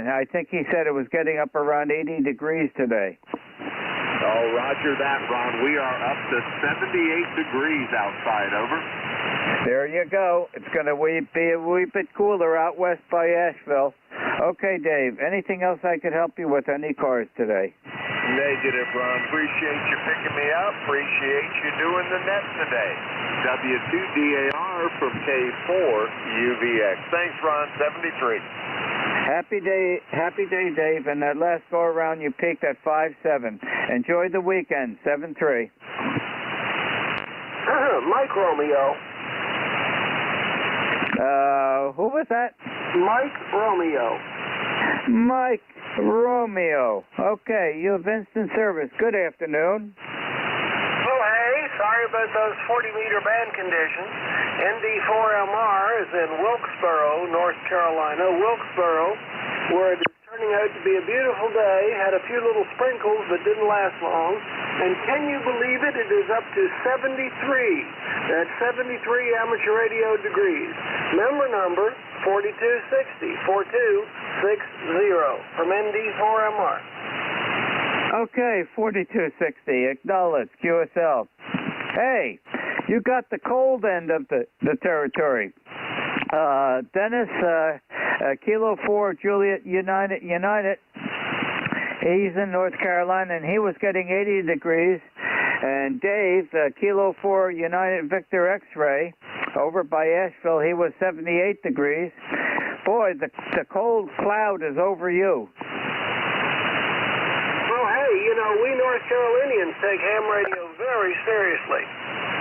I think he said it was getting up around 80 degrees today. Oh, roger that, Ron. We are up to 78 degrees outside. Over. There you go. It's going to be a wee bit cooler out west by Asheville. Okay, Dave. Anything else I could help you with on ECARS today? Negative, Ron. Appreciate you picking me up. Appreciate you doing the net today. W2DAR from K4 UVX. Thanks, Ron. 73. Happy day, Dave. And that last go around, you peaked at 5-7. Enjoy the weekend. 7-3. Mike Romeo. Who was that? Mike Romeo. Mike Romeo. Okay, you have instant service. Good afternoon. Oh, hey, sorry about those 40-meter band conditions. ND4MR is in Wilkesboro, North Carolina. Wilkesboro, where it is turning out to be a beautiful day. Had a few little sprinkles, but didn't last long. And can you believe it? It is up to 73. That's 73 amateur radio degrees. Member number 4260, 4260 from ND4MR. Okay, 4260, acknowledge, QSL. Hey, you got the cold end of the territory. Dennis, Kilo 4, Juliet United. He's in North Carolina, and he was getting 80 degrees. And Dave, Kilo 4, United Victor X-ray, over by Asheville, he was 78 degrees. Boy, the cold cloud is over you. Well, hey, we North Carolinians take ham radio very seriously.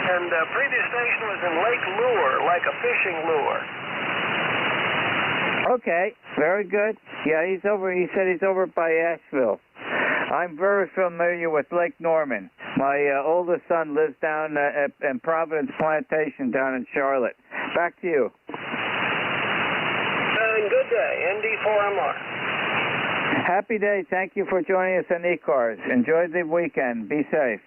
And the previous station was in Lake Lure, like a fishing lure. Okay, very good. Yeah, he said he's over by Asheville. I'm very familiar with Lake Norman. My oldest son lives down in Providence Plantation down in Charlotte. Back to you. And good day, ND4MR. Happy day. Thank you for joining us on ECARS. Enjoy the weekend. Be safe.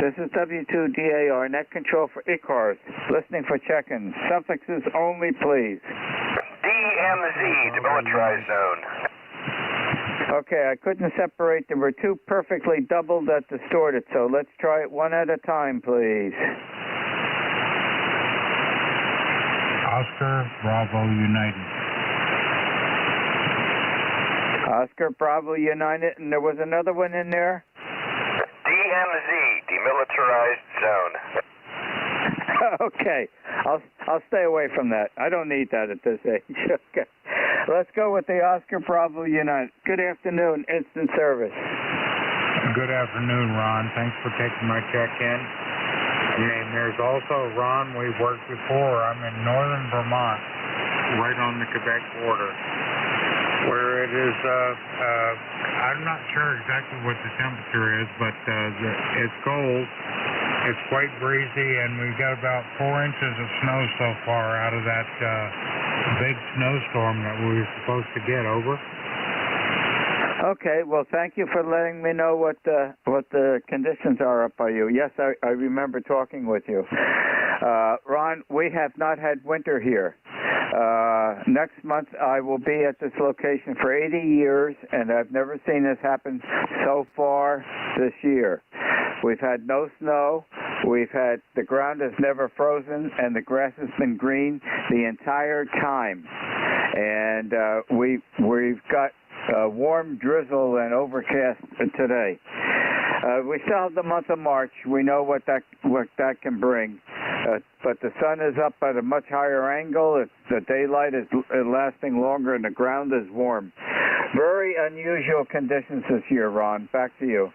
This is W2DAR, net control for ECARS. Listening for check-ins. Suffixes only, please. DMZ, demilitarized zone. Okay, I couldn't separate. There were two perfectly doubled that distorted, so let's try it one at a time, please. Oscar Bravo United. Oscar Bravo United, and there was another one in there? DMZ, Demilitarized Zone. Okay, I'll stay away from that. I don't need that at this age. Okay, let's go with the Oscar Bravo United. Good afternoon, instant service. Good afternoon, Ron. Thanks for taking my check-in. And there's also Ron. We've worked before. I'm in northern Vermont, right on the Quebec border, where it is. I'm not sure exactly what the temperature is, but it's cold. It's quite breezy, and we've got about 4 inches of snow so far out of that big snowstorm that we were supposed to get. Over. Okay, well, thank you for letting me know what the conditions are up by you. Yes, I remember talking with you. Ron, we have not had winter here. Next month I will be at this location for 80 years, and I've never seen this happen so far this year. We've had no snow. The ground has never frozen, and the grass has been green the entire time. And we've got warm drizzle and overcast today. We still have the month of March. We know what that can bring. But the sun is up at a much higher angle. The daylight is lasting longer, and the ground is warm. Very unusual conditions this year, Ron. Back to you.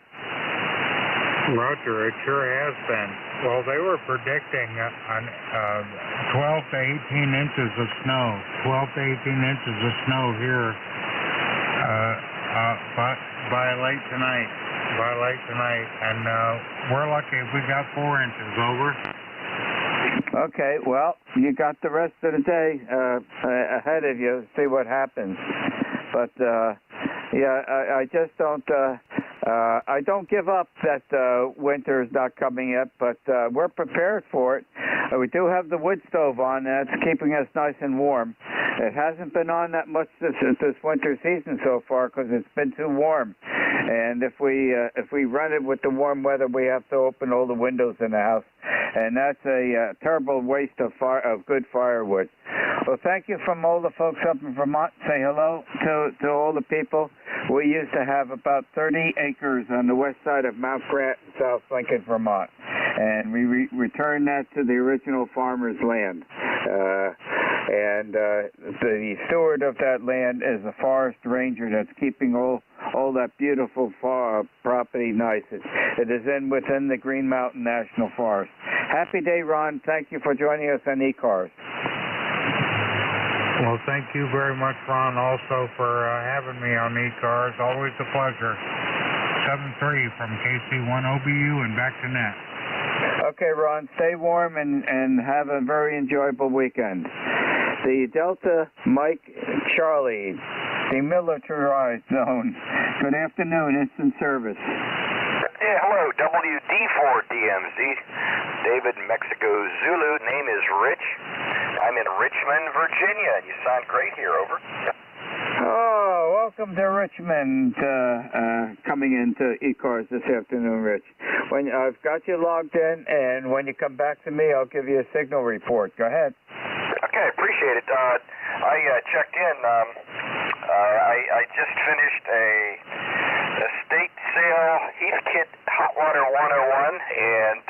Roger, it sure has been. Well, they were predicting 12 to 18 inches of snow. 12 to 18 inches of snow here by late tonight. And we're lucky if we got 4 inches. Over. Okay, well, you got the rest of the day ahead of you. See what happens. But yeah, I just don't. I don't give up that winter is not coming yet, but we're prepared for it. We do have the wood stove on. That's keeping us nice and warm. It hasn't been on that much this winter season so far because it's been too warm. And if we run it with the warm weather, we have to open all the windows in the house, and that's a terrible waste of good firewood. Well, thank you from all the folks up in Vermont. Say hello to all the people. We used to have about 30 acres on the west side of Mount Grant in South Lincoln, Vermont, and we returned that to the original farmer's land. And the steward of that land is a forest ranger that's keeping all that beautiful property nice. It is within the Green Mountain National Forest. Happy day, Ron. Thank you for joining us on ECARS. Well, thank you very much, Ron, also for having me on ECARS. Always a pleasure. 7-3 from KC1OBU and back to net. Okay, Ron, stay warm and have a very enjoyable weekend. The Delta Mike Charlie, Demilitarized Zone. Good afternoon, instant service. Yeah, hello, WD4DMZ, David Mexico Zulu. Name is Rich. I'm in Richmond, Virginia, and you sound great here. Over. Oh, welcome to Richmond, coming into ECARS this afternoon, Rich. I've got you logged in, and when you come back to me, I'll give you a signal report. Go ahead. Okay, appreciate it. I checked in. I just finished a estate sale Heathkit Hot Water 101, and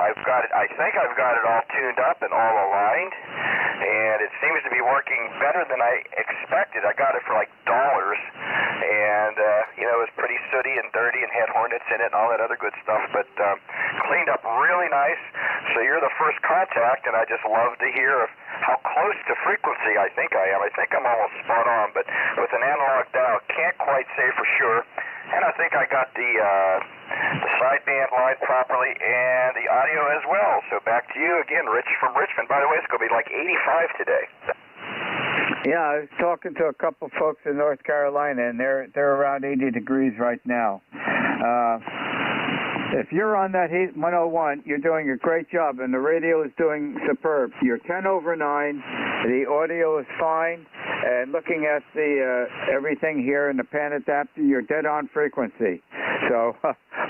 I've got it. I think I've got it all tuned up and all aligned, and it seems to be working better than I expected. I got it for like dollars, and it was pretty sooty and dirty and had hornets in it and all that other good stuff, but cleaned up really nice. So you're the first contact, and I just love to hear how close to frequency I think I am. I think I'm almost spot on, but with an analog dial, can't quite say for sure. And I think I got the sideband line properly and the audio as well. So back to you again, Rich from Richmond. By the way, it's going to be like 85 today. Yeah, I was talking to a couple folks in North Carolina, and they're around 80 degrees right now. If you're on that Heat 101, you're doing a great job, and the radio is doing superb. You're 10 over 9. The audio is fine, and looking at the everything here in the pan adapter, you're dead on frequency. So,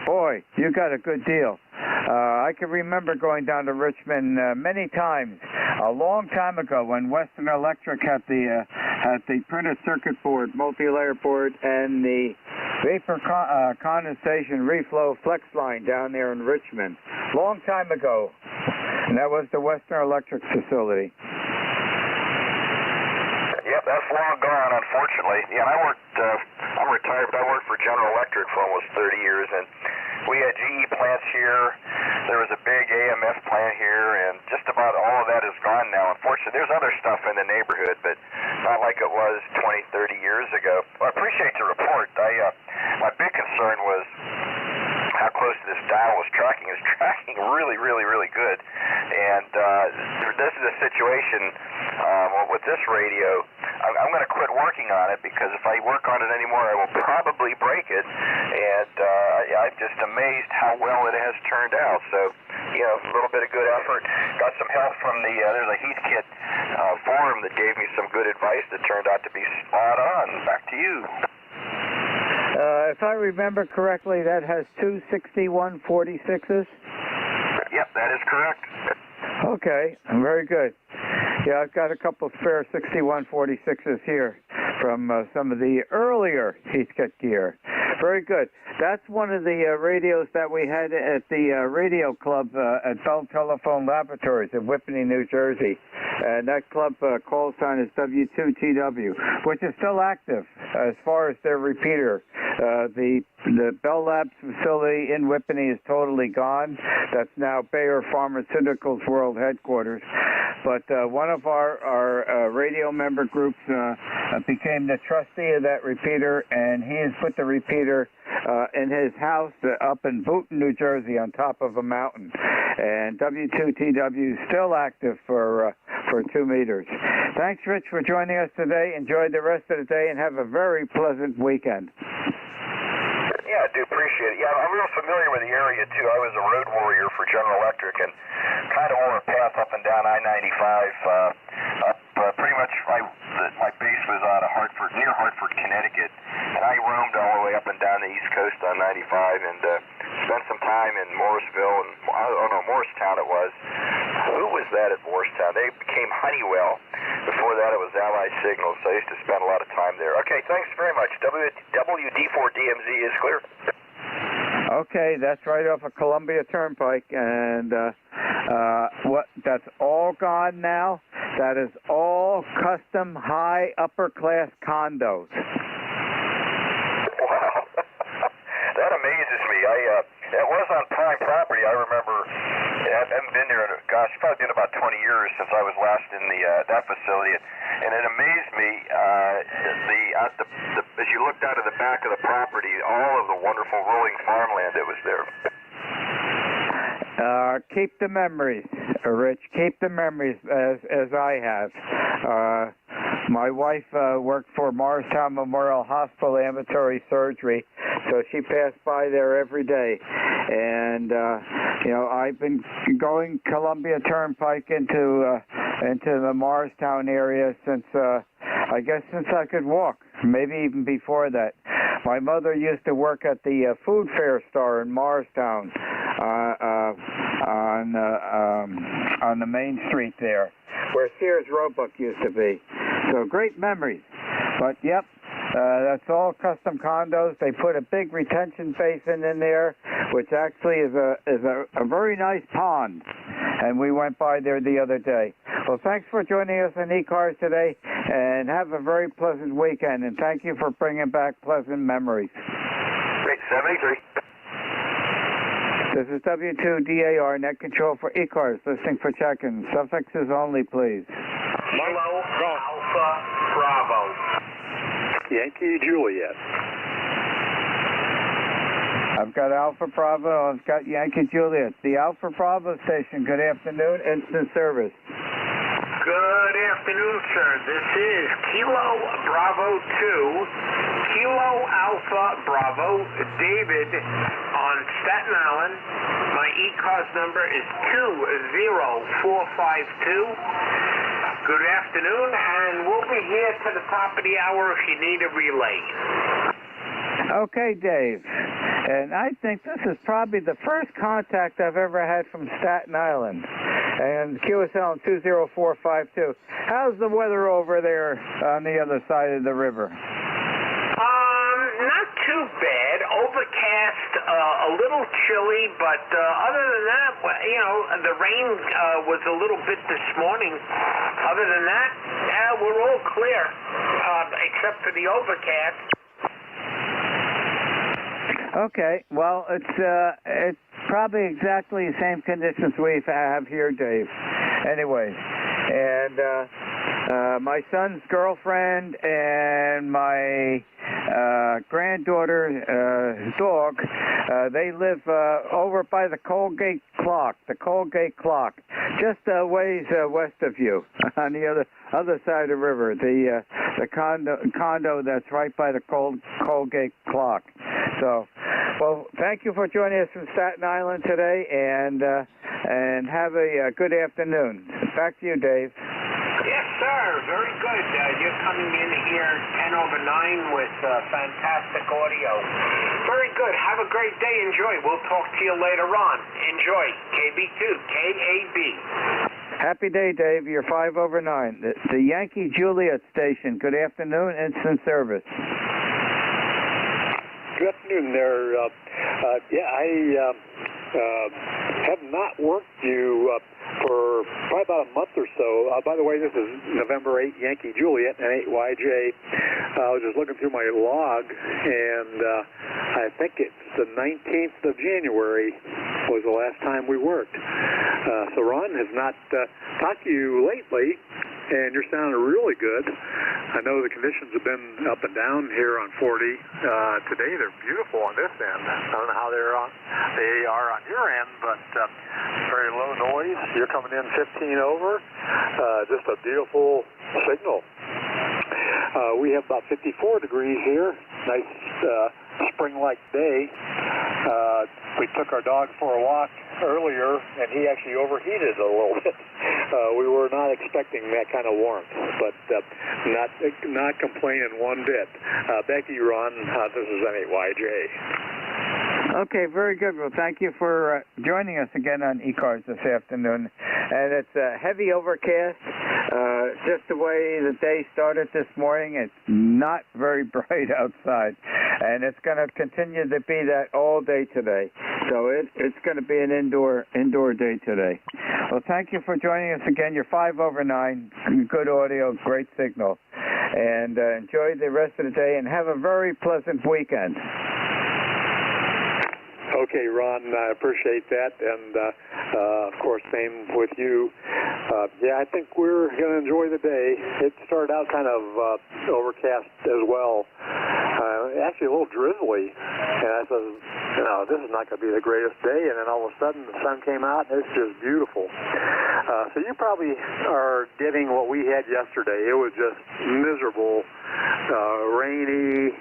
boy, you got a good deal. I can remember going down to Richmond many times a long time ago when Western Electric had the at the printed circuit board, multi-layer board, and the vapor condensation reflow flex line down there in Richmond. Long time ago. And that was the Western Electric facility. Yep, that's long gone, unfortunately. Yeah, I'm retired, but I worked for General Electric for almost 30 years, and we had GE plants here. There was a big AMF plant here, and just about all of that is gone now. Unfortunately, there's other stuff in the neighborhood, but not like it was 20, 30 years ago. Well, I appreciate the report. My big concern was how close this dial was tracking. It's tracking really, really, really good. And this is a situation with this radio. I'm going to quit working on it because if I work on it anymore, I will probably break it. And I'm just amazed how well it has turned out. So, a little bit of good effort. Got some help from there's a Heathkit forum that gave me some good advice that turned out to be spot on. Back to you. If I remember correctly, that has two 6146s? Yep, that is correct. Okay, very good. Yeah, I've got a couple spare 6146s here from some of the earlier Heathkit gear. Very good. That's one of the radios that we had at the radio club at Bell Telephone Laboratories in Whippany, New Jersey. And that club call sign is W2TW, which is still active as far as their repeater. The Bell Labs facility in Whippany is totally gone. That's now Bayer Pharmaceuticals World Headquarters. But one of our radio member groups became the trustee of that repeater, and he has put the repeater in his house up in Boonton, New Jersey, on top of a mountain. And W2TW is still active for 2 meters. Thanks, Rich, for joining us today. Enjoy the rest of the day and have a very pleasant weekend. Yeah, I do appreciate it. Yeah, I'm real familiar with the area, too. I was a road warrior for General Electric and kind of wore a path up and down I-95. Pretty much my base was out of Hartford, near Hartford, Connecticut, and I roamed all the way up and down the East Coast on 95 and spent some time in Morrisville, and Morristown it was. Who was that at Morristown? They became Honeywell. Before that it was Allied Signals, so I used to spend a lot of time there. Okay, thanks very much. WD4DMZ is clear. Okay, that's right off of Columbia Turnpike, and that's all gone now. That is all custom high upper class condos. Wow, that amazes me. It was on prime property. I remember. I haven't been there. Gosh, it's probably been about 20 years since I was last in that facility, and it amazed me. As you looked out of the back of the property, all of the wonderful rolling farmland that was there. Keep the memories, Rich. Keep the memories as I have. My wife worked for Morristown Memorial Hospital Ambulatory Surgery, so she passed by there every day. And I've been going Columbia Turnpike into the Morristown area since I could walk. Maybe even before that. My mother used to work at the food fair store in Morristown on the main street there, where Sears Roebuck used to be. So great memories. But yep, that's all custom condos. They put a big retention basin in there, which actually is a very nice pond. And we went by there the other day. Well, thanks for joining us on ECARS today, and have a very pleasant weekend. And thank you for bringing back pleasant memories. Great, 73. This is W2DAR, net control for ECARS, listening for check-in. Suffixes only, please. Kilo Alpha Bravo. Yankee Juliet. I've got Alpha Bravo, I've got Yankee Juliet. The Alpha Bravo station, good afternoon, instant service. Good afternoon, sir. This is Kilo Bravo 2, Kilo Alpha Bravo, David on Staten Island. My ECARS number is 20452. Good afternoon, and we'll be here to the top of the hour if you need a relay. Okay, Dave. And I think this is probably the first contact I've ever had from Staten Island. And QSL 20452. How's the weather over there on the other side of the river? Not too bad. Overcast, a little chilly, but other than that, you know, the rain was a little bit this morning. Other than that, yeah, we're all clear, except for the overcast. Okay, well, it's probably exactly the same conditions we have here, Dave. Anyway, and my son's girlfriend and my granddaughter's dog, they live over by the Colgate Clock, just a ways west of you, on the other side of the river, the condo that's right by the Colgate Clock. So, well, thank you for joining us from Staten Island today, and have a good afternoon. Back to you, Dave. Yes, sir. Very good. You're coming in here 10 over 9 with fantastic audio. Very good. Have a great day. Enjoy. We'll talk to you later on. Enjoy. KB2, KAB. Happy day, Dave. You're 5 over 9. The Yankee Juliet station. Good afternoon. Instant service. Good afternoon there. I have not worked you for probably about a month or so. By the way, this is November 8 Yankee Juliet and 8YJ. I was just looking through my log, and I think it's the 19th of January was the last time we worked. So Ron has not talked to you lately, and you're sounding really good. I know the conditions have been up and down here on 40. Today they're beautiful on this end. I don't know how they are on your end, but very low noise. You're coming in 15 over. Just a beautiful signal. We have about 54 degrees here. Nice spring-like day. We took our dog for a walk earlier, and he actually overheated a little bit. We were not expecting that kind of warmth, but not complaining one bit. Back to you, Ron. This is N8YJ. Okay, very good. Well, thank you for joining us again on ECARS this afternoon. And it's a heavy overcast. Just the way the day started this morning, it's not very bright outside. And it's going to continue to be that all day today. So it's going to be an indoor day today. Well, thank you for joining us again. You're 5 over 9. Good audio, great signal. And enjoy the rest of the day and have a very pleasant weekend. Okay, Ron, I appreciate that, and of course, same with you. I think we're going to enjoy the day. It started out kind of overcast as well, actually a little drizzly, and I thought, this is not going to be the greatest day, and then all of a sudden the sun came out, and it's just beautiful. So you probably are getting what we had yesterday. It was just miserable, rainy,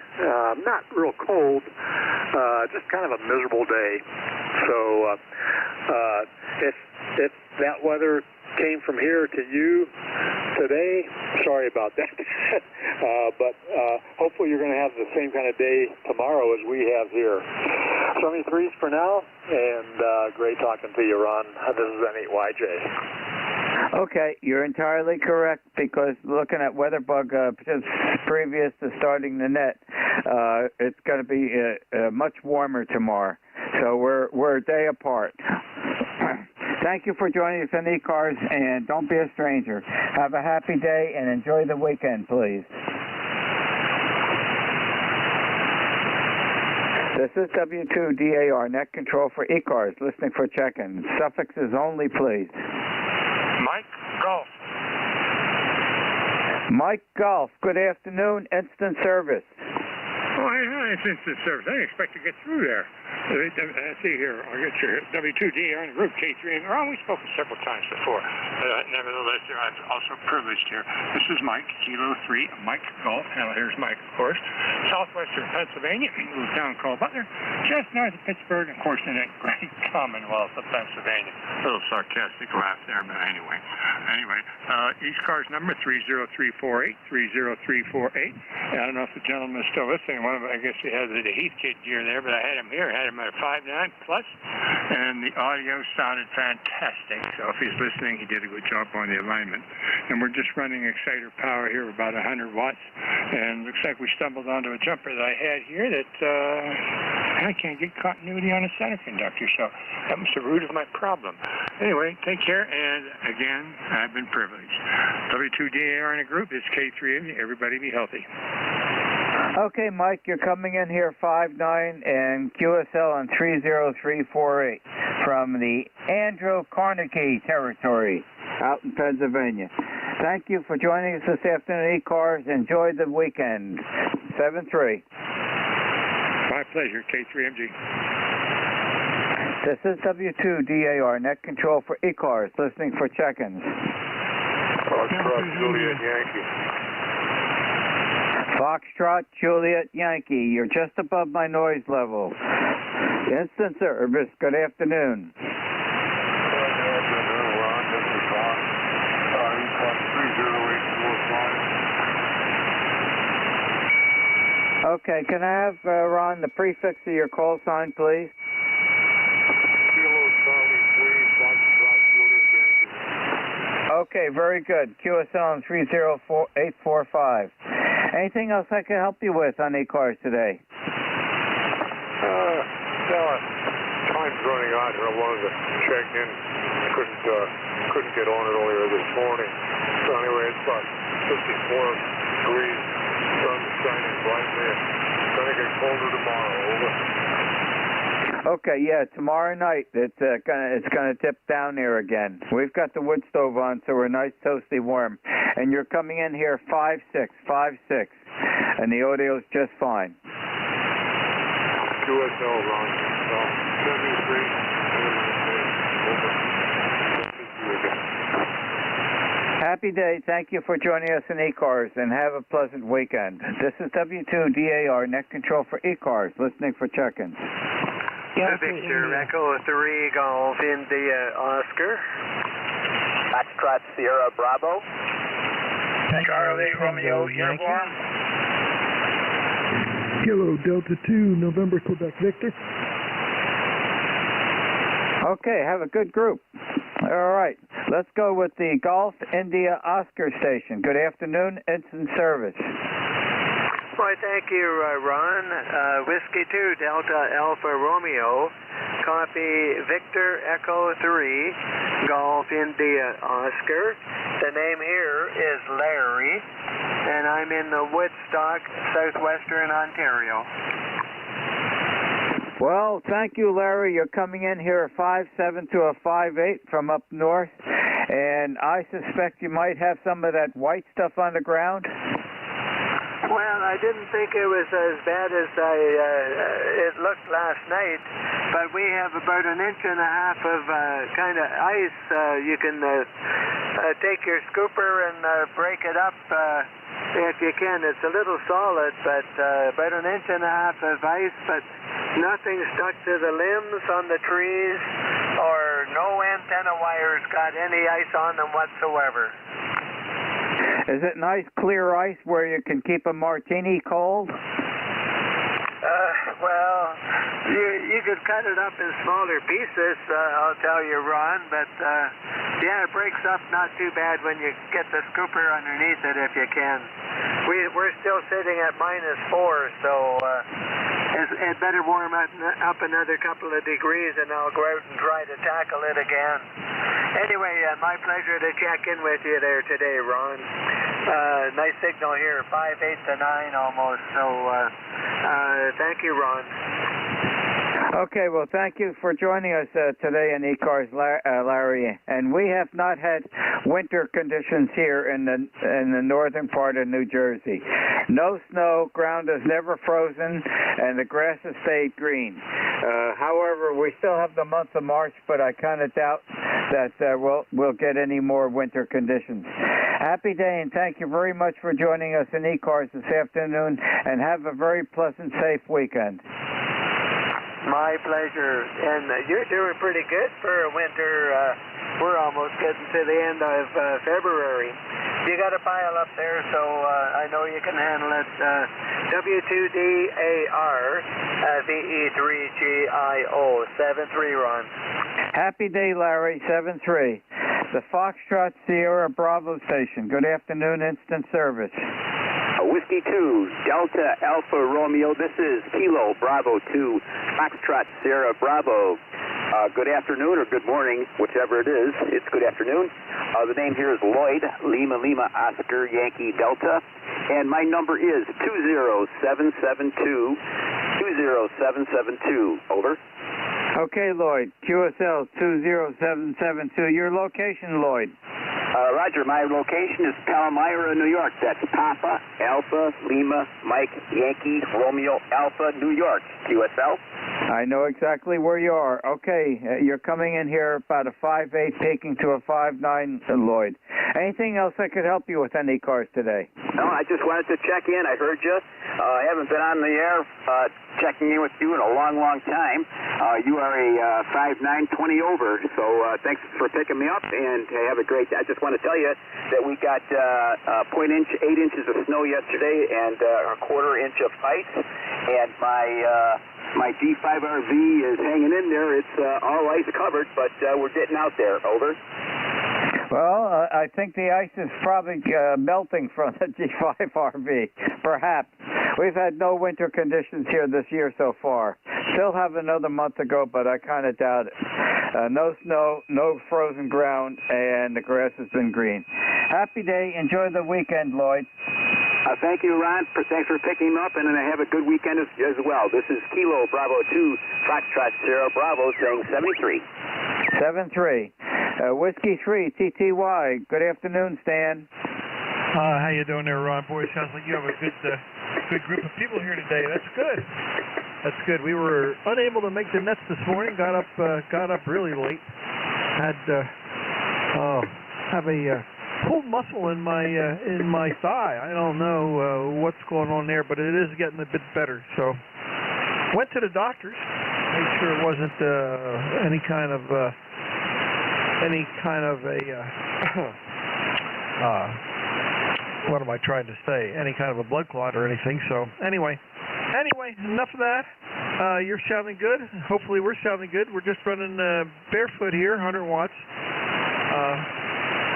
not real cold, just kind of a miserable day. So if that weather came from here to you today, sorry about that. But hopefully you're going to have the same kind of day tomorrow as we have here. 73s for now, and great talking to you, Ron. This is N8YJ. Okay, you're entirely correct, because looking at WeatherBug just previous to starting the net, it's going to be much warmer tomorrow. So we're a day apart. Thank you for joining us on ECARS, and don't be a stranger. Have a happy day and enjoy the weekend, please. This is W2DAR, net control for ECARS, listening for check-in. Suffixes only, please. Mike Golf. Mike Golf, good afternoon, instant service. Oh, hi, it's instant service. I didn't expect to get through there. Let's see here. I'll get your W2DAR and Group K3. And we've spoken several times before. Nevertheless, I'm also privileged here. This is Mike, Kilo 3, Mike Golf. Now, here's Mike, of course. Southwestern Pennsylvania, a little town called Butler, just north of Pittsburgh, of course, in that great Commonwealth of Pennsylvania. A little sarcastic laugh there, but anyway. ECARS number 30348, 30348. I don't know if the gentleman is still listening. I guess he has the Heathkit gear there, but I had him here. had him at 5.9 plus, and the audio sounded fantastic. So if he's listening, he did a good job on the alignment. And we're just running exciter power here, about 100 watts, and looks like we stumbled onto a jumper that I had here that I can't get continuity on a center conductor, so that was the root of my problem. Anyway, take care, and again, I've been privileged. W2DAR in a group, it's K3. Everybody be healthy. Okay, Mike, you're coming in here 5.9 and QSL on 30348 from the Andrew Carnegie territory out in Pennsylvania. Thank you for joining us this afternoon, ECARS. Enjoy the weekend. 7-3. My pleasure, K3MG. This is W2DAR, net control for ECARS, listening for check-ins. Foxtrot, Juliet, Yankee. Foxtrot, Juliet, Yankee. You're just above my noise level. Instant service. Good afternoon. Good afternoon, Ron. This is Ron. ECARS 30845. Okay, can I have, Ron, the prefix of your call sign, please? Kilo Charlie 3, Foxtrot, Juliet, Yankee. Okay, very good. QSL on 30845. Anything else I can help you with on ECARS today? Time's running out here. I wanted to check in. Couldn't get on it earlier this morning. So anyway, it's about 54 degrees. Sun shining brightly. It's going to get colder tomorrow. Over. Okay, yeah, tomorrow night it's gonna dip down here again. We've got the wood stove on, so we're nice, toasty, warm. And you're coming in here 5.6, and the audio's just fine. QSL, Ron. 73. Happy day. Thank you for joining us in ECARS, and have a pleasant weekend. This is W2DAR, net control for ECARS, listening for check-ins. Victor, Echo 3, Golf, India, Oscar. Foxtrot, Sierra, Bravo. Charlie, Romeo, uniform. Kilo, Delta 2, November, Quebec, Victor. Okay, have a good group. All right, let's go with the Golf, India, Oscar station. Good afternoon, instant service. Why, thank you, Ron. Whiskey 2, Delta Alpha Romeo, copy Victor Echo 3, Golf India Oscar. The name here is Larry, and I'm in the Woodstock, southwestern Ontario. Well, thank you, Larry. You're coming in here a 5.7 to a 5.8 from up north, and I suspect you might have some of that white stuff on the ground. Well, I didn't think it was as bad as it looked last night, but we have about 1.5 inches of kind of ice. You can take your scooper and break it up if you can. It's a little solid, but about 1.5 inches of ice, but nothing stuck to the limbs on the trees, or no antenna wires got any ice on them whatsoever. Is it nice, clear ice where you can keep a martini cold? Well, you could cut it up in smaller pieces, I'll tell you, Ron, but yeah, it breaks up not too bad when you get the scooper underneath it if you can. We're still sitting at -4, so it better warm up another couple of degrees, and I'll go out and try to tackle it again. Anyway, my pleasure to check in with you there today, Ron. Nice signal here, 5.8 to 9 almost, so thank you, Ron. Okay, well, thank you for joining us today in ECARS, Larry. And we have not had winter conditions here in the northern part of New Jersey. No snow, ground is never frozen, and the grass has stayed green. However, we still have the month of March, but I kind of doubt that we'll get any more winter conditions. Happy day, and thank you very much for joining us in ECARS this afternoon, and have a very pleasant, safe weekend. My pleasure. And you're doing pretty good for a winter we're almost getting to the end of February. You got a pile up there, so I know you can handle it. W2DAR VE3GIO 73, Ron. Happy day, Larry, 7-3. The Foxtrot Sierra Bravo Station. Good afternoon, instant service. Whiskey 2, Delta Alpha Romeo. This is Kilo Bravo 2, Foxtrot Sierra Bravo. Good afternoon or good morning, whichever it is. It's good afternoon. The name here is Lloyd, Lima Lima Oscar Yankee Delta, and my number is 20772. 20772. Over. Okay, Lloyd. QSL 20772. Your location, Lloyd? Roger, my location is Palmyra, New York. That's Papa, Alpha, Lima, Mike, Yankee, Romeo, Alpha, New York. QSL? I know exactly where you are. Okay, you're coming in here about a 5'8", taking to a 5'9", Lloyd. Anything else I could help you with any cars today? No, I just wanted to check in. I heard you. I haven't been on the air checking in with you in a long, long time. You are a 5'9", 20 over, so thanks for picking me up, and have a great day. I just want to tell you that we got 8 inches of snow yesterday and a quarter inch of ice, and my G5 RV is hanging in there. It's all ice covered, but we're getting out there. Over. Well, I think the ice is probably melting from the G5 RV, perhaps. We've had no winter conditions here this year so far. Still have another month to go, but I kind of doubt it. No snow, no frozen ground, and the grass has been green. Happy day. Enjoy the weekend, Lloyd. Thank you, Ron. Thanks for picking up, and have a good weekend as well. This is Kilo Bravo 2, Foxtrot Sierra Bravo, saying 73. 7-3. Whiskey 3, TTY. Good afternoon, Stan. How you doing there, Ron? Boy, sounds like you have a good group of people here today. That's good. That's good. We were unable to make the nets this morning. Got up really late. Have a pulled muscle in my thigh. I don't know what's going on there, but it is getting a bit better. So went to the doctors. Made sure it wasn't any kind of what am I trying to say? Any kind of a blood clot or anything. So anyway, enough of that. You're sounding good. Hopefully we're sounding good. We're just running barefoot here, 100 watts.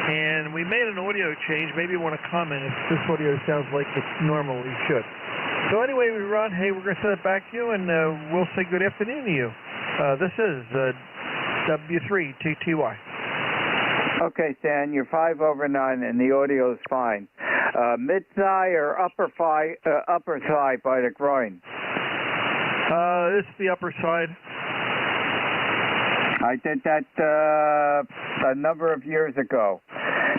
And we made an audio change. Maybe you want to comment if this audio sounds like it normally should. So anyway, Ron, hey, we're going to send it back to you, and we'll say good afternoon to you. This is W3TTY. Okay, Stan, you're 5 over 9, and the audio is fine. Mid-thigh or upper thigh by the groin? It's the upper side. I did that a number of years ago,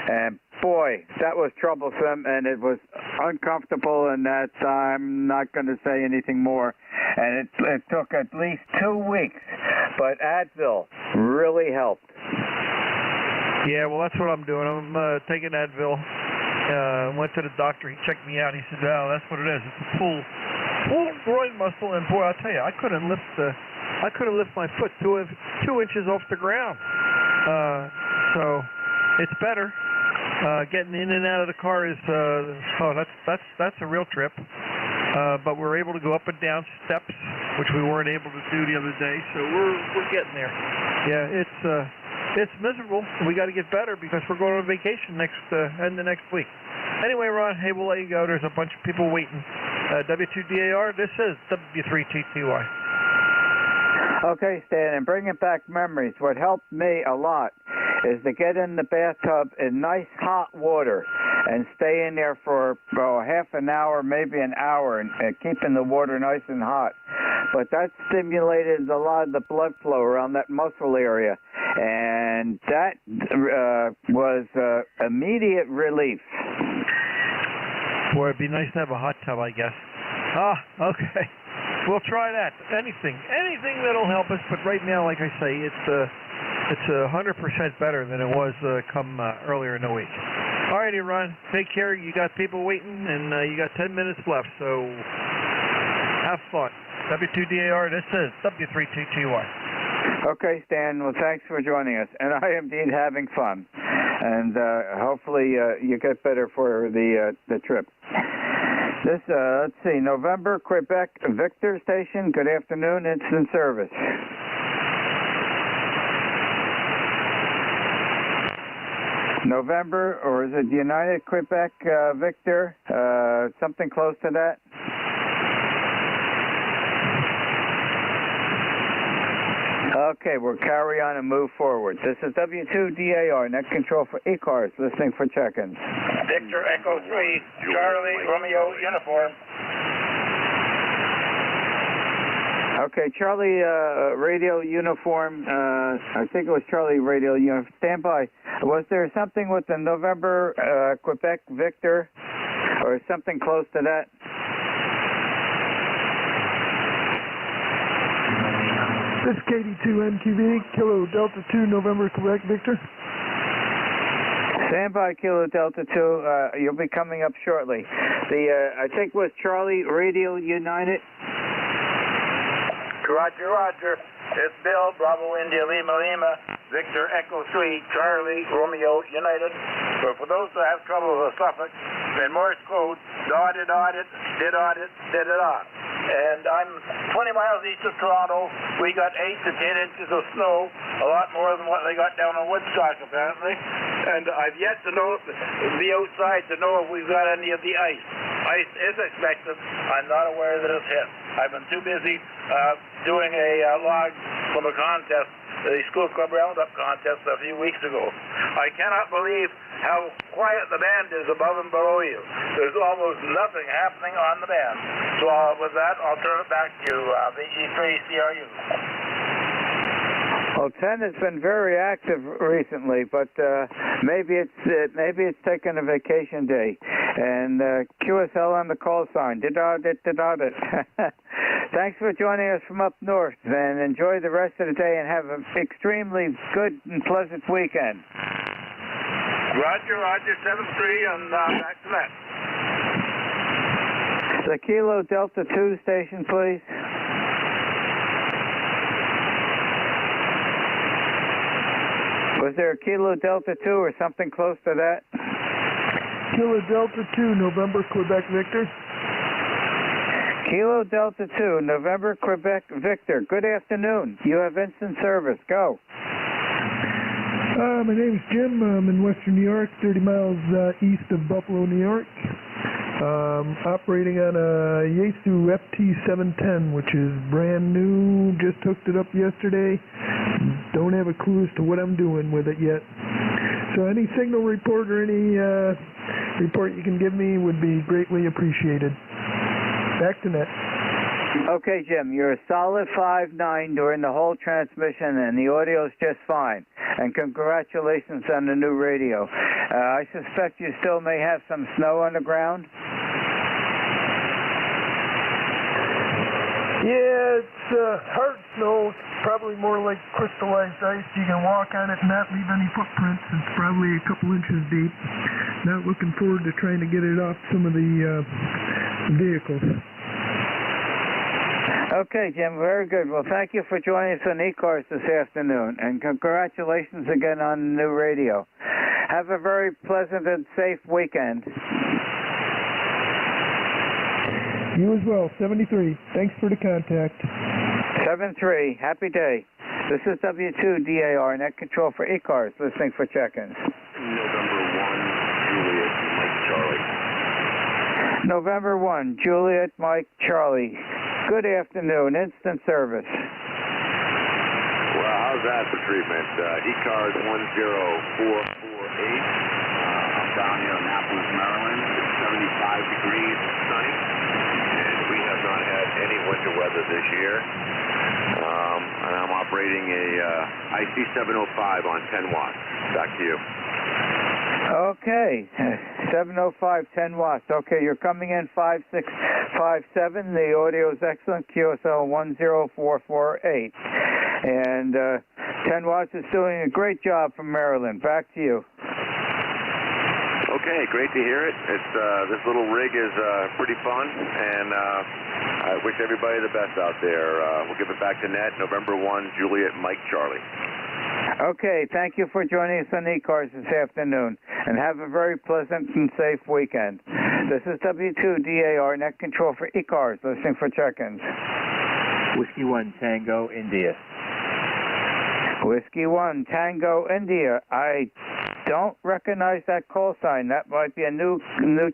and boy, that was troublesome, and it was uncomfortable, and that I'm not going to say anything more. And it took at least 2 weeks, but Advil really helped. Yeah, well, that's what I'm doing. I'm taking Advil. Went to the doctor. He checked me out. He said, "Oh, that's what it is. It's a pull groin muscle." And boy, I'll tell you, I couldn't lift my foot 2 inches off the ground. So it's better. Getting in and out of the car is that's a real trip. But we're able to go up and down steps, which we weren't able to do the other day. So we're getting there. Yeah, it's miserable. We got to get better because we're going on vacation end of next week. Anyway, Ron, hey, we'll let you go. There's a bunch of people waiting. W2DAR, this is W3TTY. Okay, Stan, and bringing back memories. What helped me a lot is to get in the bathtub in nice hot water and stay in there for half an hour, maybe an hour, and keeping the water nice and hot. But that stimulated a lot of the blood flow around that muscle area, and that was immediate relief. Boy, it'd be nice to have a hot tub, I guess. Okay. We'll try that. Anything that'll help us. But right now, like I say, it's 100% better than it was come earlier in the week. All righty, Ron. Take care. You got people waiting, and you got 10 minutes left. So have fun. W2DAR. This is W3TTY. Okay, Stan. Well, thanks for joining us. And I am indeed having fun. And hopefully you get better for the trip. This, let's see, November, Quebec, Victor Station. Good afternoon. Instant service. November, or is it United Quebec, Victor? Something close to that? Okay, we'll carry on and move forward. This is W2DAR, net control for ECARS, listening for check-ins. Victor Echo 3, Charlie Romeo Uniform. Okay, Charlie Radio Uniform, I think it was Charlie Radio Uniform. Stand by. Was there something with the November Quebec Victor, or something close to that? This is KD2NQV, Kilo Delta 2, November, Quebec, Victor. Stand by, Kilo Delta 2. You'll be coming up shortly. I think it was Charlie Radio United. Roger, Roger. It's Bill, Bravo India Lima Lima, Victor Echo 3, Charlie Romeo United. So for those who have trouble with the suffix, in Morse code, dotted, did it on. And I'm 20 miles east of Toronto. We got 8 to 10 inches of snow, a lot more than what they got down in Woodstock, apparently. And I've yet to be outside to know if we've got any of the ice. Ice is expected. I'm not aware that it's hit. I've been too busy doing a log from a contest, the School Club Roundup contest a few weeks ago. I cannot believe how quiet the band is above and below you. There's almost nothing happening on the band. So with that, I'll turn it back to VG3CRU. Well, 10 has been very active recently, but maybe it's taken a vacation day. And QSL on the call sign. Did-audit. Thanks for joining us from up north, and enjoy the rest of the day and have an extremely good and pleasant weekend. Roger, 7-3, and back to that. The Kilo Delta 2 station, please. Was there a Kilo Delta 2 or something close to that? Kilo Delta 2, November, Quebec, Victor. Kilo Delta 2, November, Quebec, Victor. Good afternoon. You have instant service. Go. My name's Jim. I'm in Western New York, 30 miles east of Buffalo, New York. Operating on a Yaesu FT710, which is brand new. Just hooked it up yesterday. Don't have a clue as to what I'm doing with it yet. So any signal report or any report you can give me would be greatly appreciated. Back to net. Okay, Jim, you're a solid 5.9 during the whole transmission, and the audio's just fine. And congratulations on the new radio. I suspect you still may have some snow on the ground? Yeah, it's hard snow. It's probably more like crystallized ice. You can walk on it and not leave any footprints. It's probably a couple inches deep. Not looking forward to trying to get it off some of the vehicles. Okay, Jim, very good. Well, thank you for joining us on ECARS this afternoon, and congratulations again on the new radio. Have a very pleasant and safe weekend. You as well, 73. Thanks for the contact. 7-3, happy day. This is W2DAR, net control for ECARS, listening for check-ins. November 1, Juliet, Mike, Charlie. Good afternoon, instant service. Well, how's that for treatment? ECARS 10448. I'm down here in Annapolis, Maryland. It's 75 degrees, sunny, and we have not had any winter weather this year. And I'm operating a IC705 on 10 watts. Back to you. Okay, 705, 10 watts. Okay, you're coming in 5657. The audio is excellent. QSL 10448. And 10 watts is doing a great job from Maryland. Back to you. Okay, great to hear it. It's this little rig is pretty fun, and I wish everybody the best out there. We'll give it back to Ned, November 1, Juliet, Mike, Charlie. Okay, thank you for joining us on ECARS this afternoon, and have a very pleasant and safe weekend. This is W2DAR Net Control for ECARS, listening for check-ins. Whiskey 1 Tango India. Whiskey 1 Tango India. I don't recognize that call sign. That might be a new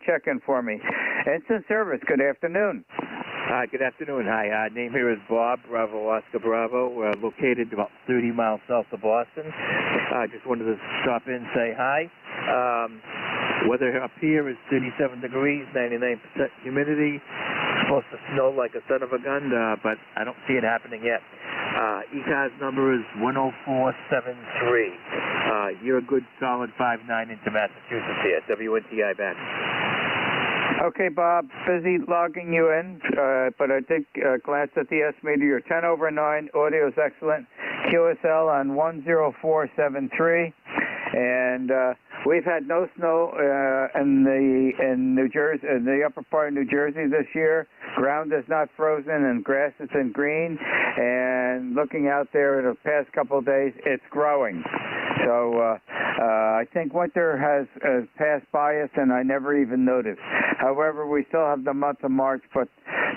check-in for me. Instant Service, good afternoon. Hi, good afternoon. Hi, name here is Bob, Bravo Oscar Bravo. We're located about 30 miles south of Boston. I just wanted to stop in and say hi. Weather up here is 37 degrees, 99% humidity. It's supposed to snow like a son of a gun, but I don't see it happening yet. ECARS number is 10473. You're a good solid 5'9" into Massachusetts here. WNTI back. Okay, Bob, busy logging you in, but I did glance at the S-meter. You're 10 over 9. Audio is excellent. QSL on 10473. And we've had no snow in New Jersey, in the upper part of New Jersey this year. Ground is not frozen and grass is in green. And looking out there in the past couple of days, it's growing. So I think winter has passed by us, and I never even noticed. However, we still have the month of March, but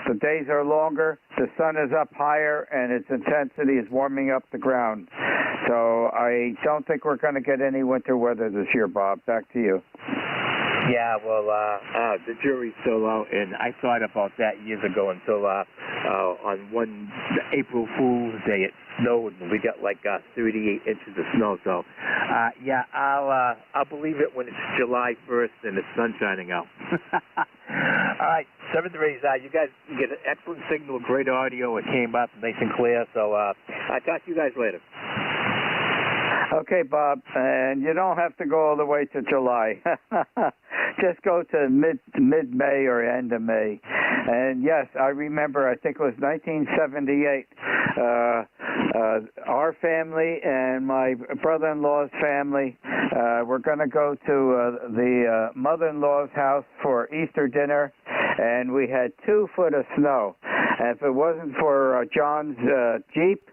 the days are longer, the sun is up higher, and its intensity is warming up the ground. So I don't think we're going to get any winter weather this year, Bob. Back to you. Yeah, well, the jury's still out, and I thought about that years ago until on one April Fool's Day it snowed, and we got like 38 inches of snow. So, yeah, I'll believe it when it's July 1st and the sun's shining out. All right, 7-3. You guys get an excellent signal, great audio. It came up nice and clear. So, I'll talk to you guys later. Okay, Bob, and you don't have to go all the way to July. Just go to mid-May or end of May. And yes, I remember, I think it was 1978, our family and my brother-in-law's family were going to go to the mother-in-law's house for Easter dinner, and we had 2 foot of snow. And if it wasn't for John's Jeep,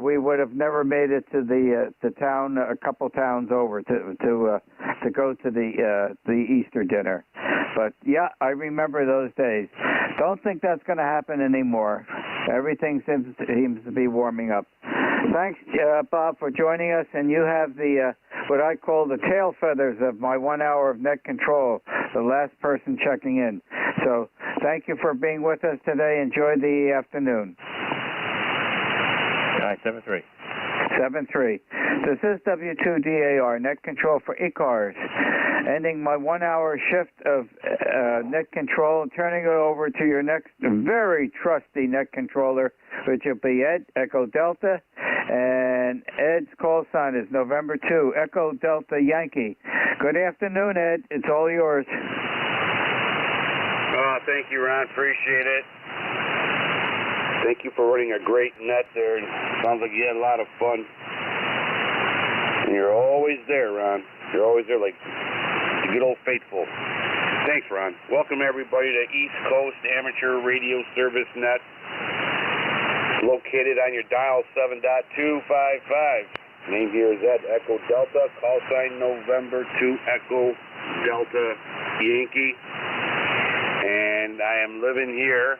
we would have never made it to the town, a couple towns over, to go to the Easter dinner. But yeah, I remember those days. Don't think that's going to happen anymore. Everything seems to be warming up. Thanks, Bob, for joining us. And you have the what I call the tail feathers of my 1 hour of net control, the last person checking in. So thank you for being with us today. Enjoy the afternoon. All right, 7-3. 7-3. This is W2DAR, Net Control for ECARS. Ending my 1 hour shift of net control and turning it over to your next very trusty net controller, which will be Ed, Echo Delta. And Ed's call sign is November 2, Echo Delta Yankee. Good afternoon, Ed. It's all yours. Thank you, Ron. Appreciate it. Thank you for running a great net there. Sounds like you had a lot of fun. And you're always there, Ron. You're always there like the good old faithful. Thanks, Ron. Welcome, everybody, to East Coast Amateur Radio Service Net. Located on your dial 7.255. Name here is Ed, Echo Delta. Call sign November 2, Echo Delta Yankee. And I am living here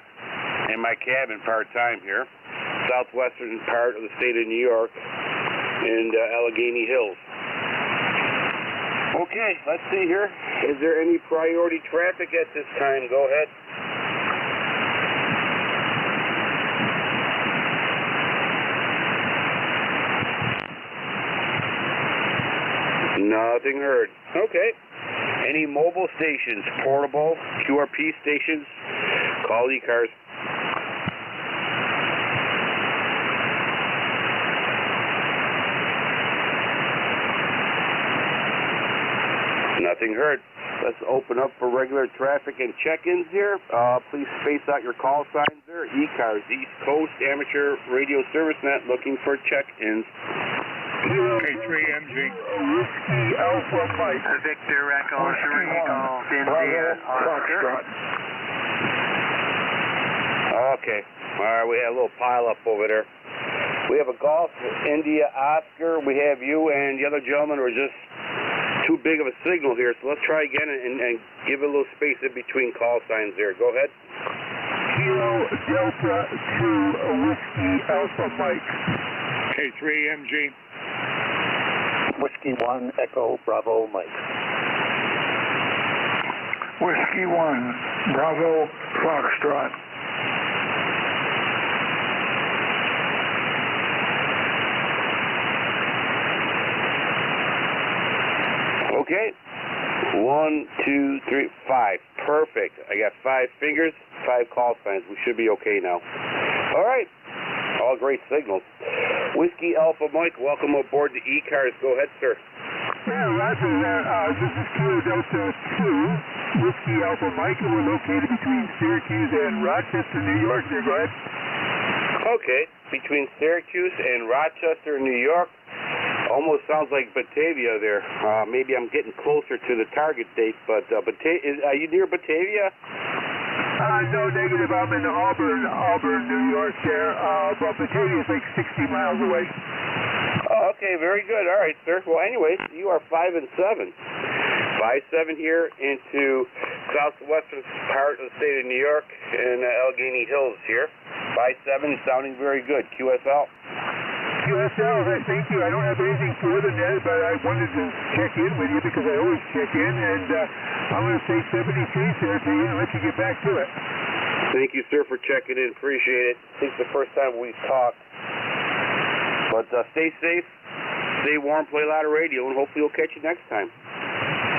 in my cabin part-time here, southwestern part of the state of New York, in Allegheny Hills. Okay, let's see here. Is there any priority traffic at this time? Go ahead. Nothing heard. Okay. Any mobile stations, portable, QRP stations, call ECARS. Nothing heard. Let's open up for regular traffic and check-ins here. Please space out your call signs there. ECARS, East Coast Amateur Radio Service Net, looking for check-ins. K3MG. Whiskey Alpha Mike. Victor Echo 3 Golf India Oscar. Okay. All right, we had a little pile up over there. We have a Golf India Oscar. We have you and the other gentleman were just too big of a signal here. So let's try again and give it a little space in between call signs there. Go ahead. Kilo Delta 2 Whiskey Alpha Mike. K3MG. Whiskey 1 Echo Bravo Mike. Whiskey 1 Bravo Foxtrot. Okay. 1, 2, 3, 5. Perfect. I got 5 fingers, 5 call signs. We should be okay now. All right. All great signals. Whiskey Alpha Mike, welcome aboard the ECARS. Go ahead, sir. Yeah, Roger that. This is Kilo Delta 2, Whiskey Alpha Mike, and we're located between Syracuse and Rochester, New York. There, go ahead. Okay. Between Syracuse and Rochester, New York. Almost sounds like Batavia there. Maybe I'm getting closer to the target date, but are you near Batavia? No, negative. I'm in Auburn, New York there. But Batavia is like 60 miles away. Oh, okay, very good. All right, sir. Well, anyways, you are 5 and 7. 5-7 here into southwestern part of the state of New York and Allegheny Hills here. 5-7, sounding very good. QSL. QSL, thank you. I don't have anything further than that, but I wanted to check in with you because I always check in, and I'm going to say 73 there to you and let you get back to it. Thank you, sir, for checking in. Appreciate it. I think it's the first time we've talked. But stay safe, stay warm, play a lot of radio, and hopefully we'll catch you next time.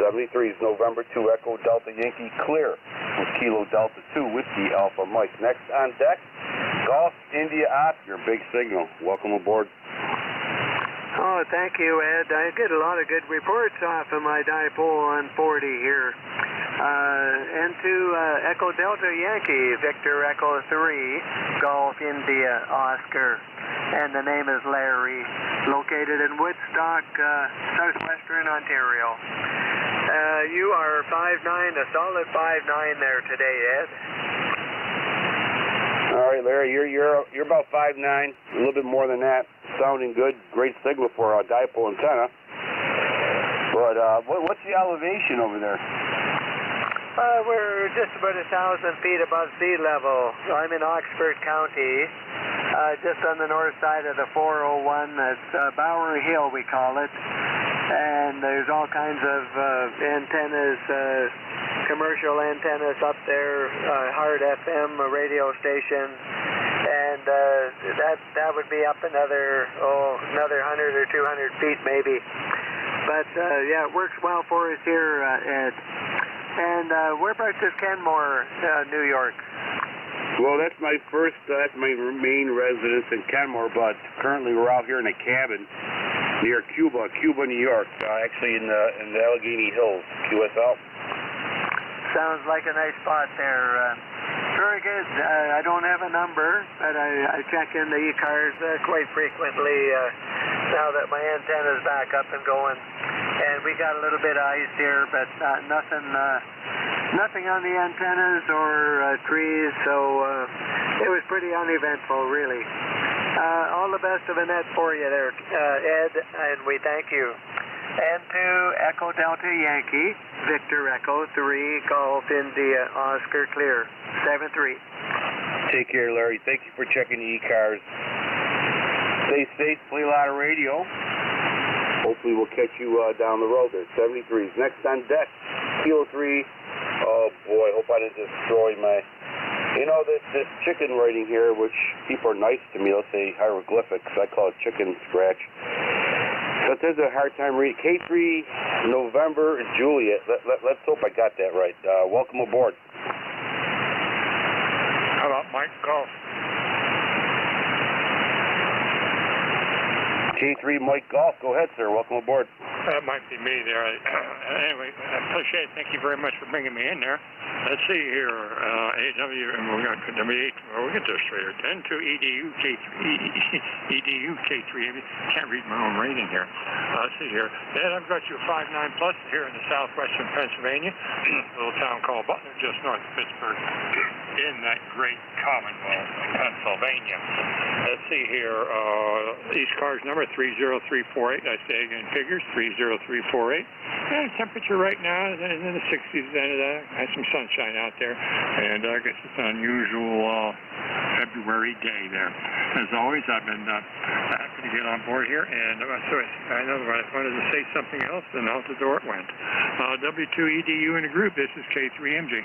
73 is November 2 Echo Delta Yankee clear with Kilo Delta 2 Whiskey Alpha Mike. Next on deck, Golf India Oscar, big signal. Welcome aboard. Oh, thank you, Ed. I get a lot of good reports off of my dipole on 40 here. N2 Echo Delta Yankee, Victor Echo 3, Golf India Oscar. And the name is Larry, located in Woodstock, southwestern Ontario. You are 5'9", a solid 5'9" there today, Ed. All right, Larry, you're about 5'9", a little bit more than that. Sounding good, great signal for a dipole antenna. But what's the elevation over there? We're just about 1,000 feet above sea level. I'm in Oxford County, just on the north side of the 401. That's Bower Hill, we call it. And there's all kinds of antennas, commercial antennas up there, hard FM radio station, and that would be up another 100 or 200 feet maybe. But yeah, it works well for us here, Ed. And whereabouts is Kenmore, New York? Well, that's my main residence in Kenmore, but currently we're out here in a cabin near Cuba, New York, actually in the Allegheny Hills, QSL. Sounds like a nice spot there. Very good. I don't have a number, but I check in the ECARS quite frequently now that my antenna's back up and going. And we got a little bit of ice here, but nothing on the antennas or trees, so it was pretty uneventful, really. All the best of a net for you there, Ed, and we thank you. N2 Echo Delta Yankee, Victor Echo 3, Golf India Oscar clear, 7-3. Take care, Larry. Thank you for checking the ECARS. Stay safe, play a lot of radio. Hopefully we'll catch you down the road there. 73s. Next on deck, Kilo 3. Oh boy, hope I didn't destroy my... You know, this chicken writing here, which people are nice to me, they'll say hieroglyphics. I call it chicken scratch. But there's a hard time reading. K3 November Juliet. Let's hope I got that right. Welcome aboard. How about Mike Golf? K3 Mike Golf. Go ahead, sir. Welcome aboard. That might be me there. Anyway, I appreciate it. Thank you very much for bringing me in there. Let's see here. AW, and we're going to we'll get this straight. N2 EDU K3. I can't read my own rating here. Let's see here. Ed, I've got you a 5.9 plus here in the southwestern Pennsylvania, a little town called Butler, just north of Pittsburgh, in that great Commonwealth of Pennsylvania. Let's see here. ECARS number 30348. I say again, figures 30348. And temperature right now is in the 60s. Has some sunshine out there, and I guess it's an unusual February day there. As always, I've been happy to get on board here, and so I know I wanted to say something else, and out the door it went. W2EDU in a group. This is K3MG.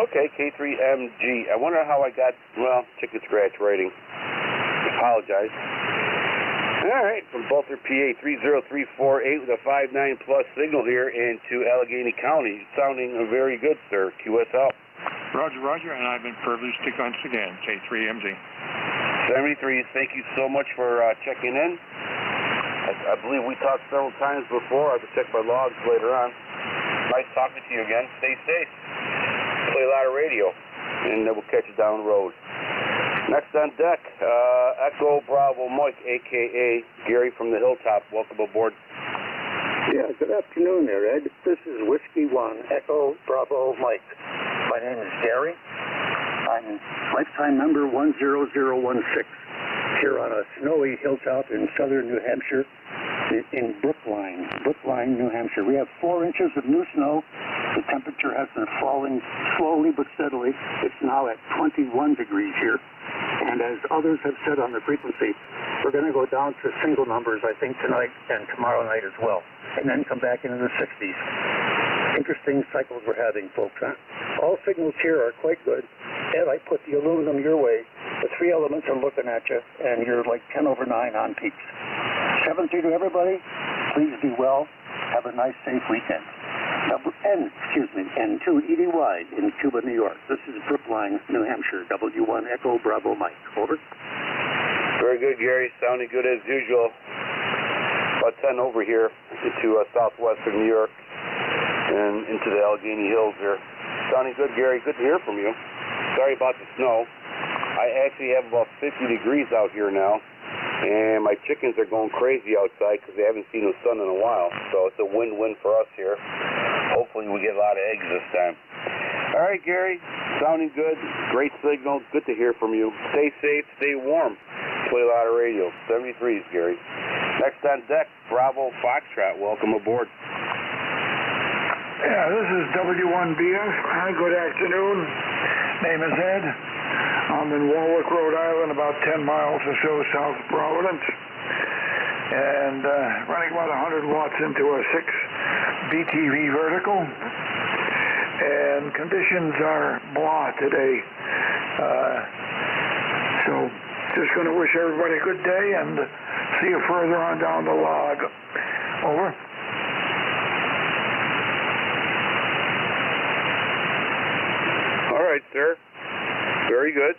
Okay, K3MG. I wonder how I got, well, chicken scratch rating. Apologize. All right, from Boulder, PA, 30348 with a 5.9 plus signal here into Allegheny County. Sounding very good, sir. QSL. Roger, and I've been privileged to once again, K3MG. 73, thank you so much for checking in. I believe we talked several times before. I have to check my logs later on. Nice talking to you again. Stay safe. Play a lot of radio, and we'll catch you down the road. Next on deck, Echo Bravo Mike, a.k.a. Gary from the Hilltop. Welcome aboard. Yeah, good afternoon there, Ed. This is Whiskey 1, Echo Bravo Mike. My name is Gary. I'm lifetime member 10016 here on a snowy hilltop in southern New Hampshire in Brookline, New Hampshire. We have 4 inches of new snow. The temperature has been falling slowly but steadily. It's now at 21 degrees here. And as others have said on the frequency, we're going to go down to single numbers, I think, tonight and tomorrow night as well, and then come back into the 60s. Interesting cycles we're having, folks, huh? All signals here are quite good. Ed, I put the aluminum your way. The 3 elements are looking at you, and you're like 10 over 9 on peaks. 7-3 to everybody. Please be well. Have a nice, safe weekend. N2 EDY in Cuba, New York. This is Brookline, New Hampshire. W1 Echo Bravo Mike. Over. Very good, Gary. Sounding good as usual. About 10 over here into southwestern New York and into the Allegheny Hills here. Sounding good, Gary. Good to hear from you. Sorry about the snow. I actually have about 50 degrees out here now, and my chickens are going crazy outside because they haven't seen the sun in a while. So it's a win-win for us here. Hopefully we get a lot of eggs this time. All right, Gary. Sounding good. Great signal. Good to hear from you. Stay safe. Stay warm. Play a lot of radio. 73s, Gary. Next on deck, Bravo Foxtrot. Welcome aboard. Yeah, this is W1BF. Good afternoon. Name is Ed. I'm in Warwick, Rhode Island, about 10 miles or so south of Providence. And running about 100 watts into a 6 BTV vertical. And conditions are blah today. So just going to wish everybody a good day and see you further on down the log. Over. All right, sir. Very good.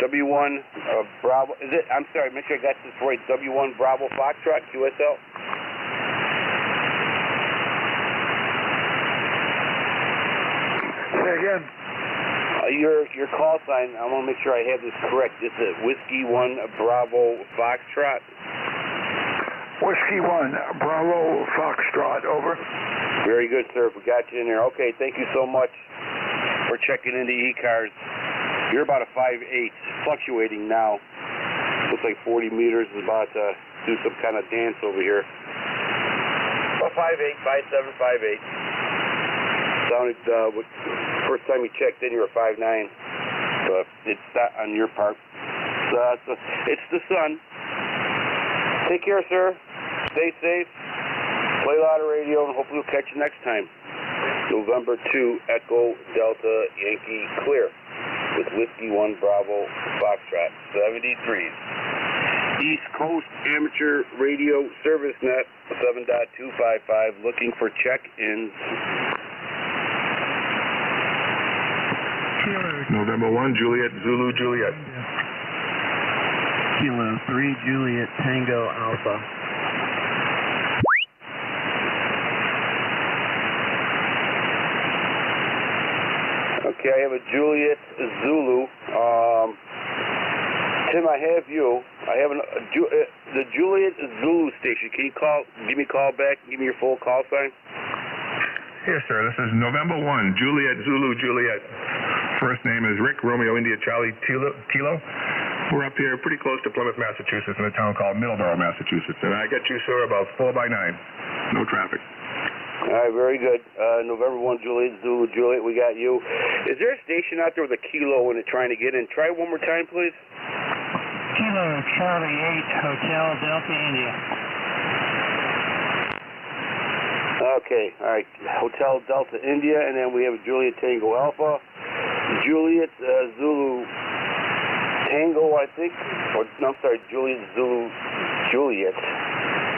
W1 Bravo. Is it? I'm sorry. Make sure I got this right. W1 Bravo Foxtrot QSL. Say again. Your call sign. I want to make sure I have this correct. Is it Whiskey 1 Bravo Foxtrot? Whiskey 1 Bravo Foxtrot. Over. Very good, sir. We got you in there. Okay. Thank you so much for checking into ECARS. You're about a 5'8", fluctuating now. Looks like 40 meters is about to do some kind of dance over here. About 5'8", 5'7", 5'8". Sounded, first time you checked in, you were 5'9". But it's not on your part. It's the sun. Take care, sir. Stay safe. Play a lot of radio, and hopefully we'll catch you next time. November 2, Echo Delta Yankee Clear. With Whiskey 1 Bravo Foxtrot 73s. East Coast Amateur Radio Service Net 7.255 looking for check-ins. November 1 Juliet Zulu Juliet. Kilo 3 Juliet Tango Alpha. Okay, I have a Juliet Zulu. Tim, I have you. I have the Juliet Zulu station. Can you give me a call back and give me your full call sign? Yes, sir. This is November 1, Juliet Zulu Juliet. First name is Rick, Romeo India Charlie Kilo. We're up here pretty close to Plymouth, Massachusetts, in a town called Middleborough, Massachusetts. And I get you, sir, about 4 by 9. No traffic. All right, very good. November 1, Juliet Zulu Juliet, we got you. Is there a station out there with a kilo when they're trying to get in? Try it one more time, please. Kilo Charlie 8, Hotel Delta India. Okay, all right. Hotel Delta India, and then we have Juliet Tango Alpha. Juliet Zulu Tango, I think. Or, no, I'm sorry, Juliet Zulu Juliet.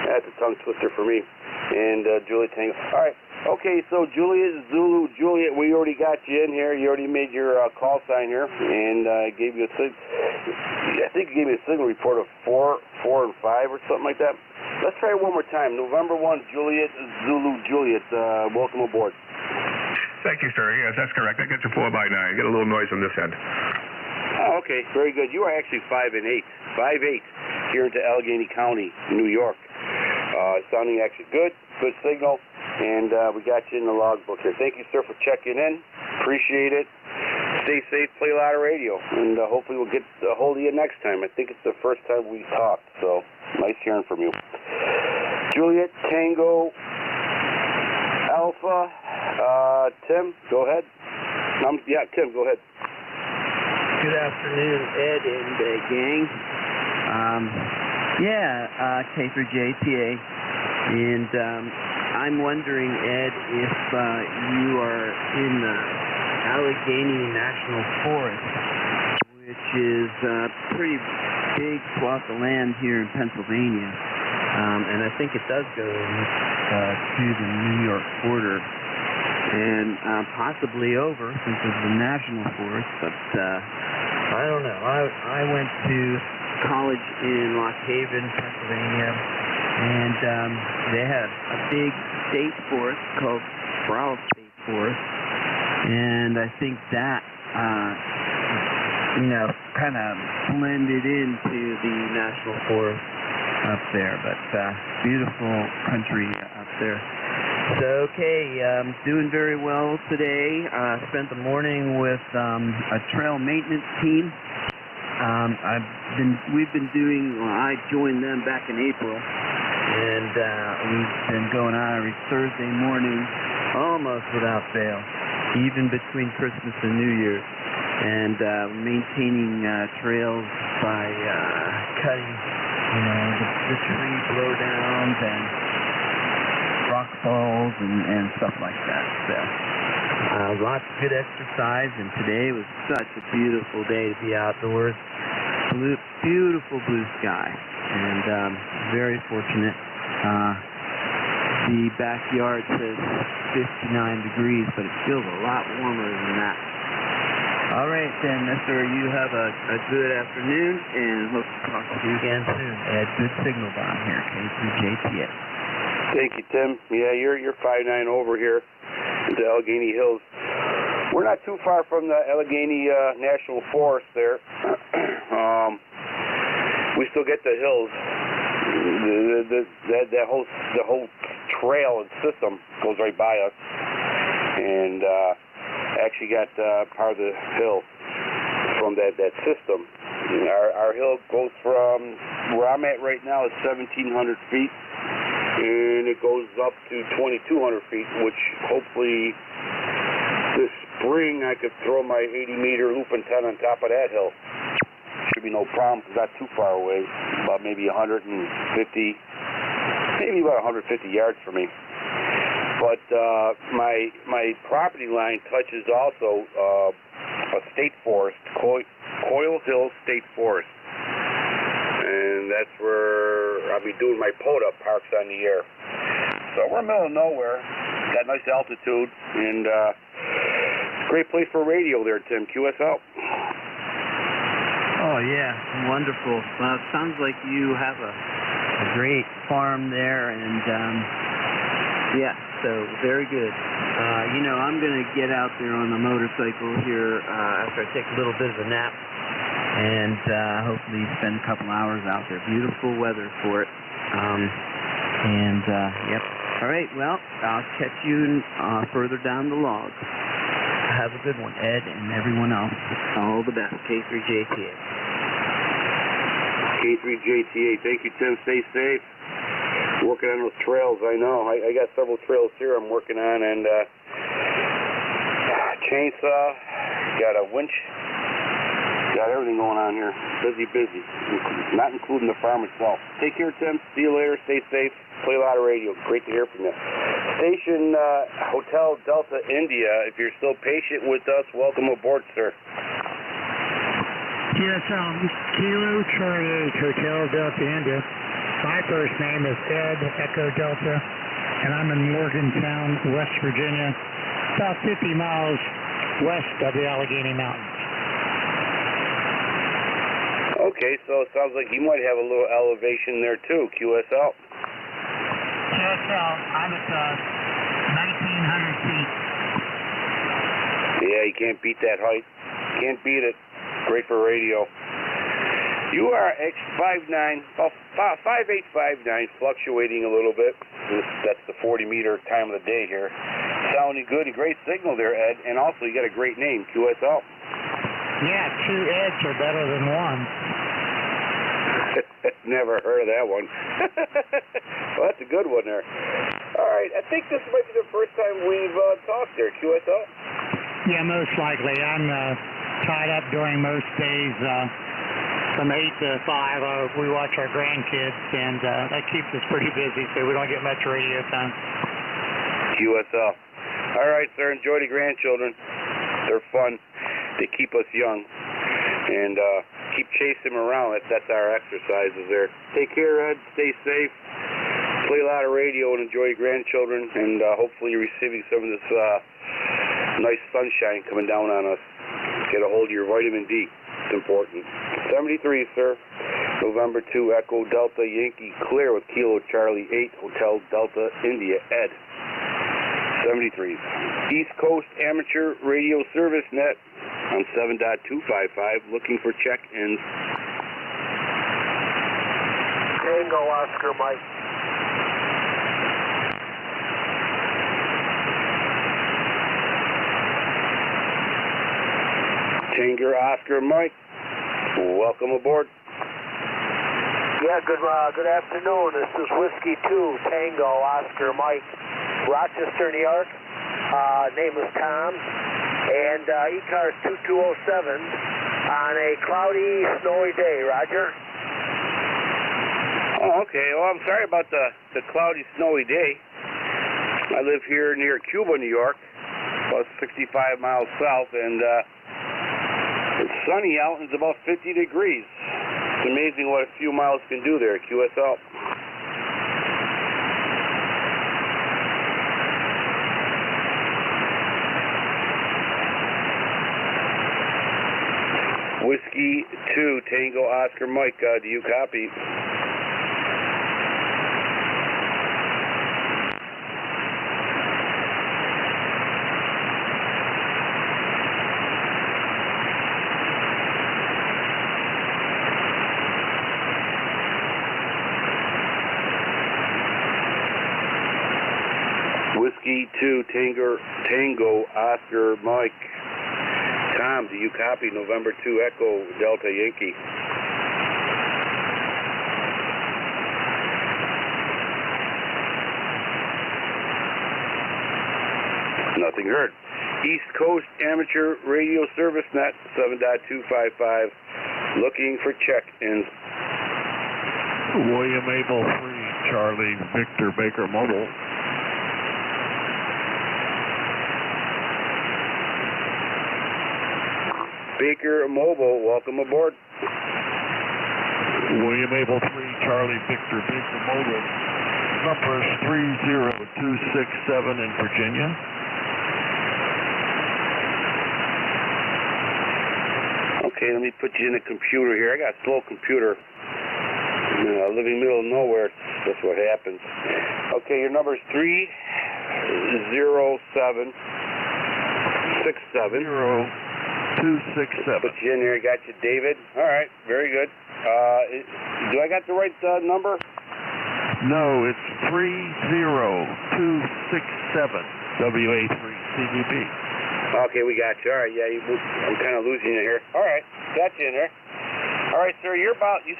That's a tongue twister for me. And Juliet Tango. All right. Okay, so Juliet Zulu Juliet, we already got you in here. You already made your call sign here, and I gave you a I think you gave me a signal report of 4, 4, and 5 or something like that. Let's try it one more time. November 1, Juliet Zulu Juliet. Welcome aboard. Thank you, sir. Yes, that's correct. I get you 4 by 9. Get a little noise on this end. Oh, okay. Very good. You are actually 5 and 8. 5-8 here into Allegheny County, New York. Sounding actually good. Good signal. And we got you in the logbook here. Thank you, sir, for checking in. Appreciate it. Stay safe, play a lot of radio, and hopefully we'll get a hold of you next time. I think it's the first time we talked, so nice hearing from you. Juliet Tango Alpha. Tim, go ahead. Yeah, Tim, go ahead. Good afternoon, Ed and gang. K3JTA, and I'm wondering, Ed, if you are in the Allegheny National Forest, which is a pretty big swath of land here in Pennsylvania, and I think it does go to the New York border, and possibly over, since it's a national forest, but I don't know. I went to college in Lock Haven, Pennsylvania, and they had a big state forest called Broward State Forest, and I think that, kind of blended into the national forest up there, but beautiful country up there. So, doing very well today. Spent the morning with a trail maintenance team. I joined them back in April, and we've been going on every Thursday morning, almost without fail, even between Christmas and New Year's, and maintaining trails by cutting, the tree blowdowns and rock falls and stuff like that. So, lots of good exercise, and today was such a beautiful day to be outdoors. Beautiful blue sky, and very fortunate. The backyard says 59 degrees, but it feels a lot warmer than that. All right, then, mister, you have a good afternoon, and hope to talk to you again soon. Ed, good signal down here, K3JTA. Thank you, Tim. Yeah, you're 5-9 over here at the Allegheny Hills. We're not too far from the Allegheny National Forest there. We still get the hills. The whole trail and system goes right by us, and actually got part of the hill from that system. Our hill goes from where I'm at right now is 1,700 feet, and it goes up to 2,200 feet, which hopefully this spring I could throw my 80-meter loop antenna on top of that hill. Should be no problem, it's not too far away, about maybe 150 yards from me. But my property line touches also a state forest, Coyle Hill State Forest, and that's where I'll be doing my POTA parks on the air. So we're in the middle of nowhere, got nice altitude, and great place for radio there, Tim. QSL. Oh, yeah, wonderful. Well, it sounds like you have a great farm there, and So, very good. You know, I'm going to get out there on the motorcycle here after I take a little bit of a nap and hopefully spend a couple hours out there. Beautiful weather for it. Yep. All right, well, I'll catch you further down the log. Have a good one, Ed, and everyone else. All the best. K3JTA. K3JTA. Thank you, Tim. Stay safe. Working on those trails, I know. I got several trails here I'm working on, and chainsaw, got a winch, got everything going on here. Busy. Not including the farm itself. Take care, Tim. See you later. Stay safe. Play a lot of radio. Great to hear from you. Station Hotel Delta India. If you're still patient with us, welcome aboard, sir. Yes, Kilo Charlie 8, Hotel Delta India. My first name is Ed Echo Delta, and I'm in Morgantown, West Virginia, about 50 miles west of the Allegheny Mountains. Okay, so it sounds like you might have a little elevation there too, QSL. QSL, I'm at 1,900 feet. Yeah, you can't beat that height. Can't beat it. Great for radio. You are X59, about 5859, fluctuating a little bit. That's the 40-meter time of the day here. Sounding good, a great signal there, Ed. And also, you got a great name, QSL. Yeah, 2 Eds are better than 1. Never heard of that one. Well, that's a good one there. All right, I think this might be the first time we've talked there, QSL. Yeah, most likely. I'm tied up during most days. From 8 to 5, we watch our grandkids, and that keeps us pretty busy, so we don't get much radio time. QSL. All right, sir, enjoy the grandchildren. They're fun. They keep us young. And keep chasing them around. That's our exercises there. Take care, Ed. Stay safe. Play a lot of radio and enjoy your grandchildren, and hopefully you're receiving some of this nice sunshine coming down on us. Get a hold of your vitamin D. It's important. 73, sir. November 2, Echo Delta Yankee, clear with Kilo Charlie 8, Hotel Delta India, Ed. 73. East Coast Amateur Radio Service Net on 7.255, looking for check-ins. Tango Oscar Mike. Tango Oscar Mike. Welcome aboard. Yeah, good afternoon. This is Whiskey 2, Tango, Oscar, Mike, Rochester, New York. Name is Tom. And ECARS 2207 on a cloudy, snowy day. Roger? Oh, okay. Well, I'm sorry about the cloudy, snowy day. I live here near Cuba, New York, about 65 miles south, and it's sunny out and it's about 50 degrees. It's amazing what a few miles can do there, QSL. Whiskey 2, Tango Oscar Mike, do you copy? Whiskey 2, Tango Oscar Mike. Tom, do you copy? November 2, Echo Delta Yankee. Nothing heard. East Coast Amateur Radio Service Net, 7.255. Looking for check-ins. William Abel 3, Charlie Victor Baker Mobile. Baker Mobile, welcome aboard. William Abel 3, Charlie Victor Baker Mobile. Number is 30267 in Virginia. Okay, let me put you in a computer here. I got a slow computer. Living middle of nowhere, that's what happens. Okay, your number is 30267. 0267. 0267. Put you in here. Got you, David. All right, very good. Do I got the right number? No, it's 30267 WA3CDB. Okay, we got you. All right, yeah, I'm kind of losing you here. All right, got you in there. All right, sir, you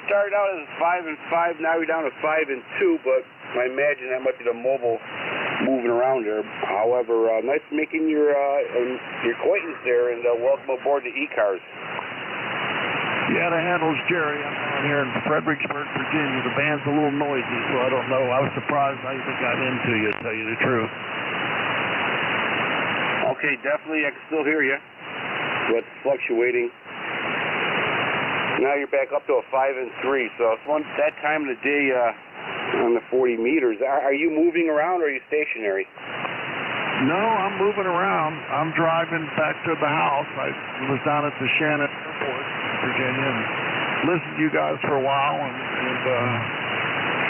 started out as 5 and 5, now you're down to 5 and 2, but I imagine that might be the mobile moving around there. However, nice making your acquaintance there, and welcome aboard the ECARS. Yeah, the handle's Jerry. I'm down here in Fredericksburg, Virginia. The band's a little noisy, so I don't know. I was surprised I even got into you, to tell you the truth. Okay, definitely, I can still hear you. But it's fluctuating. Now you're back up to a 5 and 3, so it's that time of the day on the 40 meters. Are you moving around or are you stationary? No, I'm moving around. I'm driving back to the house. I was down at the Shannon Airport, Virginia, and listened to you guys for a while, and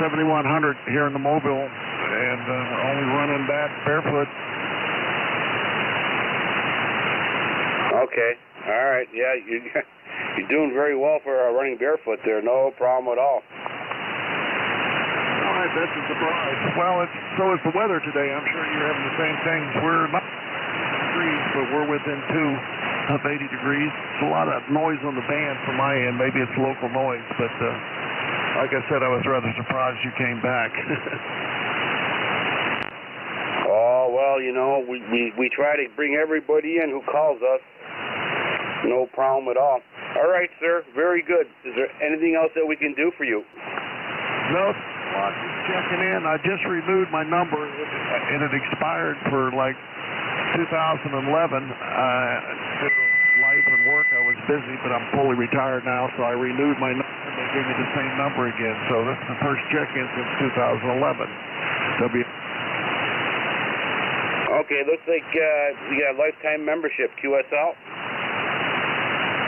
7100 here in the Mobile, and only running that barefoot. Okay, all right, yeah, you're doing very well for running barefoot there. No problem at all. All right, that's a surprise. Well, so is the weather today. I'm sure you're having the same things. We're not degrees, but we're within 2 of 80 degrees. It's a lot of noise on the band from my end. Maybe it's local noise, but like I said, I was rather surprised you came back. Oh, well, you know, we try to bring everybody in who calls us. No problem at all. All right, sir. Very good. Is there anything else that we can do for you? No, just checking in. I just renewed my number. It had expired for like 2011. Life and work, I was busy, but I'm fully retired now, so I renewed my number, and they gave me the same number again. So this is the first check-in since 2011. Okay, looks like you got a lifetime membership, QSL.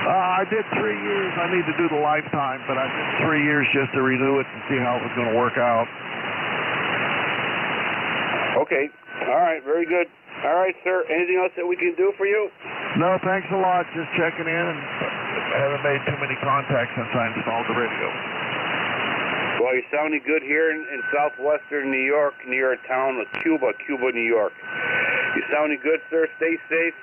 I did 3 years. I need to do the lifetime, but I did 3 years just to renew it and see how it was going to work out. Okay. All right. Very good. All right, sir. Anything else that we can do for you? No, thanks a lot. Just checking in, and I haven't made too many contacts since I installed the radio. Well, you're sounding good here in southwestern New York, near a town of Cuba, New York. You're sounding good, sir. Stay safe.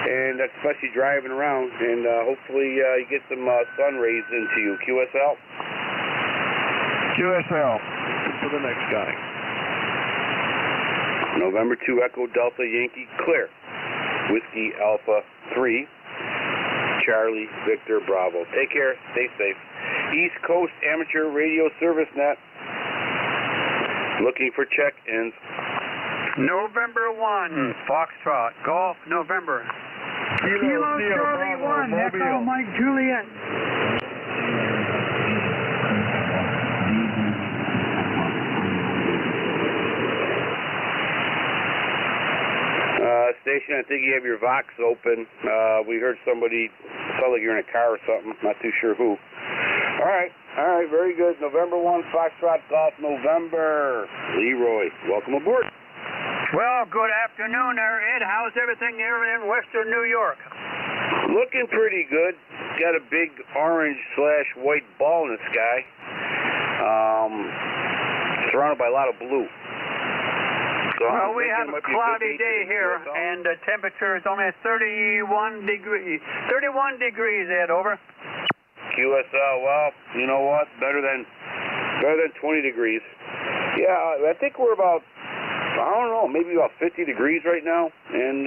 And especially driving around, and hopefully you get some sun rays into you. QSL? QSL. For the next guy. November 2 Echo Delta Yankee clear. Whiskey Alpha 3. Charlie Victor Bravo. Take care. Stay safe. East Coast Amateur Radio Service Net. Looking for check-ins. November 1, Foxtrot, Golf, November. Kilo Charlie 1, Echo Mike Juliet. Station, I think you have your Vox open. We heard somebody, sound like you're in a car or something. Not too sure who. All right, very good. November 1, Foxtrot Golf, November. Leroy, welcome aboard. Well, good afternoon there, Ed. How's everything there in western New York? Looking pretty good. Got a big orange/white ball in the sky. Surrounded by a lot of blue. So well, we have a cloudy day here, and the temperature is only 31 degrees. 31 degrees, Ed, over. QSL, well, you know what? Better than 20 degrees. Yeah, I think we're about, I don't know, maybe about 50 degrees right now, and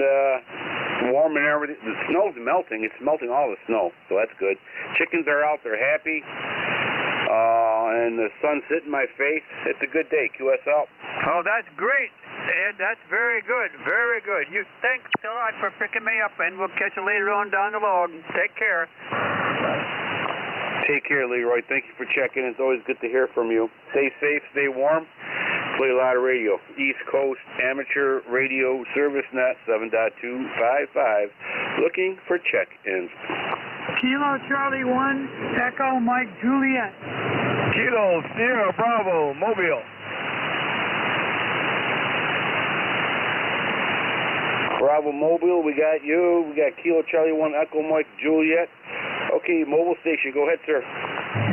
warm and everything. The snow's melting. It's melting all the snow, so that's good. Chickens are out. They're happy. And the sun's hitting my face. It's a good day, QSL. Oh, that's great, Ed. That's very good. Very good. You thanks a lot for picking me up, and we'll catch you later on down the log. Take care. Take care, Leroy. Thank you for checking. It's always good to hear from you. Stay safe. Stay warm. Play a lot of radio. East Coast Amateur Radio Service Net 7.255. Looking for check-ins. Kilo Charlie 1, Echo Mike Juliet. Kilo Sierra Bravo, Mobile. Bravo Mobile, we got you. We got Kilo Charlie 1 Echo Mike Juliet. Okay, mobile station, go ahead, sir.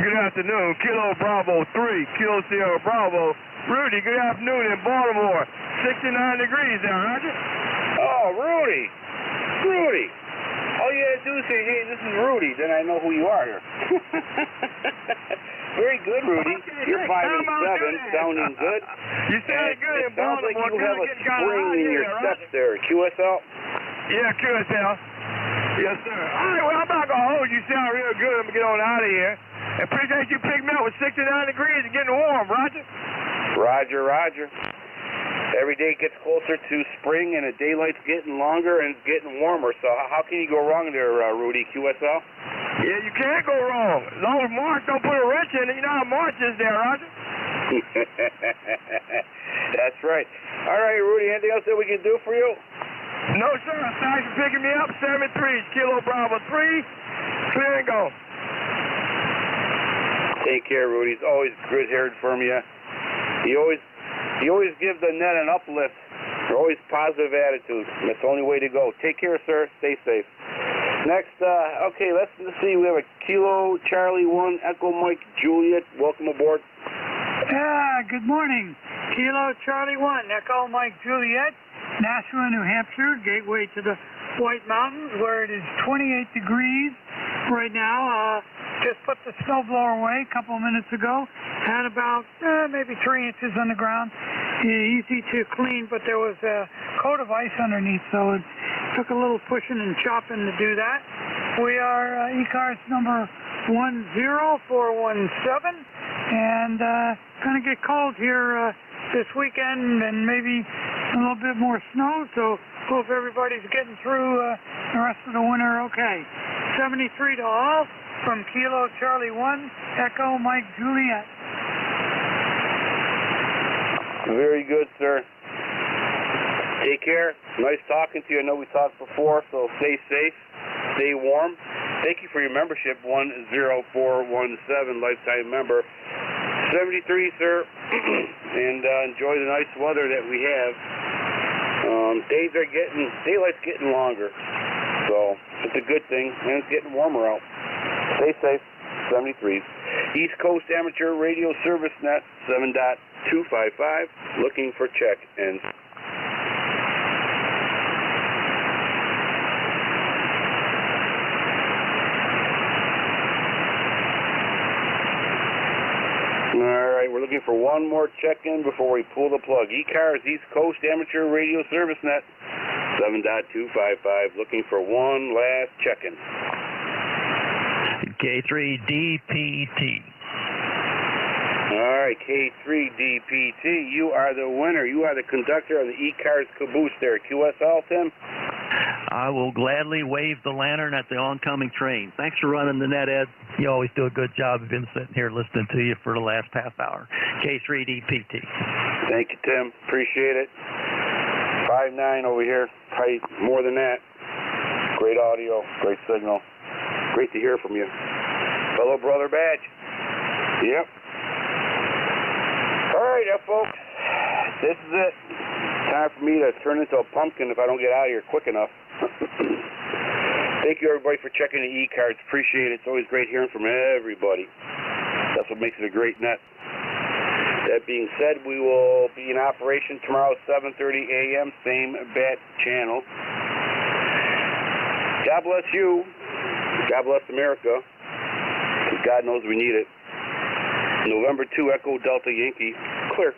Good afternoon, Kilo Bravo 3, Kilo Sierra Bravo. Rudy, good afternoon in Baltimore. 69 degrees there, Roger. Oh, Rudy. Rudy. All you gotta do is say, hey, this is Rudy, then I know who you are here. Very good, Rudy. You're 5'7", sounding good. You sounded good in Baltimore. It sounds like you have a spring in your steps there. QSL? Yeah, QSL. Yes, sir. All right, well, I'm not going to hold you. You sound real good. I'm going to get on out of here. Appreciate you picking me up with 69 degrees and getting warm, Roger. Roger, Roger. Every day gets closer to spring, and the daylight's getting longer and it's getting warmer. So how can you go wrong there, Rudy, QSL? Yeah, you can't go wrong. As long as Mark don't put a wrench in it, you know how March is there, Roger. That's right. All right, Rudy, anything else that we can do for you? No, sir. Thanks for picking me up. 73, Kilo Bravo 3. Clear and go. Take care, Rudy. It's always good hearing from you. You always give the net an uplift. You're always positive attitude. That's the only way to go. Take care, sir. Stay safe. Next, okay, let's see. We have a Kilo Charlie 1 Echo Mike Juliet. Welcome aboard. Good morning. Kilo Charlie 1 Echo Mike Juliet, Nashua, New Hampshire, gateway to the White Mountains, where it is 28 degrees right now. Just put the snowblower away a couple of minutes ago. Had about maybe 3 inches on the ground. Easy to clean, but there was a coat of ice underneath, so it took a little pushing and chopping to do that. We are ECARS number 10417, and going to get cold here this weekend and maybe a little bit more snow, so hope everybody's getting through the rest of the winter okay. 73 to all from Kilo Charlie 1 Echo Mike Juliet. Very good, sir. Take care. Nice talking to you. I know we talked before, so stay safe, stay warm. Thank you for your membership, 10417, lifetime member. 73, sir, and enjoy the nice weather that we have. Daylight's getting longer, so it's a good thing, and it's getting warmer out. Stay safe. 73. East Coast Amateur Radio Service Net 7.255, looking for check-ins. All right, we're looking for one more check-in before we pull the plug. ECARS East Coast Amateur Radio Service Net 7.255, looking for one last check-in. K3DPT. All right, K3DPT, you are the winner. You are the conductor of the ECARS caboose there. QSL, Tim? I will gladly wave the lantern at the oncoming train. Thanks for running the net, Ed. You always do a good job. I've been sitting here listening to you for the last half hour. K3DPT. Thank you, Tim. Appreciate it. 5'9" over here. Probably more than that. Great audio, great signal. Great to hear from you. Fellow brother badge. Yep. All right, folks. This is it. Time for me to turn into a pumpkin if I don't get out of here quick enough. Thank you, everybody, for checking the ECARS. Appreciate it. It's always great hearing from everybody. That's what makes it a great net. That being said, we will be in operation tomorrow, 7:30 a.m., same bat channel. God bless you. God bless America. Because God knows we need it. November 2, Echo Delta Yankee. Clear.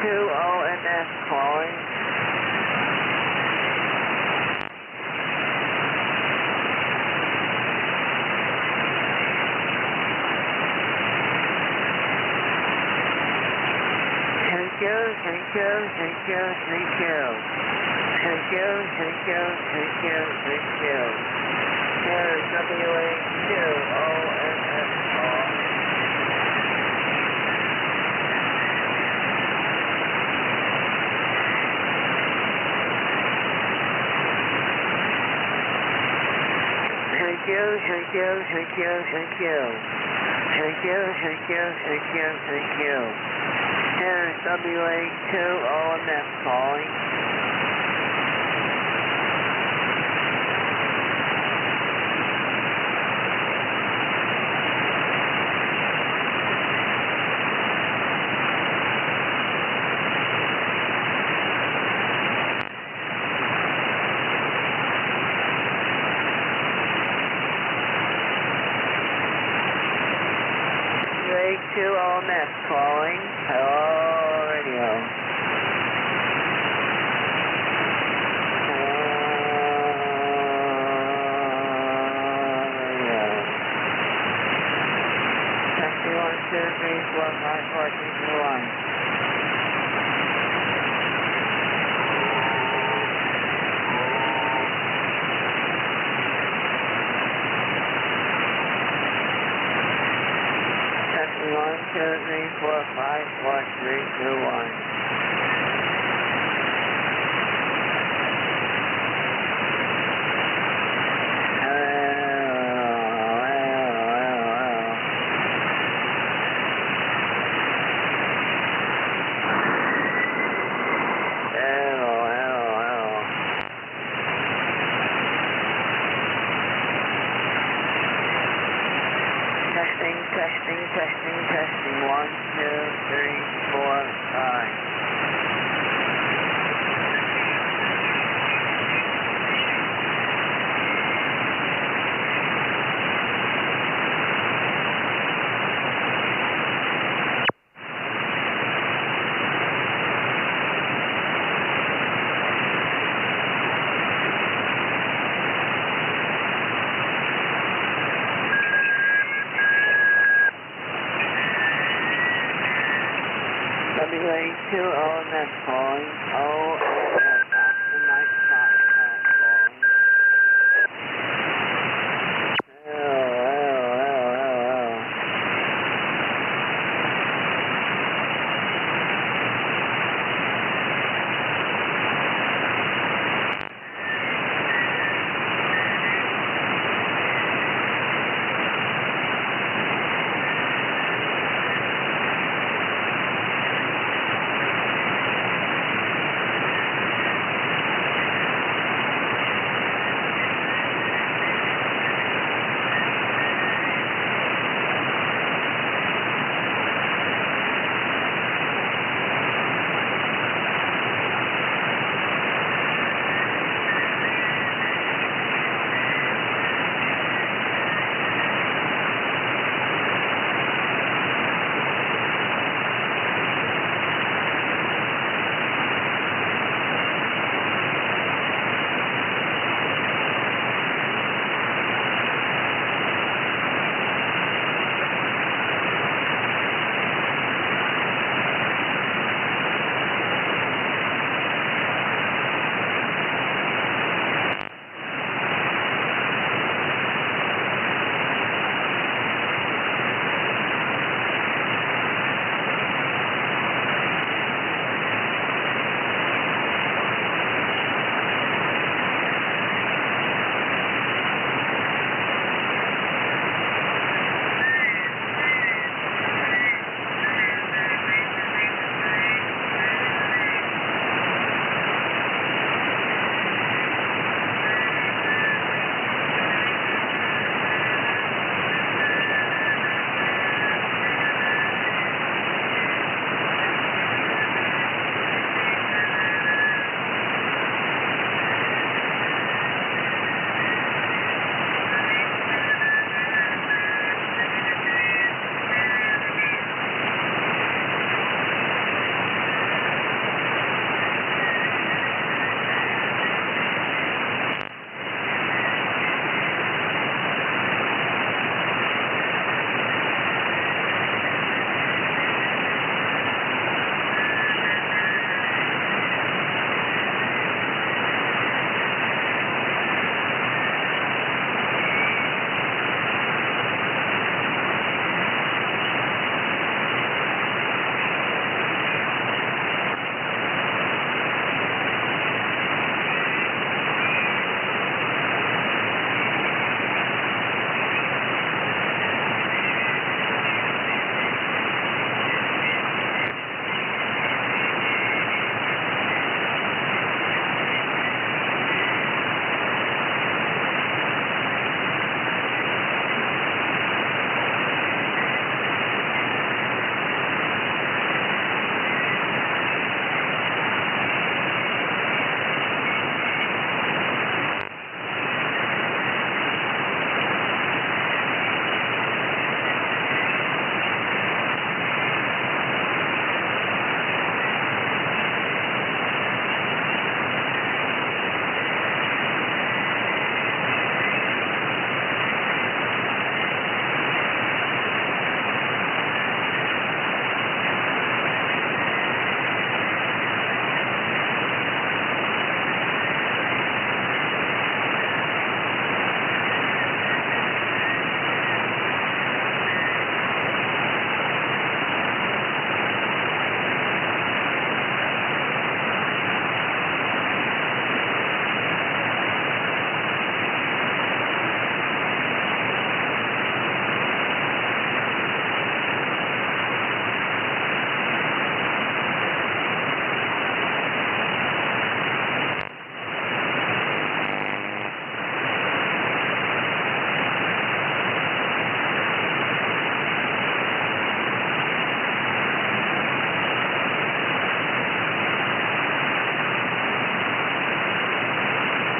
WA2OMS calling. Thank you. Here's WA2OMS call. Thank you. Here's WA2OMS calling. WA2OMS calling. Hello, radio. Testing 1, 2, 3, 4, 5, 4, 3, 2, 1. Testing 1, 2, 3, 4, 5, 4, 3, 2, 1. Testing 1, 2, 3, 4, 5. WA2OMS calling.